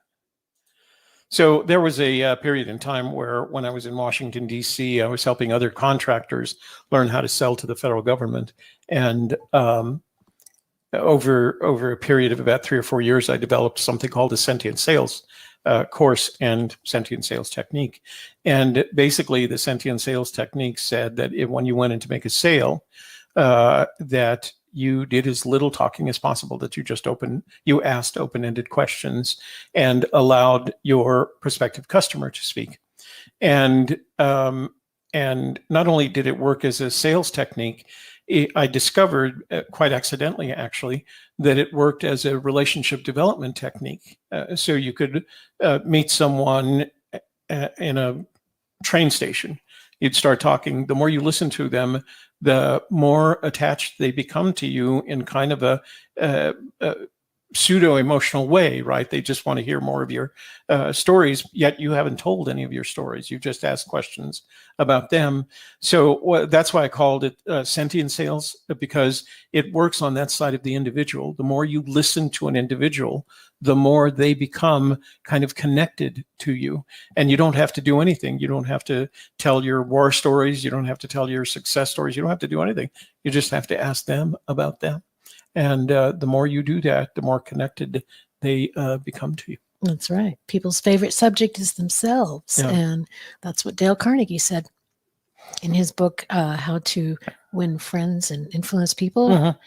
So there was a period in time where, when I was in Washington, D.C., I was helping other contractors learn how to sell to the federal government. And over a period of about 3 or 4 years, I developed something called a sentient sales course and sentient sales technique. And basically, the sentient sales technique said that when you went in to make a sale, that you did as little talking as possible, that you asked open-ended questions and allowed your prospective customer to speak. And not only did it work as a sales technique, I discovered quite accidentally, actually, that it worked as a relationship development technique. So you could meet someone in a train station. You'd start talking. The more you listen to them, the more attached they become to you in kind of a pseudo-emotional way, right? They just want to hear more of your stories, yet you haven't told any of your stories. You just asked questions about them. So that's why I called it sentient sales, because it works on that side of the individual. The more you listen to an individual, the more they become kind of connected to you. And you don't have to do anything. You don't have to tell your war stories. You don't have to tell your success stories. You don't have to do anything. You just have to ask them about them. And the more you do that, the more connected they become to you.
That's right. People's favorite subject is themselves.
Yeah.
And that's what Dale Carnegie said in his book, How to Win Friends and Influence People.
Mhm.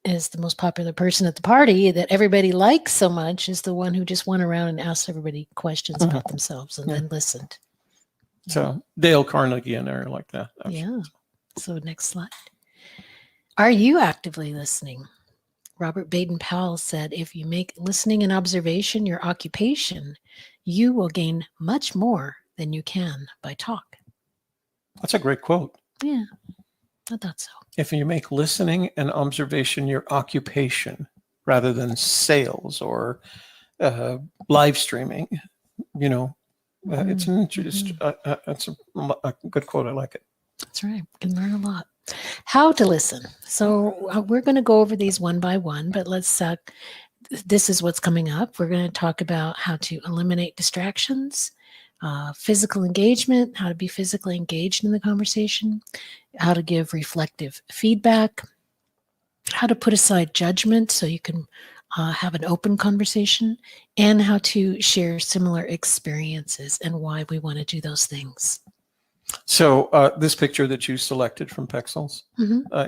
Is the most popular person at the party that everybody likes so much is the one who just went around and asked everybody questions about themselves and then listened.
So Dale Carnegie and I are like that.
Yeah. So next slide. Are you actively listening? Robert Baden-Powell said, if you make listening and observation your occupation, you will gain much more than you can by talk.
That's a great quote.
Yeah, I thought so.
If you make listening and observation your occupation rather than sales or live streaming, It's an interest. That's a good quote. I like it.
That's right. We can learn a lot. How to listen. So we're going to go over these one by one, but let's, this is what's coming up. We're going to talk about how to eliminate distractions, physical engagement, how to be physically engaged in the conversation, how to give reflective feedback, how to put aside judgment so you can have an open conversation, and how to share similar experiences and why we want to do those things.
So this picture that you selected from Pexels,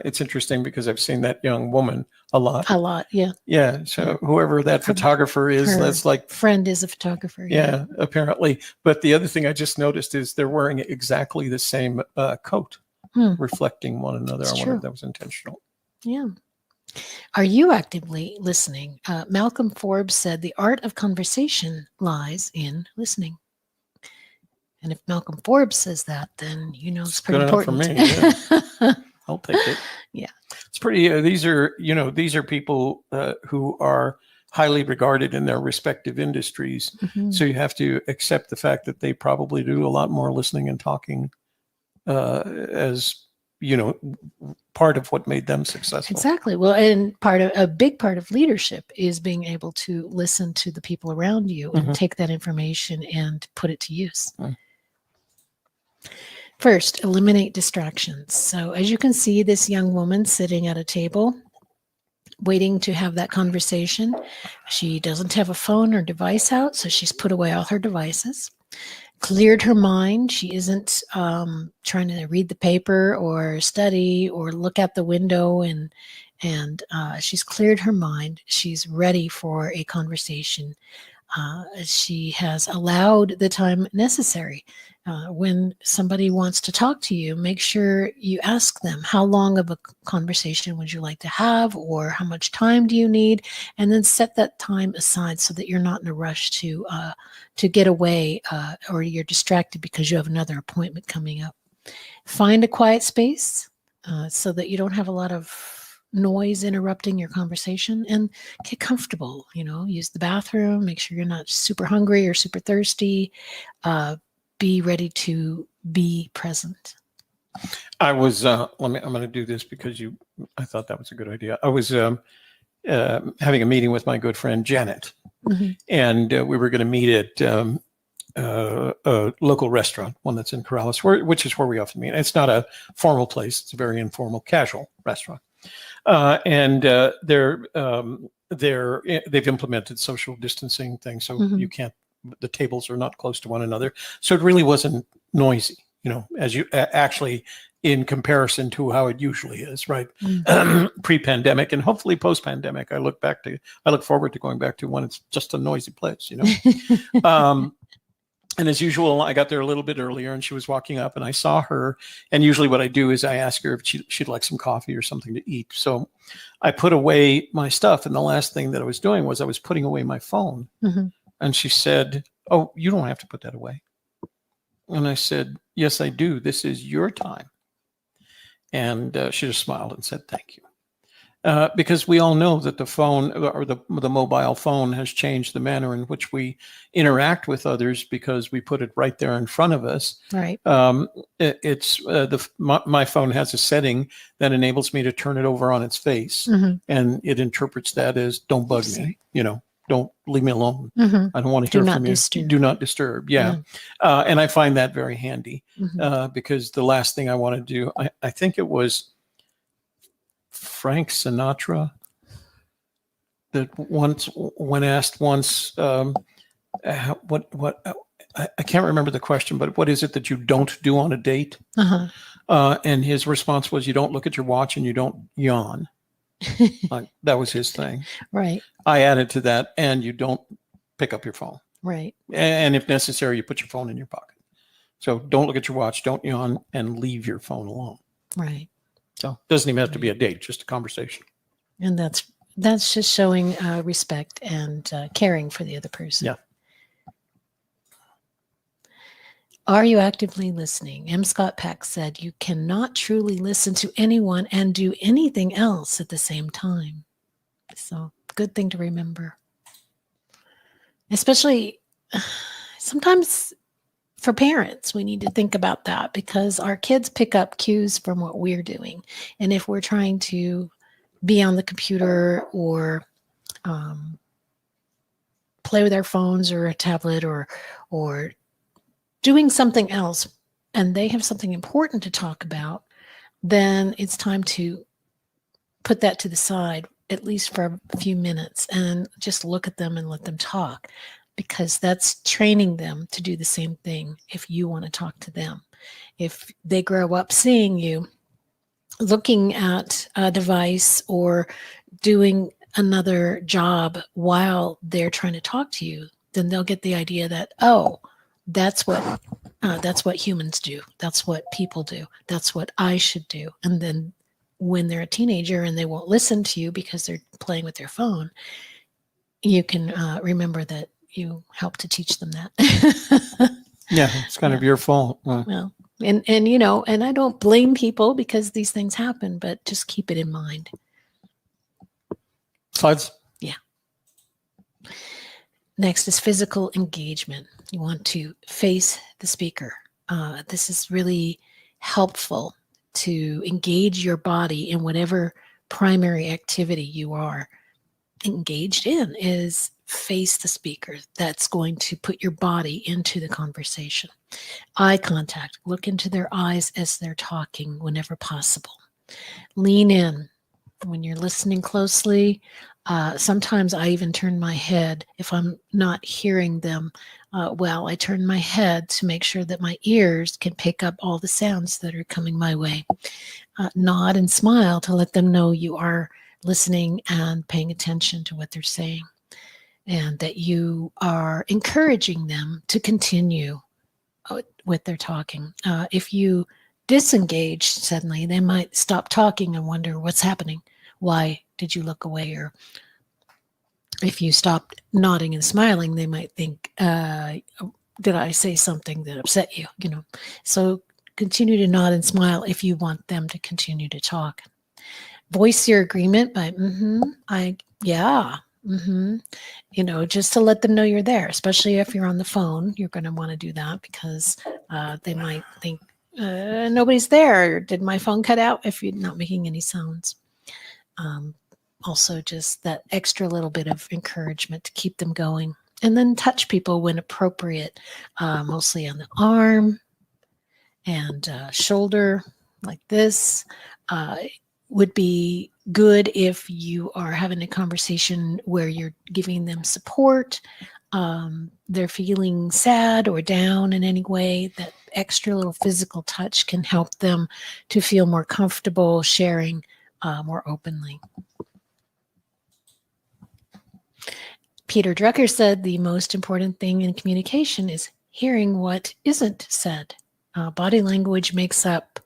it's interesting because I've seen that young woman a lot.
A lot, yeah.
Yeah. So whoever that photographer is,
Her
that's like
friend is a photographer.
yeah, apparently. But the other thing I just noticed is they're wearing exactly the same coat, reflecting one another.
It's
I wonder
true.
if that was intentional.
Yeah. Are you actively listening? Malcolm Forbes said the art of conversation lies in listening. And if Malcolm Forbes says that, then you know it's pretty
Good enough
important.
for me. Yeah. I'll take it.
Yeah.
It's pretty. These are people who are highly regarded in their respective industries.
Mhm.
So you have to accept the fact that they probably do a lot more listening and talking, as part of what made them successful.
Exactly. Well, and a big part of leadership is being able to listen to the people around you and take that information and put it to use. First, eliminate distractions. So as you can see, this young woman sitting at a table waiting to have that conversation. She doesn't have a phone or device out, so she's put away all her devices, cleared her mind. She isn't trying to read the paper or study or look out the window, and she's cleared her mind. She's ready for a conversation. She has allowed the time necessary. When somebody wants to talk to you, make sure you ask them, how long of a conversation would you like to have, or how much time do you need? And then set that time aside so that you're not in a rush to get away, or you're distracted because you have another appointment coming up. Find a quiet space so that you don't have a lot of noise interrupting your conversation, and get comfortable. Use the bathroom, make sure you're not super hungry or super thirsty. Be ready to be present.
I was I'm going to do this because I thought that was a good idea. I was having a meeting with my good friend Janet, and we were going to meet at a local restaurant, one that's in Corrales, which is where we often meet. It's not a formal place; it's a very informal, casual restaurant. And they've implemented social distancing things, so you can't. The tables are not close to one another, so it really wasn't noisy. As you actually, in comparison to how it usually is, right? Pre-pandemic and hopefully post-pandemic. I look forward to going back to when it's just a noisy place. And as usual, I got there a little bit earlier, and she was walking up, and I saw her. And usually what I do is I ask her if she'd like some coffee or something to eat. So I put away my stuff, and the last thing that I was doing was I was putting away my phone. And she said, "Oh, you don't have to put that away." And I said, "Yes, I do. This is your time." And she just smiled and said, "Thank you." Because we all know that the phone or the mobile phone has changed the manner in which we interact with others, because we put it right there in front of us.
Right.
My phone has a setting that enables me to turn it over on its face, and it interprets that as "Don't bug me." Don't leave me alone. I don't want to hear from you. Do not disturb. Yeah. And I find that very handy, because the last thing I want to do, I think it was Frank Sinatra that when asked once, I can't remember the question, but what is it that you don't do on a date? And his response was, you don't look at your watch and you don't yawn. That was his thing.
Right.
I added to that, and you don't pick up your phone.
Right.
And if necessary, you put your phone in your pocket. So don't look at your watch, don't yawn, and leave your phone alone.
Right.
So it doesn't even have to be a date, just a conversation.
And that's just showing respect and caring for the other person.
Yeah.
Are you actively listening? M. Scott Peck said, "You cannot truly listen to anyone and do anything else at the same time." So, good thing to remember. Especially sometimes for parents, we need to think about that because our kids pick up cues from what we're doing. And if we're trying to be on the computer or play with our phones or a tablet or doing something else, and they have something important to talk about, then it's time to put that to the side, at least for a few minutes, and just look at them and let them talk, because that's training them to do the same thing if you want to talk to them. If they grow up seeing you looking at a device or doing another job while they're trying to talk to you, then they'll get the idea that, oh, that's what humans do. That's what people do. That's what I should do. And then when they're a teenager and they won't listen to you because they're playing with their phone, you can remember that you helped to teach them that.
Yeah, it's kind of your fault.
Well, and you know, and I don't blame people because these things happen, but just keep it in mind.
Slides.
Yeah. Next is physical engagement. You want to face the speaker. This is really helpful to engage your body in whatever primary activity you are engaged in. Is face the speaker. That's going to put your body into the conversation. Eye contact. Look into their eyes as they're talking whenever possible. Lean in. When you're listening closely, sometimes I even turn my head if I'm not hearing them well. I turn my head to make sure that my ears can pick up all the sounds that are coming my way. Nod and smile to let them know you are listening and paying attention to what they're saying, and that you are encouraging them to continue with their talking. If you disengage suddenly, they might stop talking and wonder what's happening. Why did you look away? Or if you stopped nodding and smiling, they might think, did I say something that upset you? You know, so continue to nod and smile if you want them to continue to talk. Voice your agreement by, you know, just to let them know you're there, especially if you're on the phone. You're going to want to do that because they might think nobody's there. Did my phone cut out? If you're not making any sounds. Also just that extra little bit of encouragement to keep them going. And then touch people when appropriate, mostly on the arm and shoulder like this. Would be good if you are having a conversation where you're giving them support. They're feeling sad or down in any way. That extra little physical touch can help them to feel more comfortable sharing more openly. Peter Drucker said the most important thing in communication is hearing what isn't said. Body language makes up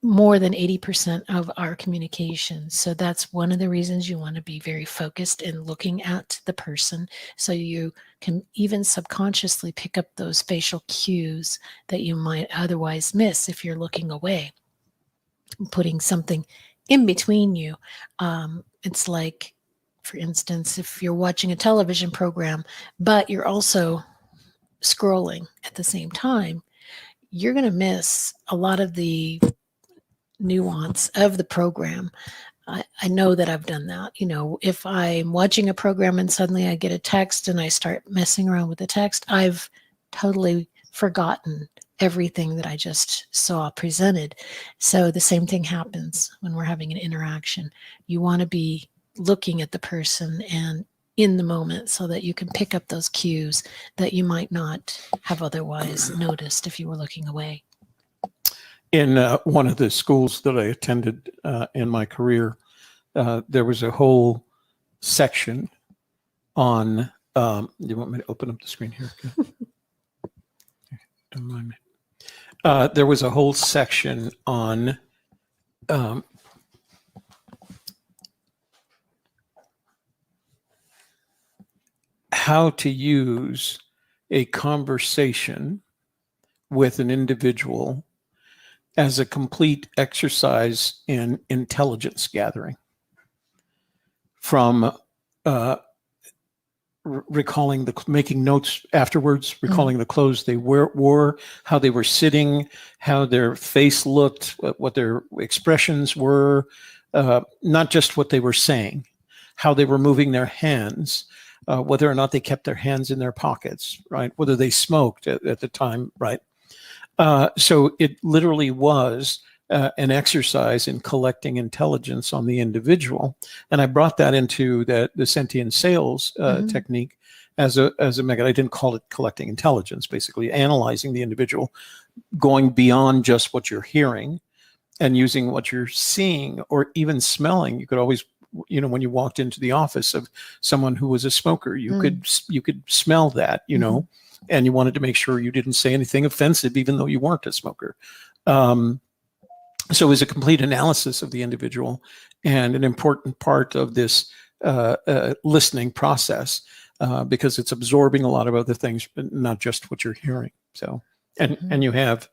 more than 80% of our communication. So that's one of the reasons you want to be very focused in looking at the person, so you can even subconsciously pick up those facial cues that you might otherwise miss if you're looking away. Putting something in between you. It's like, for instance, if you're watching a television program, but you're also scrolling at the same time, you're going to miss a lot of the nuance of the program. I know that I've done that. You know, if I'm watching a program and suddenly I get a text and I start messing around with the text, I've totally forgotten everything that I just saw presented. So the same thing happens when we're having an interaction. You want to be looking at the person and in the moment so that you can pick up those cues that you might not have otherwise noticed if you were looking away.
In one of the schools that I attended in my career, there was a whole section on, you want me to open up the screen here? Don't mind me. There was a whole section on how to use a conversation with an individual as a complete exercise in intelligence gathering from recalling making notes afterwards, recalling the clothes they wore, how they were sitting, how their face looked, what their expressions were, not just what they were saying, how they were moving their hands, whether or not they kept their hands in their pockets, right? Whether they smoked at the time, right? So it literally was an exercise in collecting intelligence on the individual. And I brought that into the sentient sales technique as a method. I didn't call it collecting intelligence, basically analyzing the individual, going beyond just what you're hearing and using what you're seeing or even smelling. You could always, when you walked into the office of someone who was a smoker, you could smell that, and you wanted to make sure you didn't say anything offensive, even though you weren't a smoker. So it was a complete analysis of the individual and an important part of this listening process because it's absorbing a lot of other things, but not just what you're hearing. So, and you have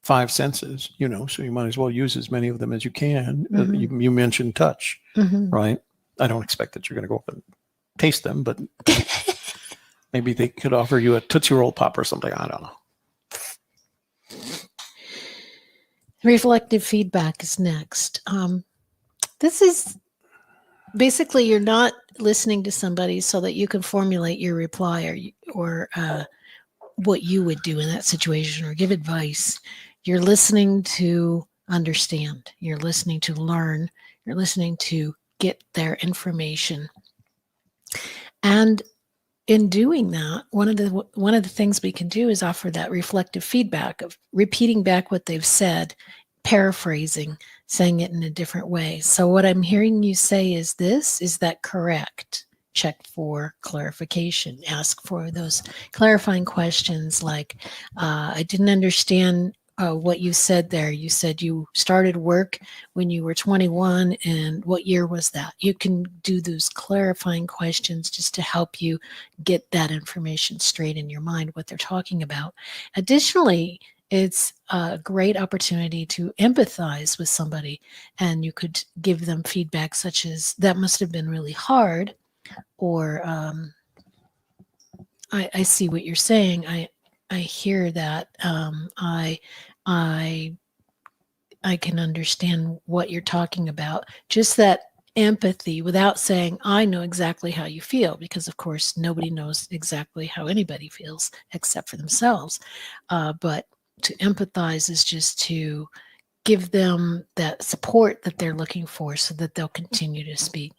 5 senses, so you might as well use as many of them as you can. You mentioned touch, right? I don't expect that you're going to go up and taste them, but maybe they could offer you a Tootsie Roll Pop or something. I don't know.
Reflective feedback is next. This is basically you're not listening to somebody so that you can formulate your reply or what you would do in that situation or give advice. You're listening to understand. You're listening to learn. You're listening to get their information. And in doing that, one of the things we can do is offer that reflective feedback of repeating back what they've said, paraphrasing, saying it in a different way. So what I'm hearing you say is this, is that correct? Check for clarification. Ask for those clarifying questions like, I didn't understand what you said there. You said you started work when you were 21, and what year was that? You can do those clarifying questions just to help you get that information straight in your mind, what they're talking about. Additionally, it's a great opportunity to empathize with somebody, and you could give them feedback such as, that must have been really hard, or I see what you're saying. I hear that. I can understand what you're talking about. Just that empathy without saying, I know exactly how you feel, because of course nobody knows exactly how anybody feels except for themselves. But to empathize is just to give them that support that they're looking for so that they'll continue to speak.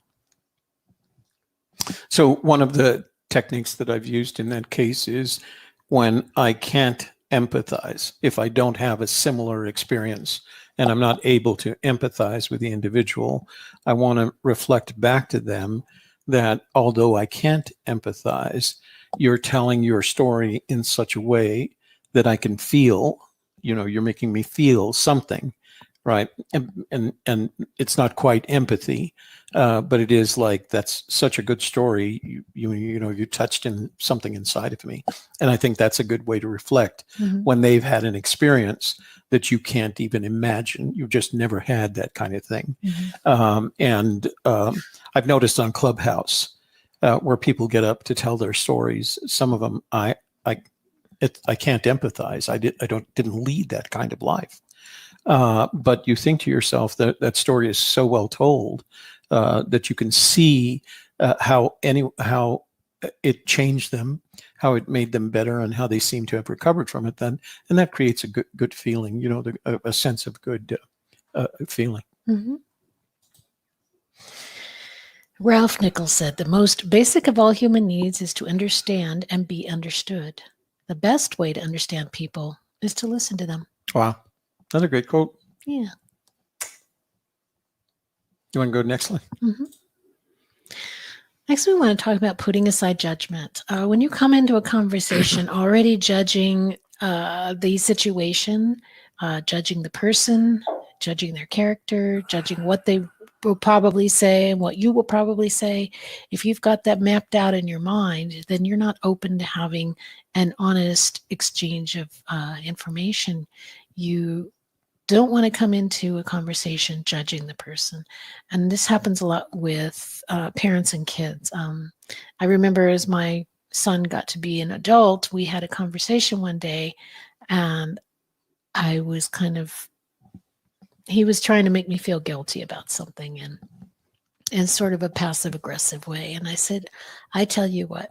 So one of the techniques that I've used in that case is when I can't empathize, if I don't have a similar experience and I'm not able to empathize with the individual, I want to reflect back to them that although I can't empathize, you're telling your story in such a way that I can feel, you're making me feel something, right? And it's not quite empathy, but it is like, that's such a good story. You touched in something inside of me. And I think that's a good way to reflect when they've had an experience that you can't even imagine. You've just never had that kind of thing. I've noticed on Clubhouse where people get up to tell their stories, some of them, I can't empathize. I didn't lead that kind of life. But you think to yourself that that story is so well told that you can see how it changed them, how it made them better, and how they seem to have recovered from it. Then, and that creates a good feeling. A sense of good feeling.
Ralph Nichols said, the most basic of all human needs is to understand and be understood. The best way to understand people is to listen to them.
Wow. Another great quote.
Yeah.
You want to go next one?
Next, we want to talk about putting aside judgment. When you come into a conversation already judging the situation, judging the person, judging their character, judging what they will probably say and what you will probably say, if you've got that mapped out in your mind, then you're not open to having an honest exchange of information. You don't want to come into a conversation judging the person. And this happens a lot with parents and kids. I remember as my son got to be an adult, we had a conversation one day, and I was he was trying to make me feel guilty about something in sort of a passive aggressive way. And I said, I tell you what,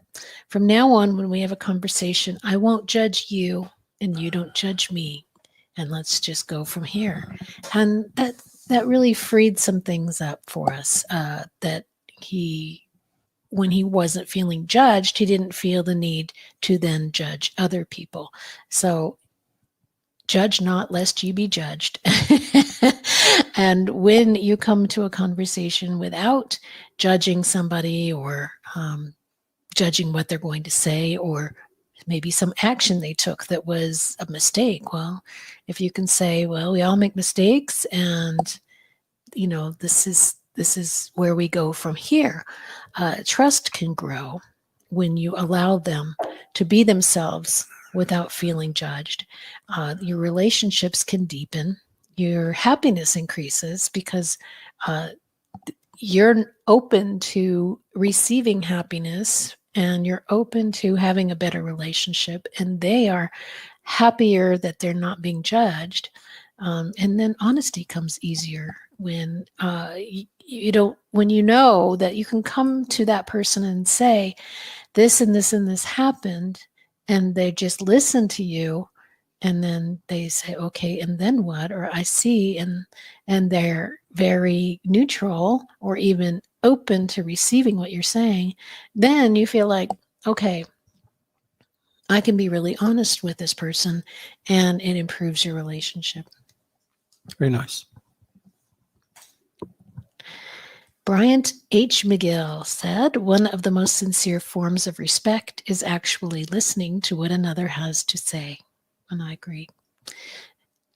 from now on, when we have a conversation, I won't judge you and you don't judge me. And let's just go from here. And that really freed some things up for us, that when he wasn't feeling judged, he didn't feel the need to then judge other people. So judge not lest ye be judged. And when you come to a conversation without judging somebody or judging what they're going to say, or maybe some action they took that was a mistake, well, if you can say, well, we all make mistakes, and this is where we go from here. Trust can grow when you allow them to be themselves without feeling judged. Your relationships can deepen. Your happiness increases because you're open to receiving happiness, and you're open to having a better relationship, and they are happier that they're not being judged. And then honesty comes easier when when you know that you can come to that person and say, this and this and this happened, and they just listen to you, and then they say, okay, and then what? Or I see, and they're very neutral or even open to receiving what you're saying. Then you feel like, okay, I can be really honest with this person, and it improves your relationship.
Very nice.
Bryant H. McGill said, one of the most sincere forms of respect is actually listening to what another has to say. And I agree.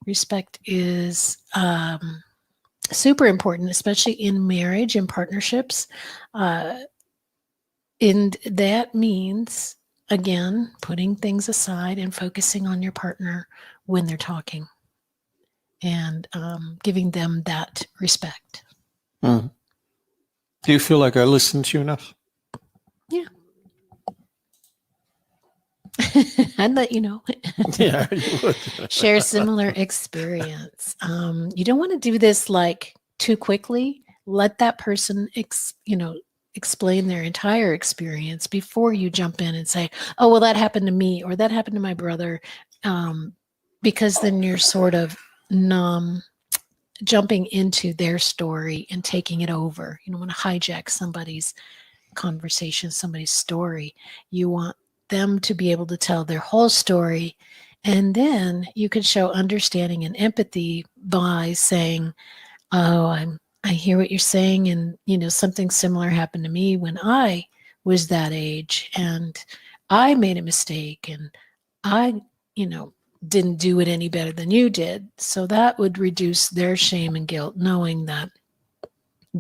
Respect is super important, especially in marriage and partnerships. And that means, again, putting things aside and focusing on your partner when they're talking, and giving them that respect.
Mm. Do you feel like I listened to you enough?
Yeah. I'd let you know.
Yeah, you would.
Share similar experience. You don't want to do this like too quickly. Let that person explain their entire experience before you jump in and say, oh, well, that happened to me, or that happened to my brother, because then you're sort of jumping into their story and taking it over. You don't want to hijack somebody's conversation, somebody's story. You want them to be able to tell their whole story, and then you can show understanding and empathy by saying, oh, I hear what you're saying, and something similar happened to me when I was that age, and I made a mistake, and I didn't do it any better than you did. So that would reduce their shame and guilt, knowing that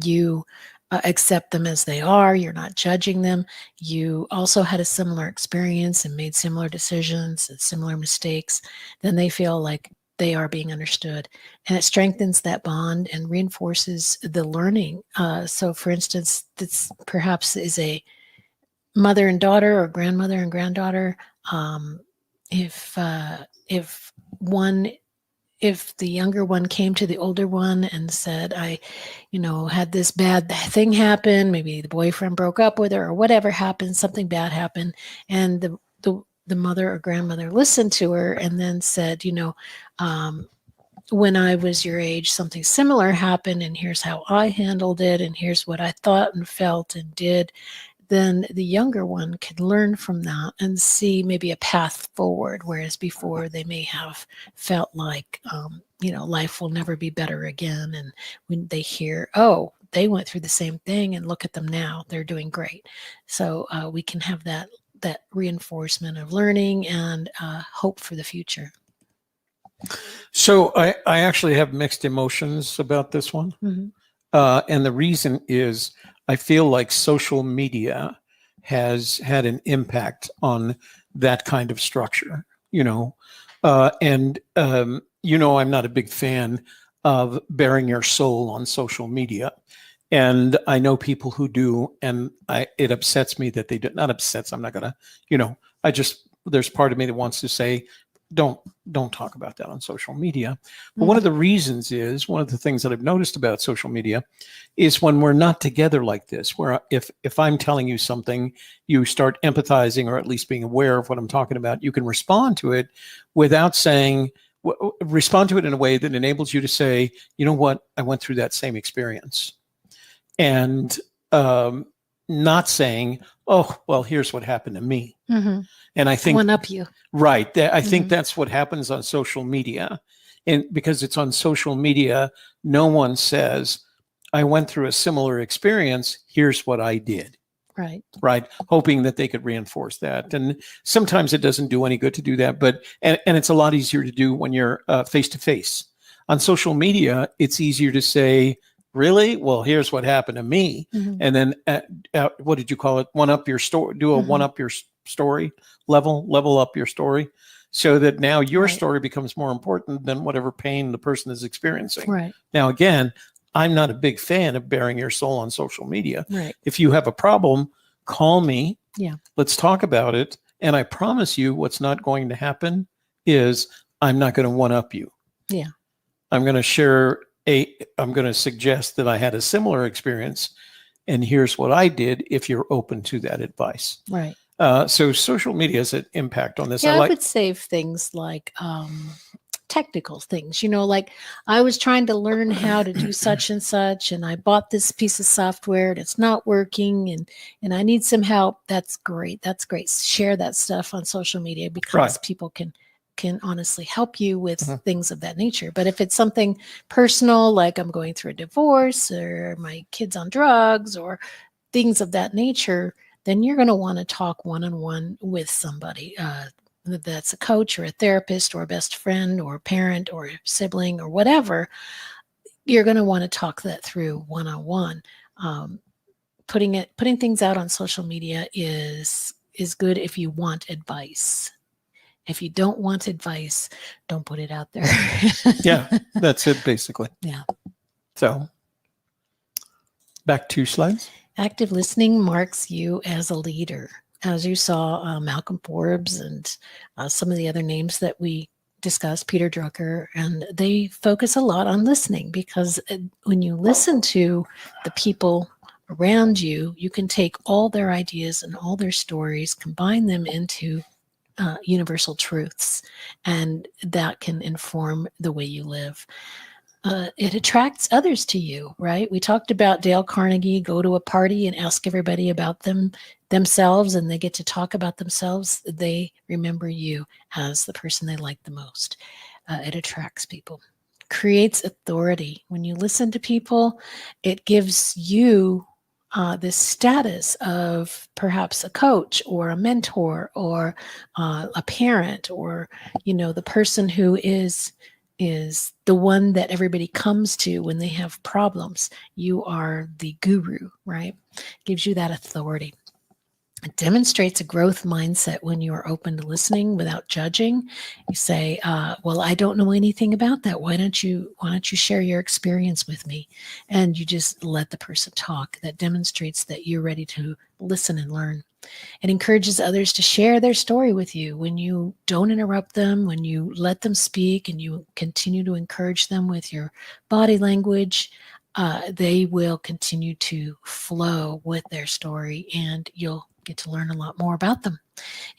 you accept them as they are. You're not judging them. You also had a similar experience and made similar decisions and similar mistakes. Then they feel like they are being understood, and it strengthens that bond and reinforces the learning. So for instance, this perhaps is a mother and daughter, or grandmother and granddaughter. If the younger one came to the older one and said, I had this bad thing happen, maybe the boyfriend broke up with her, or whatever happened, something bad happened, and the mother or grandmother listened to her and then said, when I was your age, something similar happened, and here's how I handled it, and here's what I thought and felt and did, then the younger one could learn from that and see maybe a path forward, whereas before they may have felt like, life will never be better again. And when they hear, oh, they went through the same thing, and look at them now, they're doing great. So we can have that reinforcement of learning and hope for the future.
So I actually have mixed emotions about this one.
Mm-hmm.
And the reason is I feel like social media has had an impact on that kind of structure, and you know, I'm not a big fan of bearing your soul on social media. And I know people who do, and it upsets me that they do. Not upsets, I'm not gonna, you know, there's part of me that wants to say, don't talk about that on social media. But one of the reasons is, one of the things that I've noticed about social media is when we're not together like this, where if I'm telling you something, you start empathizing or at least being aware of what I'm talking about, you can respond to it without saying, respond to it in a way that enables you to say, you know what, I went through that same experience. And not saying, oh, well, here's what happened to me.
Mm-hmm.
And I think
one up you.
Right. I think that's what happens on social media. And because it's on social media, no one says, I went through a similar experience. Here's what I did.
Right.
Right. Hoping that they could reinforce that. And sometimes it doesn't do any good to do that. But, and it's a lot easier to do when you're face to face. On social media, it's easier to say, really? Well, here's what happened to me.
Mm-hmm.
And then what did you call it? One up your story, do a one up your story, level up your story, so that now your story becomes more important than whatever pain the person is experiencing.
Right.
Now, again, I'm not a big fan of bearing your soul on social media.
Right.
If you have a problem, call me.
Yeah.
Let's talk about it. And I promise you what's not going to happen is I'm not going to one up you.
Yeah.
I'm going to suggest that I had a similar experience, and here's what I did if you're open to that advice.
Right.
So social media has an impact on this.
Yeah, I would save things like technical things, you know, like I was trying to learn how to do such and such, and I bought this piece of software and it's not working, and I need some help. That's great. That's great. Share that stuff on social media because people can honestly help you with things of that nature. But if it's something personal, like I'm going through a divorce or my kid's on drugs or things of that nature, then you're going to want to talk one-on-one with somebody that's a coach or a therapist or a best friend or a parent or a sibling or whatever. You're going to want to talk that through one-on-one. Putting things out on social media is good if you want advice. If you don't want advice, don't put it out there.
Yeah, that's it basically.
Yeah.
So back 2 slides.
Active listening marks you as a leader. As you saw, Malcolm Forbes and some of the other names that we discussed, Peter Drucker, and they focus a lot on listening because when you listen to the people around you, you can take all their ideas and all their stories, combine them into universal truths, and that can inform the way you live. It attracts others to you, right? We talked about Dale Carnegie, go to a party and ask everybody about themselves, and they get to talk about themselves. They remember you as the person they like the most. It attracts people. Creates authority. When you listen to people, it gives you this status of perhaps a coach or a mentor or a parent, or, you know, the person who is the one that everybody comes to when they have problems. You are the guru, right? Gives you that authority. It demonstrates a growth mindset when you are open to listening without judging. You say, well, I don't know anything about that. Why don't you share your experience with me? And you just let the person talk. That demonstrates that you're ready to listen and learn. It encourages others to share their story with you. When you don't interrupt them, when you let them speak and you continue to encourage them with your body language, they will continue to flow with their story, and you'll get to learn a lot more about them.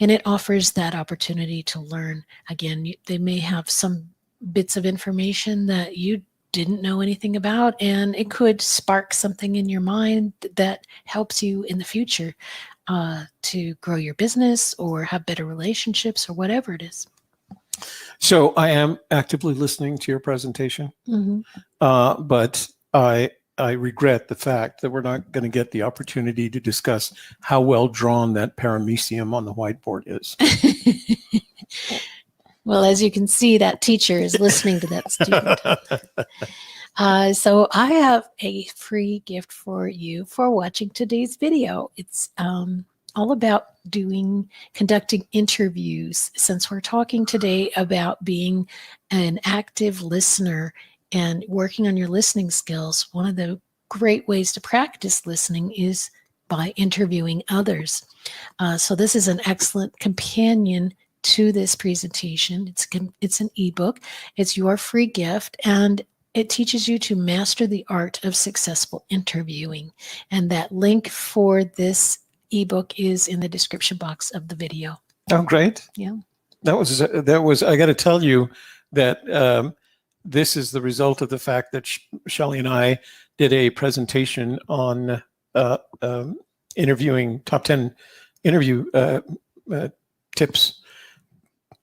And it offers that opportunity to learn. Again, they may have some bits of information that you didn't know anything about, and it could spark something in your mind that helps you in the future to grow your business or have better relationships or whatever it is.
So I am actively listening to your presentation, but I regret the fact that we're not going to get the opportunity to discuss how well drawn that paramecium on the whiteboard is.
Well, as you can see, that teacher is listening to that student. So I have a free gift for you for watching today's video. It's all about conducting interviews. Since we're talking today about being an active listener and working on your listening skills, one of the great ways to practice listening is by interviewing others. So this is an excellent companion to this presentation. It's an ebook. It's your free gift, and it teaches you to master the art of successful interviewing. And that link for this ebook is in the description box of the video.
Oh, great.
Yeah.
That was, I got to tell you that this is the result of the fact that Shelley and I did a presentation on interviewing top 10 interview tips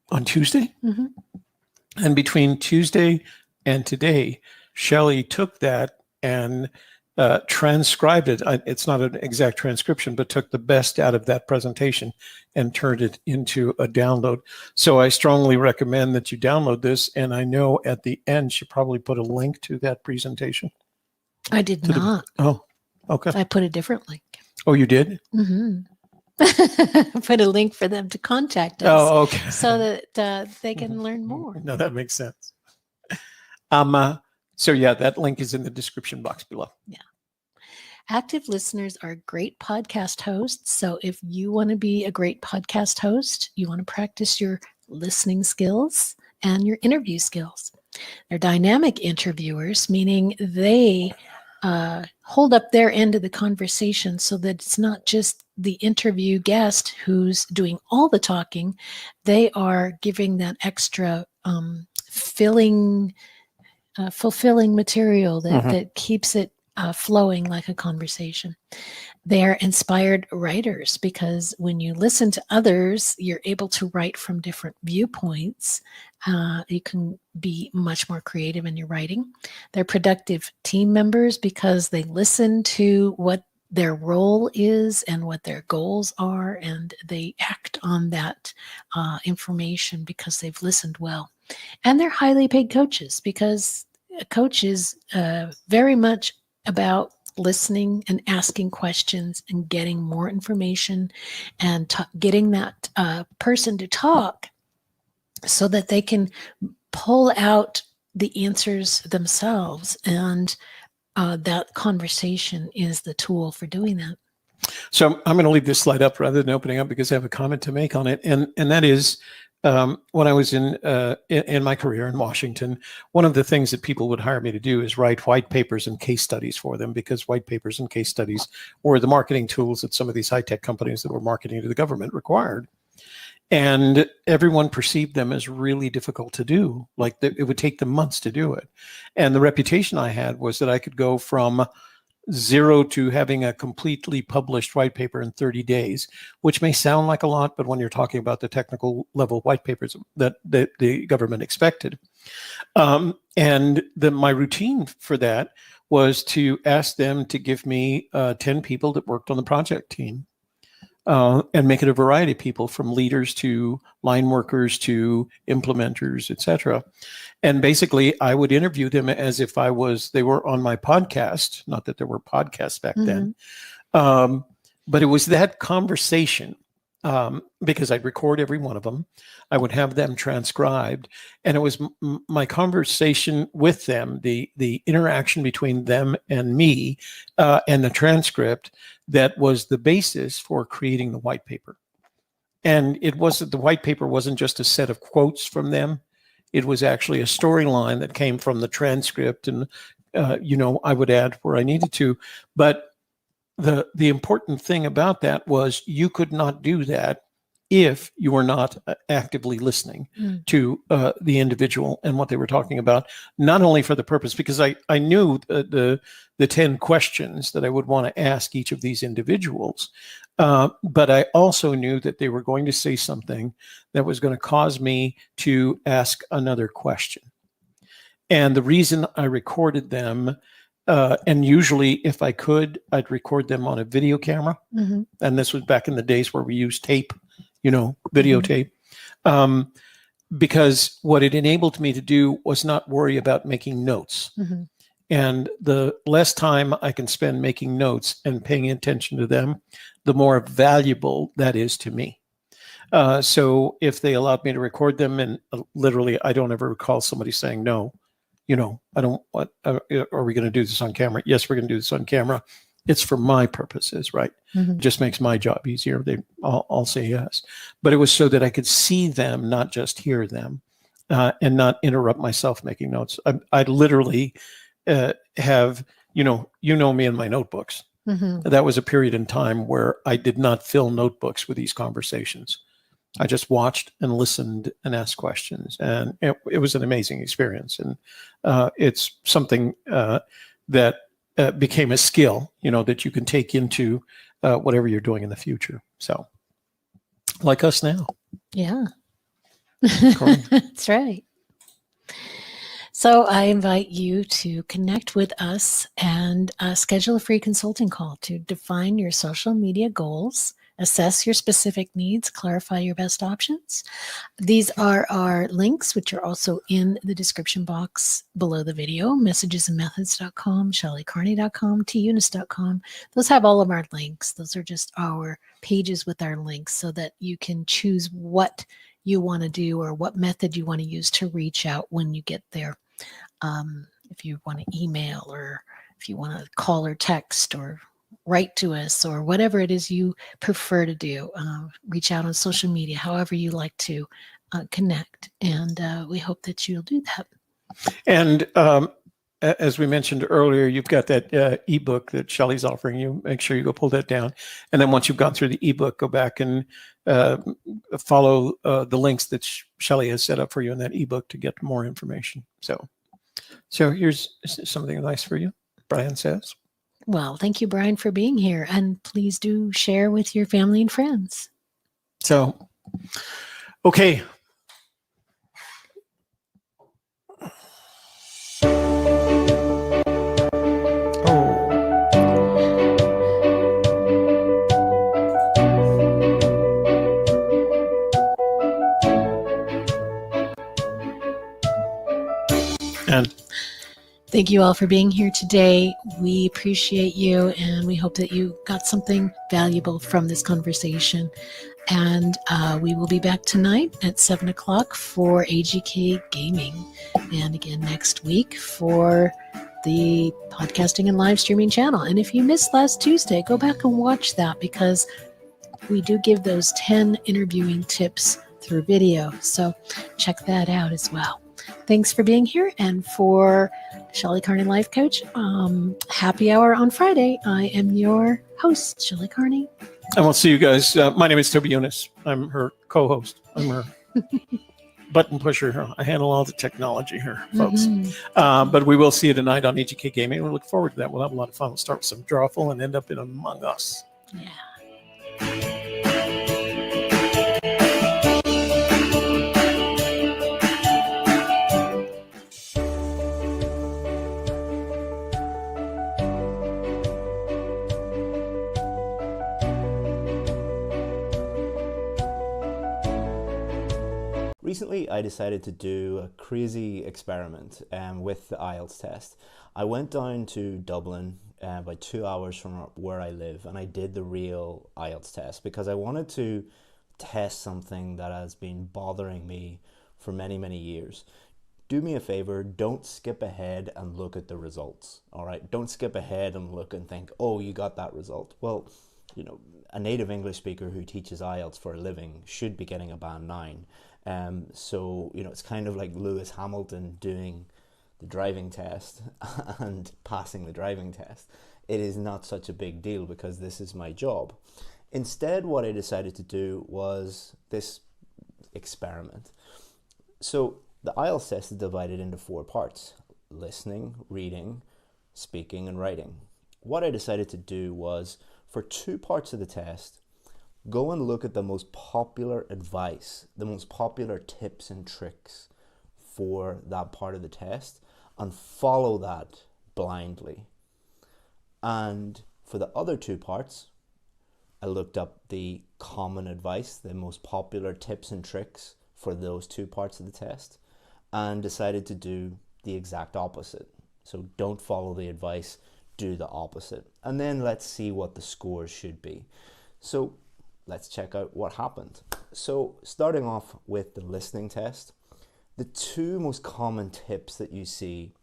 on Tuesday.
Mm-hmm.
And between Tuesday and today, Shelley took that and transcribed it. It's not an exact transcription, but took the best out of that presentation and turned it into a download. So I strongly recommend that you download this. And I know at the end, she probably put a link to that presentation.
I did not.
Oh, okay.
I put a different link.
Oh, you did?
Mm-hmm. Put a link for them to contact us.
Oh, okay.
So that they can learn more.
No, that makes sense. So yeah, that link is in the description box below.
Yeah. Active listeners are great podcast hosts. So if you want to be a great podcast host, you want to practice your listening skills and your interview skills. They're dynamic interviewers, meaning they hold up their end of the conversation so that it's not just the interview guest who's doing all the talking. They are giving that extra fulfilling material that keeps it flowing like a conversation. They're inspired writers because when you listen to others, you're able to write from different viewpoints. You can be much more creative in your writing. They're productive team members because they listen to what their role is and what their goals are, and they act on that information because they've listened well. And they're highly paid coaches because a coach is very much about listening and asking questions and getting more information and getting that person to talk so that they can pull out the answers themselves. And that conversation is the tool for doing that.
So I'm going to leave this slide up rather than opening up because I have a comment to make on it. And that is, when I was in my career in Washington, one of the things that people would hire me to do is write white papers and case studies for them, because white papers and case studies were the marketing tools that some of these high-tech companies that were marketing to the government required. And everyone perceived them as really difficult to do. Like it would take them months to do it. And the reputation I had was that I could go from zero to having a completely published white paper in 30 days, which may sound like a lot, but when you're talking about the technical level white papers that the government expected. And my routine for that was to ask them to give me 10 people that worked on the project team. And make it a variety of people, from leaders to line workers to implementers, etc. And basically, I would interview them as if they were on my podcast. Not that there were podcasts back then, but it was that conversation. Because I'd record every one of them, I would have them transcribed, and it was my conversation with them, the interaction between them and me, and the transcript that was the basis for creating the white paper. And the white paper wasn't just a set of quotes from them; it was actually a storyline that came from the transcript, and I would add where I needed to, but. The important thing about that was you could not do that if you were not actively listening to the individual and what they were talking about, not only for the purpose, because I knew the 10 questions that I would want to ask each of these individuals, but I also knew that they were going to say something that was going to cause me to ask another question. And the reason I recorded them, and usually, if I could, I'd record them on a video camera.
Mm-hmm.
And this was back in the days where we used tape, videotape. Because what it enabled me to do was not worry about making notes.
Mm-hmm.
And the less time I can spend making notes and paying attention to them, the more valuable that is to me. So if they allowed me to record them, and literally, I don't ever recall somebody saying, no, I don't want, are we going to do this on camera? Yes, we're going to do this on camera. It's for my purposes, right?
Mhm.
It just makes my job easier. I'll say yes. But it was so that I could see them, not just hear them, and not interrupt myself making notes. I literally have, you know me in my notebooks.
Mhm.
That was a period in time where I did not fill notebooks with these conversations. I just watched and listened and asked questions, and it was an amazing experience. And it's something that became a skill, that you can take into whatever you're doing in the future. So, like us now.
Yeah. That's right. So I invite you to connect with us and schedule a free consulting call to define your social media goals, assess your specific needs, clarify your best options. These are our links, which are also in the description box below the video, messagesandmethods.com, shellycarney.com, tunis.com. Those have all of our links. Those are just our pages with our links so that you can choose what you want to do or what method you want to use to reach out when you get there. If you want to email, or if you want to call or text or write to us, or whatever it is you prefer to do, reach out on social media, however you like to connect. And we hope that you'll do that.
And as we mentioned earlier, you've got that ebook that Shelly's offering you. Make sure you go pull that down. And then once you've gone through the ebook, go back and follow the links that Shelly has set up for you in that ebook to get more information. So here's something nice for you. Brian says.
Well, thank you, Brian, for being here. And please do share with your family and friends.
So, okay. And
thank you all for being here today. We appreciate you, and we hope that you got something valuable from this conversation. And we will be back tonight at 7 o'clock for AGK Gaming, and again next week for the podcasting and live streaming channel. And if you missed last Tuesday, go back and watch that, because we do give those 10 interviewing tips through video. So check that out as well. Thanks for being here. And for Shelly Carney Life Coach, happy hour on Friday. I am your host, Shelly Carney.
And we'll see you guys. My name is Toby Younis. I'm her co-host. I'm her button pusher. I handle all the technology here, folks. But we will see you tonight on AGK Gaming. We look forward to that. We'll have a lot of fun. We'll start with some Drawful and end up in Among Us.
Yeah.
Recently, I decided to do a crazy experiment with the IELTS test. I went down to Dublin about 2 hours from where I live, and I did the real IELTS test because I wanted to test something that has been bothering me for many, many years. Do me a favor, don't skip ahead and look at the results, all right? Don't skip ahead and look and think, oh, you got that result. Well, a native English speaker who teaches IELTS for a living should be getting a band 9. So, it's kind of like Lewis Hamilton doing the driving test and passing the driving test. It is not such a big deal because this is my job. Instead, what I decided to do was this experiment. So the IELTS test is divided into 4 parts: listening, reading, speaking, and writing. What I decided to do was, for 2 parts of the test, go and look at the most popular advice, the most popular tips and tricks for that part of the test, and follow that blindly. And for the other 2 parts, I looked up the common advice, the most popular tips and tricks for those 2 parts of the test, and decided to do the exact opposite So don't follow the advice, do the opposite. And then let's see what the scores should be. So let's check out what happened. So starting off with the listening test, the two most common tips that you see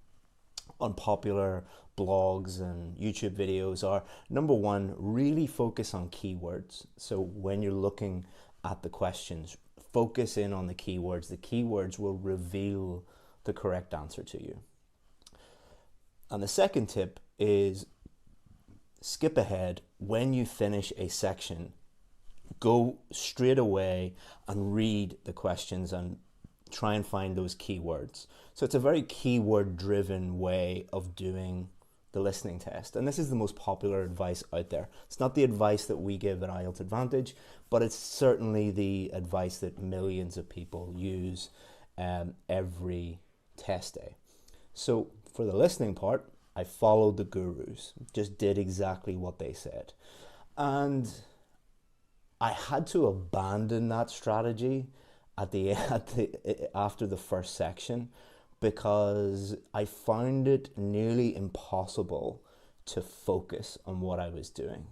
on popular blogs and YouTube videos are, number one, really focus on keywords. So when you're looking at the questions, focus in on the keywords. The keywords will reveal the correct answer to you. And the second tip is skip ahead. When you finish a section, go straight away and read the questions and try and find those keywords. So it's a very keyword driven way of doing the listening test. And this is the most popular advice out there. It's not the advice that we give at IELTS Advantage, but it's certainly the advice that millions of people use every test day. So for the listening part, I followed the gurus, just did exactly what they said. And I had to abandon that strategy after the first section, because I found it nearly impossible to focus on what I was doing.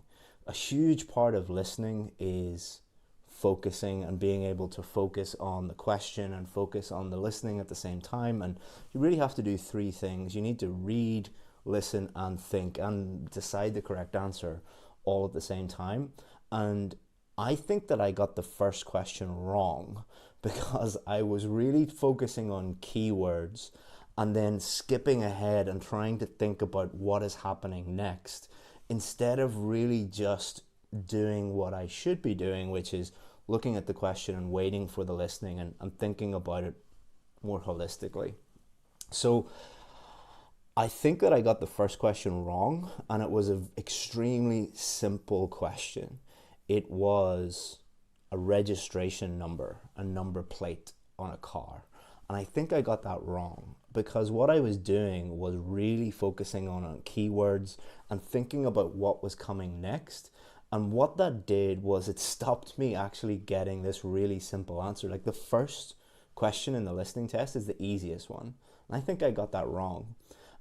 A huge part of listening is focusing and being able to focus on the question and focus on the listening at the same time. And you really have to do three things. You need to read, listen, and think, and decide the correct answer all at the same time. And I think that I got the first question wrong, because I was really focusing on keywords and then skipping ahead and trying to think about what is happening next, instead of really just doing what I should be doing, which is looking at the question and waiting for the listening and thinking about it more holistically. So I think that I got the first question wrong, and it was an extremely simple question. It was a registration number, a number plate on a car. And I think I got that wrong, because what I was doing was really focusing on keywords and thinking about what was coming next. And what that did was it stopped me actually getting this really simple answer. Like, the first question in the listening test is the easiest one. And I think I got that wrong.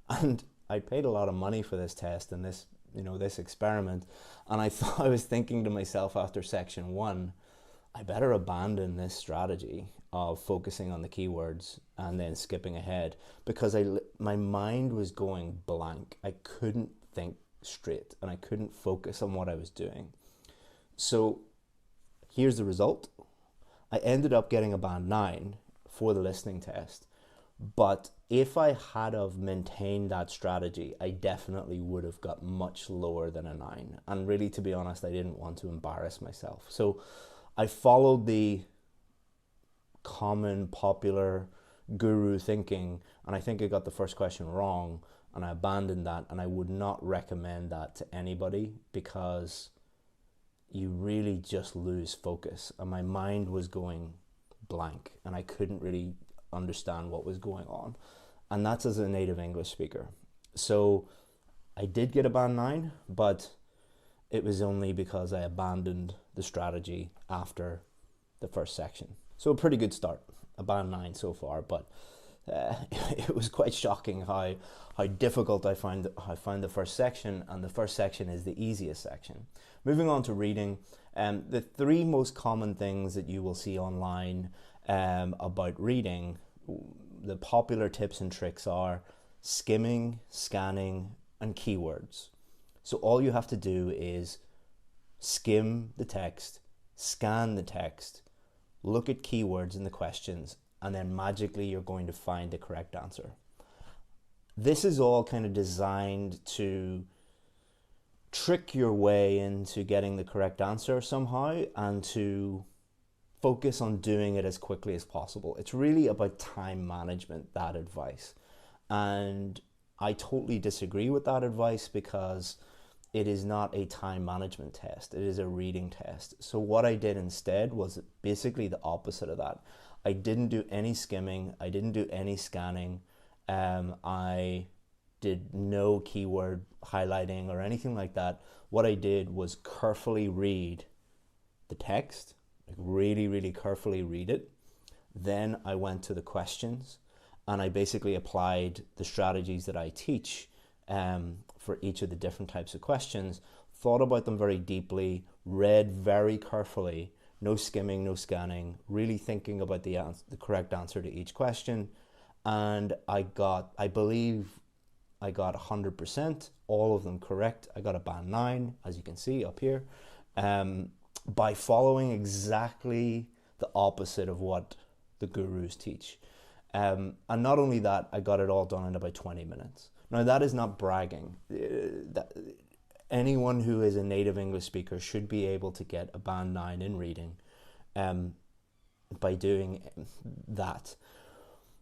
And I paid a lot of money for this test and this experiment. And I was thinking to myself after section 1, I better abandon this strategy of focusing on the keywords and then skipping ahead, because my mind was going blank. I couldn't think straight and I couldn't focus on what I was doing. So here's the result. I ended up getting a band 9 for the listening test, but if I had have maintained that strategy, I definitely would have got much lower than a 9. And really, to be honest, I didn't want to embarrass myself. So I followed the common popular guru thinking, and I think I got the first question wrong, and I abandoned that. And I would not recommend that to anybody, because you really just lose focus. And my mind was going blank and I couldn't really understand what was going on. And that's as a native English speaker. So I did get a band 9, but it was only because I abandoned the strategy after the first section. So a pretty good start, a band 9 so far, but it was quite shocking how difficult I found the first section, and the first section is the easiest section. Moving on to reading, the 3 most common things that you will see online about reading, the popular tips and tricks are skimming, scanning, and keywords. So all you have to do is skim the text, scan the text, look at keywords in the questions, and then magically you're going to find the correct answer. This is all kind of designed to trick your way into getting the correct answer somehow, and to focus on doing it as quickly as possible. It's really about time management, that advice. And I totally disagree with that advice, because it is not a time management test. It is a reading test. So what I did instead was basically the opposite of that. I didn't do any skimming. I didn't do any scanning. I did no keyword highlighting or anything like that. What I did was carefully read the text, like really, really carefully read it. Then I went to the questions, and I basically applied the strategies that I teach for each of the different types of questions, thought about them very deeply, read very carefully, no skimming, no scanning, really thinking about the correct answer to each question. And I believe I got 100%, all of them correct. I got a band 9, as you can see up here, by following exactly the opposite of what the gurus teach. And not only that, I got it all done in about 20 minutes. Now, that is not bragging. Anyone who is a native English speaker should be able to get a band 9 in reading by doing that.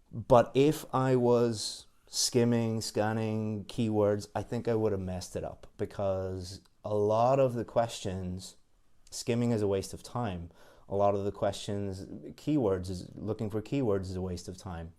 But if I was skimming, scanning keywords, I think I would have messed it up, because a lot of the questions, skimming is a waste of time. A lot of the questions, looking for keywords is a waste of time.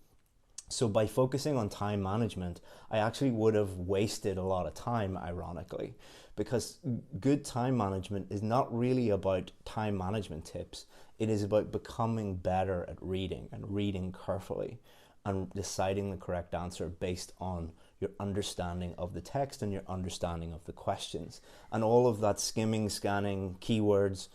So by focusing on time management, I actually would have wasted a lot of time, ironically, because good time management is not really about time management tips. It is about becoming better at reading and reading carefully and deciding the correct answer based on your understanding of the text and your understanding of the questions. And all of that skimming, scanning, keywords,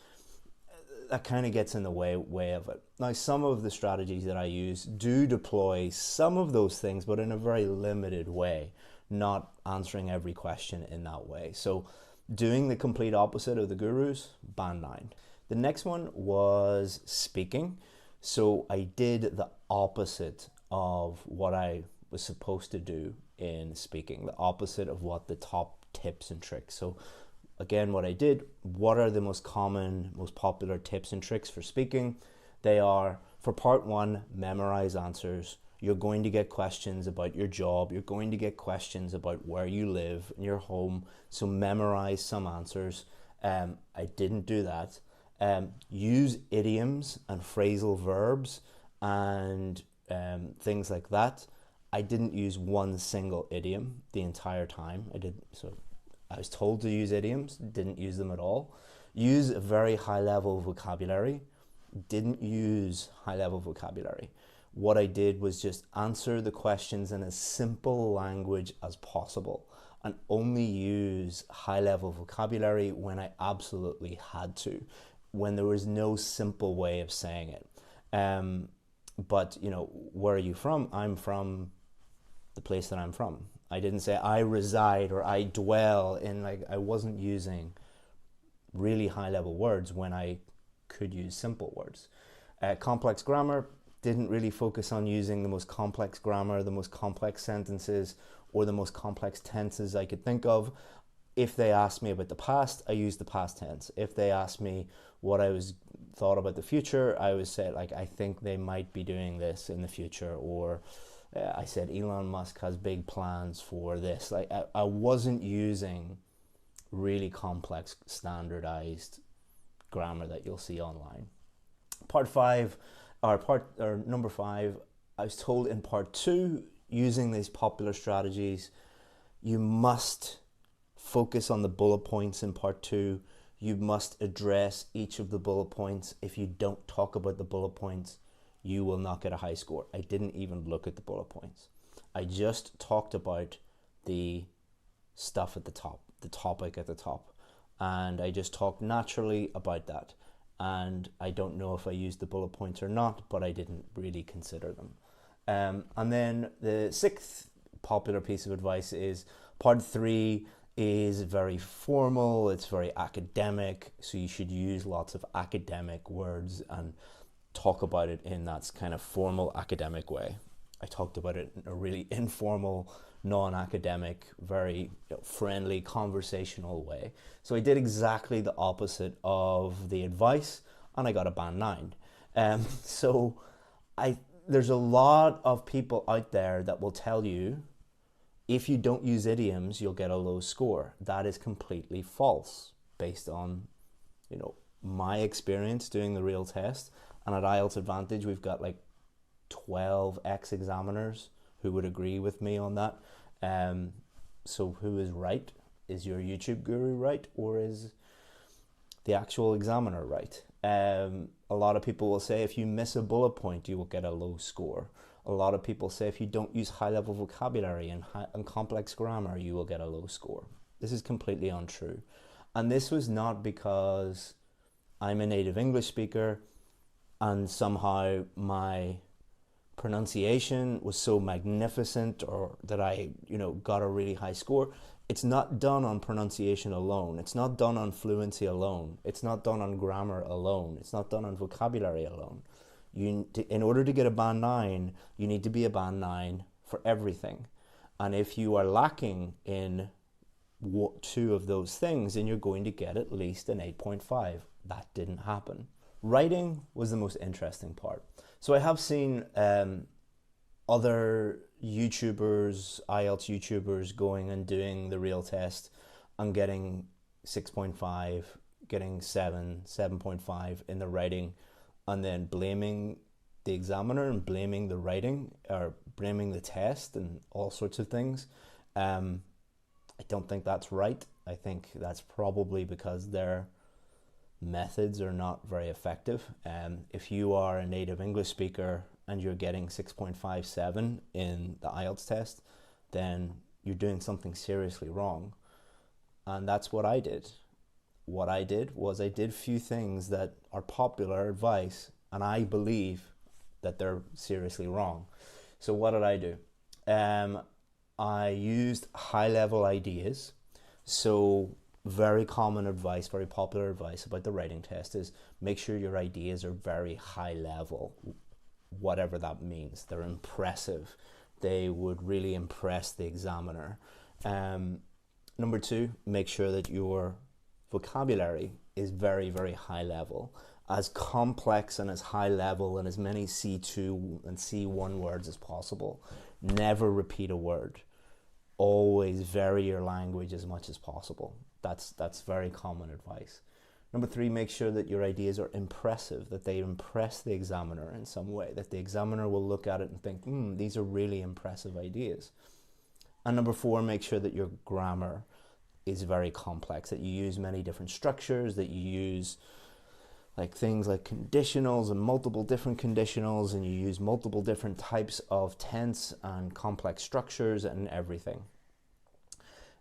that kind of gets in the way of it. Now, some of the strategies that I use do deploy some of those things, but in a very limited way, not answering every question in that way. So doing the complete opposite of the gurus, band 9. The next one was speaking. So I did the opposite of what I was supposed to do in speaking, the opposite of what the top tips and tricks. So again, what I did, what are the most common, most popular tips and tricks for speaking? They are, for part 1, memorize answers. You're going to get questions about your job. You're going to get questions about where you live in your home. So memorize some answers. I didn't do that. Use idioms and phrasal verbs and things like that. I didn't use one single idiom the entire time. I was told to use idioms, didn't use them at all. Use a very high-level vocabulary, didn't use high-level vocabulary. What I did was just answer the questions in as simple language as possible and only use high-level vocabulary when I absolutely had to, when there was no simple way of saying it. But, you know, where are you from? I'm from the place that I'm from. I didn't say I reside or I dwell in, I wasn't using really high level words when I could use simple words. Complex grammar, didn't really focus on using the most complex grammar, the most complex sentences, or the most complex tenses I could think of. If they asked me about the past, I used the past tense. If they asked me what I thought about the future, I would say, I think they might be doing this in the future, or I said Elon Musk has big plans for this. I wasn't using really complex standardized grammar that you'll see online. Number 5, I was told in part 2, using these popular strategies, you must focus on the bullet points in part 2. You must address each of the bullet points. If you don't talk about the bullet points, you will not get a high score. I didn't even look at the bullet points. I just talked about the stuff at the top, the topic at the top. And I just talked naturally about that. And I don't know if I used the bullet points or not, but I didn't really consider them. And then the 6th popular piece of advice is part 3 is very formal, it's very academic, so you should use lots of academic words and talk about it in that kind of formal academic way. I talked about it in a really informal, non-academic, very friendly, conversational way. So I did exactly the opposite of the advice, and I got a band 9. So there's a lot of people out there that will tell you if you don't use idioms, you'll get a low score. That is completely false based on, my experience doing the real test. And at IELTS Advantage, we've got 12 ex-examiners who would agree with me on that. So who is right? Is your YouTube guru right, or is the actual examiner right? A lot of people will say if you miss a bullet point, you will get a low score. A lot of people say if you don't use high-level vocabulary and complex grammar, you will get a low score. This is completely untrue. And this was not because I'm a native English speaker and somehow my pronunciation was so magnificent or that I, got a really high score. It's not done on pronunciation alone. It's not done on fluency alone. It's not done on grammar alone. It's not done on vocabulary alone. In order to get a band 9, you need to be a band 9 for everything. And if you are lacking in 2 of those things, then you're going to get at least an 8.5. That didn't happen. Writing was the most interesting part. So I have seen other YouTubers, IELTS YouTubers, going and doing the real test and getting 6.5, getting 7, 7.5 in the writing, and then blaming the examiner and blaming the writing or blaming the test and all sorts of things. I don't think that's right. I think that's probably because their methods are not very effective. If you are a native English speaker and you're getting 6.57 in the IELTS test, then you're doing something seriously wrong. And that's what I did. What I did was I did a few things that are popular advice, and I believe that they're seriously wrong. So what did I do? I used high-level ideas. So very common advice, very popular advice about the writing test is make sure your ideas are very high level, whatever that means. They're impressive. They would really impress the examiner. Number 2, make sure that your vocabulary is very, very high level, as complex and as high level and as many C2 and C1 words as possible. Never repeat a word. Always vary your language as much as possible. That's very common advice. Number 3, make sure that your ideas are impressive, that they impress the examiner in some way, that the examiner will look at it and think, these are really impressive ideas. And number 4, make sure that your grammar is very complex, that you use many different structures, that you use things like conditionals and multiple different conditionals, and you use multiple different types of tense and complex structures and everything.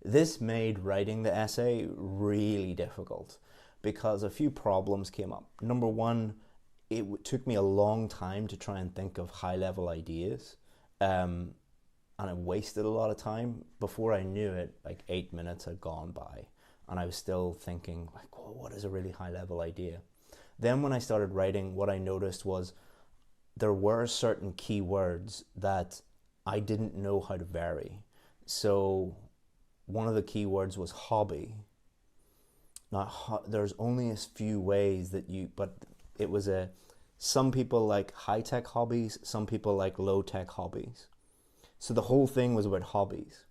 This made writing the essay really difficult because a few problems came up. Number 1, it took me a long time to try and think of high-level ideas, and I wasted a lot of time. Before I knew it, 8 minutes had gone by, and I was still thinking, what is a really high-level idea? Then when I started writing, what I noticed was there were certain keywords that I didn't know how to vary. So one of the keywords was hobby. Now, there's only a few ways that but it was some people like high-tech hobbies, some people like low-tech hobbies. So the whole thing was about hobbies.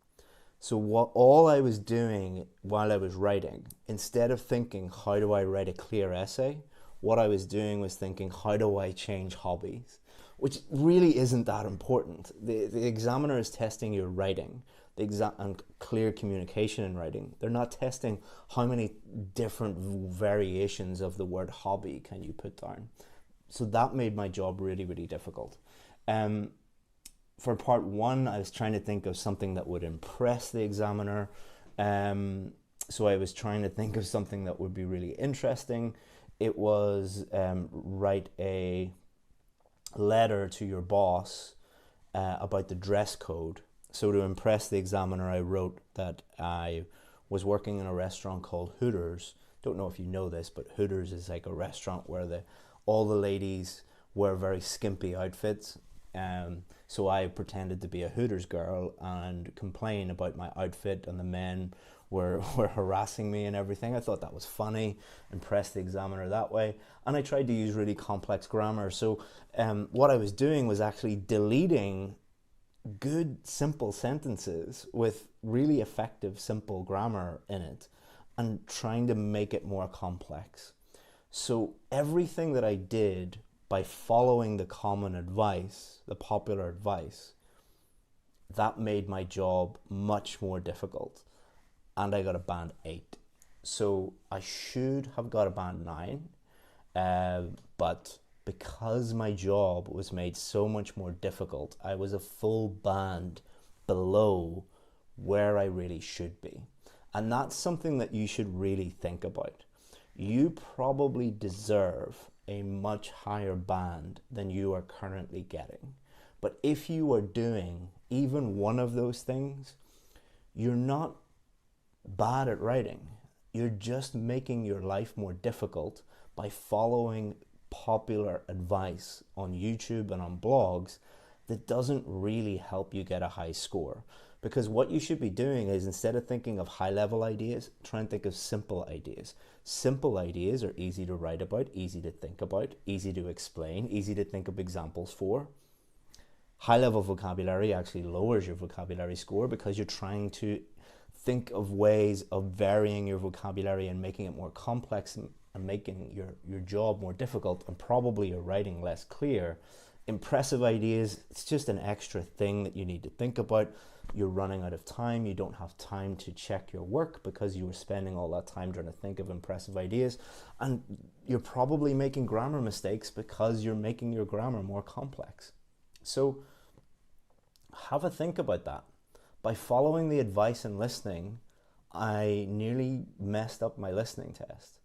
So all I was doing while I was writing, instead of thinking, how do I write a clear essay? What I was doing was thinking, how do I change hobbies? Which really isn't that important. The examiner is testing your writing and clear communication in writing. They're not testing how many different variations of the word hobby can you put down. So that made my job really, really difficult. For part 1, I was trying to think of something that would impress the examiner. So I was trying to think of something that would be really interesting. It was write a letter to your boss about the dress code. So to impress the examiner, I wrote that I was working in a restaurant called Hooters. Don't know if you know this, but Hooters is like a restaurant where all the ladies wear very skimpy outfits. So I pretended to be a Hooters girl and complain about my outfit, and the men were harassing me and everything. I thought that was funny, impressed the examiner that way, and I tried to use really complex grammar. So what I was doing was actually deleting good simple sentences with really effective simple grammar in it and trying to make it more complex. So everything that I did by following the common advice, the popular advice, that made my job much more difficult, and I got a band 8. So I should have got a band 9, but because my job was made so much more difficult, I was a full band below where I really should be. And that's something that you should really think about. You probably deserve a much higher band than you are currently getting. But if you are doing even one of those things, you're not bad at writing. You're just making your life more difficult by following popular advice on YouTube and on blogs that doesn't really help you get a high score. Because what you should be doing is, instead of thinking of high-level ideas, try and think of simple ideas. Simple ideas are easy to write about, easy to think about, easy to explain, easy to think of examples for. High-level vocabulary actually lowers your vocabulary score because you're trying to think of ways of varying your vocabulary and making it more complex and making your job more difficult, and probably your writing less clear. Impressive ideas, it's just an extra thing that you need to think about. You're running out of time. You don't have time to check your work because you were spending all that time trying to think of impressive ideas. And you're probably making grammar mistakes because you're making your grammar more complex. So have a think about that. By following the advice and listening, I nearly messed up my listening test.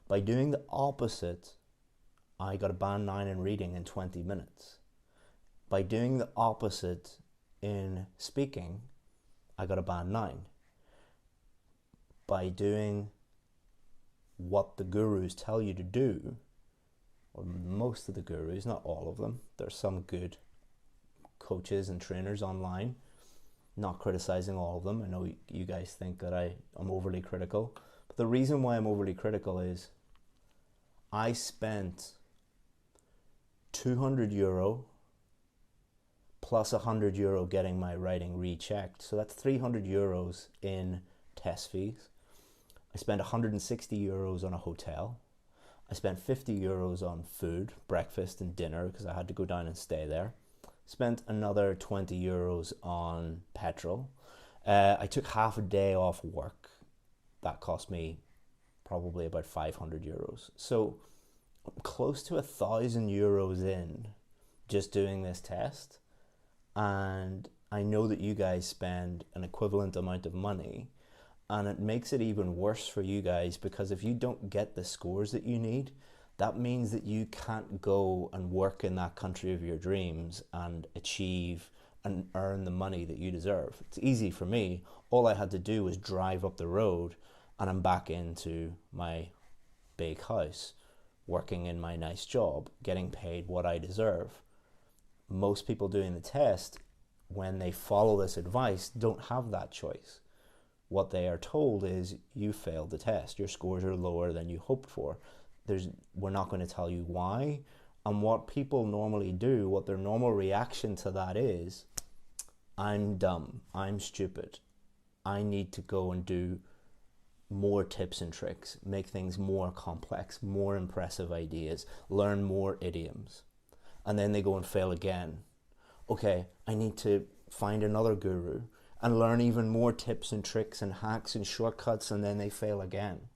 By doing the opposite, I got a band 9 in reading in 20 minutes. By doing the opposite in speaking, I got a band 9. By doing what the gurus tell you to do, or most of the gurus, not all of them, there's some good coaches and trainers online, not criticizing all of them. I know you guys think that I'm overly critical, but the reason why I'm overly critical is I spent €200 plus €100 getting my writing rechecked. So that's €300 in test fees. I spent €160 on a hotel. I spent €50 on food, breakfast and dinner, because I had to go down and stay there. Spent another €20 on petrol. I took half a day off work. That cost me probably about €500. So I'm close to €1,000 in just doing this test. And I know that you guys spend an equivalent amount of money, and it makes it even worse for you guys, because if you don't get the scores that you need, that means that you can't go and work in that country of your dreams and achieve and earn the money that you deserve. It's easy for me. All I had to do was drive up the road and I'm back into my big house, working in my nice job, getting paid what I deserve. Most people doing the test, when they follow this advice, don't have that choice. What they are told is, you failed the test. Your scores are lower than you hoped for. We're not going to tell you why. And what people normally do, what their normal reaction to that is, I'm dumb, I'm stupid, I need to go and do more tips and tricks, make things more complex, more impressive ideas, learn more idioms. And then they go and fail again. Okay, I need to find another guru and learn even more tips and tricks and hacks and shortcuts, and then they fail again.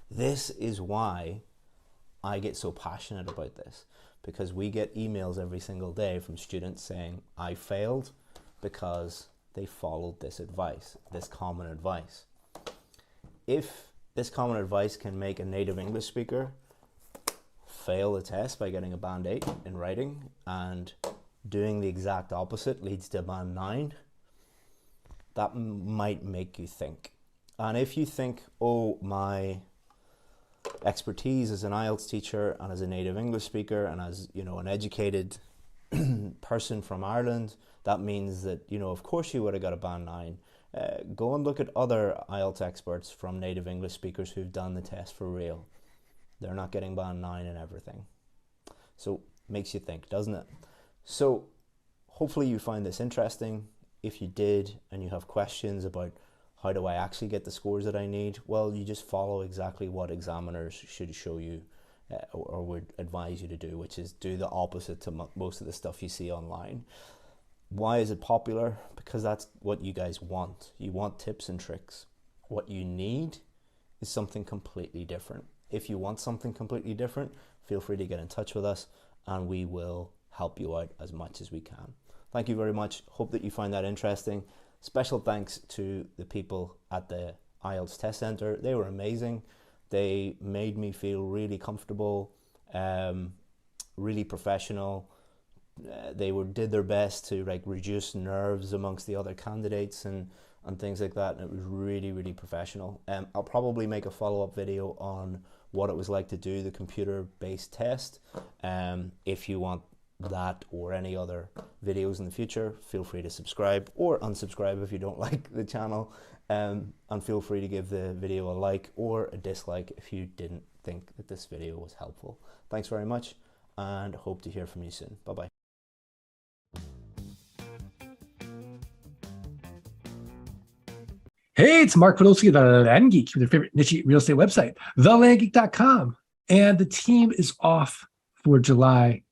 This is why I get so passionate about this, because we get emails every single day from students saying, I failed because they followed this advice, this common advice. If this common advice can make a native English speaker fail the test by getting a band 8 in writing, and doing the exact opposite leads to a band 9, that might make you think. And if you think, oh, my expertise as an IELTS teacher and as a native English speaker and as, you know, an educated person from Ireland, that means that, you know, of course you would have got a band 9. Go and look at other IELTS experts from native English speakers who've done the test for real. They're not getting band 9 and everything. So makes you think, doesn't it? So hopefully you find this interesting. If you did and you have questions about how do I actually get the scores that I need, well, you just follow exactly what examiners should show you or would advise you to do, which is do the opposite to most of the stuff you see online. Why is it popular? Because that's what you guys want. You want tips and tricks. What you need is something completely different. If you want something completely different, feel free to get in touch with us and we will help you out as much as we can. Thank you very much. Hope that you find that interesting. Special thanks to the people at the IELTS Test Centre. They were amazing. They made me feel really comfortable, really professional. They did their best to like reduce nerves amongst the other candidates and things like that, and it was really, really professional. I'll probably make a follow-up video on what it was like to do the computer-based test. If you want that or any other videos in the future, feel free to subscribe or unsubscribe if you don't like the channel, and feel free to give the video a like or a dislike if you didn't think that this video was helpful. Thanks very much and hope to hear from you soon. Bye-bye.
Hey, it's Mark Podolsky of The Land Geek, with your favorite niche real estate website, thelandgeek.com. And the team is off for July,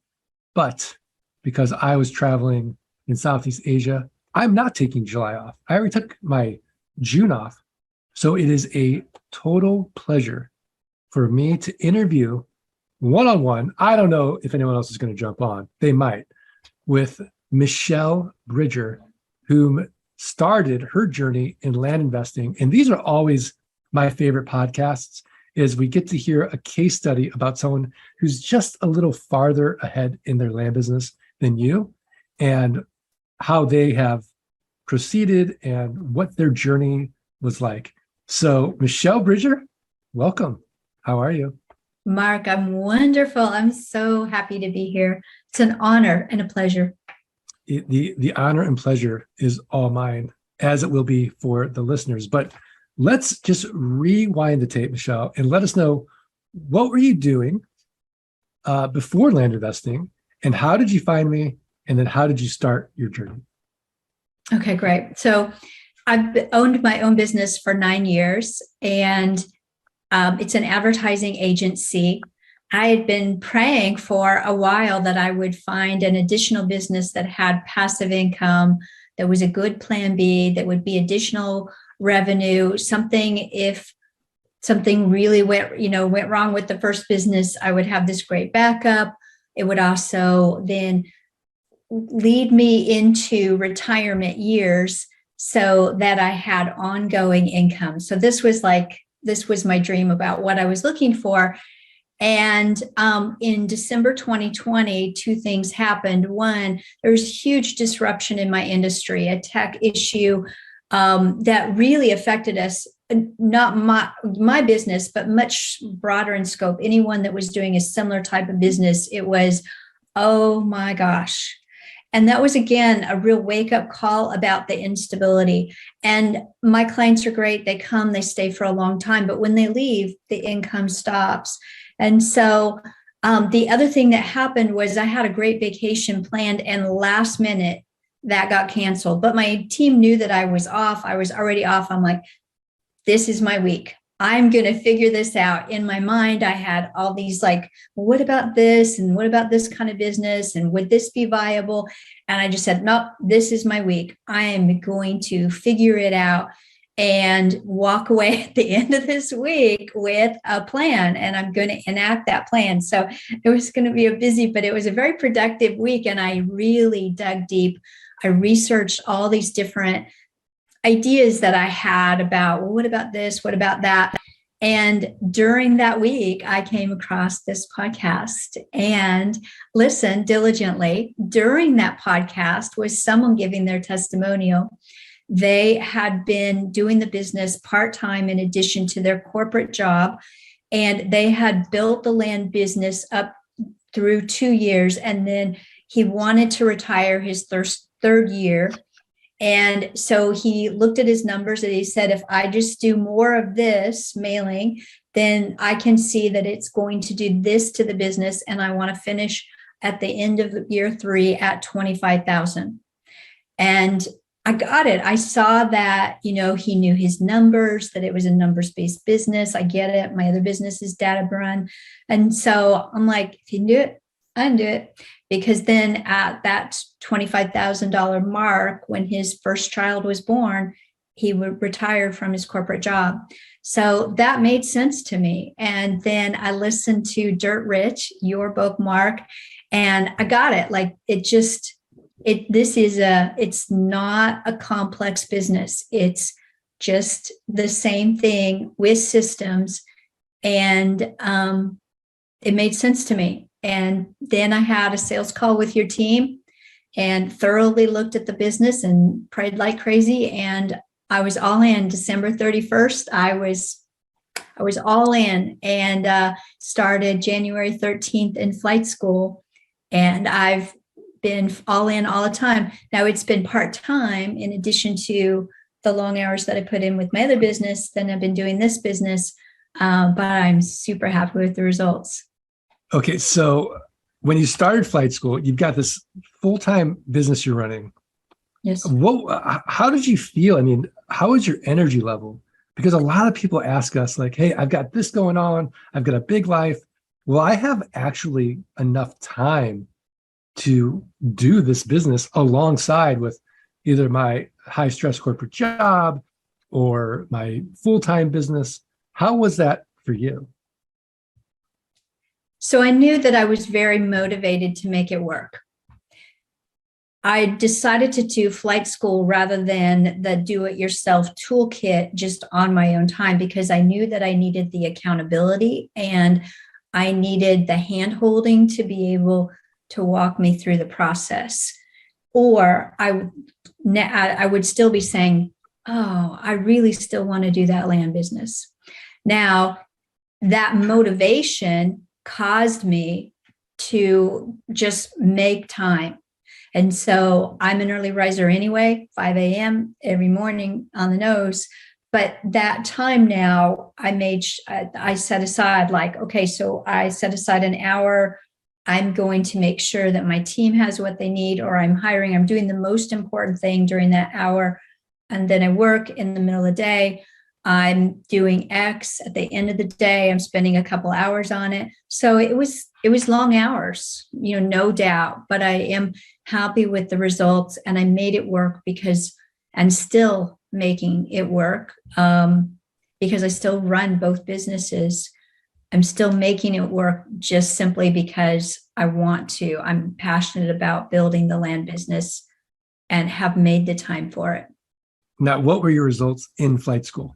but because I was traveling in Southeast Asia, I'm not taking July off. I already took my June off. So it is a total pleasure for me to interview one-on-one. I don't know if anyone else is going to jump on. They might, with Michelle Bridger, whom started her journey in land investing. And these are always my favorite podcasts, is we get to hear a case study about someone who's just a little farther ahead in their land business than you, and how they have proceeded and what their journey was like. So Michelle Bridger, welcome. How are you?
Mark, I'm wonderful. I'm so happy to be here. It's an honor and a pleasure.
The honor and pleasure is all mine, as it will be for the listeners. But let's just rewind the tape, Michelle, and let us know, what were you doing before land investing, and how did you find me, and then how did you start your journey?
Okay, great. So I've owned my own business for 9 years, and it's an advertising agency. I had been praying for a while that I would find an additional business that had passive income, that was a good plan B, that would be additional revenue, something if something really went wrong with the first business, I would have this great backup. It would also then lead me into retirement years so that I had ongoing income. So this was my dream about what I was looking for. And in December 2020, two things happened. One, there was huge disruption in my industry, a tech issue that really affected us, not my business, but much broader in scope. Anyone that was doing a similar type of business, it was, oh my gosh. And that was, again, a real wake-up call about the instability. And my clients are great. They come, they stay for a long time, but when they leave, the income stops. And so the other thing that happened was I had a great vacation planned, and last minute that got canceled. But my team knew that I was off. I was already off. I'm like, this is my week. I'm going to figure this out. In my mind, I had all these well, what about this? And what about this kind of business? And would this be viable? And I just said, nope, this is my week. I am going to figure it out and walk away at the end of this week with a plan, and I'm going to enact that plan. So it was going to be but it was a very productive week, and I really dug deep. I researched all these different ideas that I had about, well, what about this? What about that? And during that week, I came across this podcast and listened diligently. During that podcast was someone giving their testimonial. They had been doing the business part-time in addition to their corporate job, and they had built the land business up through 2 years, and then he wanted to retire his third year. And so he looked at his numbers and he said, if I just do more of this mailing, then I can see that it's going to do this to the business, and I want to finish at the end of year 3 at $25,000. And I got it. I saw that, he knew his numbers, that it was a numbers-based business. I get it. My other business is data run. And so I'm like, if you can do it, I can do it. Because then at that $25,000 mark, when his first child was born, he retired from his corporate job. So that made sense to me. And then I listened to Dirt Rich, your book, Mark, and I got it. Like it's not a complex business. It's just the same thing with systems. And it made sense to me. And then I had a sales call with your team and thoroughly looked at the business and prayed like crazy. And I was all in. December 31st, I was all in, and started January 13th in flight school. And I've been all in all the time. Now it's been part-time in addition to the long hours that I put in with my other business. Then I've been doing this business, but I'm super happy with the results.
Okay, so when you started flight school, you've got this full-time business you're running.
Yes.
How did you feel? I mean, how was your energy level? Because a lot of people ask us like, hey, I've got this going on. I've got a big life. Will I have actually enough time to do this business alongside with either my high stress corporate job or my full-time business? How was that for you?
So I knew that I was very motivated to make it work. I decided to do flight school rather than the do-it-yourself toolkit just on my own time, because I knew that I needed the accountability and I needed the hand-holding to be able to walk me through the process. Or I would still be saying, oh, I really still want to do that land business. Now, that motivation caused me to just make time. And so I'm an early riser anyway, 5 a.m. every morning on the nose. But that time now, I set aside like, okay, so I set aside an hour. I'm going to make sure that my team has what they need, or I'm doing the most important thing during that hour. And then I work in the middle of the day. I'm doing X at the end of the day. I'm spending a couple hours on it. So it was long hours, no doubt, but I am happy with the results, and I made it work because I'm still making it work because I still run both businesses. I'm still making it work just simply because I want to. I'm passionate about building the land business and have made the time for it.
Now, what were your results in flight school?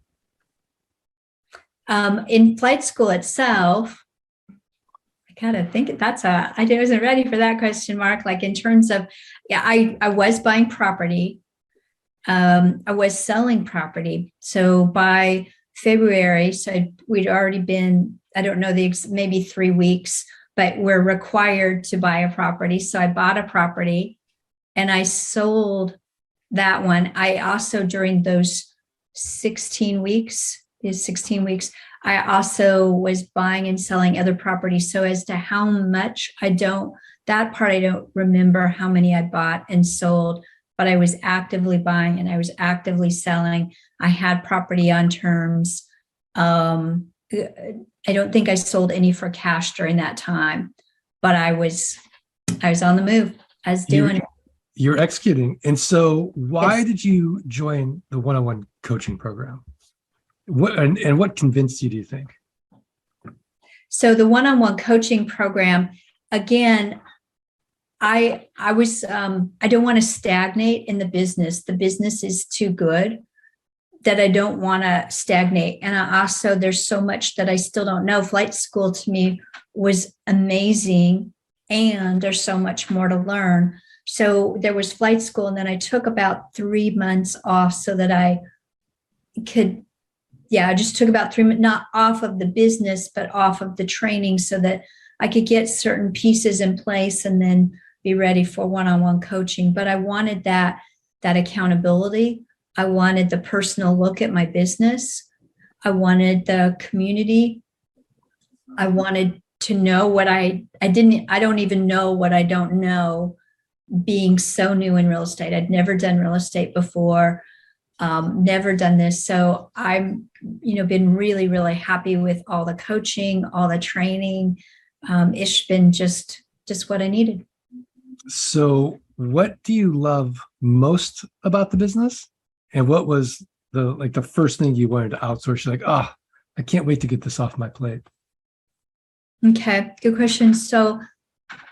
In flight school itself, I kind of think I wasn't ready for that question, Mark. Like in terms of, I was buying property. I was selling property. So by February, we'd already been, I don't know, maybe 3 weeks, but we're required to buy a property. So I bought a property and I sold that one. I also, during those 16 weeks, I also was buying and selling other properties. So as to how much, I don't remember how many I bought and sold, but I was actively buying and I was actively selling. I had property on terms. I don't think I sold any for cash during that time, but I was on the move. I was doing it.
You're executing. And so why did you join the one-on-one coaching program? What convinced you, do you think?
So the one-on-one coaching program, again, I don't want to stagnate in the business. The business is too good that I don't want to stagnate. And there's so much that I still don't know. Flight school to me was amazing, and there's so much more to learn. So there was flight school, and then I took about 3 months off so that I could, I just took about 3 months, not off of the business, but off of the training so that I could get certain pieces in place and then be ready for one-on-one coaching. But I wanted that accountability. I wanted the personal look at my business. I wanted the community. I wanted to know what I don't even know what I don't know, being so new in real estate. I'd never done real estate before, never done this. So I've, been really, really happy with all the coaching, all the training. It's been just what I needed.
So what do you love most about the business? And what was the first thing you wanted to outsource? You're like, oh, I can't wait to get this off my plate.
Okay, good question. So,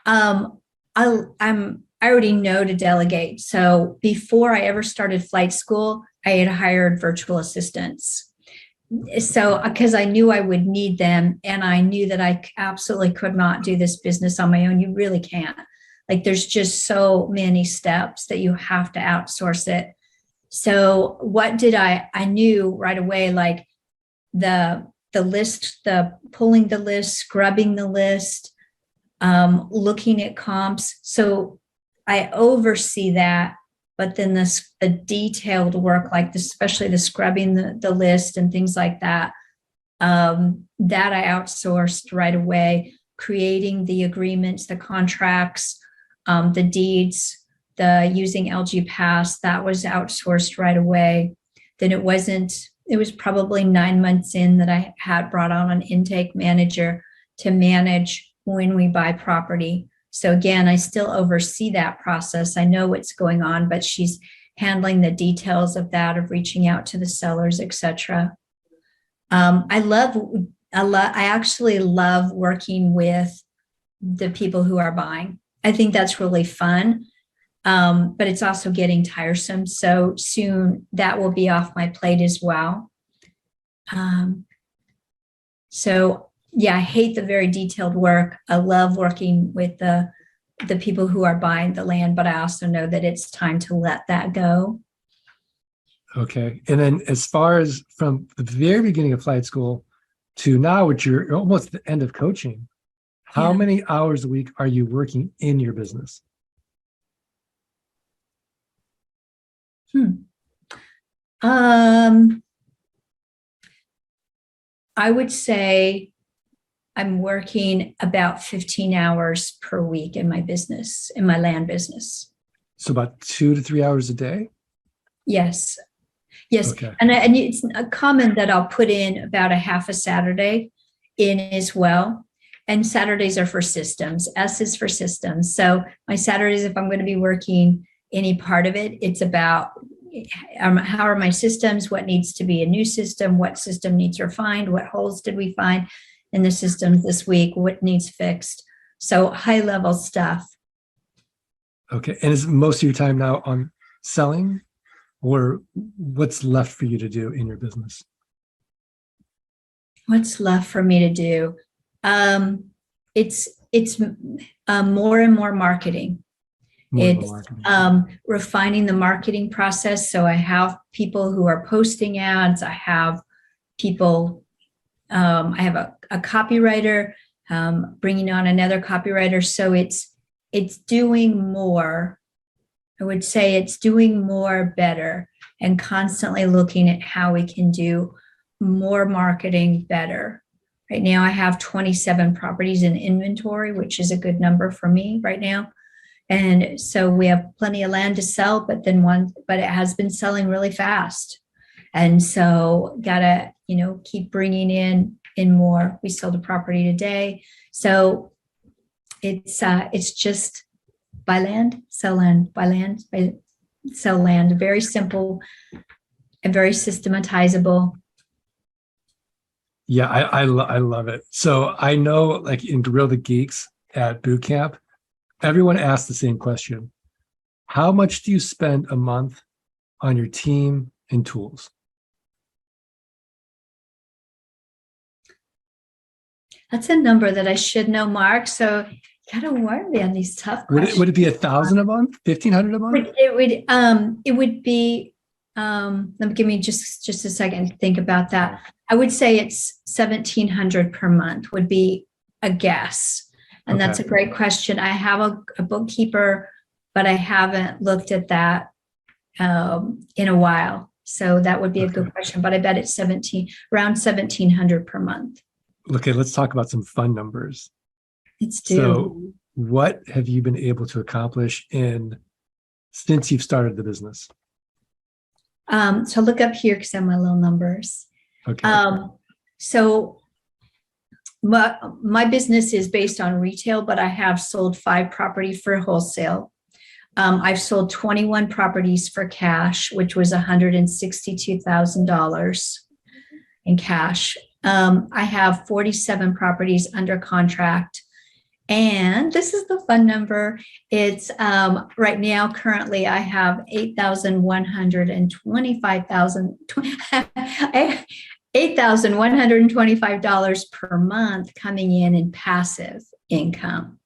I already know to delegate. So before I ever started flight school, I had hired virtual assistants. So, because I knew I would need them, and I knew that I absolutely could not do this business on my own. You really can't. Like, there's just so many steps that you have to outsource it. So what did I knew right away, like the list, the pulling the list, scrubbing the list, looking at comps. So I oversee that, but then the detailed work, like especially the scrubbing the list and things like that, that I outsourced right away, creating the agreements, the contracts, the deeds, the using LG Pass, that was outsourced right away. Then it was probably 9 months in that I had brought on an intake manager to manage when we buy property. So again, I still oversee that process. I know what's going on, but she's handling the details of that, of reaching out to the sellers, etc. I actually love working with the people who are buying. I think that's really fun, but it's also getting tiresome. So soon that will be off my plate as well. So yeah, I hate the very detailed work. I love working with the people who are buying the land, but I also know that it's time to let that go.
Okay. And then as far as from the very beginning of flight school to now, which you're almost at the end of coaching, how many hours a week are you working in your business?
I would say I'm working about 15 hours per week in my business, in my land business.
So about 2 to 3 hours a day?
Yes. Yes.
Okay.
And it's common that I'll put in about a half a Saturday in as well. And Saturdays are for systems. S is for systems. So my Saturdays, if I'm going to be working any part of it, it's about how are my systems, what needs to be a new system, what system needs refined, what holes did we find in the systems this week, what needs fixed. So high level stuff.
Okay. And is most of your time now on selling, or what's left for you to do in your business?
What's left for me to do? It's more and more marketing. It's refining the marketing process. So I have people who are posting ads. I have people, I have a copywriter, bringing on another copywriter. So it's doing more. I would say it's doing more better, and constantly looking at how we can do more marketing better. Right now I have 27 properties in inventory, which is a good number for me right now. And so we have plenty of land to sell, but it has been selling really fast. And so gotta, keep bringing in more. We sold a property today. So it's just buy land, sell land, buy land, sell land. Very simple and very systematizable.
Yeah, I love it. So I know, like in Grill the Geeks at boot camp, everyone asks the same question. How much do you spend a month on your team and tools?
That's a number that I should know, Mark. So you gotta warn me on these tough questions.
Would it be 1,000 a month? 1,500 a month?
It would be. Let me give me just a second to think about that. I would say it's 1,700 per month would be a guess. And that's a great question. I have a bookkeeper, but I haven't looked at that in a while. So that would be a good question, but I bet it's around 1,700 per month.
Okay, let's talk about some fun numbers.
Let's do.
So what have you been able to accomplish since you've started the business?
So look up here because I have my little numbers.
Okay.
So my business is based on retail, but I have sold 5 properties for wholesale. I've sold 21 properties for cash, which was $162,000 in cash. I have 47 properties under contract. And this is the fun number. It's right now, currently, I have $8,125 per month coming in passive income.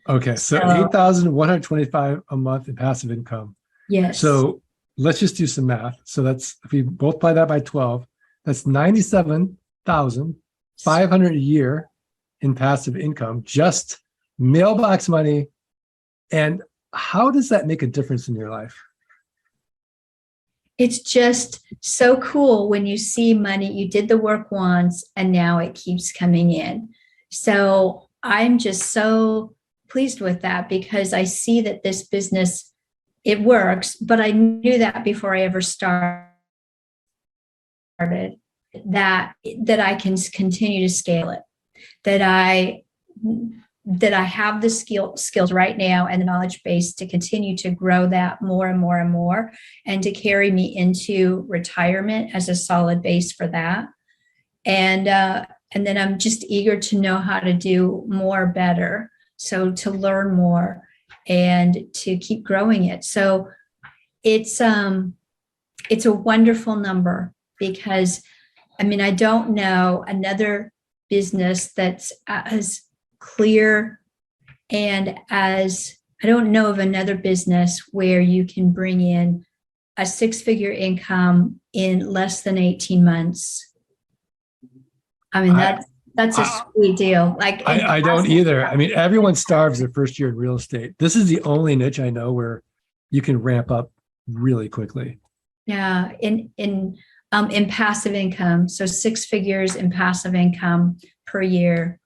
Okay, so 8,125 a month in passive income.
Yes.
So let's just do some math. So that's, if we multiply that by 12, that's 97,500 a year in passive income, just mailbox money. And how does that make a difference in your life?
It's just so cool when you see money, you did the work once and now it keeps coming in. So I'm just so pleased with that because I see that this business, it works, but I knew that before I ever started, that I can continue to scale it, that I have the skills right now and the knowledge base to continue to grow that more and more and more, and to carry me into retirement as a solid base for that. And then I'm just eager to know how to do more better. So to learn more and to keep growing it. So it's a wonderful number because, I mean, I don't know another business that's as clear and as, I don't know of another business where you can bring in a six-figure income in less than 18 months. I mean, that's a sweet deal. Like
I don't either. I mean, everyone starves their first year in real estate. This is the only niche I know where you can ramp up really quickly.
Yeah, in passive income, so 6 figures in passive income per year,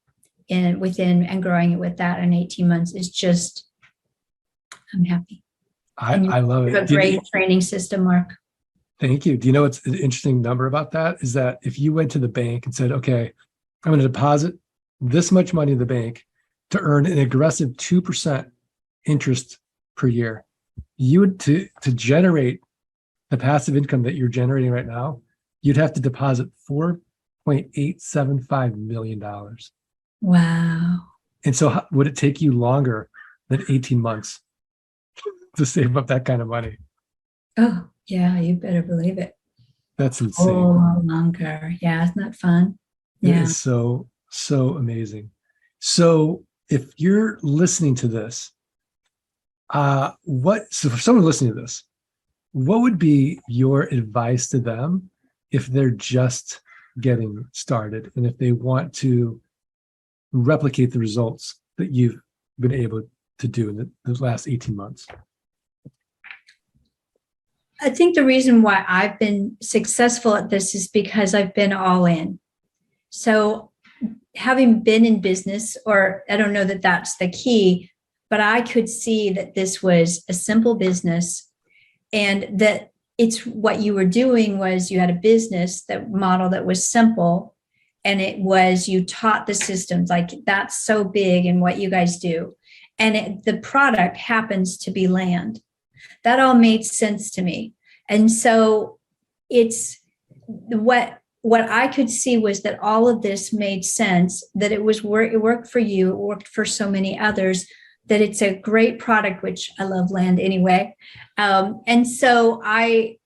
and growing it with that in 18 months is just, I'm happy.
I love it.
You have a great training system, Mark.
Thank you. Do you know what's an interesting number about that? Is that if you went to the bank and said, okay, I'm going to deposit this much money in the bank to earn an aggressive 2% interest per year, you would, to generate the passive income that you're generating right now, you'd have to deposit $4.875 million.
Wow.
And so would it take you longer than 18 months to save up that kind of money?
Oh, yeah, you better believe it.
That's insane.
Oh, longer. Yeah, isn't that fun?
It
Yeah.
is so amazing. So if you're listening to this, so for someone listening to this, what would be your advice to them if they're just getting started and if they want to replicate the results that you've been able to do in the last 18 months?
I think the reason why I've been successful at this is because I've been all in. So having been in business, or I don't know that that's the key, but I could see that this was a simple business and that it's what you were doing was you had a business model that was simple, and it was, you taught the systems, like that's so big in what you guys do. And the product happens to be land. That all made sense to me. And so it's what I could see was that all of this made sense, that it worked for you, it worked for so many others, that it's a great product, which I love land anyway. And so I've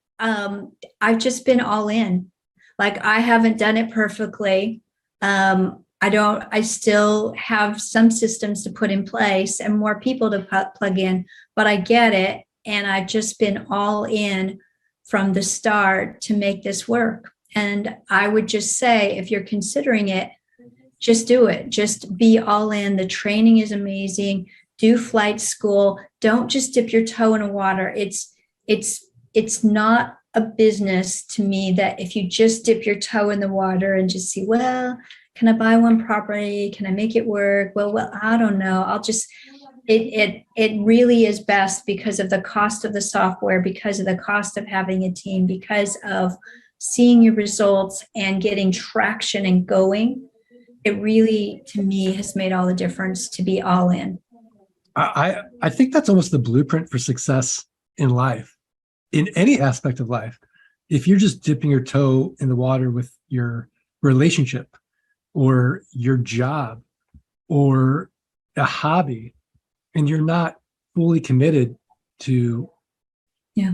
just been all in. Like, I haven't done it perfectly. I still have some systems to put in place and more people to plug in, but I get it. And I've just been all in from the start to make this work. And I would just say, if you're considering it, just do it. Just be all in. The training is amazing. Do flight school. Don't just dip your toe in the water. It's not a business to me that if you just dip your toe in the water and just see, well, can I buy one property? Can I make it work? Well, I don't know. It really is best because of the cost of the software, because of the cost of having a team, because of seeing your results and getting traction and going. It really, to me, has made all the difference to be all in.
I think that's almost the blueprint for success in life, in any aspect of life. If you're just dipping your toe in the water with your relationship or your job or a hobby, and you're not fully committed to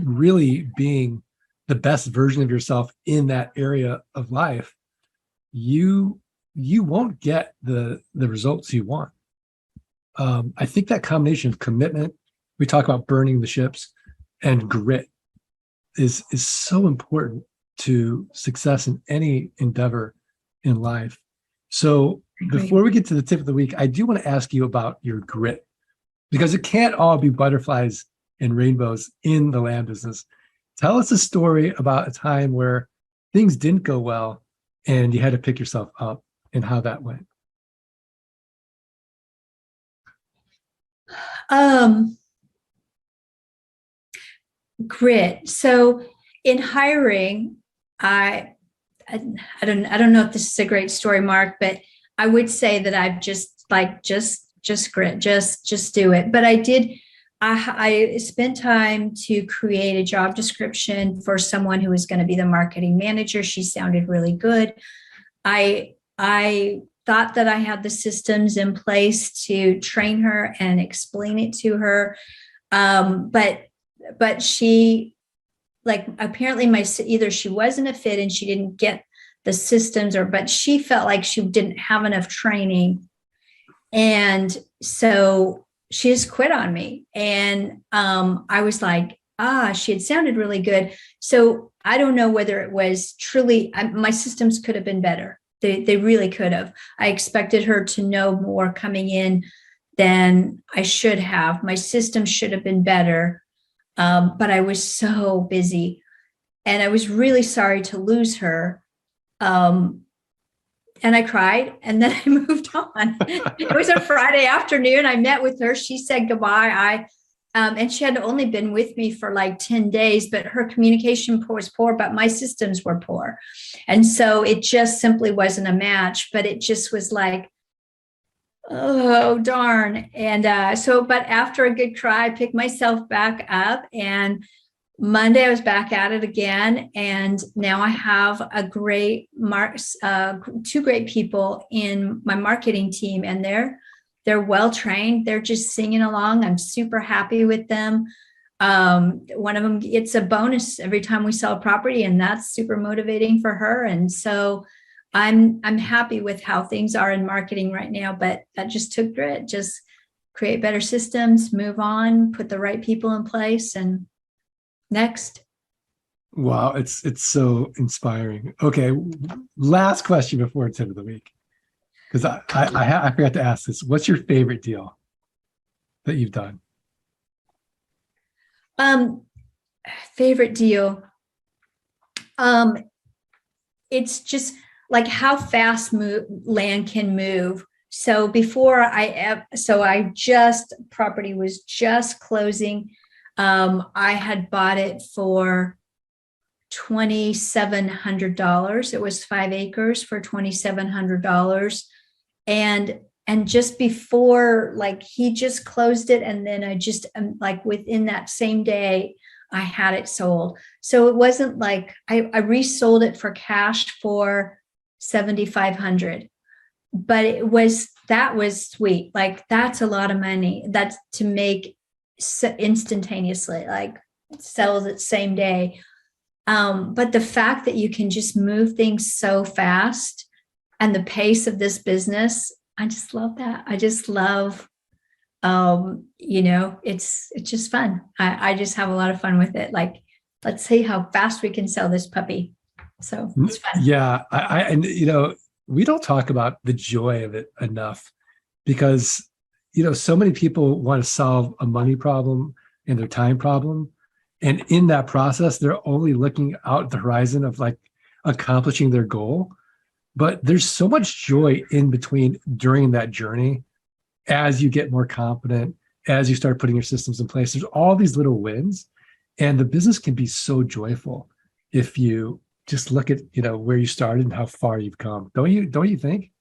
really being the best version of yourself in that area of life, you won't get the results you want. I think that combination of commitment, we talk about burning the ships, and grit is so important to success in any endeavor in life. So before we get to the tip of the week, I do want to ask you about your grit, because it can't all be butterflies and rainbows in the land business. Tell us a story about a time where things didn't go well and you had to pick yourself up, and how that went.
Grit. So in hiring, I don't know if this is a great story, Mark, but I would say that I've just grit, just do it. But I spent time to create a job description for someone who was going to be the marketing manager. She sounded really good. I thought that I had the systems in place to train her and explain it to her. But she, apparently either she wasn't a fit and she didn't get the systems, but she felt like she didn't have enough training. And so she just quit on me. And I was like, she had sounded really good. So I don't know whether it was truly, my systems could have been better. They really could have. I expected her to know more coming in than I should have. My system should have been better. But I was so busy, and I was really sorry to lose her. And I cried, and then I moved on. It was a Friday afternoon. I met with her. She said goodbye. And she had only been with me for 10 days, but her communication was poor, but my systems were poor. And so it just simply wasn't a match, but it just was like, oh, darn. And but after a good cry, I picked myself back up, and Monday I was back at it again. And now I have two great people in my marketing team, and they're well trained. They're just singing along. I'm super happy with them. One of them gets a bonus every time we sell a property, and that's super motivating for her. And so I'm happy with how things are in marketing right now, but that just took grit. Just create better systems, move on, put the right people in place, and next.
Wow, it's so inspiring. Okay, last question before tip of the week, because I forgot to ask this. What's your favorite deal that you've done?
Favorite deal. It's just how fast land can move. So property was just closing. I had bought it for $2,700. It was 5 acres for $2,700. And just before, he just closed it. And then I just, within that same day, I had it sold. So it wasn't I resold it for cash for $7,500, but that was sweet. That's a lot of money. That's to make instantaneously, sells it same day. But the fact that you can just move things so fast, and the pace of this business, I just love that. I just love, it's just fun. I just have a lot of fun with it. Let's see how fast we can sell this puppy. So it's fun.
Yeah. And we don't talk about the joy of it enough, because, so many people want to solve a money problem and their time problem. And in that process, they're only looking out at the horizon of accomplishing their goal. But there's so much joy in between during that journey. As you get more confident, as you start putting your systems in place, there's all these little wins, and the business can be so joyful if you just look at, where you started and how far you've come. Don't you think?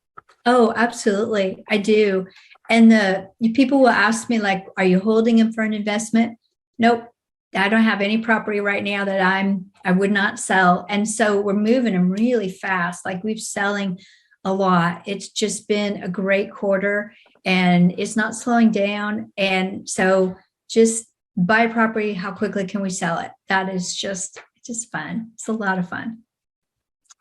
Oh, absolutely. I do. And the people will ask me, like, are you holding them for an investment? Nope. I don't have any property right now that I would not sell. And so we're moving them really fast. Like we're selling a lot. It's just been a great quarter and it's not slowing down. And so just buy property. How quickly can we sell it? That is just fun. It's a lot of fun.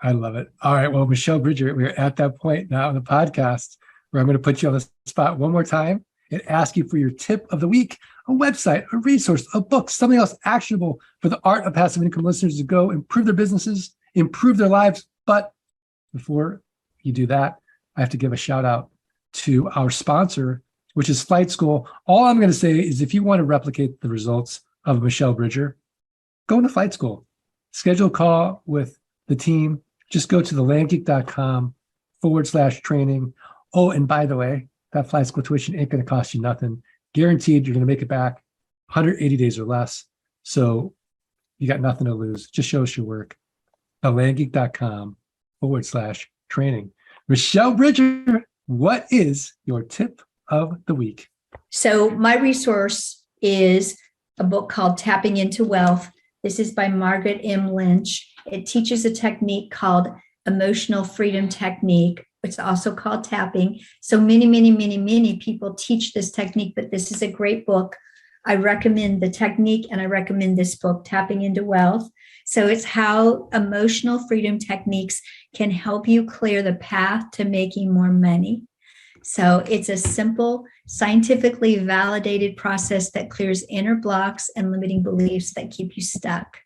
I love it. All right. Well, Michelle Bridger, we're at that point now in the podcast where I'm going to put you on the spot one more time and ask you for your tip of the week, a website, a resource, a book, something else actionable for the Art of Passive Income listeners to go improve their businesses, improve their lives. But before you do that, I have to give a shout out to our sponsor, which is Flight School. All I'm going to say is if you want to replicate the results of Michelle Bridger, go into Flight School. Schedule a call with the team. Just go to thelandgeek.com/training. Oh, and by the way, that Flight School tuition ain't going to cost you nothing. Guaranteed you're going to make it back 180 days or less. So you got nothing to lose. Just show us your work. thelandgeek.com/training. Michelle Bridger, what is your tip of the week?
So my resource is a book called Tapping into Wealth. This is by Margaret M. Lynch. It teaches a technique called emotional freedom technique. It's also called tapping. So many people teach this technique, but this is a great book. I recommend the technique and I recommend this book, Tapping into Wealth. So it's how emotional freedom techniques can help you clear the path to making more money. So it's a simple, scientifically validated process that clears inner blocks and limiting beliefs that keep you stuck.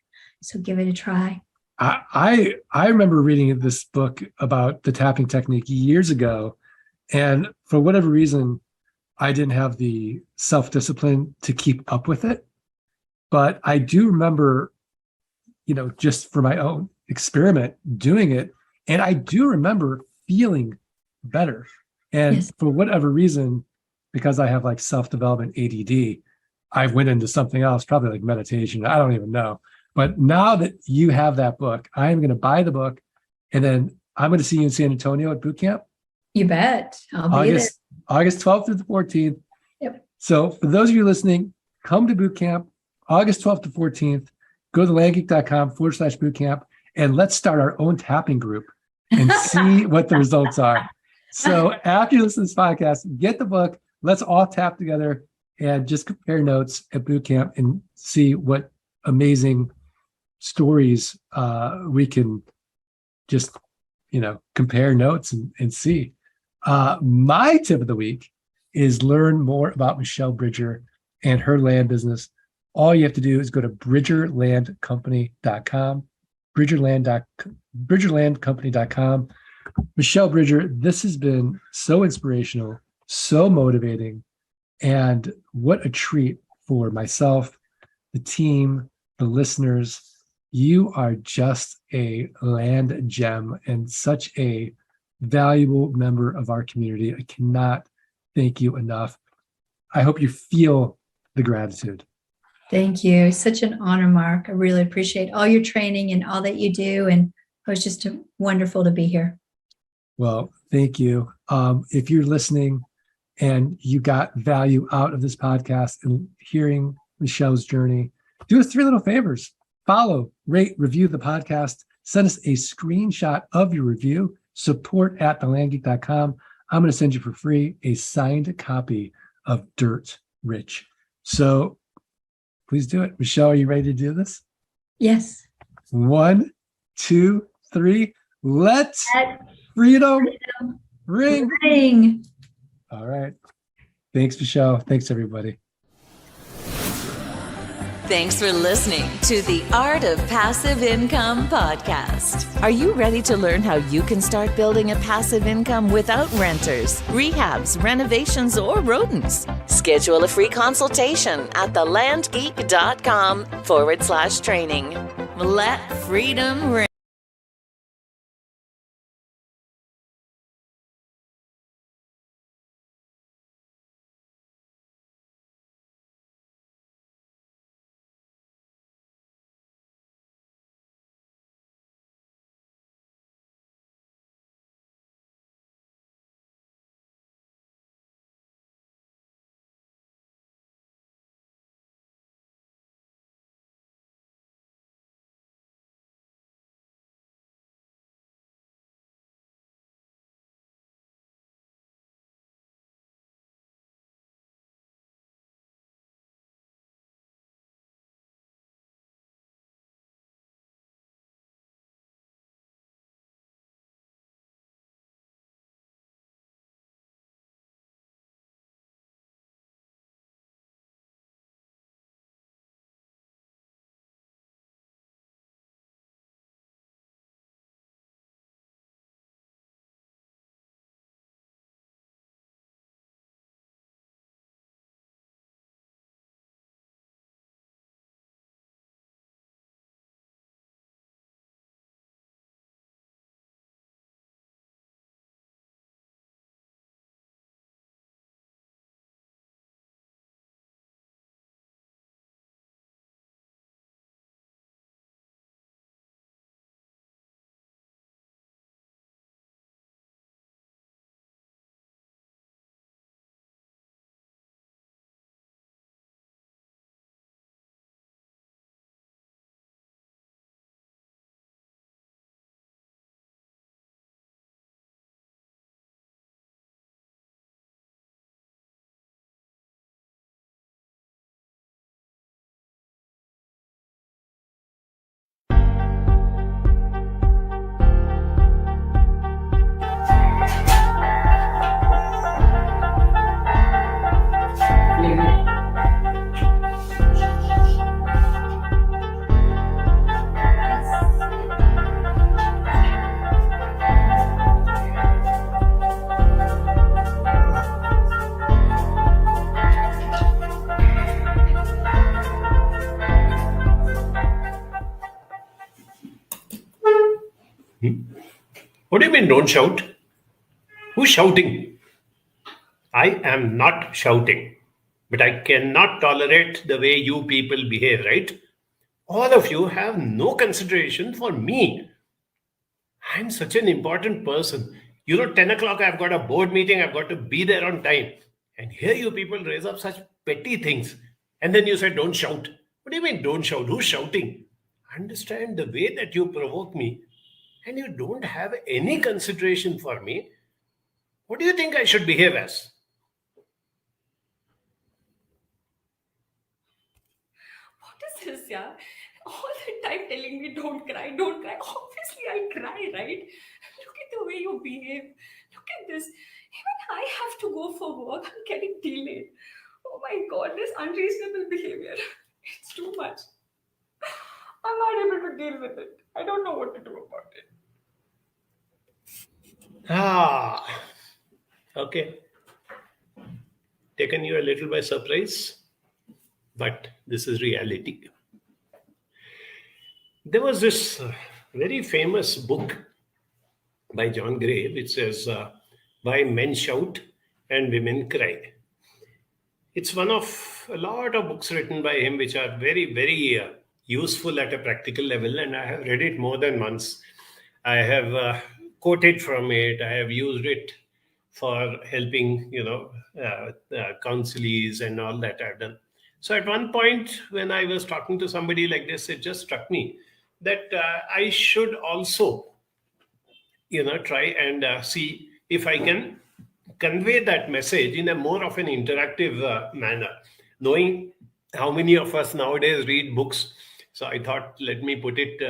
So give it a try.
I remember reading this book about the tapping technique years ago, and for whatever reason, I didn't have the self-discipline to keep up with it. But I do remember, just for my own experiment, doing it, and I do remember feeling better. And
Yes.
for whatever reason, because I have like self-development ADD, I went into something else, probably like meditation. I don't even know. But now that you have that book, I am going to buy the book, and then I'm going to see you in San Antonio at boot camp.
You bet. I'll be there.
August 12th through the 14th.
Yep.
So for those of you listening, come to boot camp, August 12th to 14th. Go to thelandgeek.com/boot camp, and let's start our own tapping group and see what the results are. So after you listen to this podcast, get the book. Let's all tap together and just compare notes at boot camp and see what amazing stories we can just compare notes and see. My tip of the week is learn more about Michelle Bridger and her land business. All you have to do is go to bridgerlandcompany.com, bridgerlandcompany.com. Michelle Bridger, this has been so inspirational, so motivating, and what a treat for myself, the team, the listeners. You are just a land gem and such a valuable member of our community. I cannot thank you enough. I hope you feel the gratitude.
Thank you. Such an honor, Mark. I really appreciate all your training and all that you do. And it was just wonderful to be here.
Well, thank you. If you're listening and you got value out of this podcast and hearing Michelle's journey, do us 3 little favors. Follow, rate, review the podcast. Send us a screenshot of your review. Support at thelandgeek.com. I'm going to send you for free a signed copy of Dirt Rich. So please do it. Michelle, are you ready to do this?
Yes.
1, 2, 3. Let's freedom ring. All right. Thanks, Michelle. Thanks, everybody.
Thanks for listening to the Art of Passive Income podcast. Are you ready to learn how you can start building a passive income without renters, rehabs, renovations, or rodents? Schedule a free consultation at thelandgeek.com/training. Let freedom ring.
What do you mean, don't shout? Who's shouting? I am not shouting, but I cannot tolerate the way you people behave, right? All of you have no consideration for me. I'm such an important person. 10 o'clock, I've got a board meeting, I've got to be there on time. And here you people raise up such petty things. And then you say, don't shout. What do you mean, don't shout? Who's shouting? Understand the way that you provoke me, and you don't have any consideration for me. What do you think I should behave as?
What is this, yeah? All the time telling me don't cry, don't cry. Obviously, I cry, right? Look at the way you behave. Look at this. Even I have to go for work. I'm getting delayed. Oh my God, this unreasonable behavior. It's too much. I'm not able to deal with it. I don't know what to do about it.
Okay. Taken you a little by surprise, but this is reality. There was this very famous book by John Gray, which says, Why Men Shout and Women Cry. It's one of a lot of books written by him, which are very, very useful at a practical level, and I have read it more than once. I have quoted from it. I have used it for helping, counselees and all that I've done. So at one point, when I was talking to somebody like this, it just struck me that I should also, try and see if I can convey that message in a more of an interactive manner, knowing how many of us nowadays read books. So I thought, let me put it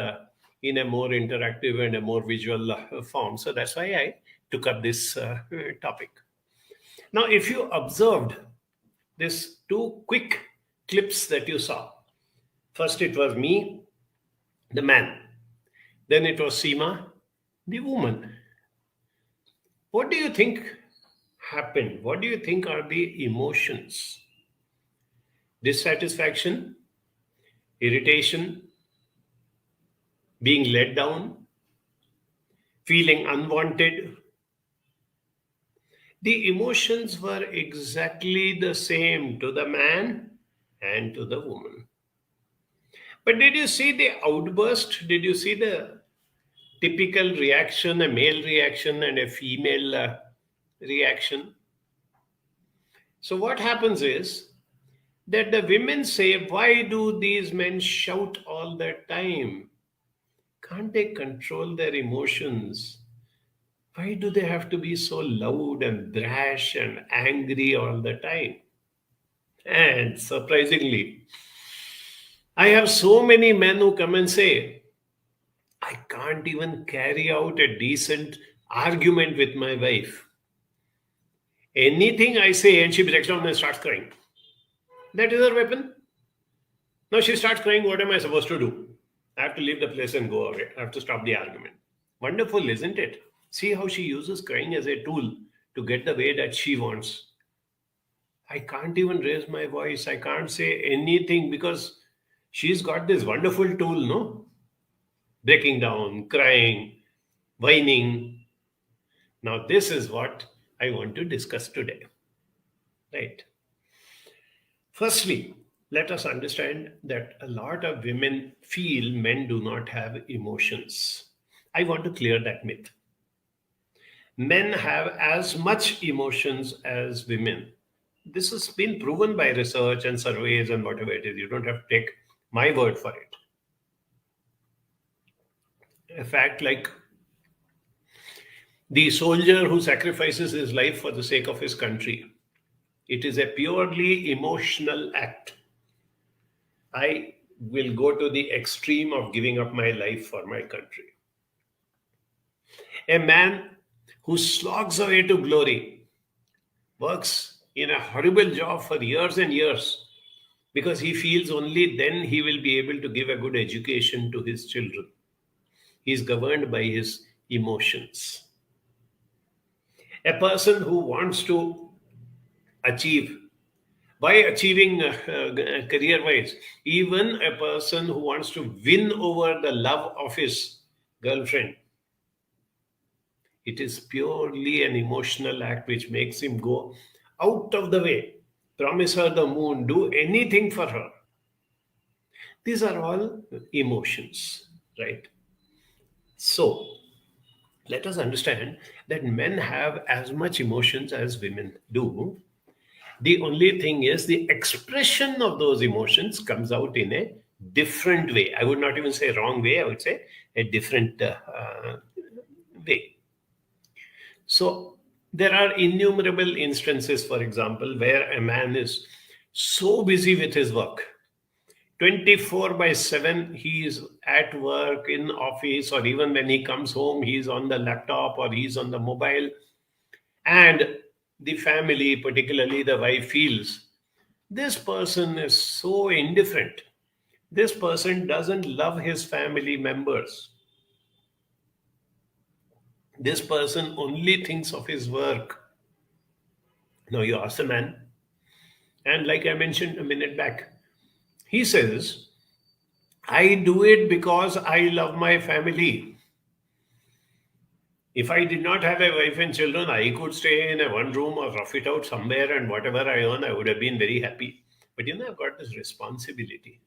in a more interactive and a more visual form. So that's why I took up this topic. Now, if you observed these two quick clips that you saw, first it was me, the man. Then it was Seema, the woman. What do you think happened? What do you think are the emotions? Dissatisfaction, irritation, being let down, feeling unwanted. The emotions were exactly the same to the man and to the woman. But did you see the outburst? Did you see the typical reaction, a male reaction and a female reaction? So what happens is that the women say, why do these men shout all the time? Can't they control their emotions? Why do they have to be so loud and brash and angry all the time? And surprisingly, I have so many men who come and say, I can't even carry out a decent argument with my wife. Anything I say and she breaks down and starts crying. That is her weapon. Now she starts crying, what am I supposed to do? I have to leave the place and go away. I have to stop the argument. Wonderful, isn't it? See how she uses crying as a tool to get the way that she wants. I can't even raise my voice. I can't say anything because she's got this wonderful tool, no? Breaking down, crying, whining. Now this is what I want to discuss today. Right? Firstly, let us understand that a lot of women feel men do not have emotions. I want to clear that myth. Men have as much emotions as women. This has been proven by research and surveys and whatever it is. You don't have to take my word for it. A fact like the soldier who sacrifices his life for the sake of his country. It is a purely emotional act. I will go to the extreme of giving up my life for my country. A man who slogs away to glory, works in a horrible job for years and years because he feels only then he will be able to give a good education to his children. He is governed by his emotions. A person who wants to achieve, by achieving career-wise, even a person who wants to win over the love of his girlfriend, It is purely an emotional act which makes him go out of the way, promise her the moon, do anything for her. These are all emotions, right? So let us understand that men have as much emotions as women do. The only thing is the expression of those emotions comes out in a different way. I would not even say wrong way, I would say a different way. So there are innumerable instances, for example, where a man is so busy with his work, 24/7, he is at work, in office, or even when he comes home, he's on the laptop or he's on the mobile. And the family, particularly the wife, feels this person is so indifferent. This person doesn't love his family members. This person only thinks of his work. Now you ask the man, and like I mentioned a minute back, he says, I do it because I love my family. If I did not have a wife and children, I could stay in a one room or rough it out somewhere, and whatever I earn, I would have been very happy. But I've got this responsibility.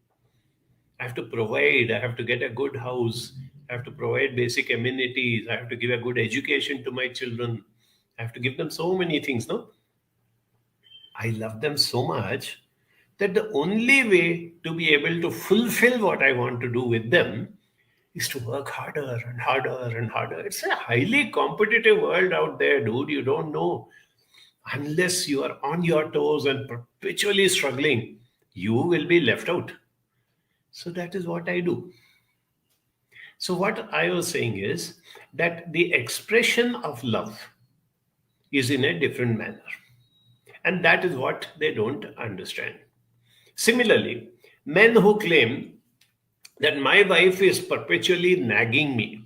I have to provide, I have to get a good house, I have to provide basic amenities, I have to give a good education to my children, I have to give them so many things, no? I love them so much that the only way to be able to fulfill what I want to do with them is to work harder and harder and harder. It's a highly competitive world out there, dude. You don't know. Unless you are on your toes and perpetually struggling, you will be left out. So that is what I do. So what I was saying is that the expression of love is in a different manner. And that is what they don't understand. Similarly, men who claim that my wife is perpetually nagging me,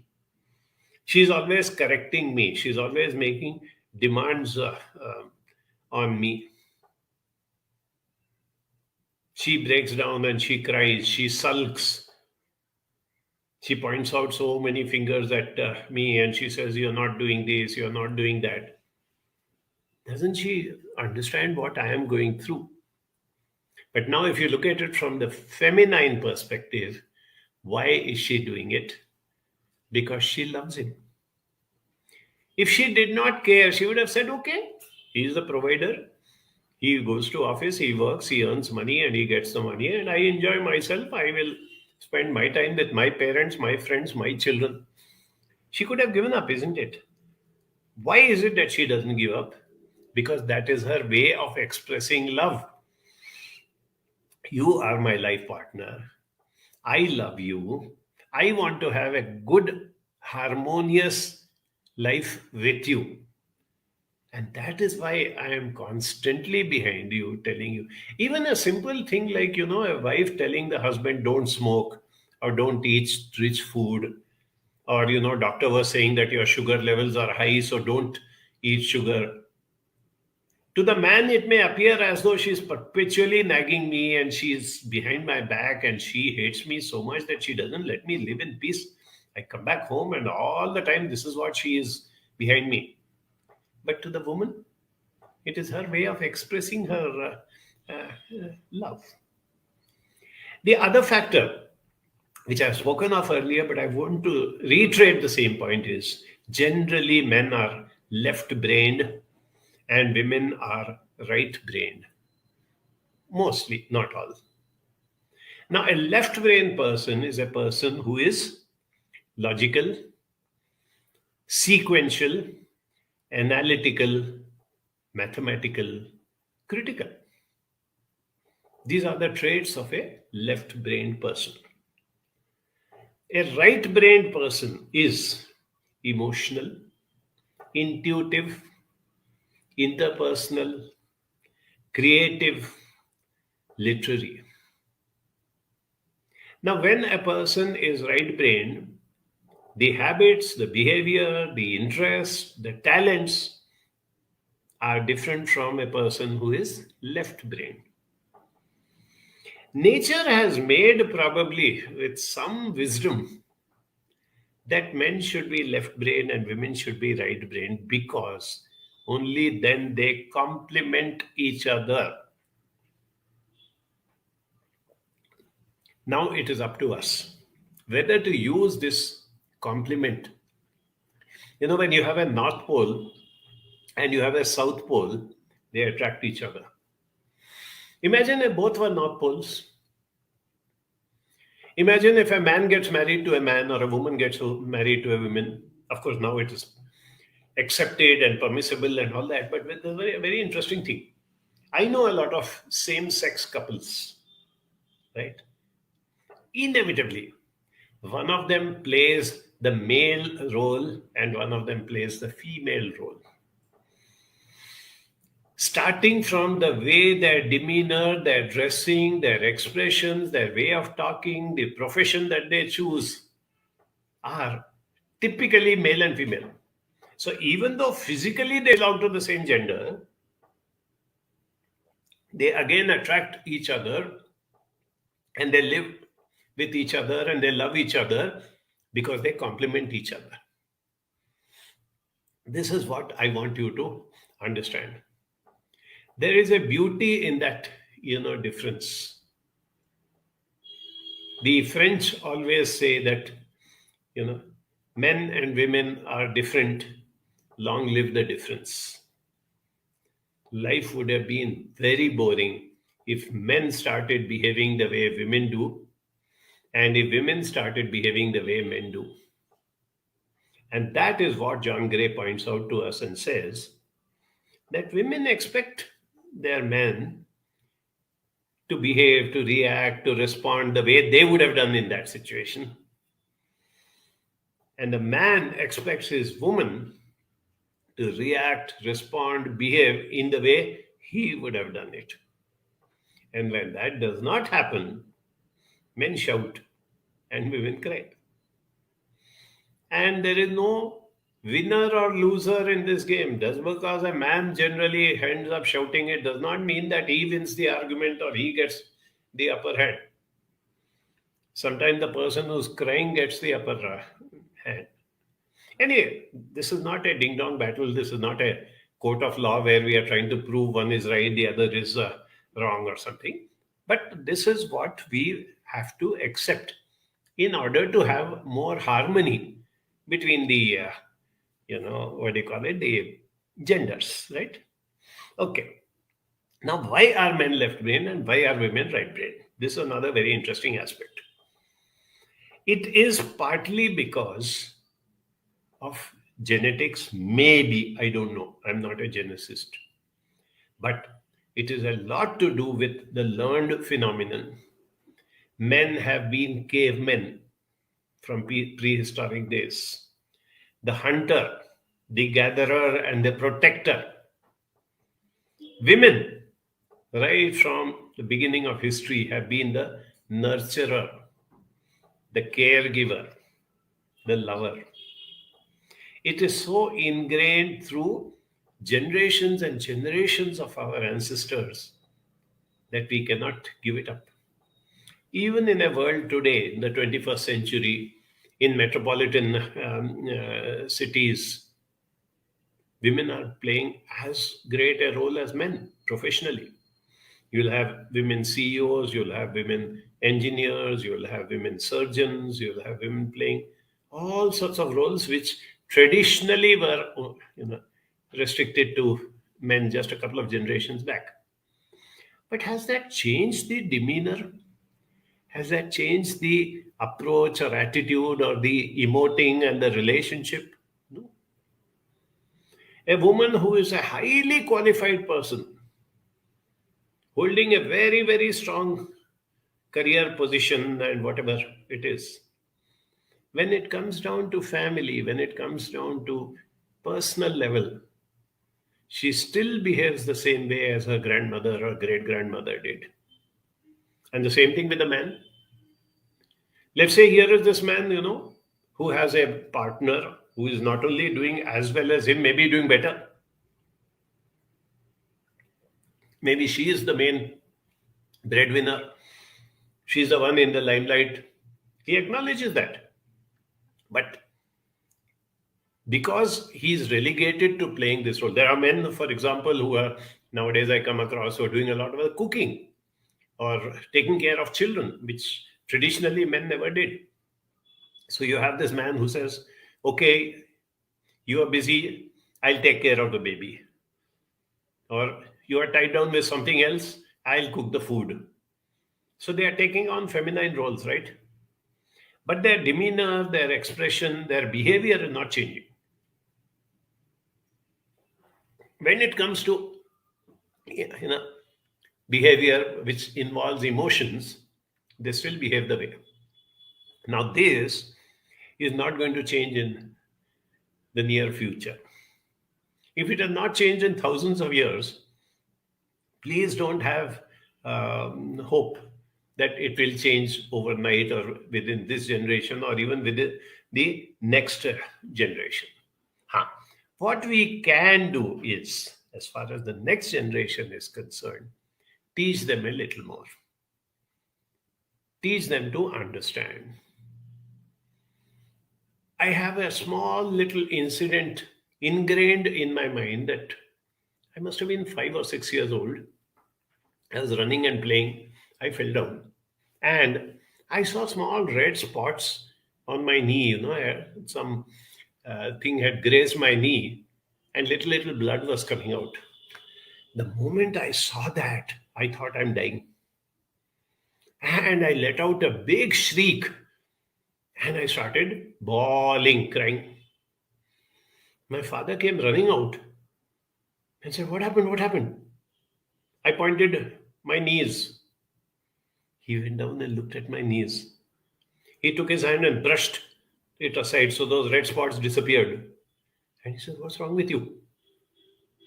she's always correcting me, she's always making demands on me. She breaks down and she cries, she sulks. She points out so many fingers at me and she says, you're not doing this, you're not doing that. Doesn't she understand what I am going through? But now if you look at it from the feminine perspective, why is she doing it? Because she loves him. If she did not care, she would have said, okay, he's the provider. He goes to office, he works, he earns money and he gets the money and I enjoy myself. I will spend my time with my parents, my friends, my children. She could have given up, isn't it? Why is it that she doesn't give up? Because that is her way of expressing love. You are my life partner. I love you. I want to have a good, harmonious life with you. And that is why I am constantly behind you, telling you. Even a simple thing like, a wife telling the husband, don't smoke or don't eat rich food. Or, doctor was saying that your sugar levels are high, so don't eat sugar. To the man, it may appear as though she's perpetually nagging me and she's behind my back and she hates me so much that she doesn't let me live in peace. I come back home and all the time, this is what she is behind me. But to the woman, it is her way of expressing her love. The other factor, which I've spoken of earlier, but I want to reiterate the same point, is generally men are left-brained and women are right-brained. Mostly, not all. Now, a left-brained person is a person who is logical, sequential, analytical, mathematical, critical. These are the traits of a left-brained person. A right-brained person is emotional, intuitive, interpersonal, creative, literary. Now, when a person is right-brained, the habits, the behavior, the interests, the talents are different from a person who is left-brained. Nature has made, probably with some wisdom, that men should be left brain and women should be right brain, because only then they complement each other. Now it is up to us whether to use this complement. You know, when you have a North Pole and you have a South Pole, they attract each other. Imagine if both were North Poles. Imagine if a man gets married to a man or a woman gets married to a woman. Of course, now it is accepted and permissible and all that, but there's a very, very interesting thing. I know a lot of same-sex couples, right? Inevitably, one of them plays the male role and one of them plays the female role. Starting from the way their demeanor, their dressing, their expressions, their way of talking, the profession that they choose are typically male and female. So even though physically they belong to the same gender, they again attract each other and they live with each other and they love each other because they complement each other. This is what I want you to understand. There is a beauty in that, difference. The French always say that, men and women are different. Long live the difference. Life would have been very boring if men started behaving the way women do, and if women started behaving the way men do. And that is what John Gray points out to us and says that women expect their men to behave, to react, to respond the way they would have done in that situation. And the man expects his woman to react, respond, behave in the way he would have done it. And when that does not happen, men shout and women cry. And there is no winner or loser in this game. Just because a man generally ends up shouting, it does not mean that he wins the argument or he gets the upper hand. Sometimes the person who's crying gets the upper hand. Anyway, this is not a ding-dong battle. This is not a court of law where we are trying to prove one is right, the other is wrong or something. But this is what we have to accept in order to have more harmony between the, the genders, right? Okay. Now, why are men left brain and why are women right brain? This is another very interesting aspect. It is partly because of genetics, maybe, I don't know. I'm not a geneticist. But it is a lot to do with the learned phenomenon. Men have been cavemen from prehistoric days. The hunter, the gatherer, and the protector. Women, right from the beginning of history, have been the nurturer, the caregiver, the lover. It is so ingrained through generations and generations of our ancestors that we cannot give it up. Even in a world today, in the 21st century, in metropolitan cities, women are playing as great a role as men professionally. You'll have women CEOs, you'll have women engineers, you'll have women surgeons, you'll have women playing all sorts of roles which traditionally were restricted to men just a couple of generations back. But has that changed the demeanor? Has that changed the approach or attitude or the emoting and the relationship? No. A woman who is a highly qualified person, holding a very, very strong career position and whatever it is, when it comes down to family, when it comes down to personal level, she still behaves the same way as her grandmother or great-grandmother did. And the same thing with the man. Let's say here is this man, who has a partner who is not only doing as well as him, maybe doing better. Maybe she is the main breadwinner. She's the one in the limelight. He acknowledges that. But because he's relegated to playing this role. There are men, for example, who are nowadays I come across who are doing a lot of the cooking or taking care of children, which traditionally men never did. So you have this man who says, okay, you are busy, I'll take care of the baby. Or you are tied down with something else, I'll cook the food. So they are taking on feminine roles, right? But their demeanor, their expression, their behavior is not changing. When it comes to behavior which involves emotions, they still behave the way. Now, this is not going to change in the near future. If it has not changed in thousands of years, please don't have hope that it will change overnight or within this generation or even within the next generation. What we can do is, as far as the next generation is concerned, teach them a little more. Teach them to understand. I have a small little incident ingrained in my mind that I must have been 5 or 6 years old. I was running and playing. I fell down. And I saw small red spots on my knee. Some thing had grazed my knee and little blood was coming out. The moment I saw that, I thought I'm dying. And I let out a big shriek and I started bawling, crying. My father came running out and said, what happened? What happened? I pointed my knees. He went down and looked at my knees. He took his hand and brushed it aside so those red spots disappeared. And he said, what's wrong with you?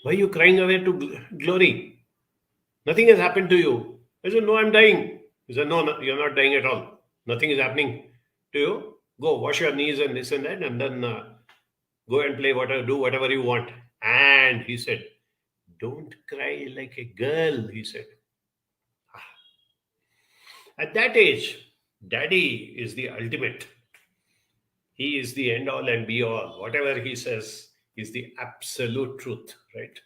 Why are you crying away to glory? Nothing has happened to you. I said, no, I'm dying. He said, no, you're not dying at all. Nothing is happening to you. Go wash your knees and this and that, and then go and play do whatever you want. And he said, don't cry like a girl, he said. At that age, daddy is the ultimate. He is the end all and be all. Whatever he says is the absolute truth, right?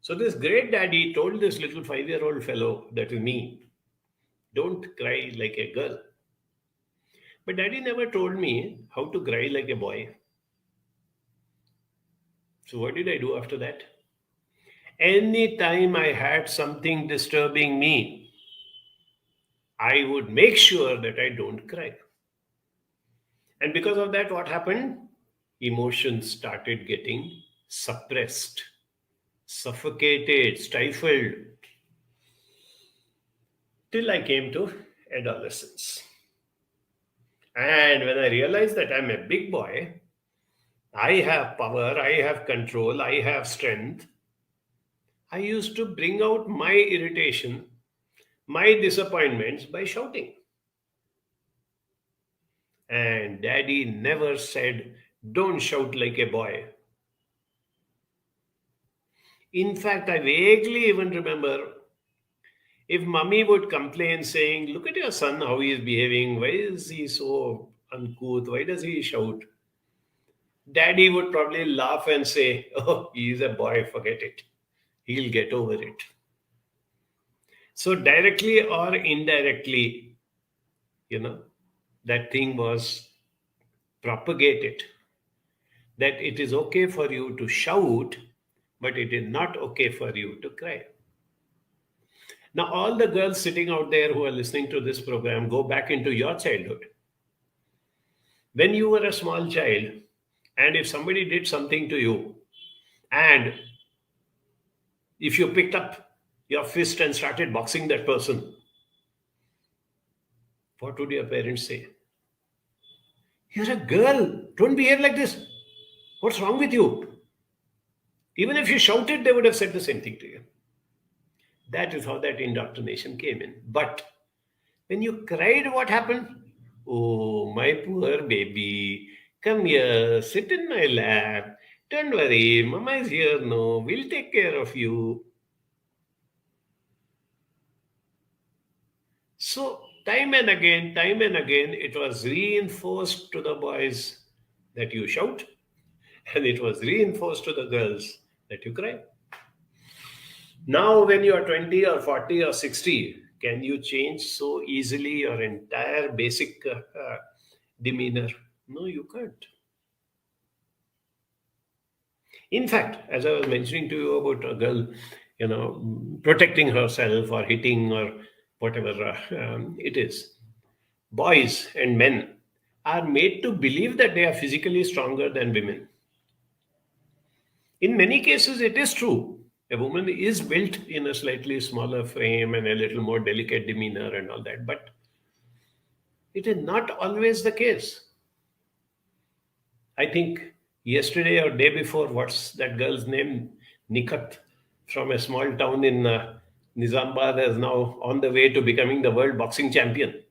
So this great daddy told this little 5-year-old fellow, that is me, don't cry like a girl. But daddy never told me how to cry like a boy. So what did I do after that? Anytime I had something disturbing me, I would make sure that I don't cry. And because of that, what happened? Emotions started getting suppressed, suffocated, stifled, till I came to adolescence. And when I realized that I'm a big boy, I have power, I have control, I have strength, I used to bring out my irritation, my disappointments by shouting. And daddy never said, don't shout like a boy. In fact, I vaguely even remember if mommy would complain saying, look at your son, how he is behaving. Why is he so uncouth? Why does he shout? Daddy would probably laugh and say, oh, he's a boy, forget it. He'll get over it. So directly or indirectly, that thing was propagated. That it is okay for you to shout, but it is not okay for you to cry. Now, all the girls sitting out there who are listening to this program, go back into your childhood. When you were a small child, and if somebody did something to you, and if you picked up your fist and started boxing that person, what would your parents say? You're a girl. Don't behave like this. What's wrong with you? Even if you shouted, they would have said the same thing to you. That is how that indoctrination came in. But when you cried, what happened? Oh, my poor baby. Come here, sit in my lap. Don't worry, Mama is here. No, we'll take care of you. So time and again, it was reinforced to the boys that you shout And it was reinforced to the girls that you cry. Now, when you are 20 or 40 or 60, can you change so easily your entire basic demeanor? No, you can't. In fact, as I was mentioning to you about a girl, protecting herself or hitting or whatever it is, boys and men are made to believe that they are physically stronger than women. In many cases, it is true. A woman is built in a slightly smaller frame and a little more delicate demeanor and all that, but it is not always the case. I think yesterday or day before, what's that girl's name? Nikat, from a small town in Nizamabad, is now on the way to becoming the world boxing champion.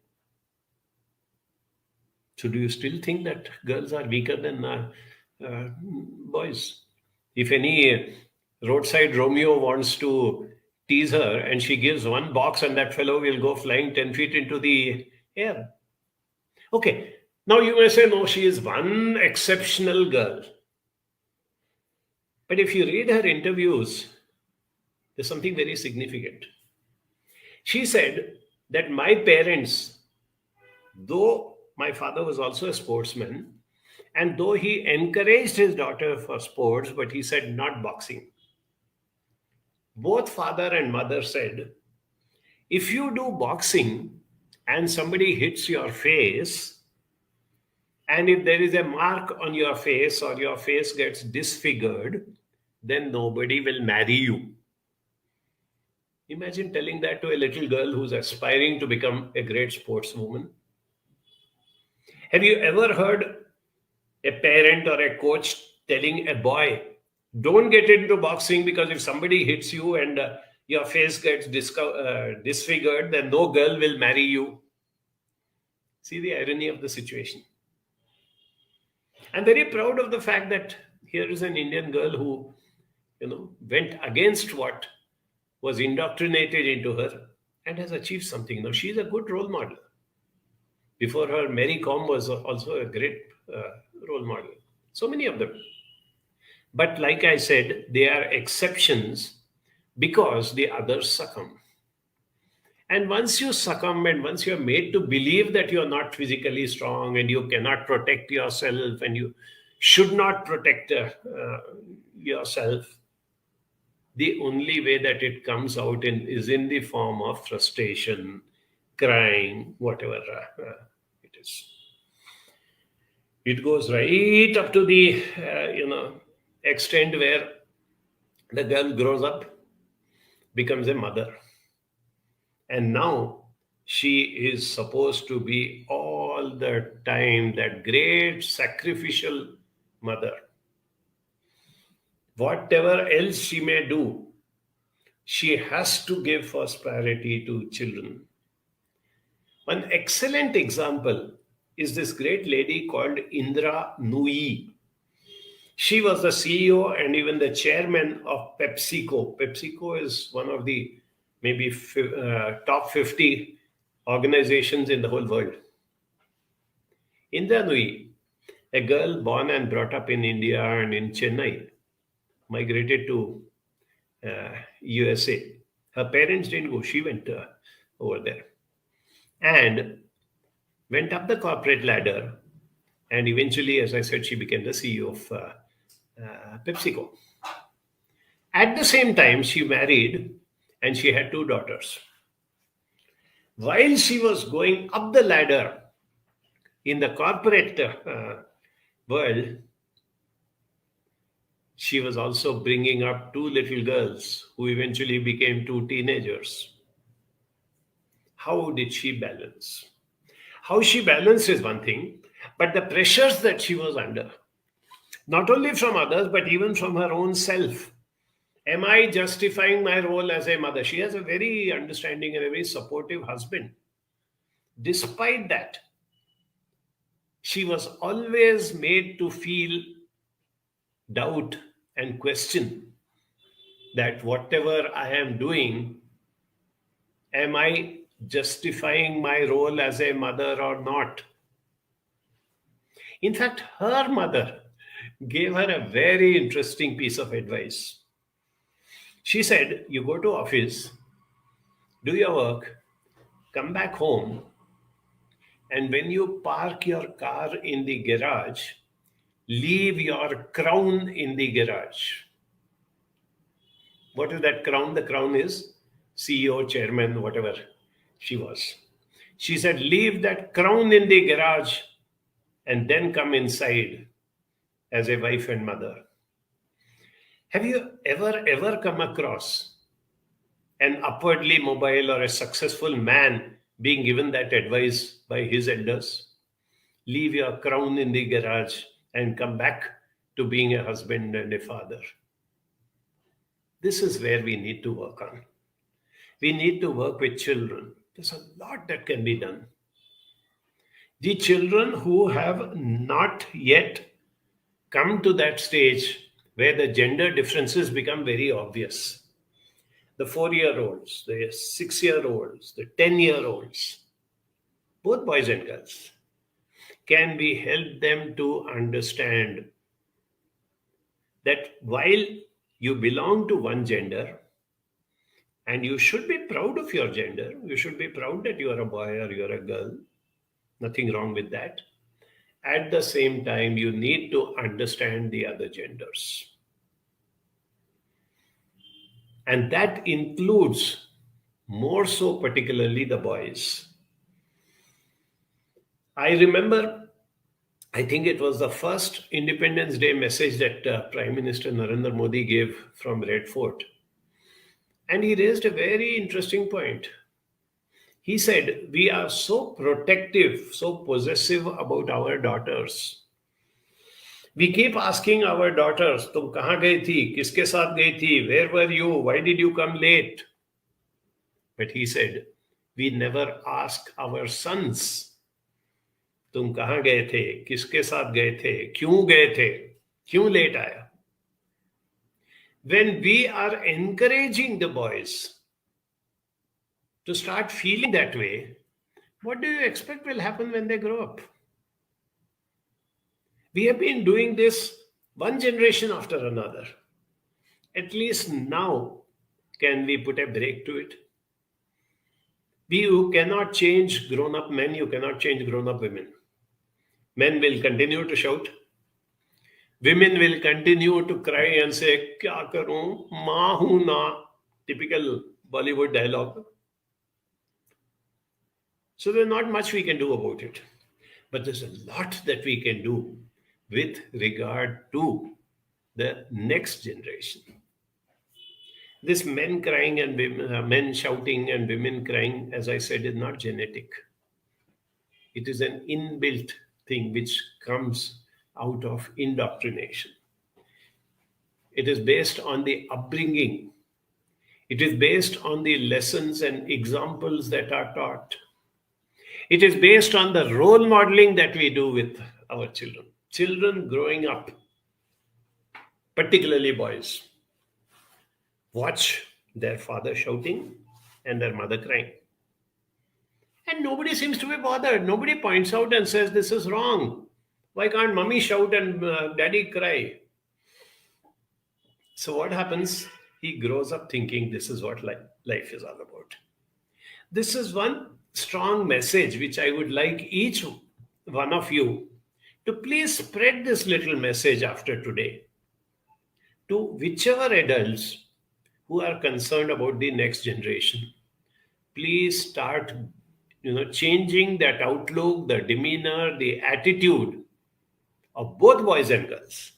So do you still think that girls are weaker than boys? If any roadside Romeo wants to tease her and she gives one box and that fellow will go flying 10 feet into the air. Okay, now you may say, no, she is one exceptional girl. But if you read her interviews, there's something very significant. She said that my parents, though my father was also a sportsman, and though he encouraged his daughter for sports, but he said not boxing. Both father and mother said, if you do boxing and somebody hits your face, and if there is a mark on your face or your face gets disfigured, then nobody will marry you. Imagine telling that to a little girl who's aspiring to become a great sportswoman. Have you ever heard a parent or a coach telling a boy, don't get into boxing because if somebody hits you and your face gets disfigured, then no girl will marry you? See the irony of the situation. I'm very proud of the fact that here is an Indian girl who, went against what was indoctrinated into her and has achieved something. Now, she's a good role model. Before her, Mary Kom was also a great role model. So many of them. But like I said, they are exceptions because the others succumb. And once you succumb and once you're made to believe that you're not physically strong and you cannot protect yourself and you should not protect yourself, the only way that it comes out is in the form of frustration, crying, whatever it is. It goes right up to the, extent where the girl grows up, becomes a mother. And now she is supposed to be all the time that great sacrificial mother. Whatever else she may do, she has to give first priority to children. One excellent example is this great lady called Indra Nooyi. She was the CEO and even the chairman of PepsiCo. PepsiCo is one of the maybe top 50 organizations in the whole world. Indra Nooyi, a girl born and brought up in India and in Chennai, migrated to USA. Her parents didn't go. She went over there and went up the corporate ladder. And eventually, as I said, she became the CEO of PepsiCo. At the same time, she married and she had 2 daughters. While she was going up the ladder in the corporate world, she was also bringing up 2 little girls who eventually became 2 teenagers. How did she balance? How she balanced is one thing, but the pressures that she was under, not only from others, but even from her own self. Am I justifying my role as a mother? She has a very understanding and a very supportive husband. Despite that, she was always made to feel doubt and question that whatever I am doing, am I justifying my role as a mother or not? In fact, her mother gave her a very interesting piece of advice. She said, you go to office, do your work, come back home, and when you park your car in the garage, leave your crown in the garage. What is that crown? The crown is CEO, chairman, whatever she was. She said, leave that crown in the garage and then come inside as a wife and mother. Have you ever come across an upwardly mobile or a successful man being given that advice by his elders? Leave your crown in the garage and come back to being a husband and a father. This is where we need to work on. We need to work with children. There's a lot that can be done. The children who have not yet come to that stage where the gender differences become very obvious. The 4-year-olds, the 6-year-olds, the 10-year-olds, both boys and girls, can we help them to understand that while you belong to one gender, and you should be proud of your gender, you should be proud that you are a boy or you are a girl, nothing wrong with that. At the same time, you need to understand the other genders. And that includes more so particularly the boys. I remember, I think it was the first Independence Day message that Prime Minister Narendra Modi gave from Red Fort. And he raised a very interesting point. He said, we are so protective, so possessive about our daughters. We keep asking our daughters, "Tum kahan gayi thi? Kiske saath gayi thi? Where were you? Why did you come late?" But he said, we never ask our sons, "Tum kahan gaye the? Kiske saath gaye the? Kyun gaye the? Kyun late aaya?" When we are encouraging the boys to start feeling that way, what do you expect will happen when they grow up? We have been doing this one generation after another. At least now, can we put a break to it? You cannot change grown-up men, you cannot change grown-up women. Men will continue to shout. Women will continue to cry and say, "Kya karun? Maa hu na." Typical Bollywood dialogue. So there's not much we can do about it. But there's a lot that we can do with regard to the next generation. This men crying and women, men shouting and women crying, as I said, is not genetic. It is an inbuilt thing which comes out of indoctrination. It is based on the upbringing. It is based on the lessons and examples that are taught. It is based on the role modeling that we do with our children. Children growing up, particularly boys, watch their father shouting and their mother crying. And nobody seems to be bothered. Nobody points out and says, this is wrong. Why can't mommy shout and daddy cry? So what happens? He grows up thinking this is what life is all about. This is one strong message which I would like each one of you to please spread this little message after today to whichever adults who are concerned about the next generation. Please start changing that outlook, the demeanor, the attitude of both boys and girls.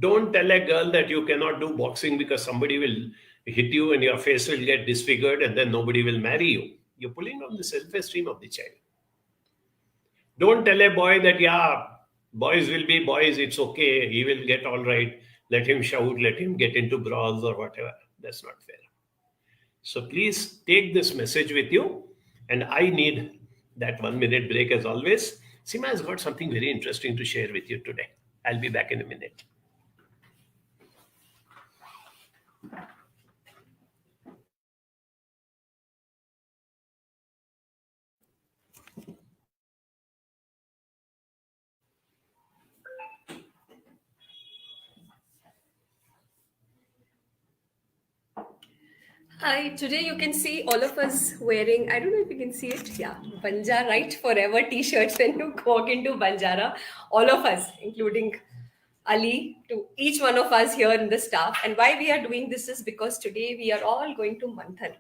Don't tell a girl that you cannot do boxing because somebody will hit you and your face will get disfigured and then nobody will marry you. You're pulling down the self-esteem of the child. Don't tell a boy that, yeah, boys will be boys, it's okay, he will get all right. Let him shout, let him get into brawls or whatever. That's not fair. So please take this message with you. And I need that 1 minute break as always. Seema has got something very interesting to share with you today. I'll be back in a minute.
Hi, today you can see all of us wearing, I don't know if you can see it, yeah, Banjarite Forever t-shirts when you walk into Banjara. All of us, including Ali, to each one of us here in the staff. And why we are doing this is because today we are all going to Manthan.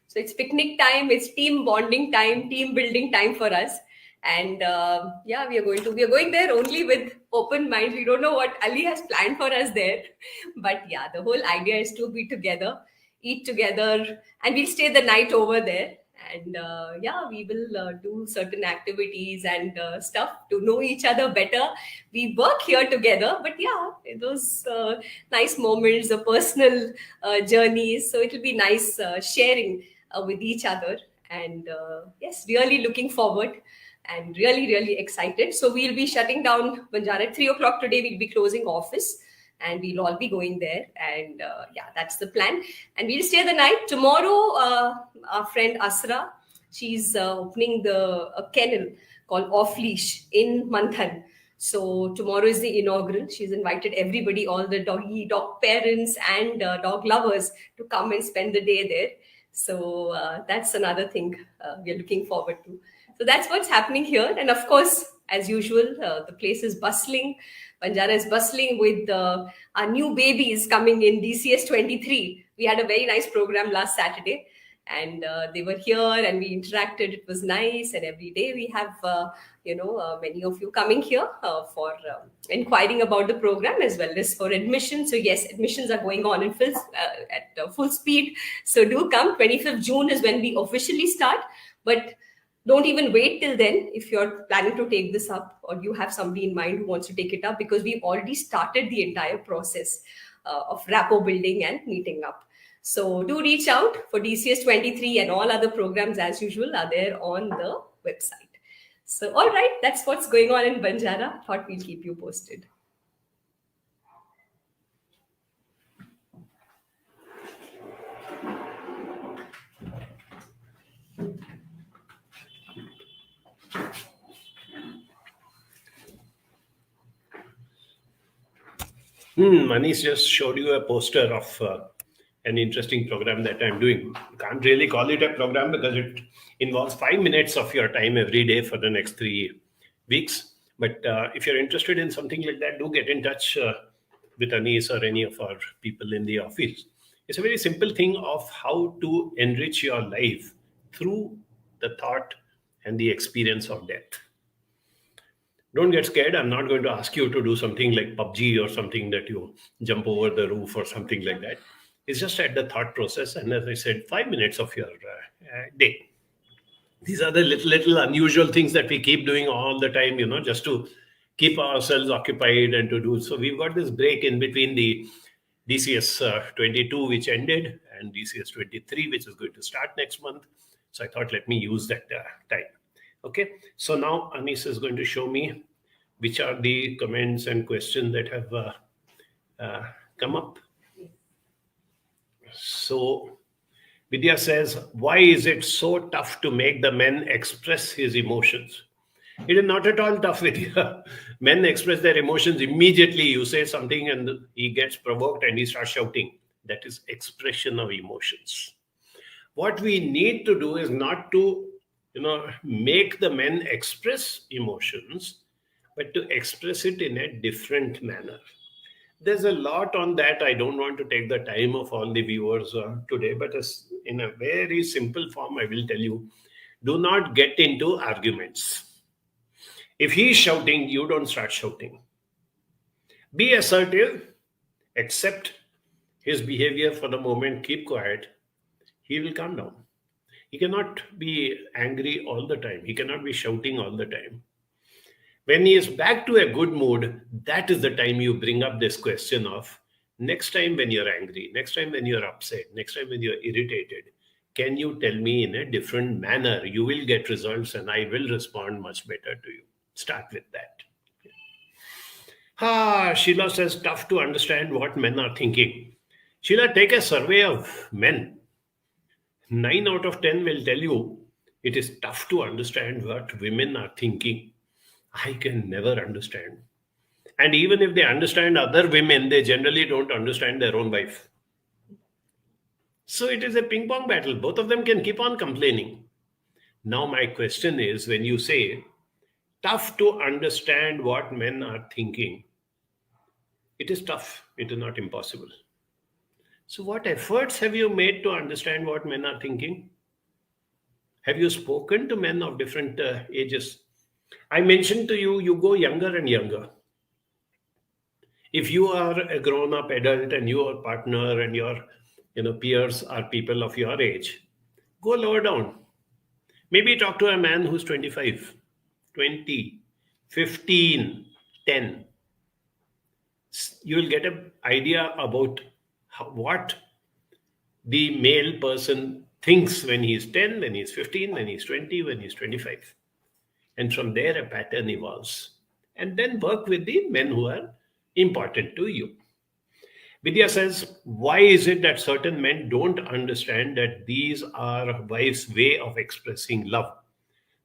So it's picnic time, it's team bonding time, team building time for us. And yeah, we are going there only with open mind. We don't know what Ali has planned for us there. But yeah, the whole idea is to be together, eat together, and we'll stay the night over there. And yeah, we will do certain activities and stuff to know each other better. We work here together, but yeah, those nice moments, the personal journeys. So it'll be nice sharing with each other. And yes, really looking forward and really, really excited. So we'll be shutting down Banjara at 3 o'clock today. We'll be closing office. And we'll all be going there. And yeah, that's the plan. And we'll stay the night. Tomorrow, our friend Asra, she's opening a kennel called Off Leash in Manthan. So tomorrow is the inaugural. She's invited everybody, all the dog parents and dog lovers to come and spend the day there. So that's another thing we're looking forward to. So that's what's happening here. And of course, as usual, the place is bustling. Banjara is bustling with our new babies coming in DCS 23. We had a very nice program last Saturday, and they were here and we interacted. It was nice, and every day we have many of you coming here for inquiring about the program as well as for admission. So yes, admissions are going on in at full speed. So do come. 25th June is when we officially start, but don't even wait till then if you're planning to take this up or you have somebody in mind who wants to take it up, because we've already started the entire process of rapport building and meeting up. So do reach out for DCS 23, and all other programs as usual are there on the website. So all right, that's what's going on in Banjara. Thought we'll keep you posted.
Manish just showed you a poster of an interesting program that I'm doing. Can't really call it a program because it involves 5 minutes of your time every day for the next 3 weeks. But if you're interested in something like that, do get in touch with Anis or any of our people in the office. It's a very simple thing of how to enrich your life through the thought and the experience of death. Don't get scared. I'm not going to ask you to do something like PUBG or something that you jump over the roof or something like that. It's just at the thought process. And as I said, 5 minutes of your day. These are the little unusual things that we keep doing all the time, just to keep ourselves occupied and to do. So we've got this break in between the DCS 22, which ended, and DCS 23, which is going to start next month. So I thought, let me use that time. Okay, so now Anis is going to show me which are the comments and questions that have come up. So Vidya says, why is it so tough to make the men express his emotions? It is not at all tough, Vidya. Men express their emotions immediately. You say something and he gets provoked and he starts shouting. That is expression of emotions. What we need to do is not to make the men express emotions, but to express it in a different manner. There's a lot on that. I don't want to take the time of all the viewers today, but in a very simple form, I will tell you, do not get into arguments. If he's shouting, you don't start shouting. Be assertive, accept his behavior for the moment, keep quiet. He will calm down. He cannot be angry all the time. He cannot be shouting all the time. When he is back to a good mood, that is the time you bring up this question of, next time when you're angry, next time when you're upset, next time when you're irritated, can you tell me in a different manner? You will get results and I will respond much better to you. Start with that. Sheila says, tough to understand what men are thinking. Sheila, take a survey of men. 9 out of 10 will tell you it is tough to understand what women are thinking. I can never understand. And even if they understand other women, they generally don't understand their own wife. So it is a ping pong battle. Both of them can keep on complaining. Now, my question is, when you say tough to understand what men are thinking, it is tough. It is not impossible. So, what efforts have you made to understand what men are thinking? Have you spoken to men of different ages? I mentioned to you, you go younger and younger. If you are a grown-up adult and your partner and your peers are people of your age, go lower down. Maybe talk to a man who's 25, 20, 15, 10. You will get an idea about what the male person thinks when he's 10, when he's 15, when he's 20, when he's 25. And from there, a pattern evolves. And then work with the men who are important to you. Vidya says, why is it that certain men don't understand that these are wife's way of expressing love?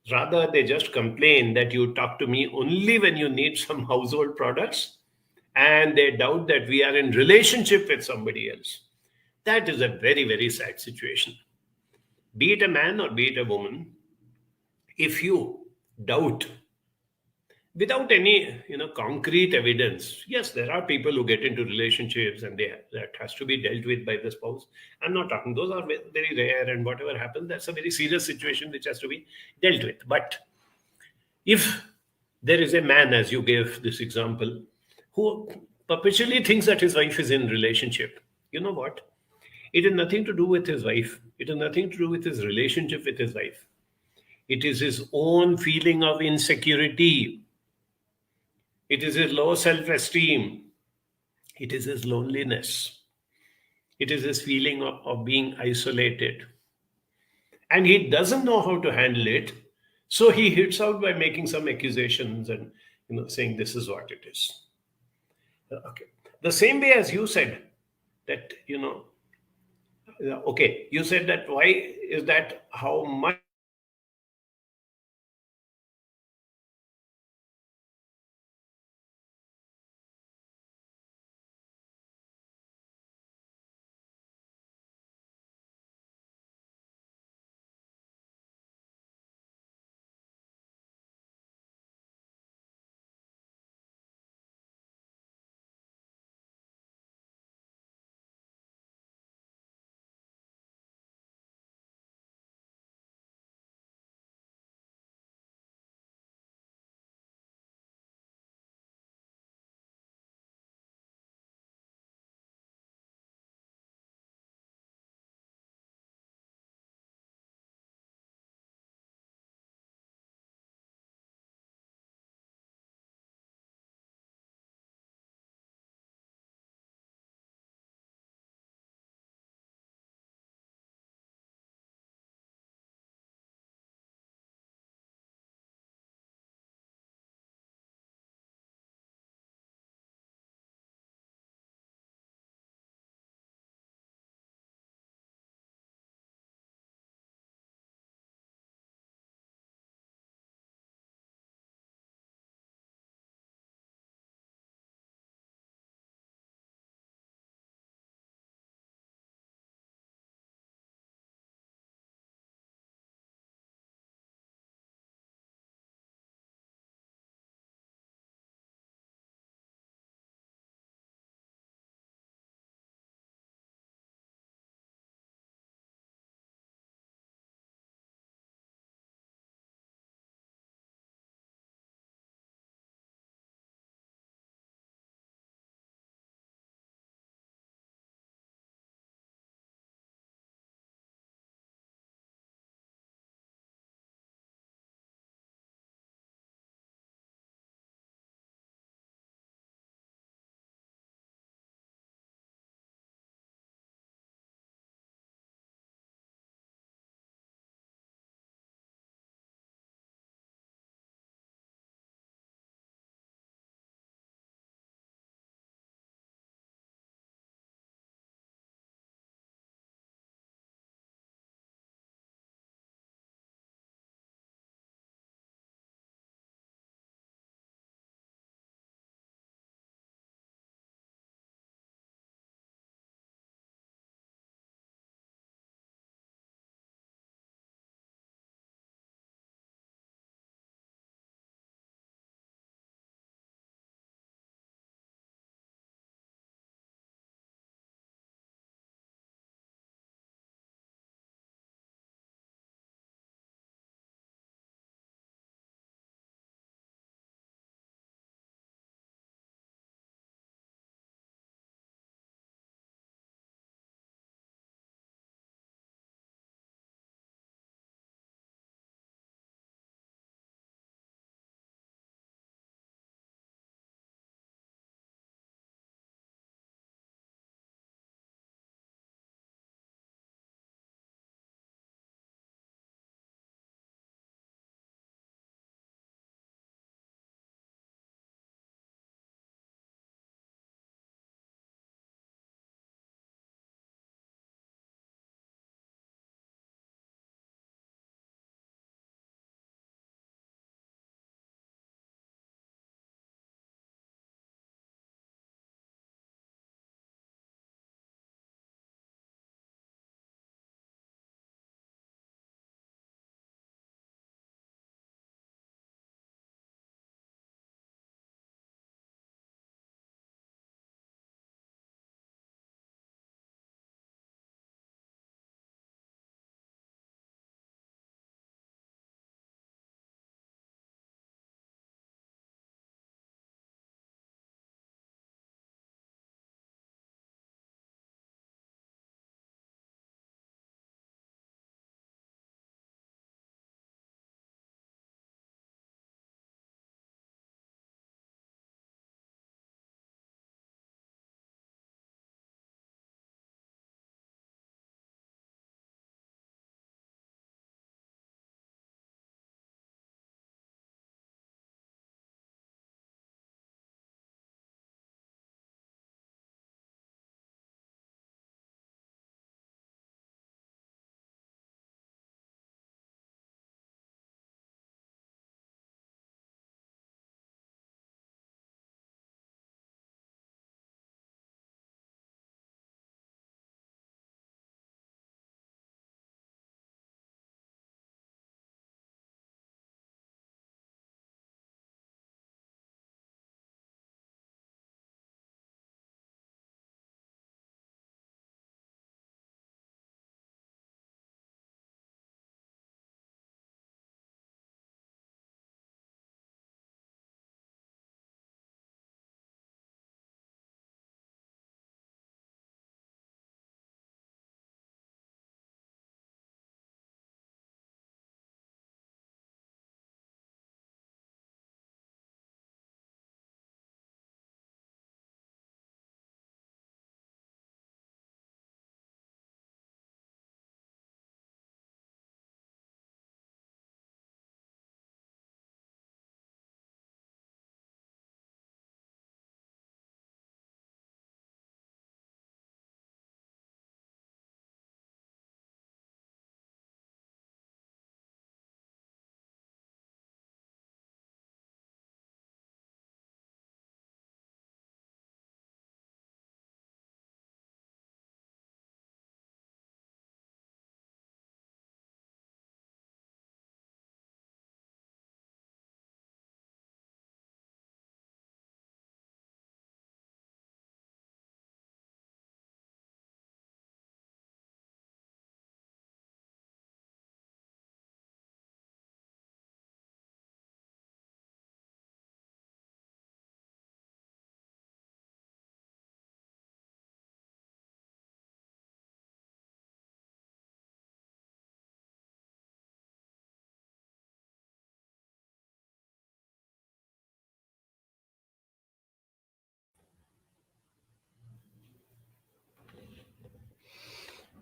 Rather, they just complain that you talk to me only when you need some household products, and they doubt that we are in relationship with somebody else. That is a very, very sad situation. Be it a man or be it a woman, if you doubt without any concrete evidence, yes, there are people who get into relationships and that has to be dealt with by the spouse. I'm not talking, those are very rare, and whatever happens, that's a very serious situation which has to be dealt with. But if there is a man, as you gave this example, who perpetually thinks that his wife is in relationship, you know what? It has nothing to do with his wife. It has nothing to do with his relationship with his wife. It is his own feeling of insecurity. It is his low self-esteem. It is his loneliness. It is his feeling of being isolated. And he doesn't know how to handle it. So he hits out by making some accusations and saying this is what it is. Okay. The same way as you said that, okay, you said that why is that how much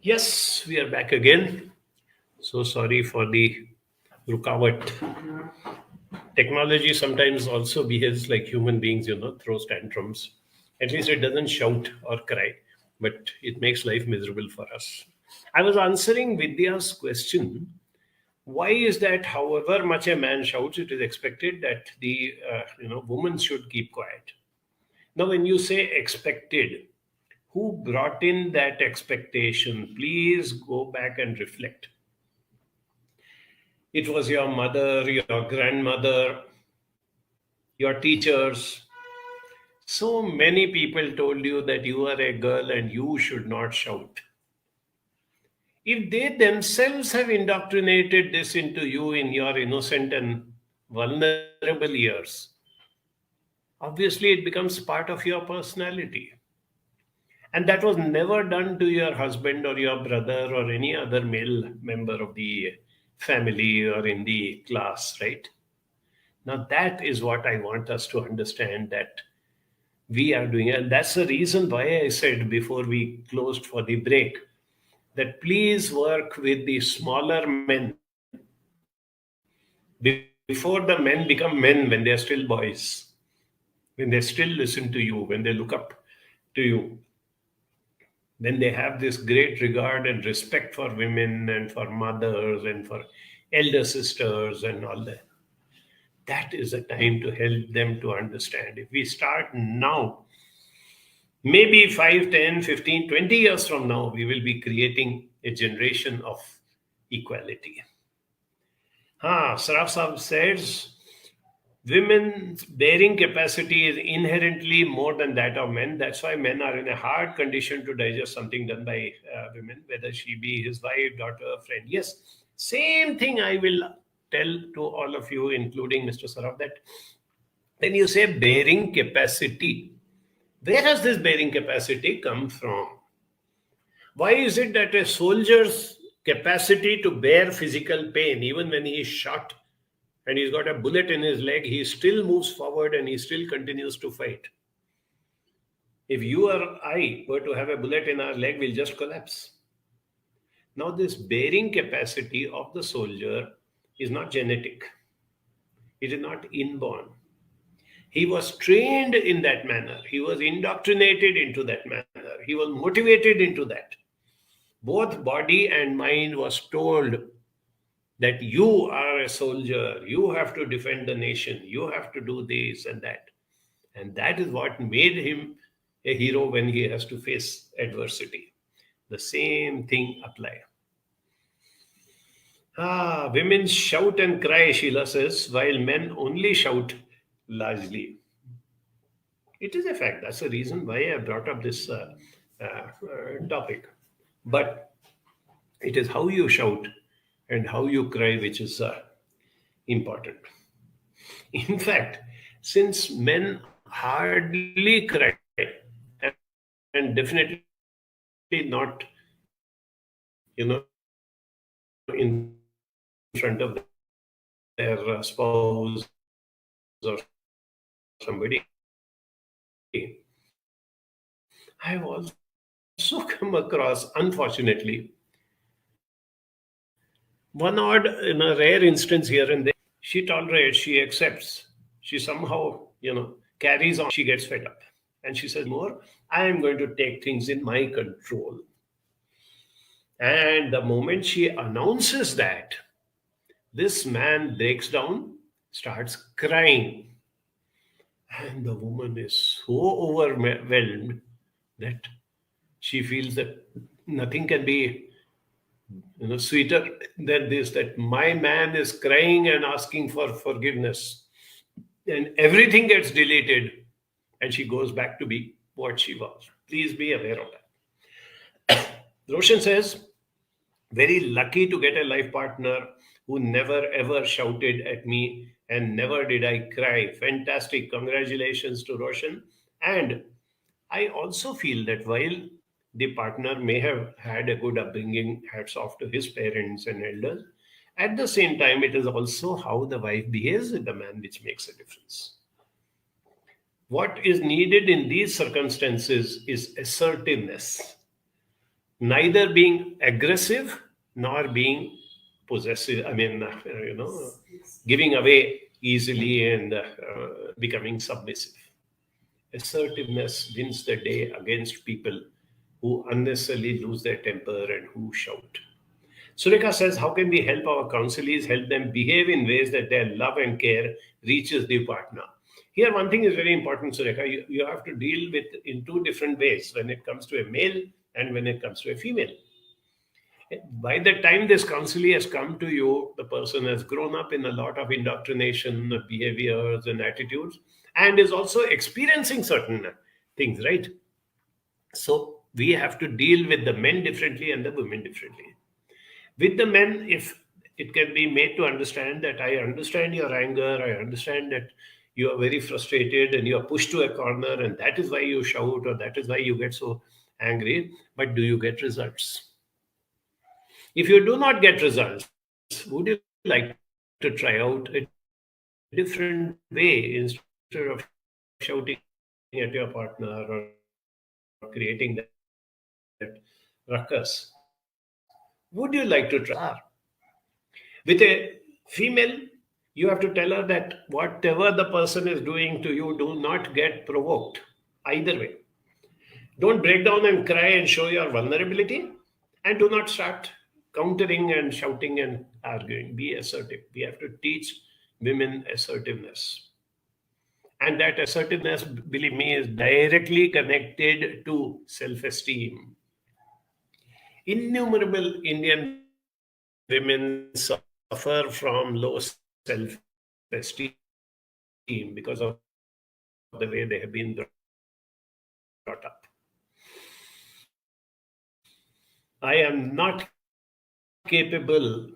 Yes, we are back again. So sorry for the rukawat. Technology sometimes also behaves like human beings, throws tantrums. At least it doesn't shout or cry, but it makes life miserable for us. I was answering Vidya's question. Why is that however much a man shouts, it is expected that the woman should keep quiet? Now, when you say expected, who brought in that expectation? Please go back and reflect. It was your mother, your grandmother, your teachers. So many people told you that you are a girl and you should not shout. If they themselves have indoctrinated this into you in your innocent and vulnerable years, obviously it becomes part of your personality. And that was never done to your husband or your brother or any other male member of the family or in the class, right? Now that is what I want us to understand that we are doing. And that's the reason why I said before we closed for the break that please work with the smaller men before the men become men, when they're still boys, when they still listen to you, when they look up to you, then they have this great regard and respect for women and for mothers and for elder sisters and all that. That is the time to help them to understand. If we start now, maybe 5, 10, 15, 20 years from now, we will be creating a generation of equality. Saraf Saab says, women's bearing capacity is inherently more than that of men. That's why men are in a hard condition to digest something done by women, whether she be his wife, daughter, friend. Yes, same thing I will tell to all of you, including Mr. Saraf, that when you say bearing capacity, where has this bearing capacity come from? Why is it that a soldier's capacity to bear physical pain, even when he is shot, and he's got a bullet in his leg, he still moves forward and he still continues to fight? If you or I were to have a bullet in our leg, we'll just collapse. Now, this bearing capacity of the soldier is not genetic. It is not inborn. He was trained in that manner. He was indoctrinated into that manner. He was motivated into that. Both body and mind was told that you are a soldier, you have to defend the nation, you have to do this and that. And that is what made him a hero when he has to face adversity. The same thing applies. Women shout and cry, Sheila says, while men only shout largely. It is a fact. That's the reason why I brought up this topic. But it is how you shout and how you cry which is important. In fact, since men hardly cry and definitely not, in front of their spouse or somebody, I've also come across, unfortunately, one odd, in a rare instance here and there, she tolerates, she accepts, she somehow, carries on, she gets fed up. And she says, more, I am going to take things in my control. And the moment she announces that, this man breaks down, starts crying. And the woman is so overwhelmed that she feels that nothing can be sweeter than this, that my man is crying and asking for forgiveness. And everything gets deleted and she goes back to be what she was. Please be aware of that. Roshan says, very lucky to get a life partner who never ever shouted at me and never did I cry. Fantastic. Congratulations to Roshan. And I also feel that while the partner may have had a good upbringing, hats off to his parents and elders, at the same time, it is also how the wife behaves with the man which makes a difference. What is needed in these circumstances is assertiveness. neither being aggressive nor being possessive. Giving away easily and becoming submissive. Assertiveness wins the day against people who unnecessarily lose their temper and who shout. Surekha says, how can we help our counselees help them behave in ways that their love and care reaches the partner? Here, one thing is very important, Surekha. You have to deal with in two different ways when it comes to a male and when it comes to a female. By the time this counselee has come to you, the person has grown up in a lot of indoctrination, behaviors and attitudes, and is also experiencing certain things, right? So we have to deal with the men differently and the women differently. With the men, if it can be made to understand that I understand your anger, I understand that you are very frustrated and you are pushed to a corner and that is why you shout or that is why you get so angry, but do you get results? If you do not get results, would you like to try out a different way instead of shouting at your partner or creating that ruckus? Would you like to try? With a female, you have to tell her that whatever the person is doing to you, do not get provoked either way. Don't break down and cry and show your vulnerability, and do not start countering and shouting and arguing. Be assertive. We have to teach women assertiveness. And that assertiveness, believe me, is directly connected to self-esteem. Innumerable Indian women suffer from low self-esteem because of the way they have been brought up. I am not capable.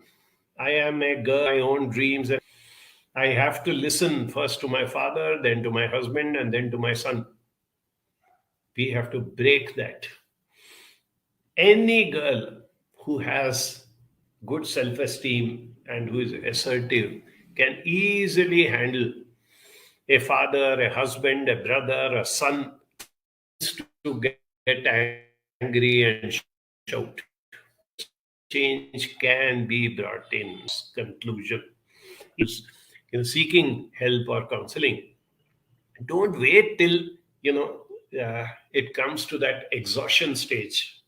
I am a girl, my own dreams. And I have to listen first to my father, then to my husband, and then to my son. We have to break that. Any girl who has good self-esteem and who is assertive can easily handle a father, a husband, a brother, a son to get angry and shout. Change can be brought in. Conclusion is seeking help or counseling. Don't wait till it comes to that exhaustion stage,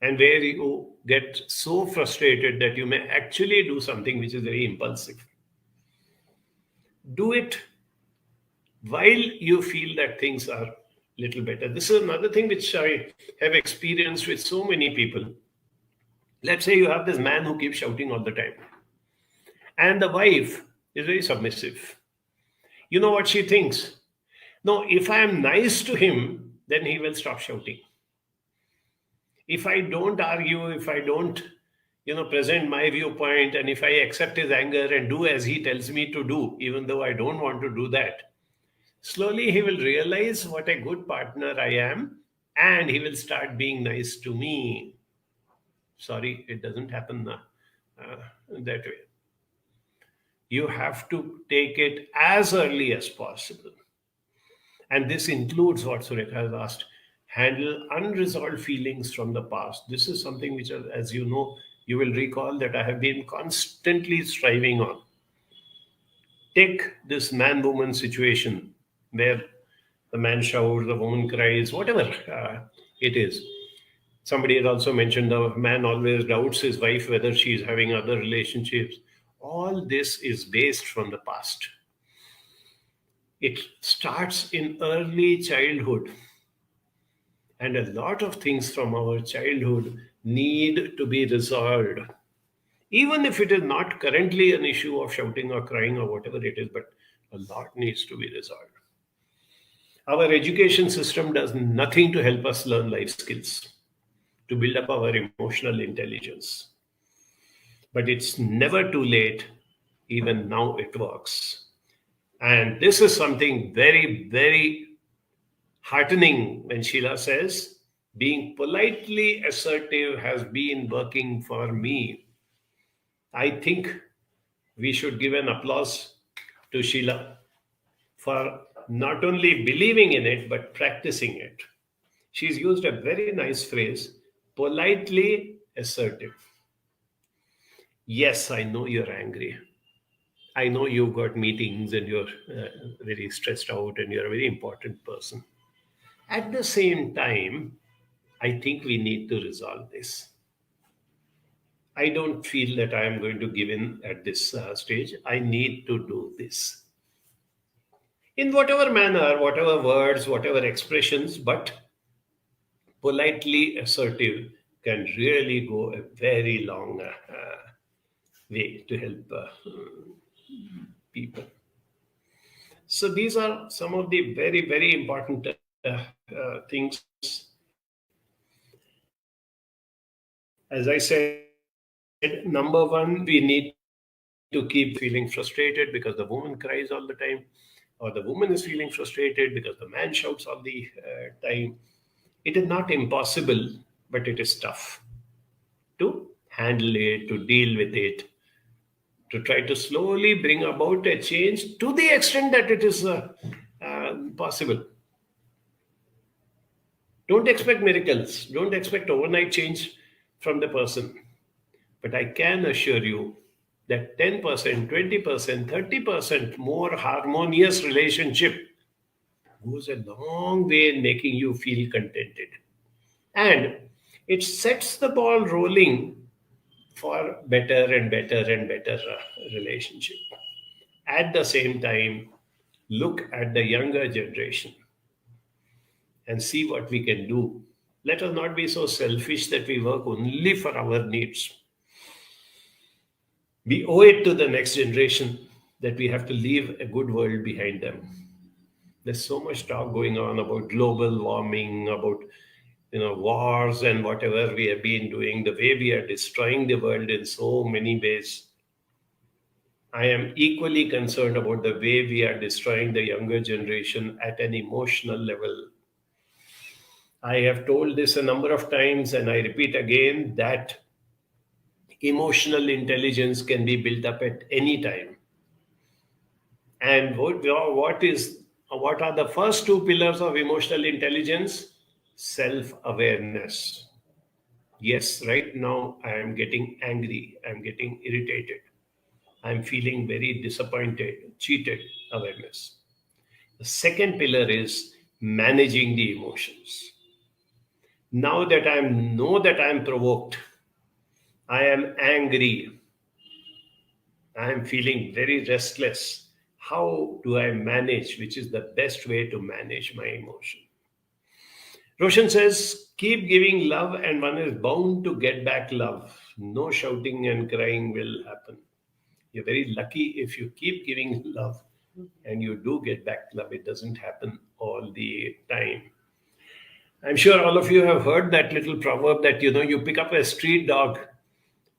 and where you get so frustrated that you may actually do something which is very impulsive. Do it while you feel that things are a little better. This is another thing which I have experienced with so many people. Let's say you have this man who keeps shouting all the time, and the wife is very submissive. You know what she thinks? No, if I am nice to him, then he will stop shouting. If I don't argue, if I don't, present my viewpoint, and if I accept his anger and do as he tells me to do, even though I don't want to do that, slowly he will realize what a good partner I am, and he will start being nice to me. Sorry, it doesn't happen that way. You have to take it as early as possible. And this includes what Surekha has asked. Handle unresolved feelings from the past. This is something which, as you know, you will recall that I have been constantly striving on. Take this man-woman situation where the man shouts, the woman cries, whatever it is. Somebody has also mentioned the man always doubts his wife whether she is having other relationships. All this is based from the past. It starts in early childhood. And a lot of things from our childhood need to be resolved. Even if it is not currently an issue of shouting or crying or whatever it is, but a lot needs to be resolved. Our education system does nothing to help us learn life skills, to build up our emotional intelligence. But it's never too late. Even now it works. And this is something very, very heartening when Sheila says, being politely assertive has been working for me. I think we should give an applause to Sheila for not only believing in it, but practicing it. She's used a very nice phrase, politely assertive. Yes, I know you're angry. I know you've got meetings and you're very stressed out and you're a very important person. At the same time, I think we need to resolve this. I don't feel that I am going to give in at this stage. I need to do this. In whatever manner, whatever words, whatever expressions, but politely assertive can really go a very long way to help people. So these are some of the very, very important things. As I said, number one, we need to keep feeling frustrated because the woman cries all the time, or the woman is feeling frustrated because the man shouts all the time. It is not impossible, but it is tough to handle it, to deal with it, to try to slowly bring about a change to the extent that it is possible. Don't expect miracles. Don't expect overnight change from the person. But I can assure you that 10%, 20%, 30% more harmonious relationship goes a long way in making you feel contented. And it sets the ball rolling for better and better and better relationship. At the same time, look at the younger generation and see what we can do. Let us not be so selfish that we work only for our needs. We owe it to the next generation that we have to leave a good world behind them. There's so much talk going on about global warming, about wars and whatever we have been doing, the way we are destroying the world in so many ways. I am equally concerned about the way we are destroying the younger generation at an emotional level. I have told this a number of times, and I repeat again that emotional intelligence can be built up at any time. And what are the first two pillars of emotional intelligence? Self-awareness. Yes, right now I am getting angry, I'm getting irritated, I'm feeling very disappointed, cheated. Awareness. The second pillar is managing the emotions. Now that I know that I am provoked, I am angry, I am feeling very restless. How do I manage? Which is the best way to manage my emotion? Roshan says, keep giving love and one is bound to get back love. No shouting and crying will happen. You're very lucky if you keep giving love and you do get back love. It doesn't happen all the time. I'm sure all of you have heard that little proverb that, you pick up a street dog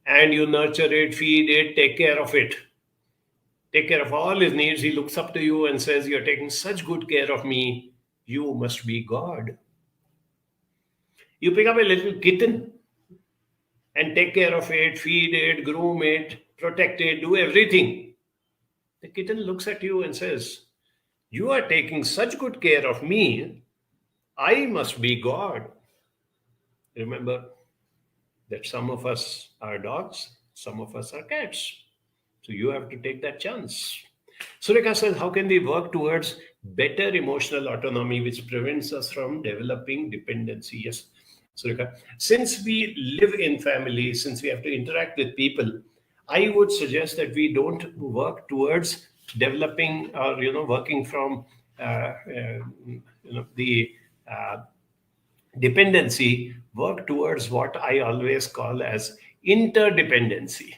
and you nurture it, feed it, take care of it. Take care of all his needs. He looks up to you and says, you're taking such good care of me. You must be God. You pick up a little kitten and take care of it, feed it, groom it, protect it, do everything. The kitten looks at you and says, you are taking such good care of me. I must be God. Remember that some of us are dogs, some of us are cats. So you have to take that chance. Surekha says, how can we work towards better emotional autonomy which prevents us from developing dependency? Yes, Surekha. Since we live in families, since we have to interact with people, I would suggest that we don't work towards developing or, working from, the dependency, work towards what I always call as interdependency.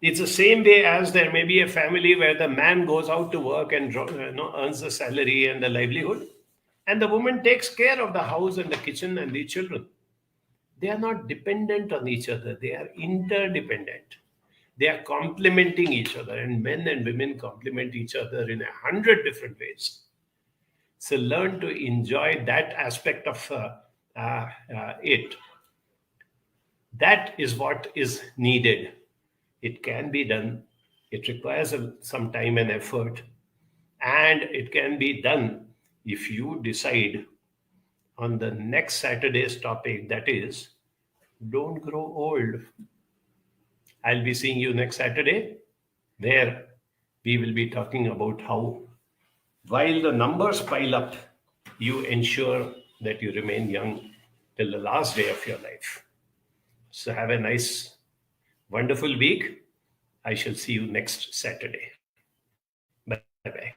It's the same way as there may be a family where the man goes out to work and earns the salary and the livelihood, and the woman takes care of the house and the kitchen and the children. They are not dependent on each other. They are interdependent. They are complementing each other, and men and women complement each other in 100 different ways. So learn to enjoy that aspect of it. That is what is needed. It can be done. It requires some time and effort. And it can be done if you decide on the next Saturday's topic, that is, don't grow old. I'll be seeing you next Saturday, where we will be talking about how, while the numbers pile up, you ensure that you remain young till the last day of your life. So have a nice, wonderful week. I shall see you next Saturday. Bye-bye.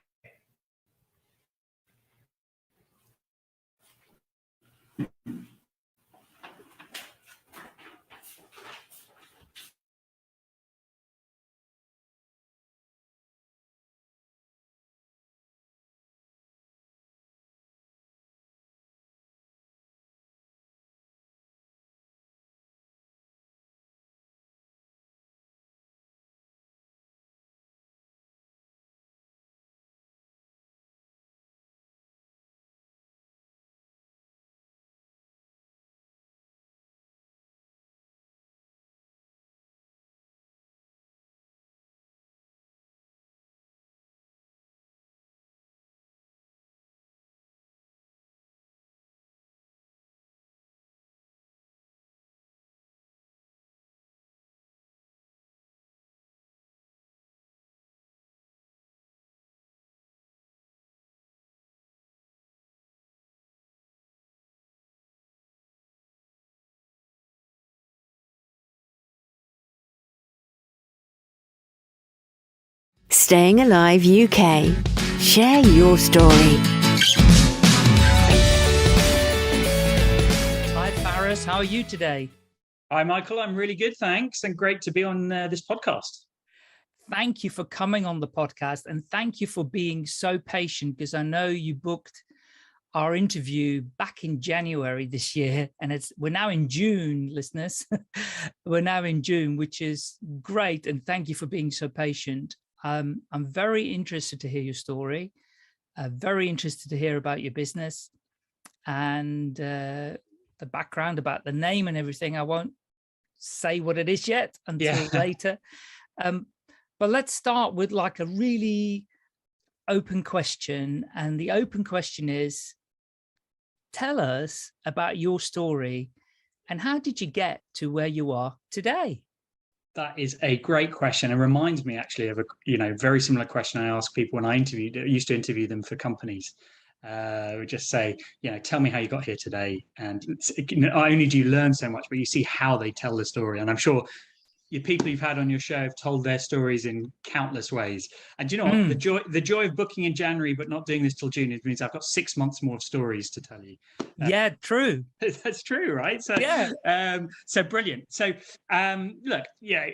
Staying Alive UK. Share your story.
Hi, Faris. How are you today?
Hi, Michael. I'm really good, thanks, and great to be on this podcast.
Thank you for coming on the podcast, and thank you for being so patient, because I know you booked our interview back in January this year, and we're now in June, listeners. We're now in June, which is great, and thank you for being so patient. I'm very interested to hear your story, very interested to hear about your business and the background about the name and everything. I won't say what it is yet until later. But let's start with like a really open question. And the open question is, tell us about your story and how did you get to where you are today?
That is a great question. It reminds me actually of a very similar question I ask people when I used to interview them for companies. I would just say, tell me how you got here today. And not only do you learn so much, but you see how they tell the story. And I'm sure your people you've had on your show have told their stories in countless ways. And do you know what? The joy of booking in January but not doing this till June, it means I've got 6 months more of stories to tell you.
Yeah, true.
That's true, right? So yeah. So brilliant. So look,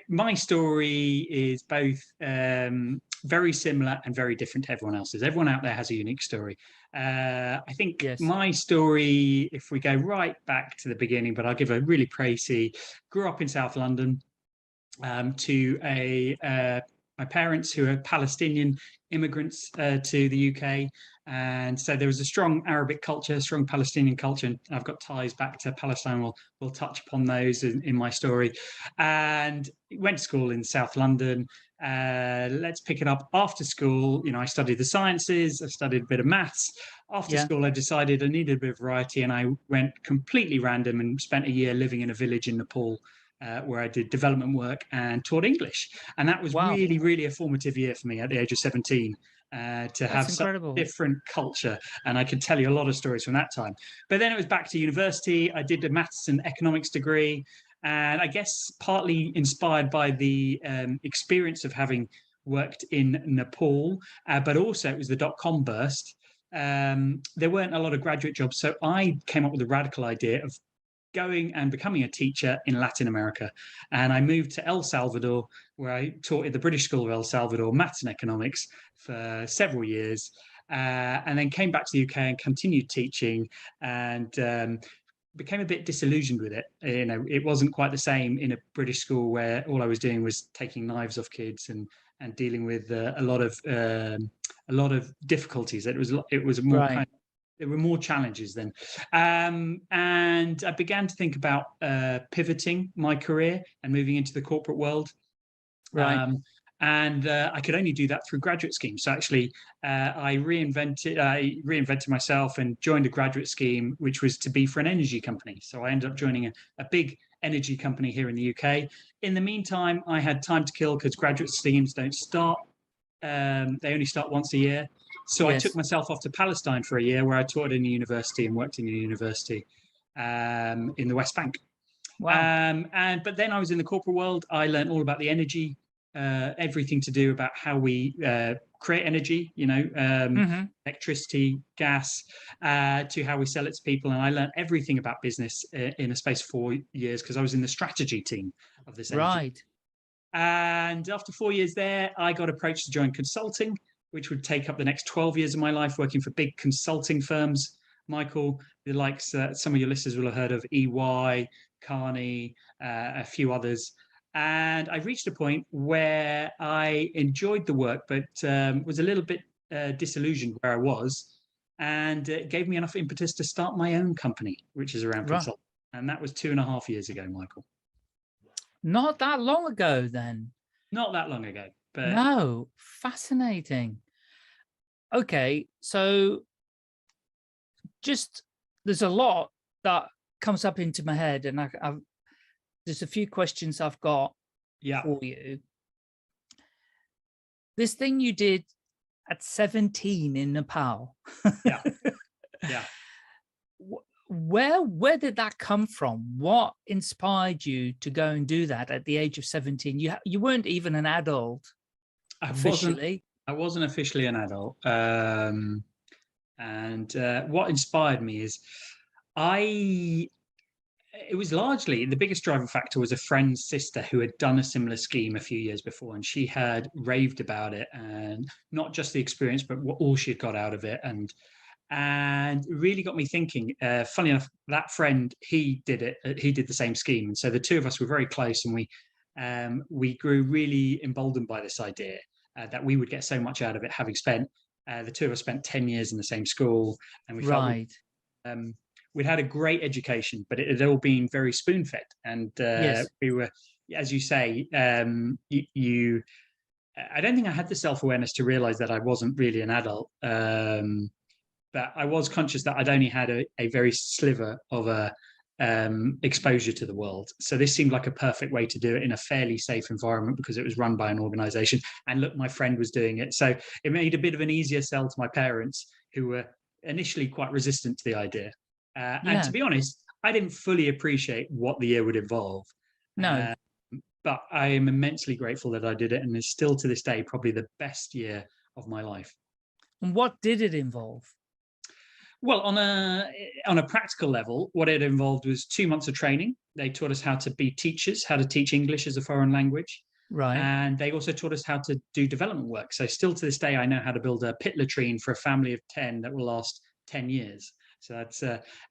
my story is both very similar and very different to everyone else's. Everyone out there has a unique story. I think my story, if we go right back to the beginning, but I'll give a really précis. Grew up in South London. To my parents who are Palestinian immigrants to the UK. And so there was a strong Arabic culture, strong Palestinian culture. And I've got ties back to Palestine. We'll touch upon those in my story. And went to school in South London. Let's pick it up after school. I studied the sciences. I studied a bit of maths. After school, I decided I needed a bit of variety. And I went completely random and spent a year living in a village in Nepal. Where I did development work and taught English. And that was really, really a formative year for me at the age of 17 to have such a different culture. And I could tell you a lot of stories from that time. But then it was back to university. I did a maths and economics degree. And I guess partly inspired by the experience of having worked in Nepal, but also it was the dot-com burst. There weren't a lot of graduate jobs. So I came up with a radical idea of going and becoming a teacher in Latin America. And I moved to El Salvador, where I taught at the British School of El Salvador, maths and economics for several years, and then came back to the UK and continued teaching and became a bit disillusioned with it. It wasn't quite the same in a British school where all I was doing was taking knives off kids and dealing with a lot of difficulties. It was more there were more challenges then. And I began to think about pivoting my career and moving into the corporate world. And I could only do that through graduate schemes. So actually, I reinvented myself and joined a graduate scheme, which was to be for an energy company. So I ended up joining a big energy company here in the UK. In the meantime, I had time to kill because graduate schemes don't start. They only start once a year. So
Yes.
I took myself off to Palestine for a year, where I taught in a university and worked in a university in the West Bank.
Wow.
But then I was in the corporate world. I learned all about the energy, everything to do about how we create energy, electricity, gas, to how we sell it to people. And I learned everything about business in a space of 4 years because I was in the strategy team of this energy.
Right.
And after 4 years there, I got approached to join consulting, which would take up the next 12 years of my life working for big consulting firms. Michael, the likes, some of your listeners will have heard of EY, Carney, a few others. And I reached a point where I enjoyed the work, but was a little bit disillusioned where I was. And it gave me enough impetus to start my own company, which is around
Right.
consulting. And that was 2.5 years ago, Michael.
Not that long ago, then.
Not that long ago, but
No, fascinating. Okay, so just there's a lot that comes up into my head, and there's a few questions I've got for you. This thing you did at 17 in Nepal.
Yeah. Yeah.
Where did that come from? What inspired you to go and do that at the age of 17? You weren't even an adult officially.
I wasn't officially an adult. What inspired me is it was largely, the biggest driving factor was a friend's sister who had done a similar scheme a few years before, and she had raved about it, and not just the experience, but all she had got out of it. And it really got me thinking. Funny enough, that friend, he did the same scheme. And so the two of us were very close, and we grew really emboldened by this idea that we would get so much out of it, having spent, the two of us spent 10 years in the same school, and we felt we'd had a great education, but it had all been very spoon-fed. And
Yes.
we were, as you say, I don't think I had the self-awareness to realize that I wasn't really an adult. But I was conscious that I'd only had a very sliver of exposure to the world. So this seemed like a perfect way to do it in a fairly safe environment because it was run by an organization. And look, my friend was doing it. So it made a bit of an easier sell to my parents, who were initially quite resistant to the idea. And to be honest, I didn't fully appreciate what the year would involve.
No.
But I am immensely grateful that I did it. And it's still to this day probably the best year of my life.
And what did it involve?
Well, on a practical level, what it involved was 2 months of training. They taught us how to be teachers, how to teach English as a foreign language.
Right.
And they also taught us how to do development work. So still to this day, I know how to build a pit latrine for a family of 10 that will last 10 years. So that's,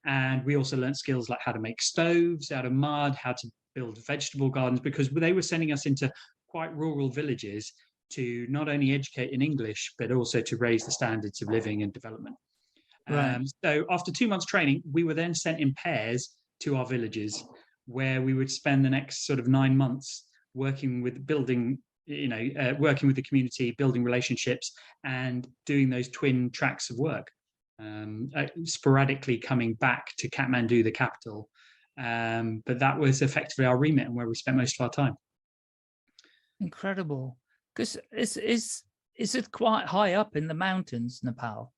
and we also learned skills like how to make stoves out of mud, how to build vegetable gardens, because they were sending us into quite rural villages to not only educate in English, but also to raise the standards of living and development.
Right.
So after 2 months training, we were then sent in pairs to our villages, where we would spend the next sort of 9 months working with building, working with the community, building relationships, and doing those twin tracks of work. Sporadically coming back to Kathmandu, the capital, but that was effectively our remit and where we spent most of our time.
Incredible. Because is it quite high up in the mountains, Nepal?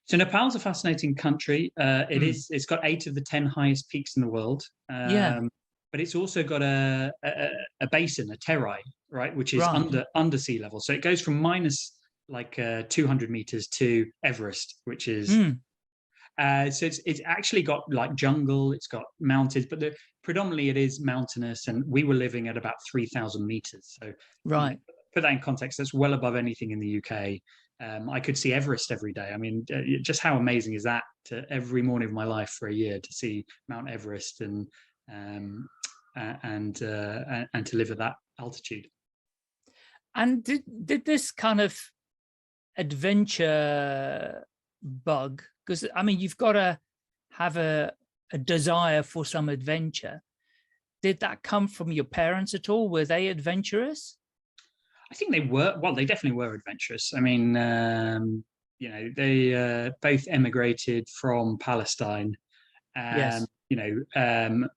So Nepal's a fascinating country. It's got 8 of the 10 highest peaks in the world. But it's also got a basin, a terai, right, which is under sea level. So it goes from minus 200 meters to Everest, which is so it's actually got like jungle, it's got mountains, but predominantly it is mountainous, and we were living at about 3,000 meters. So put that in context, that's well above anything in the UK. I could see Everest every day. I mean, just how amazing is that, to every morning of my life for a year to see Mount Everest and to live at that altitude.
And did this kind of adventure bug, because I mean, you've got to have a desire for some adventure. Did that come from your parents at all? Were they adventurous?
I think they were, well, they definitely were adventurous. I mean, you know, they both emigrated from Palestine,
Yes.
you know,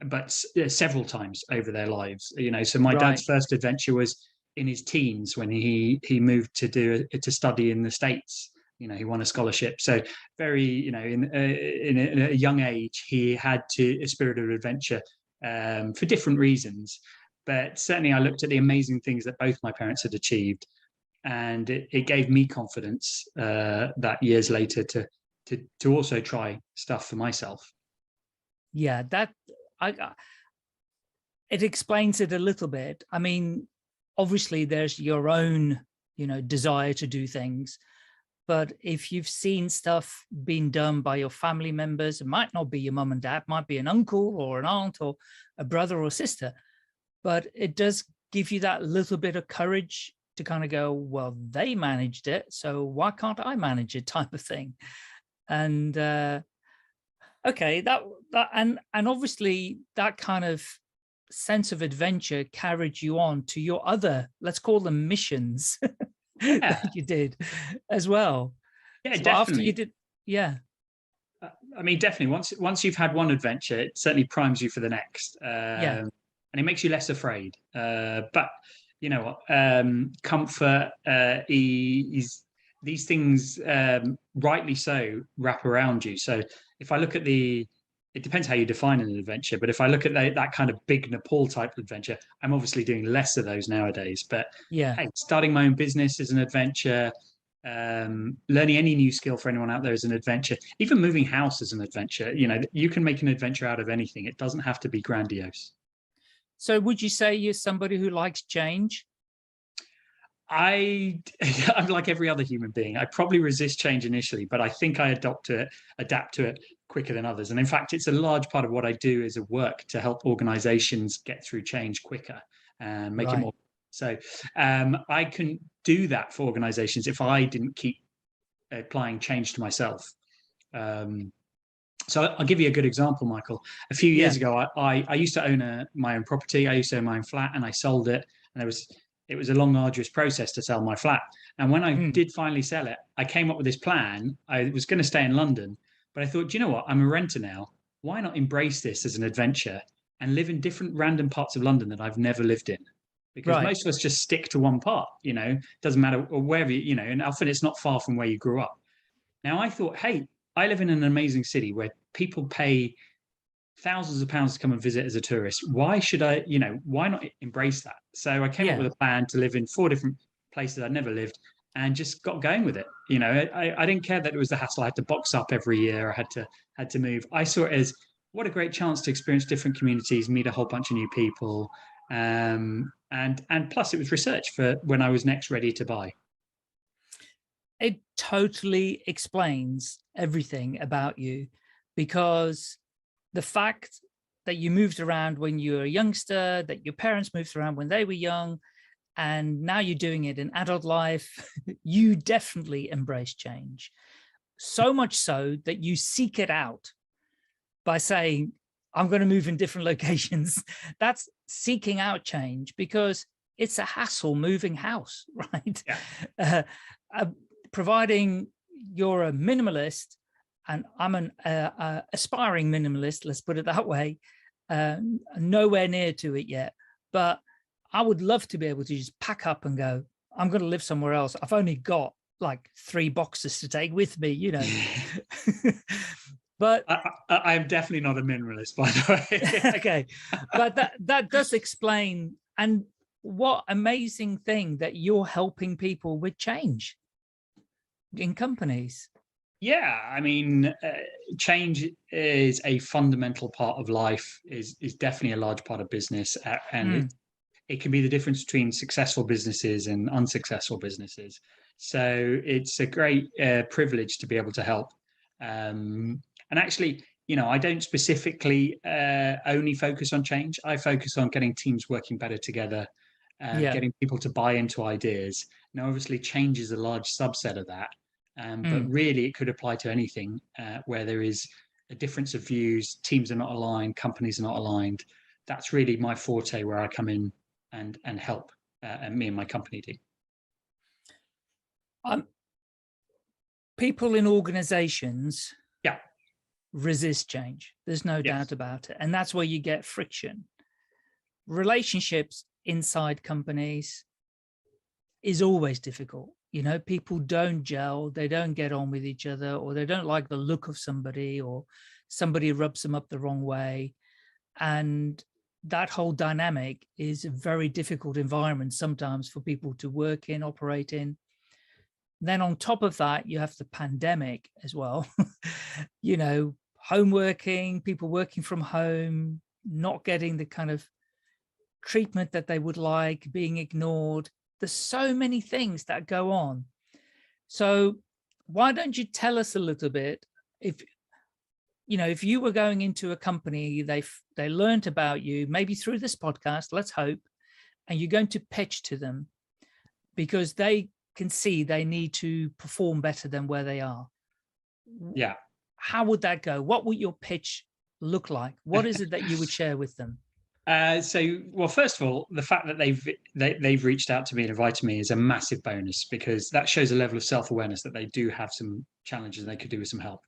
but several times over their lives. You know, so my dad's first adventure was in his teens when he moved to study in the States. You know, he won a scholarship. So very, you know, in a young age, he had a spirit of adventure for different reasons. But certainly I looked at the amazing things that both my parents had achieved. And it gave me confidence that years later to also try stuff for myself.
Yeah, it explains it a little bit. I mean, obviously there's your own, you know, desire to do things, but if you've seen stuff being done by your family members, it might not be your mum and dad, might be an uncle or an aunt or a brother or sister, but it does give you that little bit of courage to kind of go, well, they managed it, so why can't I manage it, type of thing. And okay, and obviously that kind of sense of adventure carried you on to your other, let's call them missions, that you did as well.
Yeah,
so
definitely.
After you did, yeah.
I mean, definitely. Once you've had one adventure, it certainly primes you for the next.
Yeah.
And it makes you less afraid. But you know what? Comfort is these things, rightly so, wrap around you. So if I look at it depends how you define an adventure, but if I look at that kind of big Nepal type adventure, I'm obviously doing less of those nowadays. But
yeah,
hey, starting my own business is an adventure. Learning any new skill for anyone out there is an adventure. Even moving house is an adventure. You know, you can make an adventure out of anything. It doesn't have to be grandiose.
So would you say you're somebody who likes change?
I'm like every other human being. I probably resist change initially, but I think I adapt to it quicker than others. And in fact, it's a large part of what I do as a work to help organizations get through change quicker and make it more. So I couldn't do that for organizations if I didn't keep applying change to myself. So I'll give you a good example, Michael. A few years ago, I used to own my own property. I used to own my own flat, and I sold it. And it was a long, arduous process to sell my flat. And when I did finally sell it, I came up with this plan. I was going to stay in London, but I thought, do you know what? I'm a renter now. Why not embrace this as an adventure and live in different random parts of London that I've never lived in? Because most of us just stick to one part, you know, doesn't matter wherever, you know, and often it's not far from where you grew up. Now I thought, hey, I live in an amazing city where people pay thousands of pounds to come and visit as a tourist. Why should I, you know, why not embrace that? So I came up with a plan to live in 4 different places I'd never lived and just got going with it. You know, I didn't care that it was the hassle. I had to box up every year. I had to move. I saw it as what a great chance to experience different communities, meet a whole bunch of new people. And plus it was research for when I was next ready to buy.
It totally explains everything about you, because the fact that you moved around when you were a youngster, that your parents moved around when they were young, and now you're doing it in adult life, you definitely embrace change. So much so that you seek it out by saying, I'm going to move in different locations. That's seeking out change, because it's a hassle moving house, right? Yeah. Providing you're a minimalist, and I'm an aspiring minimalist, let's put it that way, nowhere near to it yet. But I would love to be able to just pack up and go, I'm going to live somewhere else. I've only got like 3 boxes to take with me, you know. But
I'm definitely not a minimalist, by the way.
Okay, but that does explain, and what amazing thing that you're helping people with change in companies.
Yeah, I mean, change is a fundamental part of life, is definitely a large part of business, and it can be the difference between successful businesses and unsuccessful businesses. So it's a great privilege to be able to help. And actually, you know, I don't specifically only focus on change. I focus on getting teams working better together, getting people to buy into ideas. Now, obviously, change is a large subset of that. But really, it could apply to anything where there is a difference of views, teams are not aligned, companies are not aligned. That's really my forte, where I come in and help, and me and my company do.
People in organizations
yeah
resist change. There's no doubt about it, and that's where you get friction. Relationships inside companies is always difficult. You know, people don't gel, they don't get on with each other, or they don't like the look of somebody, or somebody rubs them up the wrong way. And that whole dynamic is a very difficult environment sometimes for people to work in, operate in. Then on top of that, you have the pandemic as well. You know, home working, people working from home, not getting the kind of treatment that they would like, being ignored. There's so many things that go on. So why don't you tell us a little bit, if you know, if you were going into a company, they learned about you, maybe through this podcast, let's hope, and you're going to pitch to them because they can see they need to perform better than where they are.
Yeah.
How would that go? What would your pitch look like? What is it that you would share with them?
Well, first of all, the fact that they've reached out to me and invited me is a massive bonus, because that shows a level of self-awareness that they do have some challenges and they could do with some help.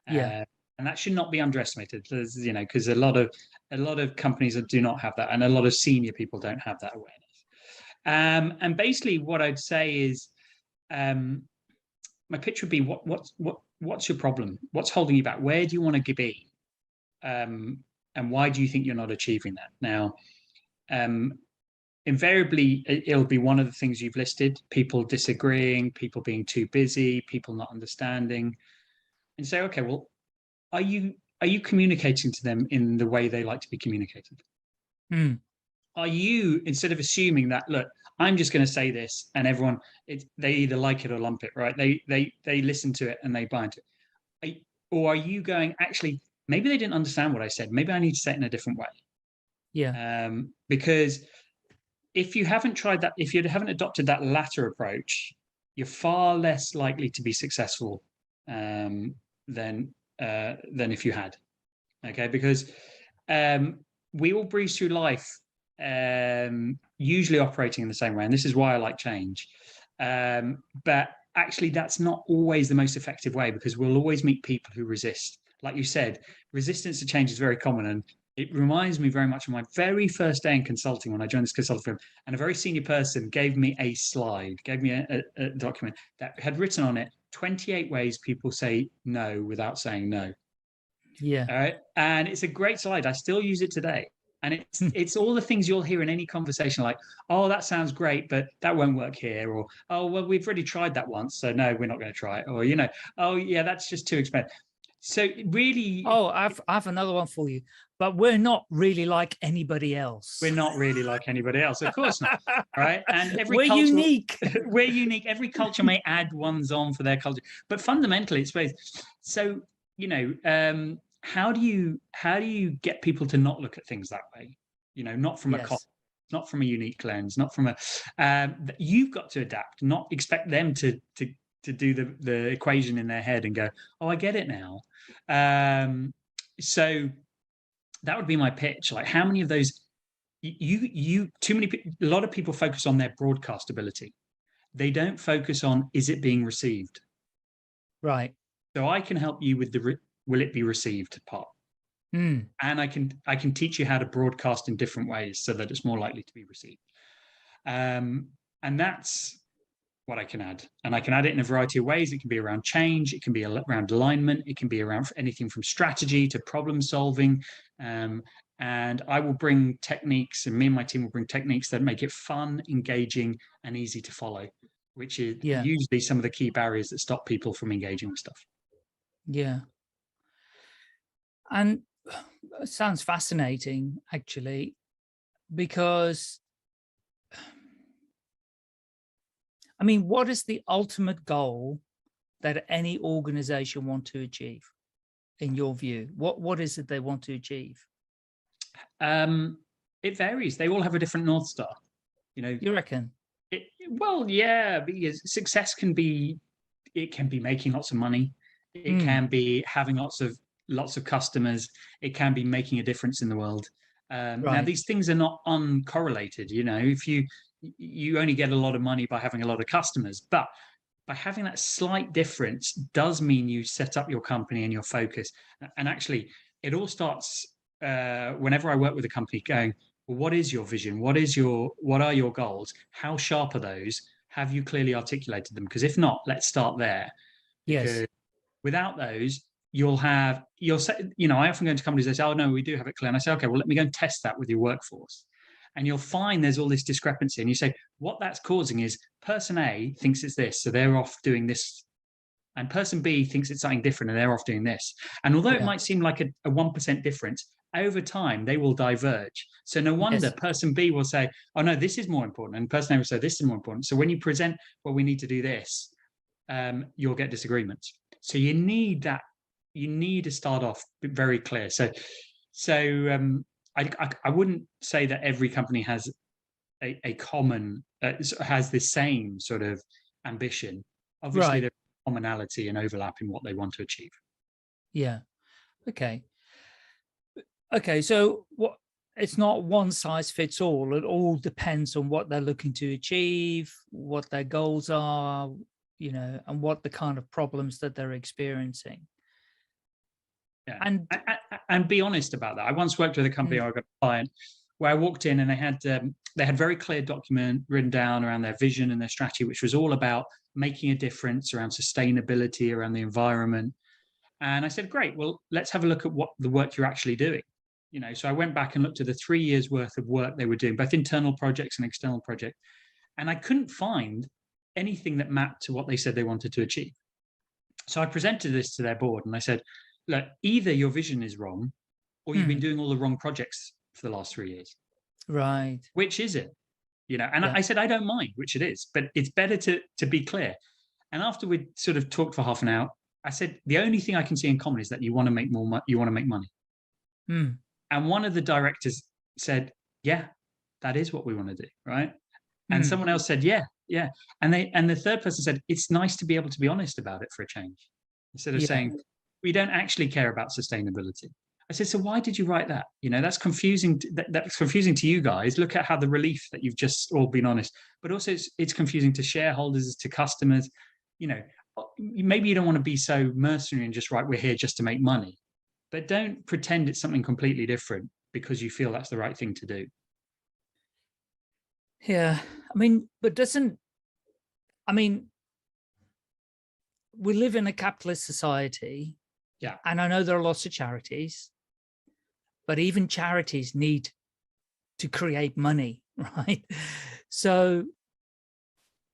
Yeah.
And that should not be underestimated, you know, because a lot of companies do not have that, and a lot of senior people don't have that awareness. And basically, what I'd say is, my pitch would be, what's your problem? What's holding you back? Where do you want to be? And why do you think you're not achieving that? Now, invariably, it'll be one of the things you've listed: people disagreeing, people being too busy, people not understanding. And say, okay, well, are you communicating to them in the way they like to be communicated? Are you, instead of assuming that, look, I'm just going to say this and everyone, they either like it or lump it, right? They listen to it and they buy into it. Or are you going, actually, maybe they didn't understand what I said. Maybe I need to say it in a different way.
Yeah.
Because if you haven't tried that, if you haven't adopted that latter approach, you're far less likely to be successful than if you had. Okay, because we all breeze through life usually operating in the same way, and this is why I like change. But actually, that's not always the most effective way, because we'll always meet people who resist. Like you said, resistance to change is very common, and it reminds me very much of my very first day in consulting when I joined this consulting firm, and a very senior person gave me a slide, gave me a document that had written on it 28 ways people say no without saying no.
Yeah.
All right. And it's a great slide. I still use it today. And it's all the things you'll hear in any conversation, like, oh, that sounds great, but that won't work here. Or, oh, well, we've already tried that once, so no, we're not going to try it. Or, you know, oh, yeah, that's just too expensive. So really...
Oh, I have another one for you. But we're not really like anybody else.
We're not really like anybody else. Of course not. Right. And
we're unique.
We're unique. Every culture may add ones on for their culture. But fundamentally, it's both. So, you know, how do you get people to not look at things that way? You know, not from a cost, not from a unique lens, not from a... you've got to adapt, not expect them to do the equation in their head and go, oh, I get it now. So that would be my pitch. Like, how many of those a lot of people focus on their broadcast ability. They don't focus on, is it being received?
Right.
So I can help you with the will it be received part. And I can teach you how to broadcast in different ways so that it's more likely to be received. And that's what I can add. And I can add it in a variety of ways. It can be around change. It can be around alignment. It can be around anything from strategy to problem solving. And I will bring techniques, and me and my team will bring techniques that make it fun, engaging, and easy to follow, which is usually some of the key barriers that stop people from engaging with stuff.
Yeah. And it sounds fascinating, actually, because, I mean, what is the ultimate goal that any organization want to achieve, in your view? What is it they want to achieve?
It varies. They all have a different North Star. You know,
you reckon?
Well, yeah, because success can be making lots of money. It can be having lots of customers. It can be making a difference in the world. Now,
Right.
these things are not uncorrelated. You know, if you only get a lot of money by having a lot of customers, but by having that slight difference does mean you set up your company and your focus. And actually, it all starts whenever I work with a company going, well, what is your vision? What are your goals? How sharp are those? Have you clearly articulated them? Because if not, let's start there.
Yes.
Because without those, you'll say, you know, I often go into companies, they say, oh no, we do have it clear. And I say, okay, well, let me go and test that with your workforce. And you'll find there's all this discrepancy. And you say, what that's causing is person A thinks it's this, so they're off doing this. And person B thinks it's something different and they're off doing this. And although it might seem like a 1% difference, over time, they will diverge. So no wonder person B will say, oh no, this is more important. And person A will say, this is more important. So when you present, well, we need to do this, you'll get disagreements. So you need that. You need to start off very clear. So I wouldn't say that every company has a common, has the same sort of ambition. Obviously,
Right.
there's commonality and overlap in what they want to achieve.
Yeah. Okay. Okay. So it's not one size fits all. It all depends on what they're looking to achieve, what their goals are, you know, and what the kind of problems that they're experiencing.
Yeah. And be honest about that. I once worked with a company, I got a client where I walked in and they had very clear document written down around their vision and their strategy, which was all about making a difference around sustainability, around the environment. And I said, great, well, let's have a look at what the work you're actually doing. You know, so I went back and looked at the 3 years worth of work they were doing, both internal projects and external projects. And I couldn't find anything that mapped to what they said they wanted to achieve. So I presented this to their board and I said, look, either your vision is wrong or you've been doing all the wrong projects for the last 3 years.
Right.
Which is it? You know, and
Yeah.
I said, I don't mind which it is, but it's better to be clear. And after we sort of talked for half an hour, I said, the only thing I can see in common is that you want to make more, you want to make money.
Hmm.
And one of the directors said, yeah, that is what we want to do. Right. And
Hmm.
someone else said, yeah. And the third person said, it's nice to be able to be honest about it for a change. Instead of
Yeah.
saying, we don't actually care about sustainability. I said, so why did you write that? You know, that's confusing. That's confusing to you guys. Look at how the relief that you've just all been honest, but also it's confusing to shareholders, to customers. You know, maybe you don't want to be so mercenary and just write, we're here just to make money, but don't pretend it's something completely different because you feel that's the right thing to do.
Yeah. I mean, but we live in a capitalist society.
Yeah.
And I know there are lots of charities, but even charities need to create money, right? So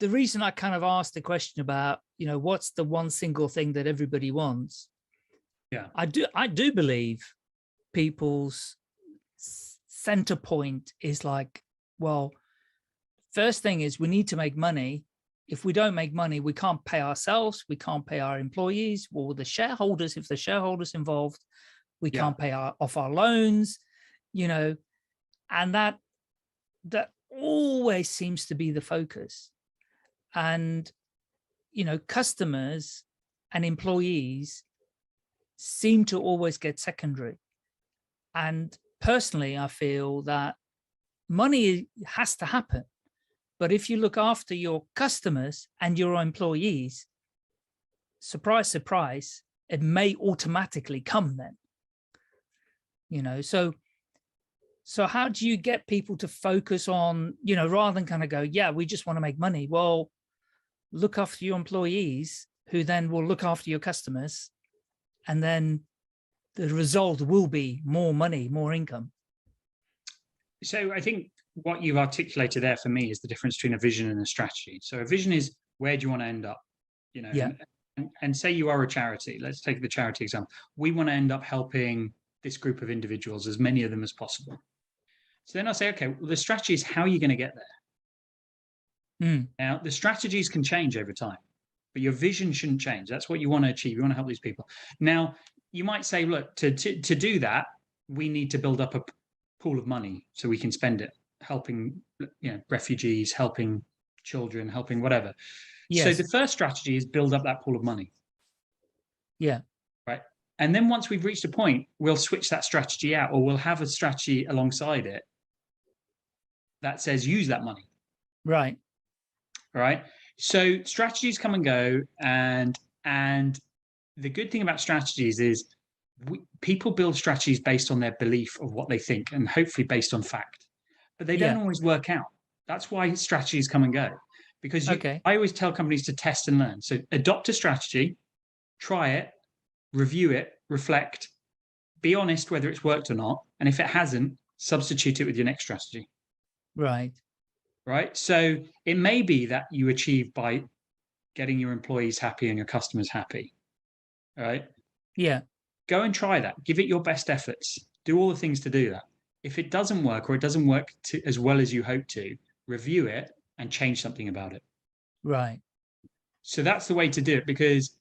the reason I kind of asked the question about, you know, what's the one single thing that everybody wants?
Yeah.
I do believe people's center point is like, well, first thing is we need to make money. If we don't make money, we can't pay ourselves, we can't pay our employees or the shareholders. If the shareholders involved, we can't pay off our loans, you know, and that always seems to be the focus. And, you know, customers and employees seem to always get secondary. And personally, I feel that money has to happen. But if you look after your customers and your employees, surprise, surprise, it may automatically come then. You know, so how do you get people to focus on, you know, rather than kind of go, yeah, we just want to make money. Well, look after your employees who then will look after your customers. And then the result will be more money, more income.
So I think what you've articulated there for me is the difference between a vision and a strategy. So a vision is, where do you want to end up? You know,
Yeah.
and say you are a charity. Let's take the charity example. We want to end up helping this group of individuals, as many of them as possible. So then I'll say, okay, well, the strategy is how are you going to get there? Now, the strategies can change over time, but your vision shouldn't change. That's what you want to achieve. You want to help these people. Now, you might say, look, to do that, we need to build up a pool of money so we can spend it helping, you know, refugees, helping children, helping whatever.
Yes.
So the first strategy is build up that pool of money.
Yeah.
Right. And then once we've reached a point, we'll switch that strategy out, or we'll have a strategy alongside it that says use that money.
Right.
Right. So strategies come and go, and the good thing about strategies is people build strategies based on their belief of what they think, and hopefully based on fact, but they don't always work out. That's why strategies come and go, because I always tell companies to test and learn. So adopt a strategy, try it, review it, reflect, be honest whether it's worked or not, and if it hasn't, substitute it with your next strategy.
Right.
Right. So it may be that you achieve by getting your employees happy and your customers happy. Right.
Yeah.
Go and try that. Give it your best efforts. Do all the things to do that. If it doesn't work, or it doesn't work as well as you hope to, review it and change something about it.
Right.
So that's the way to do it, because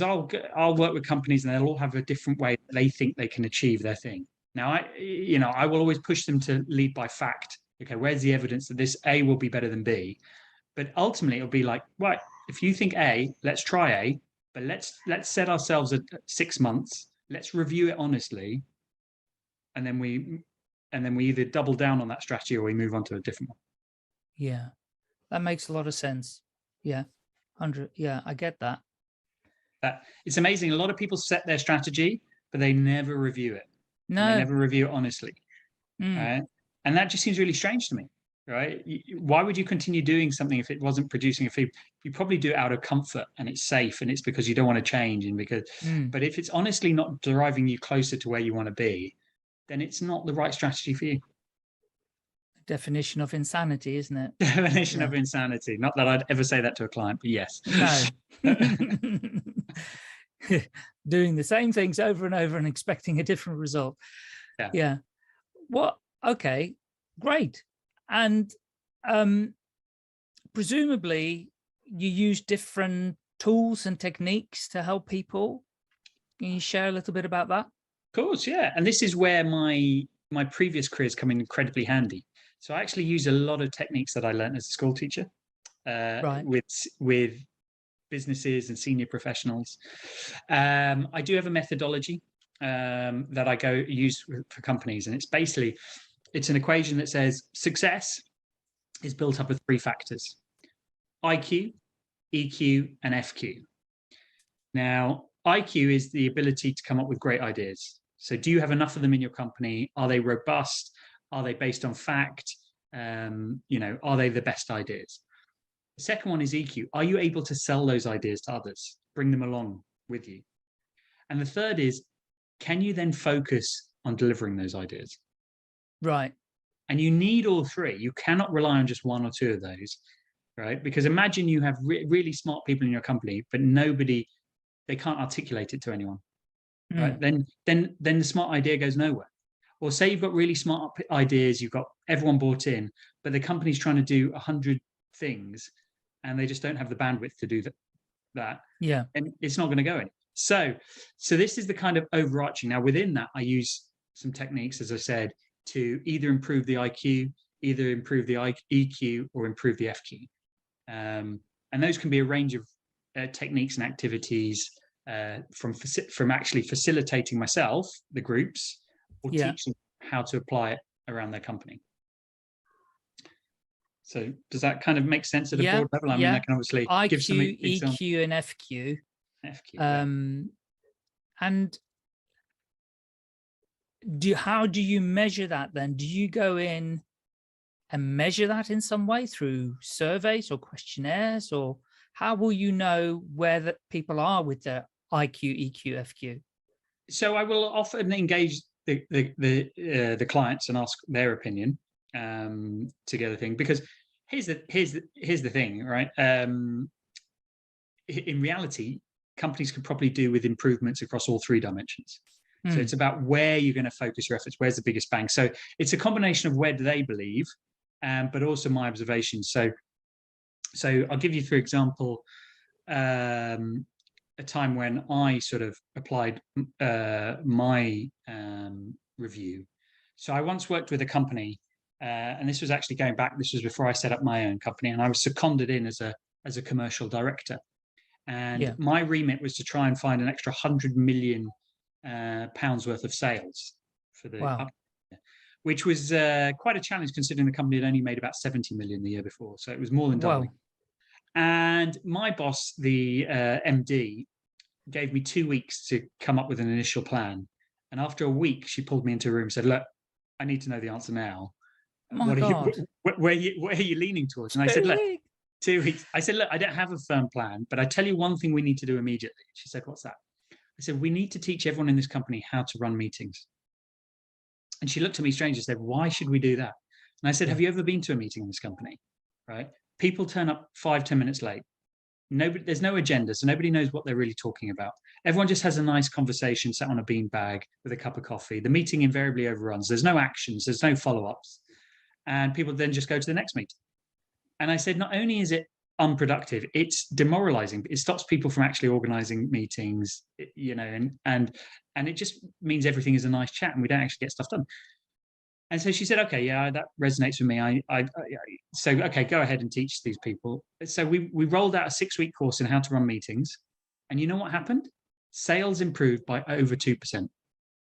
I'll work with companies and they'll all have a different way that they think they can achieve their thing. Now, I will always push them to lead by fact. Okay, where's the evidence that this A will be better than B? But ultimately, it'll be like, right, if you think A, let's try A, but let's set ourselves at 6 months. Let's review it honestly, and then we either double down on that strategy or we move on to a different one.
Yeah, that makes a lot of sense. Yeah, 100. Yeah, I get that.
It's amazing. A lot of people set their strategy, but they never review it.
No,
they never review it honestly. Right? And that just seems really strange to me. Right? Why would you continue doing something if it wasn't producing a fee? You probably do it out of comfort and it's safe, and it's because you don't want to change, and because. But if it's honestly not driving you closer to where you want to be, then it's not the right strategy for you.
Definition of insanity, isn't it?
Definition of insanity. Not that I'd ever say that to a client, but yes.
No. Doing the same things over and over and expecting a different result. Yeah. What? Okay, great. And presumably you use different tools and techniques to help people. Can you share a little bit about that?
Of course, yeah. And this is where my previous careers come in incredibly handy. So I actually use a lot of techniques that I learned as a school teacher with businesses and senior professionals. I do have a methodology that I use for companies, and it's an equation that says success is built up of 3 factors: IQ, EQ, and FQ. Now, IQ is the ability to come up with great ideas. So do you have enough of them in your company? Are they robust? Are they based on fact? Are they the best ideas? The second one is EQ. Are you able to sell those ideas to others? Bring them along with you. And the third is, can you then focus on delivering those ideas?
Right.
And you need all 3. You cannot rely on just 1 or 2 of those, right? Because imagine you have really smart people in your company, but they can't articulate it to anyone. Right? Then the smart idea goes nowhere. Or say you've got really smart ideas, you've got everyone bought in, but the company's trying to do 100 things and they just don't have the bandwidth to do that.
Yeah.
And it's not going to go in. So this is the kind of overarching. Now, within that, I use some techniques, as I said, to either improve the IQ, either improve the EQ, or improve the FQ. And those can be a range of techniques and activities, from actually facilitating myself, the groups, or teaching how to apply it around their company. So does that kind of make sense at a broad level? I mean, I can obviously give some examples.
EQ, and FQ. And how do you measure that then? Do you go in and measure that in some way through surveys or questionnaires, or how will you know where the people are with their IQ, EQ, FQ?
So I will often engage the clients and ask their opinion together thing, because here's the thing, right? In reality, companies could probably do with improvements across all 3 dimensions. So it's about where you're going to focus your efforts, where's the biggest bang. So it's a combination of where do they believe, but also my observations. So I'll give you, for example, a time when I sort of applied my review. So I once worked with a company, and this was actually going back, this was before I set up my own company, and I was seconded in as a commercial director. And my remit was to try and find an extra 100 million pounds worth of sales for the
Wow.
up, which was quite a challenge considering the company had only made about 70 million the year before. So it was more than doubling.
Wow.
And my boss, the MD, gave me 2 weeks to come up with an initial plan. And after a week, she pulled me into a room and said, look, I need to know the answer now.
My God.
Where are you leaning towards? And I said, look, 2 weeks. I said, look, I don't have a firm plan, but I tell you one thing we need to do immediately. She said, what's that? I said, we need to teach everyone in this company how to run meetings. And she looked at me strange and said, why should we do that? And I said, have you ever been to a meeting in this company? Right? People turn up 5-10 minutes late. Nobody, there's no agenda, so nobody knows what they're really talking about. Everyone just has a nice conversation, sat on a bean bag with a cup of coffee. The meeting invariably overruns. There's no actions, there's no follow-ups. And people then just go to the next meeting. And I said, not only is it unproductive, it's demoralizing. It stops people from actually organizing meetings, you know, and it just means everything is a nice chat and we don't actually get stuff done. And so she said, okay, yeah, that resonates with me. So, okay, go ahead and teach these people. So we rolled out a 6-week course in how to run meetings. And you know what happened? Sales improved by over 2%.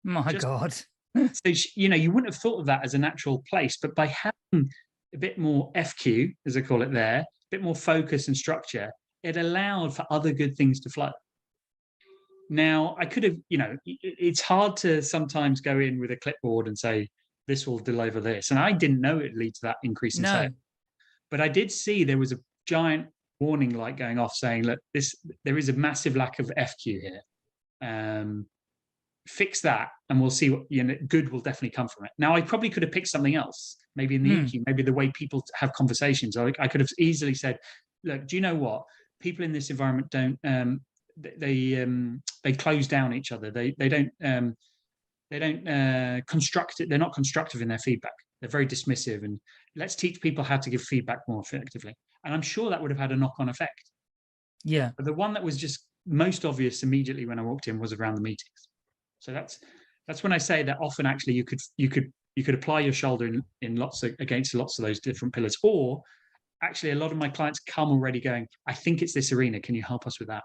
My God.
So, you know, you wouldn't have thought of that as a natural place, but by having a bit more FQ, as I call it there, a bit more focus and structure, it allowed for other good things to flow. Now, I could have, you know, it's hard to sometimes go in with a clipboard and say, this will deliver this. And I didn't know it would lead to that increase in sales. But I did see there was a giant warning light going off saying, look, there is a massive lack of FQ here. Fix that and we'll see what, you know, good will definitely come from it. Now, I probably could have picked something else, maybe in the EQ, maybe the way people have conversations. I could have easily said, look, do you know what? People in this environment don't, they close down each other. They don't construct it. They're not constructive in their feedback. They're very dismissive, and let's teach people how to give feedback more effectively. And I'm sure that would have had a knock-on effect.
Yeah.
But the one that was just most obvious immediately when I walked in was around the meetings. So that's when I say that often actually you could apply your shoulder against lots of those different pillars. Or actually a lot of my clients come already going, I think it's this arena. Can you help us with that?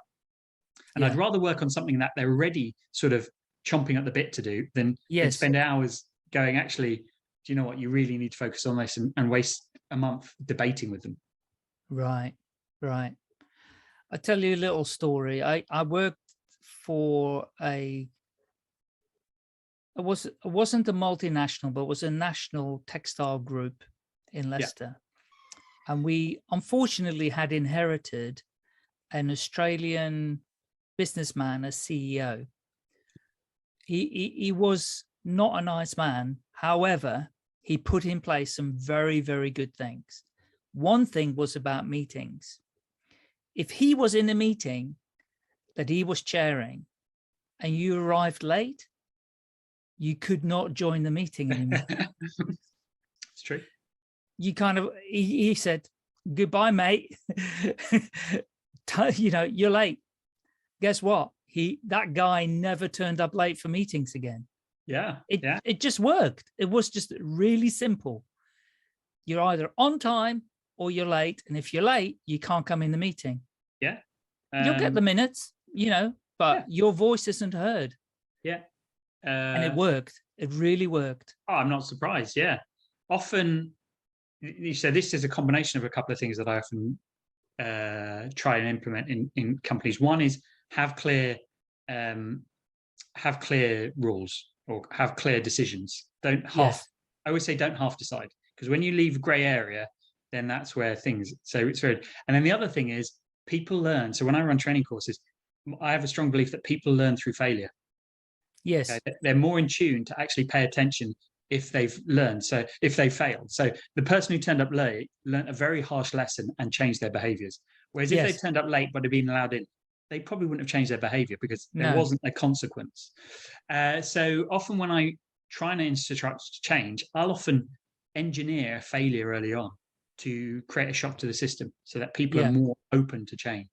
And I'd rather work on something that they're already sort of chomping at the bit to do than spend hours going, actually, do you know what, you really need to focus on this, and waste a month debating with them.
Right. I'll tell you a little story. I worked for it wasn't a multinational, but it was a national textile group in Leicester. Yeah. And we unfortunately had inherited an Australian businessman as CEO. He was not a nice man. However, he put in place some very, very good things. One thing was about meetings. If he was in a meeting that he was chairing and you arrived late, you could not join the meeting anymore.
It's true.
You kind of, he said, goodbye, mate. You know, you're late. Guess what? That guy never turned up late for meetings again. It just worked. It was just really simple. You're either on time or you're late. And if you're late, you can't come in the meeting.
Yeah.
You'll get the minutes, you know, but your voice isn't heard.
Yeah.
And it worked. It really worked.
Oh, I'm not surprised. Yeah. Often, you said this is a combination of a couple of things that I often try and implement in companies. One is have clear rules or have clear decisions. I always say don't half decide, because when you leave gray area, then that's where so it's very, and then the other thing is people learn. So when I run training courses, I have a strong belief that people learn through failure.
Yes.
Okay? They're more in tune to actually pay attention if they've learned. So if they failed. So the person who turned up late learned a very harsh lesson and changed their behaviors. Whereas if they turned up late but had been allowed in, they probably wouldn't have changed their behavior because there wasn't a consequence. So often when I try and institute change, I'll often engineer failure early on to create a shock to the system so that people are more open to change.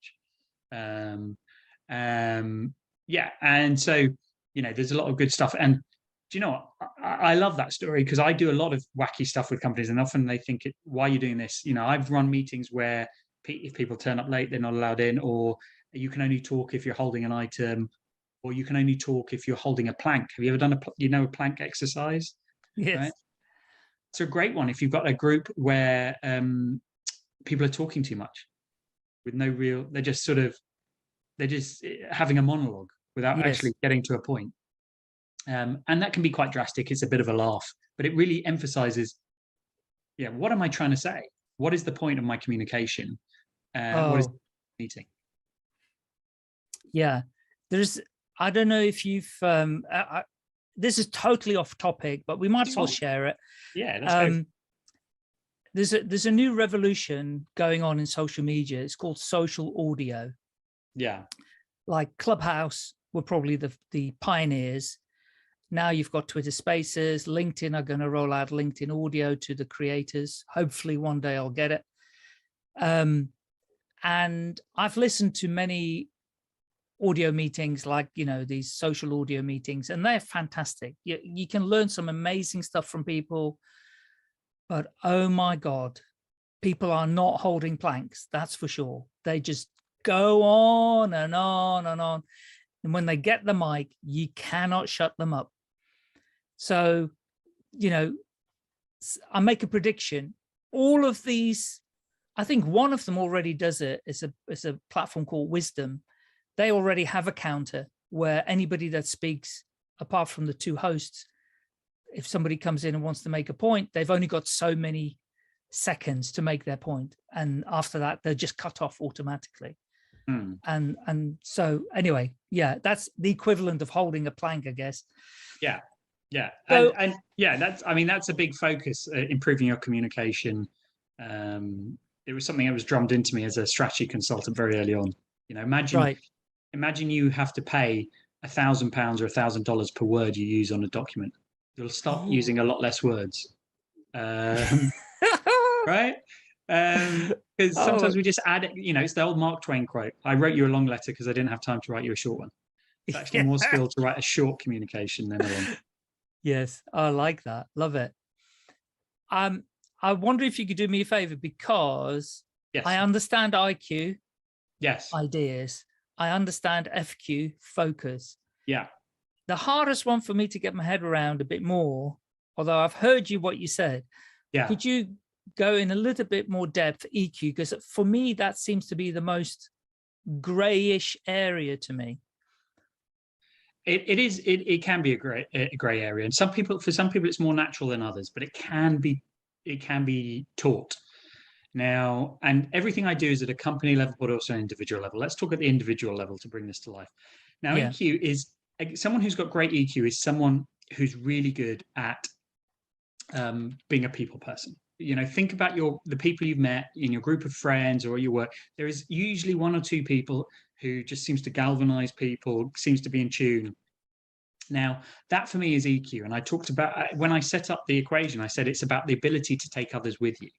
And so, you know, there's a lot of good stuff. And do you know what? I love that story because I do a lot of wacky stuff with companies, and often they think, why are you doing this? You know, I've run meetings where if people turn up late, they're not allowed in, or you can only talk if you're holding an item, or you can only talk if you're holding a plank. Have you ever done a plank exercise?
Yes.
Right? It's a great one if you've got a group where people are talking too much with no real, they're just having a monologue without
Yes.
actually getting to a point. And that can be quite drastic. It's a bit of a laugh, but it really emphasizes, what am I trying to say? What is the point of my communication? What is the meeting?
Yeah, I don't know if you've, this is totally off topic, but we might as well share it.
Yeah, let's go.
There's a new revolution going on in social media. It's called social audio.
Yeah.
Like Clubhouse were probably the pioneers. Now you've got Twitter Spaces, LinkedIn are going to roll out LinkedIn audio to the creators. Hopefully one day I'll get it. And I've listened to many audio meetings, like, these social audio meetings, and they're fantastic. You can learn some amazing stuff from people, but oh my God, people are not holding planks. That's for sure. They just go on and on and on. And when they get the mic, you cannot shut them up. So, I make a prediction. All of these, I think one of them already does it. It's a platform called Wisdom. They already have a counter where anybody that speaks, apart from the two hosts, if somebody comes in and wants to make a point, they've only got so many seconds to make their point. And after that, they're just cut off automatically. And so anyway, that's the equivalent of holding a plank, I guess.
Yeah.
So,
and that's a big focus, improving your communication. It was something that was drummed into me as a strategy consultant very early on. Imagine you have to pay £1,000 or $1,000 per word you use on a document. You'll start using a lot less words, right? Because sometimes we just add it. It's the old Mark Twain quote: "I wrote you a long letter because I didn't have time to write you a short one." It's actually more skill to write a short communication than a long.
Yes, I like that. Love it. I wonder if you could do me a favor, because I understand IQ, ideas. I understand FQ, focus.
Yeah.
The hardest one for me to get my head around a bit more, although I've heard what you said.
Yeah.
Could you go in a little bit more depth, EQ? Because for me, that seems to be the most grayish area to me.
It can be a gray area, and for some people it's more natural than others, but it can be taught. Now, and everything I do is at a company level, but also an individual level. Let's talk at the individual level to bring this to life. Now, EQ is someone who's got great EQ is someone who's really good at being a people person. Think about the people you've met in your group of friends or your work. There is usually one or two people who just seems to galvanize people, seems to be in tune. Now, that for me is EQ. And I talked about, when I set up the equation, I said it's about the ability to take others with you.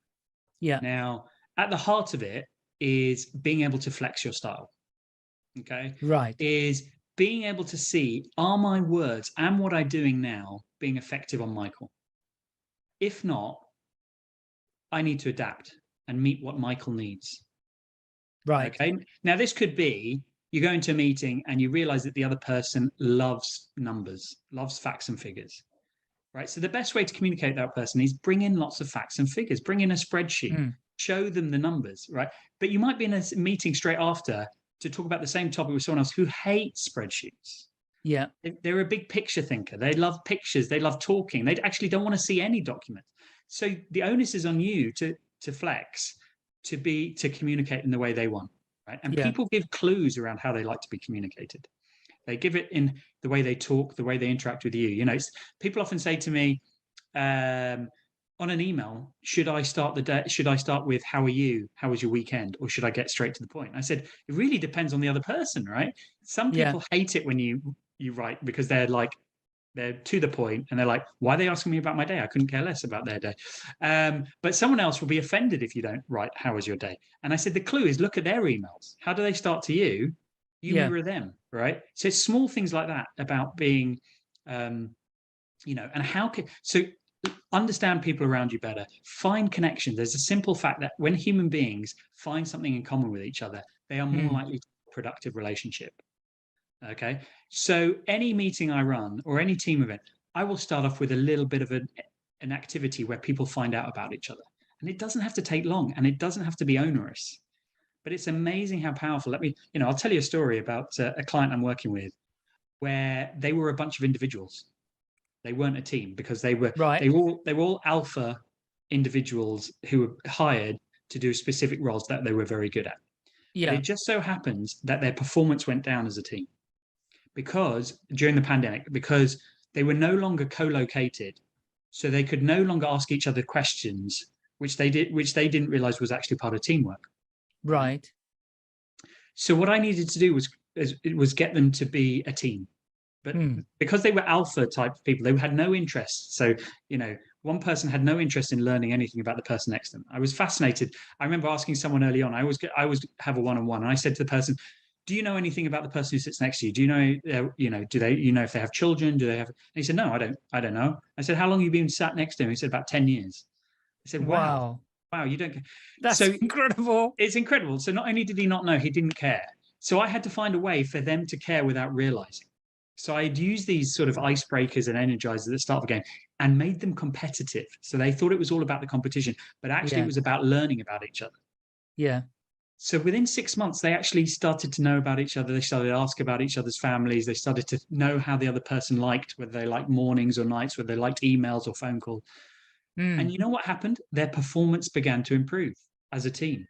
Yeah.
Now, at the heart of it is being able to flex your style. Okay.
Right.
Is being able to see, are my words and what I'm doing now being effective on Michael? If not, I need to adapt and meet what Michael needs.
Right.
Okay. Now, this could be you go into a meeting and you realize that the other person loves numbers, loves facts and figures. Right. So the best way to communicate that person is bring in lots of facts and figures, bring in a spreadsheet, show them the numbers. Right. But you might be in a meeting straight after to talk about the same topic with someone else who hates spreadsheets.
Yeah.
They're a big picture thinker. They love pictures. They love talking. They actually don't want to see any document. So the onus is on you to flex, to communicate in the way they want. Right. And people give clues around how they like to be communicated. They give it in the way they talk, the way they interact with you. People often say to me on an email, should I start the day? Should I start with how are you? How was your weekend? Or should I get straight to the point? I said, it really depends on the other person, right? Some people hate it when you write because they're to the point and they're like, why are they asking me about my day? I couldn't care less about their day. But someone else will be offended if you don't write, how was your day? And I said, the clue is look at their emails. How do they start to you? You mirror them, right? So it's small things like that about being, and so understand people around you better, find connections. There's a simple fact that when human beings find something in common with each other, they are more likely to have a productive relationship. Okay. So any meeting I run or any team event, I will start off with a little bit of an activity where people find out about each other. And it doesn't have to take long and it doesn't have to be onerous. But it's amazing how powerful. I'll tell you a story about a client I'm working with where they were a bunch of individuals. They weren't a team because they were all alpha individuals who were hired to do specific roles that they were very good at.
Yeah.
But it just so happens that their performance went down as a team because during the pandemic, because they were no longer co-located, so they could no longer ask each other questions, which they didn't realize was actually part of teamwork.
Right.
So what I needed to do was get them to be a team. But because they were alpha type people, they had no interest. So, one person had no interest in learning anything about the person next to them. I was fascinated. I remember asking someone early on, I always have a one-on-one, and I said to the person, do you know anything about the person who sits next to you? Do you know, if they have children? Do they have, and he said, no, I don't know. I said, how long have you been sat next to him? He said, about 10 years. I said, wow, you don't care.
That's incredible.
It's incredible. So not only did he not know, he didn't care. So I had to find a way for them to care without realizing. So I'd use these sort of icebreakers and energizers at the start of the game and made them competitive. So they thought it was all about the competition, but actually it was about learning about each other.
Yeah.
So within 6 months, they actually started to know about each other. They started to ask about each other's families. They started to know how the other person liked, whether they liked mornings or nights, whether they liked emails or phone calls. And you know what happened? Their performance began to improve as a team.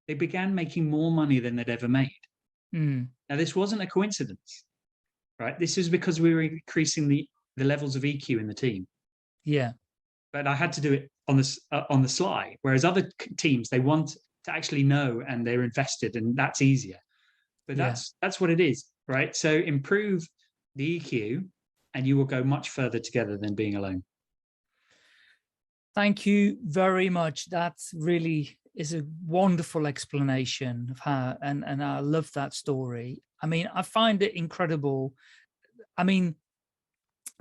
They began making more money than they'd ever made. Now, this wasn't a coincidence, right? This is because we were increasing the levels of EQ in the team.
Yeah.
But I had to do it on the sly, whereas other teams, they want to actually know and they're invested, and that's easier. But that's what it is, right? So improve the EQ and you will go much further together than being alone.
Thank you very much. That really is a wonderful explanation of how, and I love that story. I mean, I find it incredible. I mean,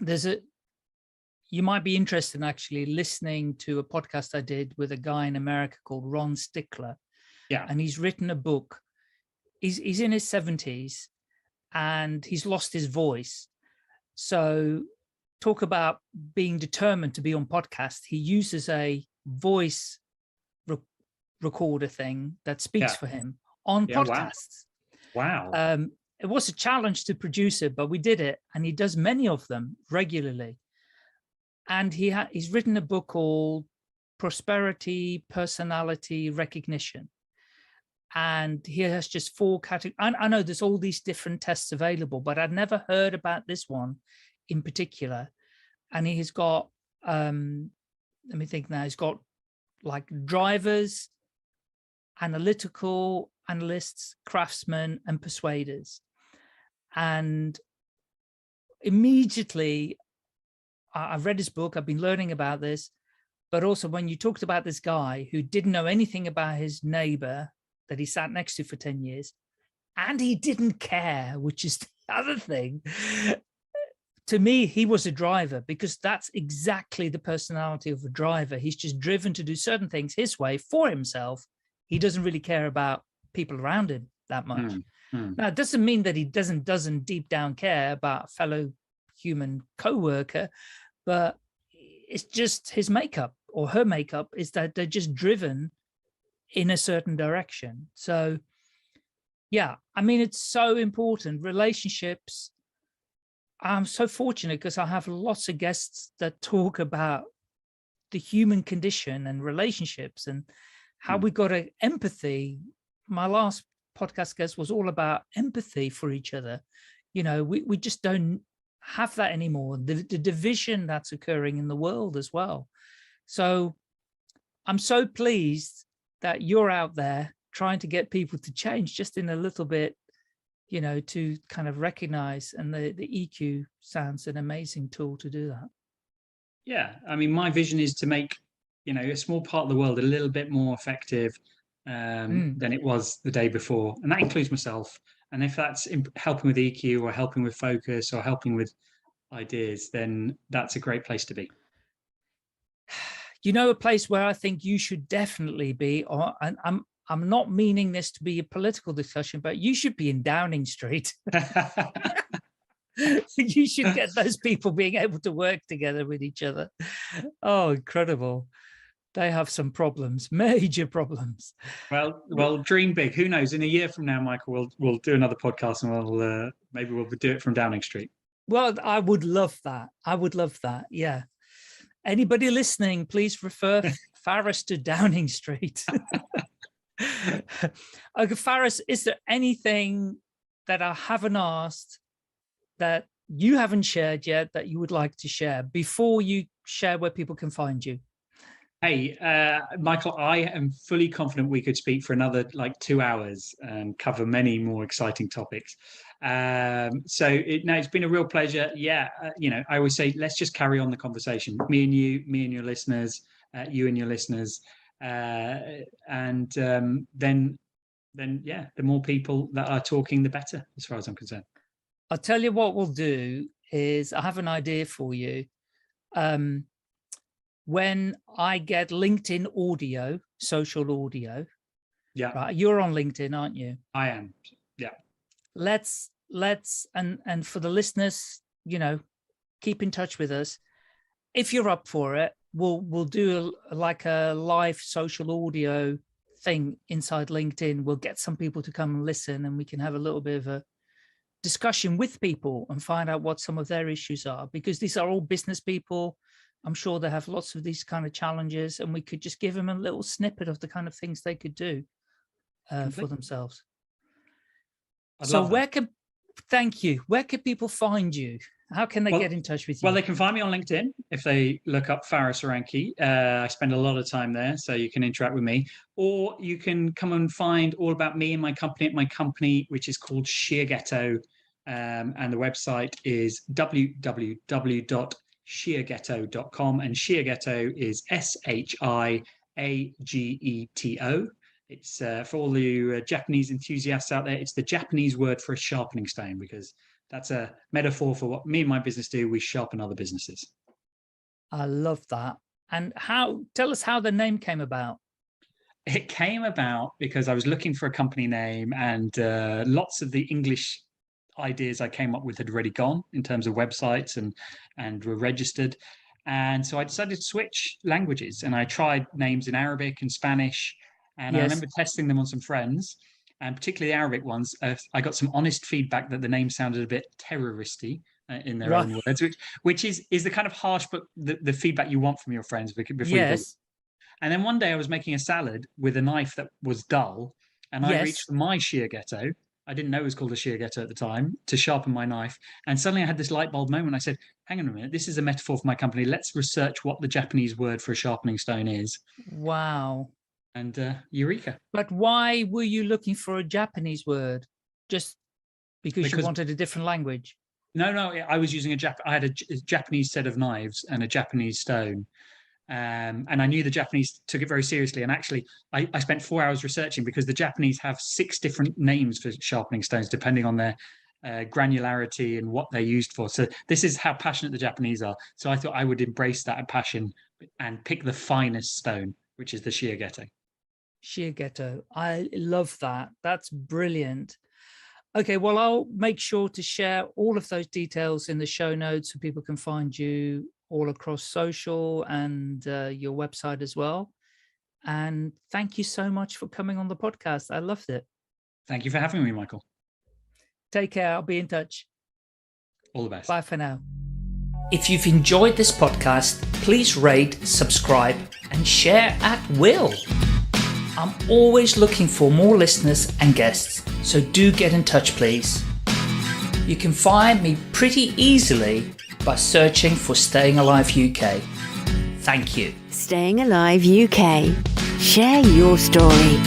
you might be interested in actually listening to a podcast I did with a guy in America called Ron Stickler.
Yeah.
And he's written a book. He's in his 70s and he's lost his voice. So talk about being determined to be on podcast. He uses a voice recorder thing that speaks for him on podcasts.
Wow.
It was a challenge to produce it, but we did it, and he does many of them regularly. And he's written a book called Prosperity, Personality, Recognition. And he has just 4 categories. I know there's all these different tests available, but I'd never heard about this one in particular. And he's got, let me think now, he's got like drivers, analytical, analysts, craftsmen, and persuaders. And immediately, I've read his book, I've been learning about this, but also when you talked about this guy who didn't know anything about his neighbor that he sat next to for 10 years, and he didn't care, which is the other thing. To me, he was a driver, because that's exactly the personality of a driver. He's just driven to do certain things his way for himself. He doesn't really care about people around him that much. Now, it doesn't mean that he doesn't deep down care about a fellow human co-worker, but it's just his makeup or her makeup is that they're just driven in a certain direction. So yeah, I mean, it's so important. Relationships, I'm so fortunate because I have lots of guests that talk about the human condition and relationships and how we got empathy. My last podcast guest was all about empathy for each other. You know, we just don't have that anymore. The division that's occurring in the world as well. So I'm so pleased that you're out there trying to get people to change just in a little bit, you know, to kind of recognize, and the EQ sounds an amazing tool to do that.
Yeah, I mean, my vision is to make, you know, a small part of the world a little bit more effective than it was the day before. And that includes myself. And if that's helping with EQ or helping with focus or helping with ideas, then that's a great place to be. You
know, a place where I think you should definitely be, and I'm not meaning this to be a political discussion, but you should be in Downing Street. You should get those people being able to work together with each other. Oh, incredible. They have some problems, major problems.
Well, dream big. Who knows? In a year from now, Michael, we'll do another podcast, and maybe we'll do it from Downing Street.
Well, I would love that. I would love that. Yeah. Anybody listening, please refer Faris to Downing Street. Okay, Faris, is there anything that I haven't asked that you haven't shared yet that you would like to share before you share where people can find you?
Hey, Michael, I am fully confident we could speak for another 2 hours and cover many more exciting topics. It's been a real pleasure. Yeah, I always say, let's just carry on the conversation. Me and you, me and your listeners, you and your listeners. Then the more people that are talking, the better, as far as I'm concerned.
I'll tell you what we'll do is I have an idea for you. When I get LinkedIn audio, social audio.
Yeah.
Right, you're on LinkedIn, aren't you?
I am. Yeah.
Let's and for the listeners, keep in touch with us. If you're up for it, we'll do a live social audio thing inside LinkedIn. We'll get some people to come and listen, and we can have a little bit of a discussion with people and find out what some of their issues are, because these are all business people. I'm sure they have lots of these kind of challenges, and we could just give them a little snippet of the kind of things they could do for themselves. Thank you. Where can people find you? How can they get in touch with you?
Well, they can find me on LinkedIn if they look up Faris Oranki. I spend a lot of time there, so you can interact with me. Or you can come and find all about me and my company at my company, which is called Sheerghetto. And the website is www.sheerghetto.com. And Sheerghetto is SHIAGETO. It's for all you Japanese enthusiasts out there, it's the Japanese word for a sharpening stone, because that's a metaphor for what me and my business do. We sharpen other businesses.
I love that. And tell us how the name came about.
It came about because I was looking for a company name, and lots of the English ideas I came up with had already gone in terms of websites and were registered. And so I decided to switch languages, and I tried names in Arabic and Spanish. And I remember testing them on some friends, and particularly the Arabic ones. I got some honest feedback that the name sounded a bit terroristy in their own words, which is the kind of harsh, but the feedback you want from your friends before you go. And then one day I was making a salad with a knife that was dull, and I reached for my Sheerghetto. I didn't know it was called a Sheerghetto at the time, to sharpen my knife. And suddenly I had this light bulb moment. I said, hang on a minute, this is a metaphor for my company. Let's research what the Japanese word for a sharpening stone is.
Wow.
And eureka.
But why were you looking for a Japanese word? Just because you wanted a different language?
No, I was using I had a Japanese set of knives and a Japanese stone. And I knew the Japanese took it very seriously. And actually, I spent 4 hours researching, because the Japanese have 6 different names for sharpening stones, depending on their granularity and what they're used for. So this is how passionate the Japanese are. So I thought I would embrace that passion and pick the finest stone, which is the Sheerghetto.
Sheerghetto. I love that. That's brilliant. Okay, well, I'll make sure to share all of those details in the show notes so people can find you all across social and your website as well. And thank you so much for coming on the podcast. I loved it.
Thank you for having me, Michael.
Take care. I'll be in touch.
All the best.
Bye for now. If you've enjoyed this podcast, please rate, subscribe, and share at will. I'm always looking for more listeners and guests, so do get in touch, please. You can find me pretty easily by searching for Staying Alive UK. Thank you.
Staying Alive UK. Share your story.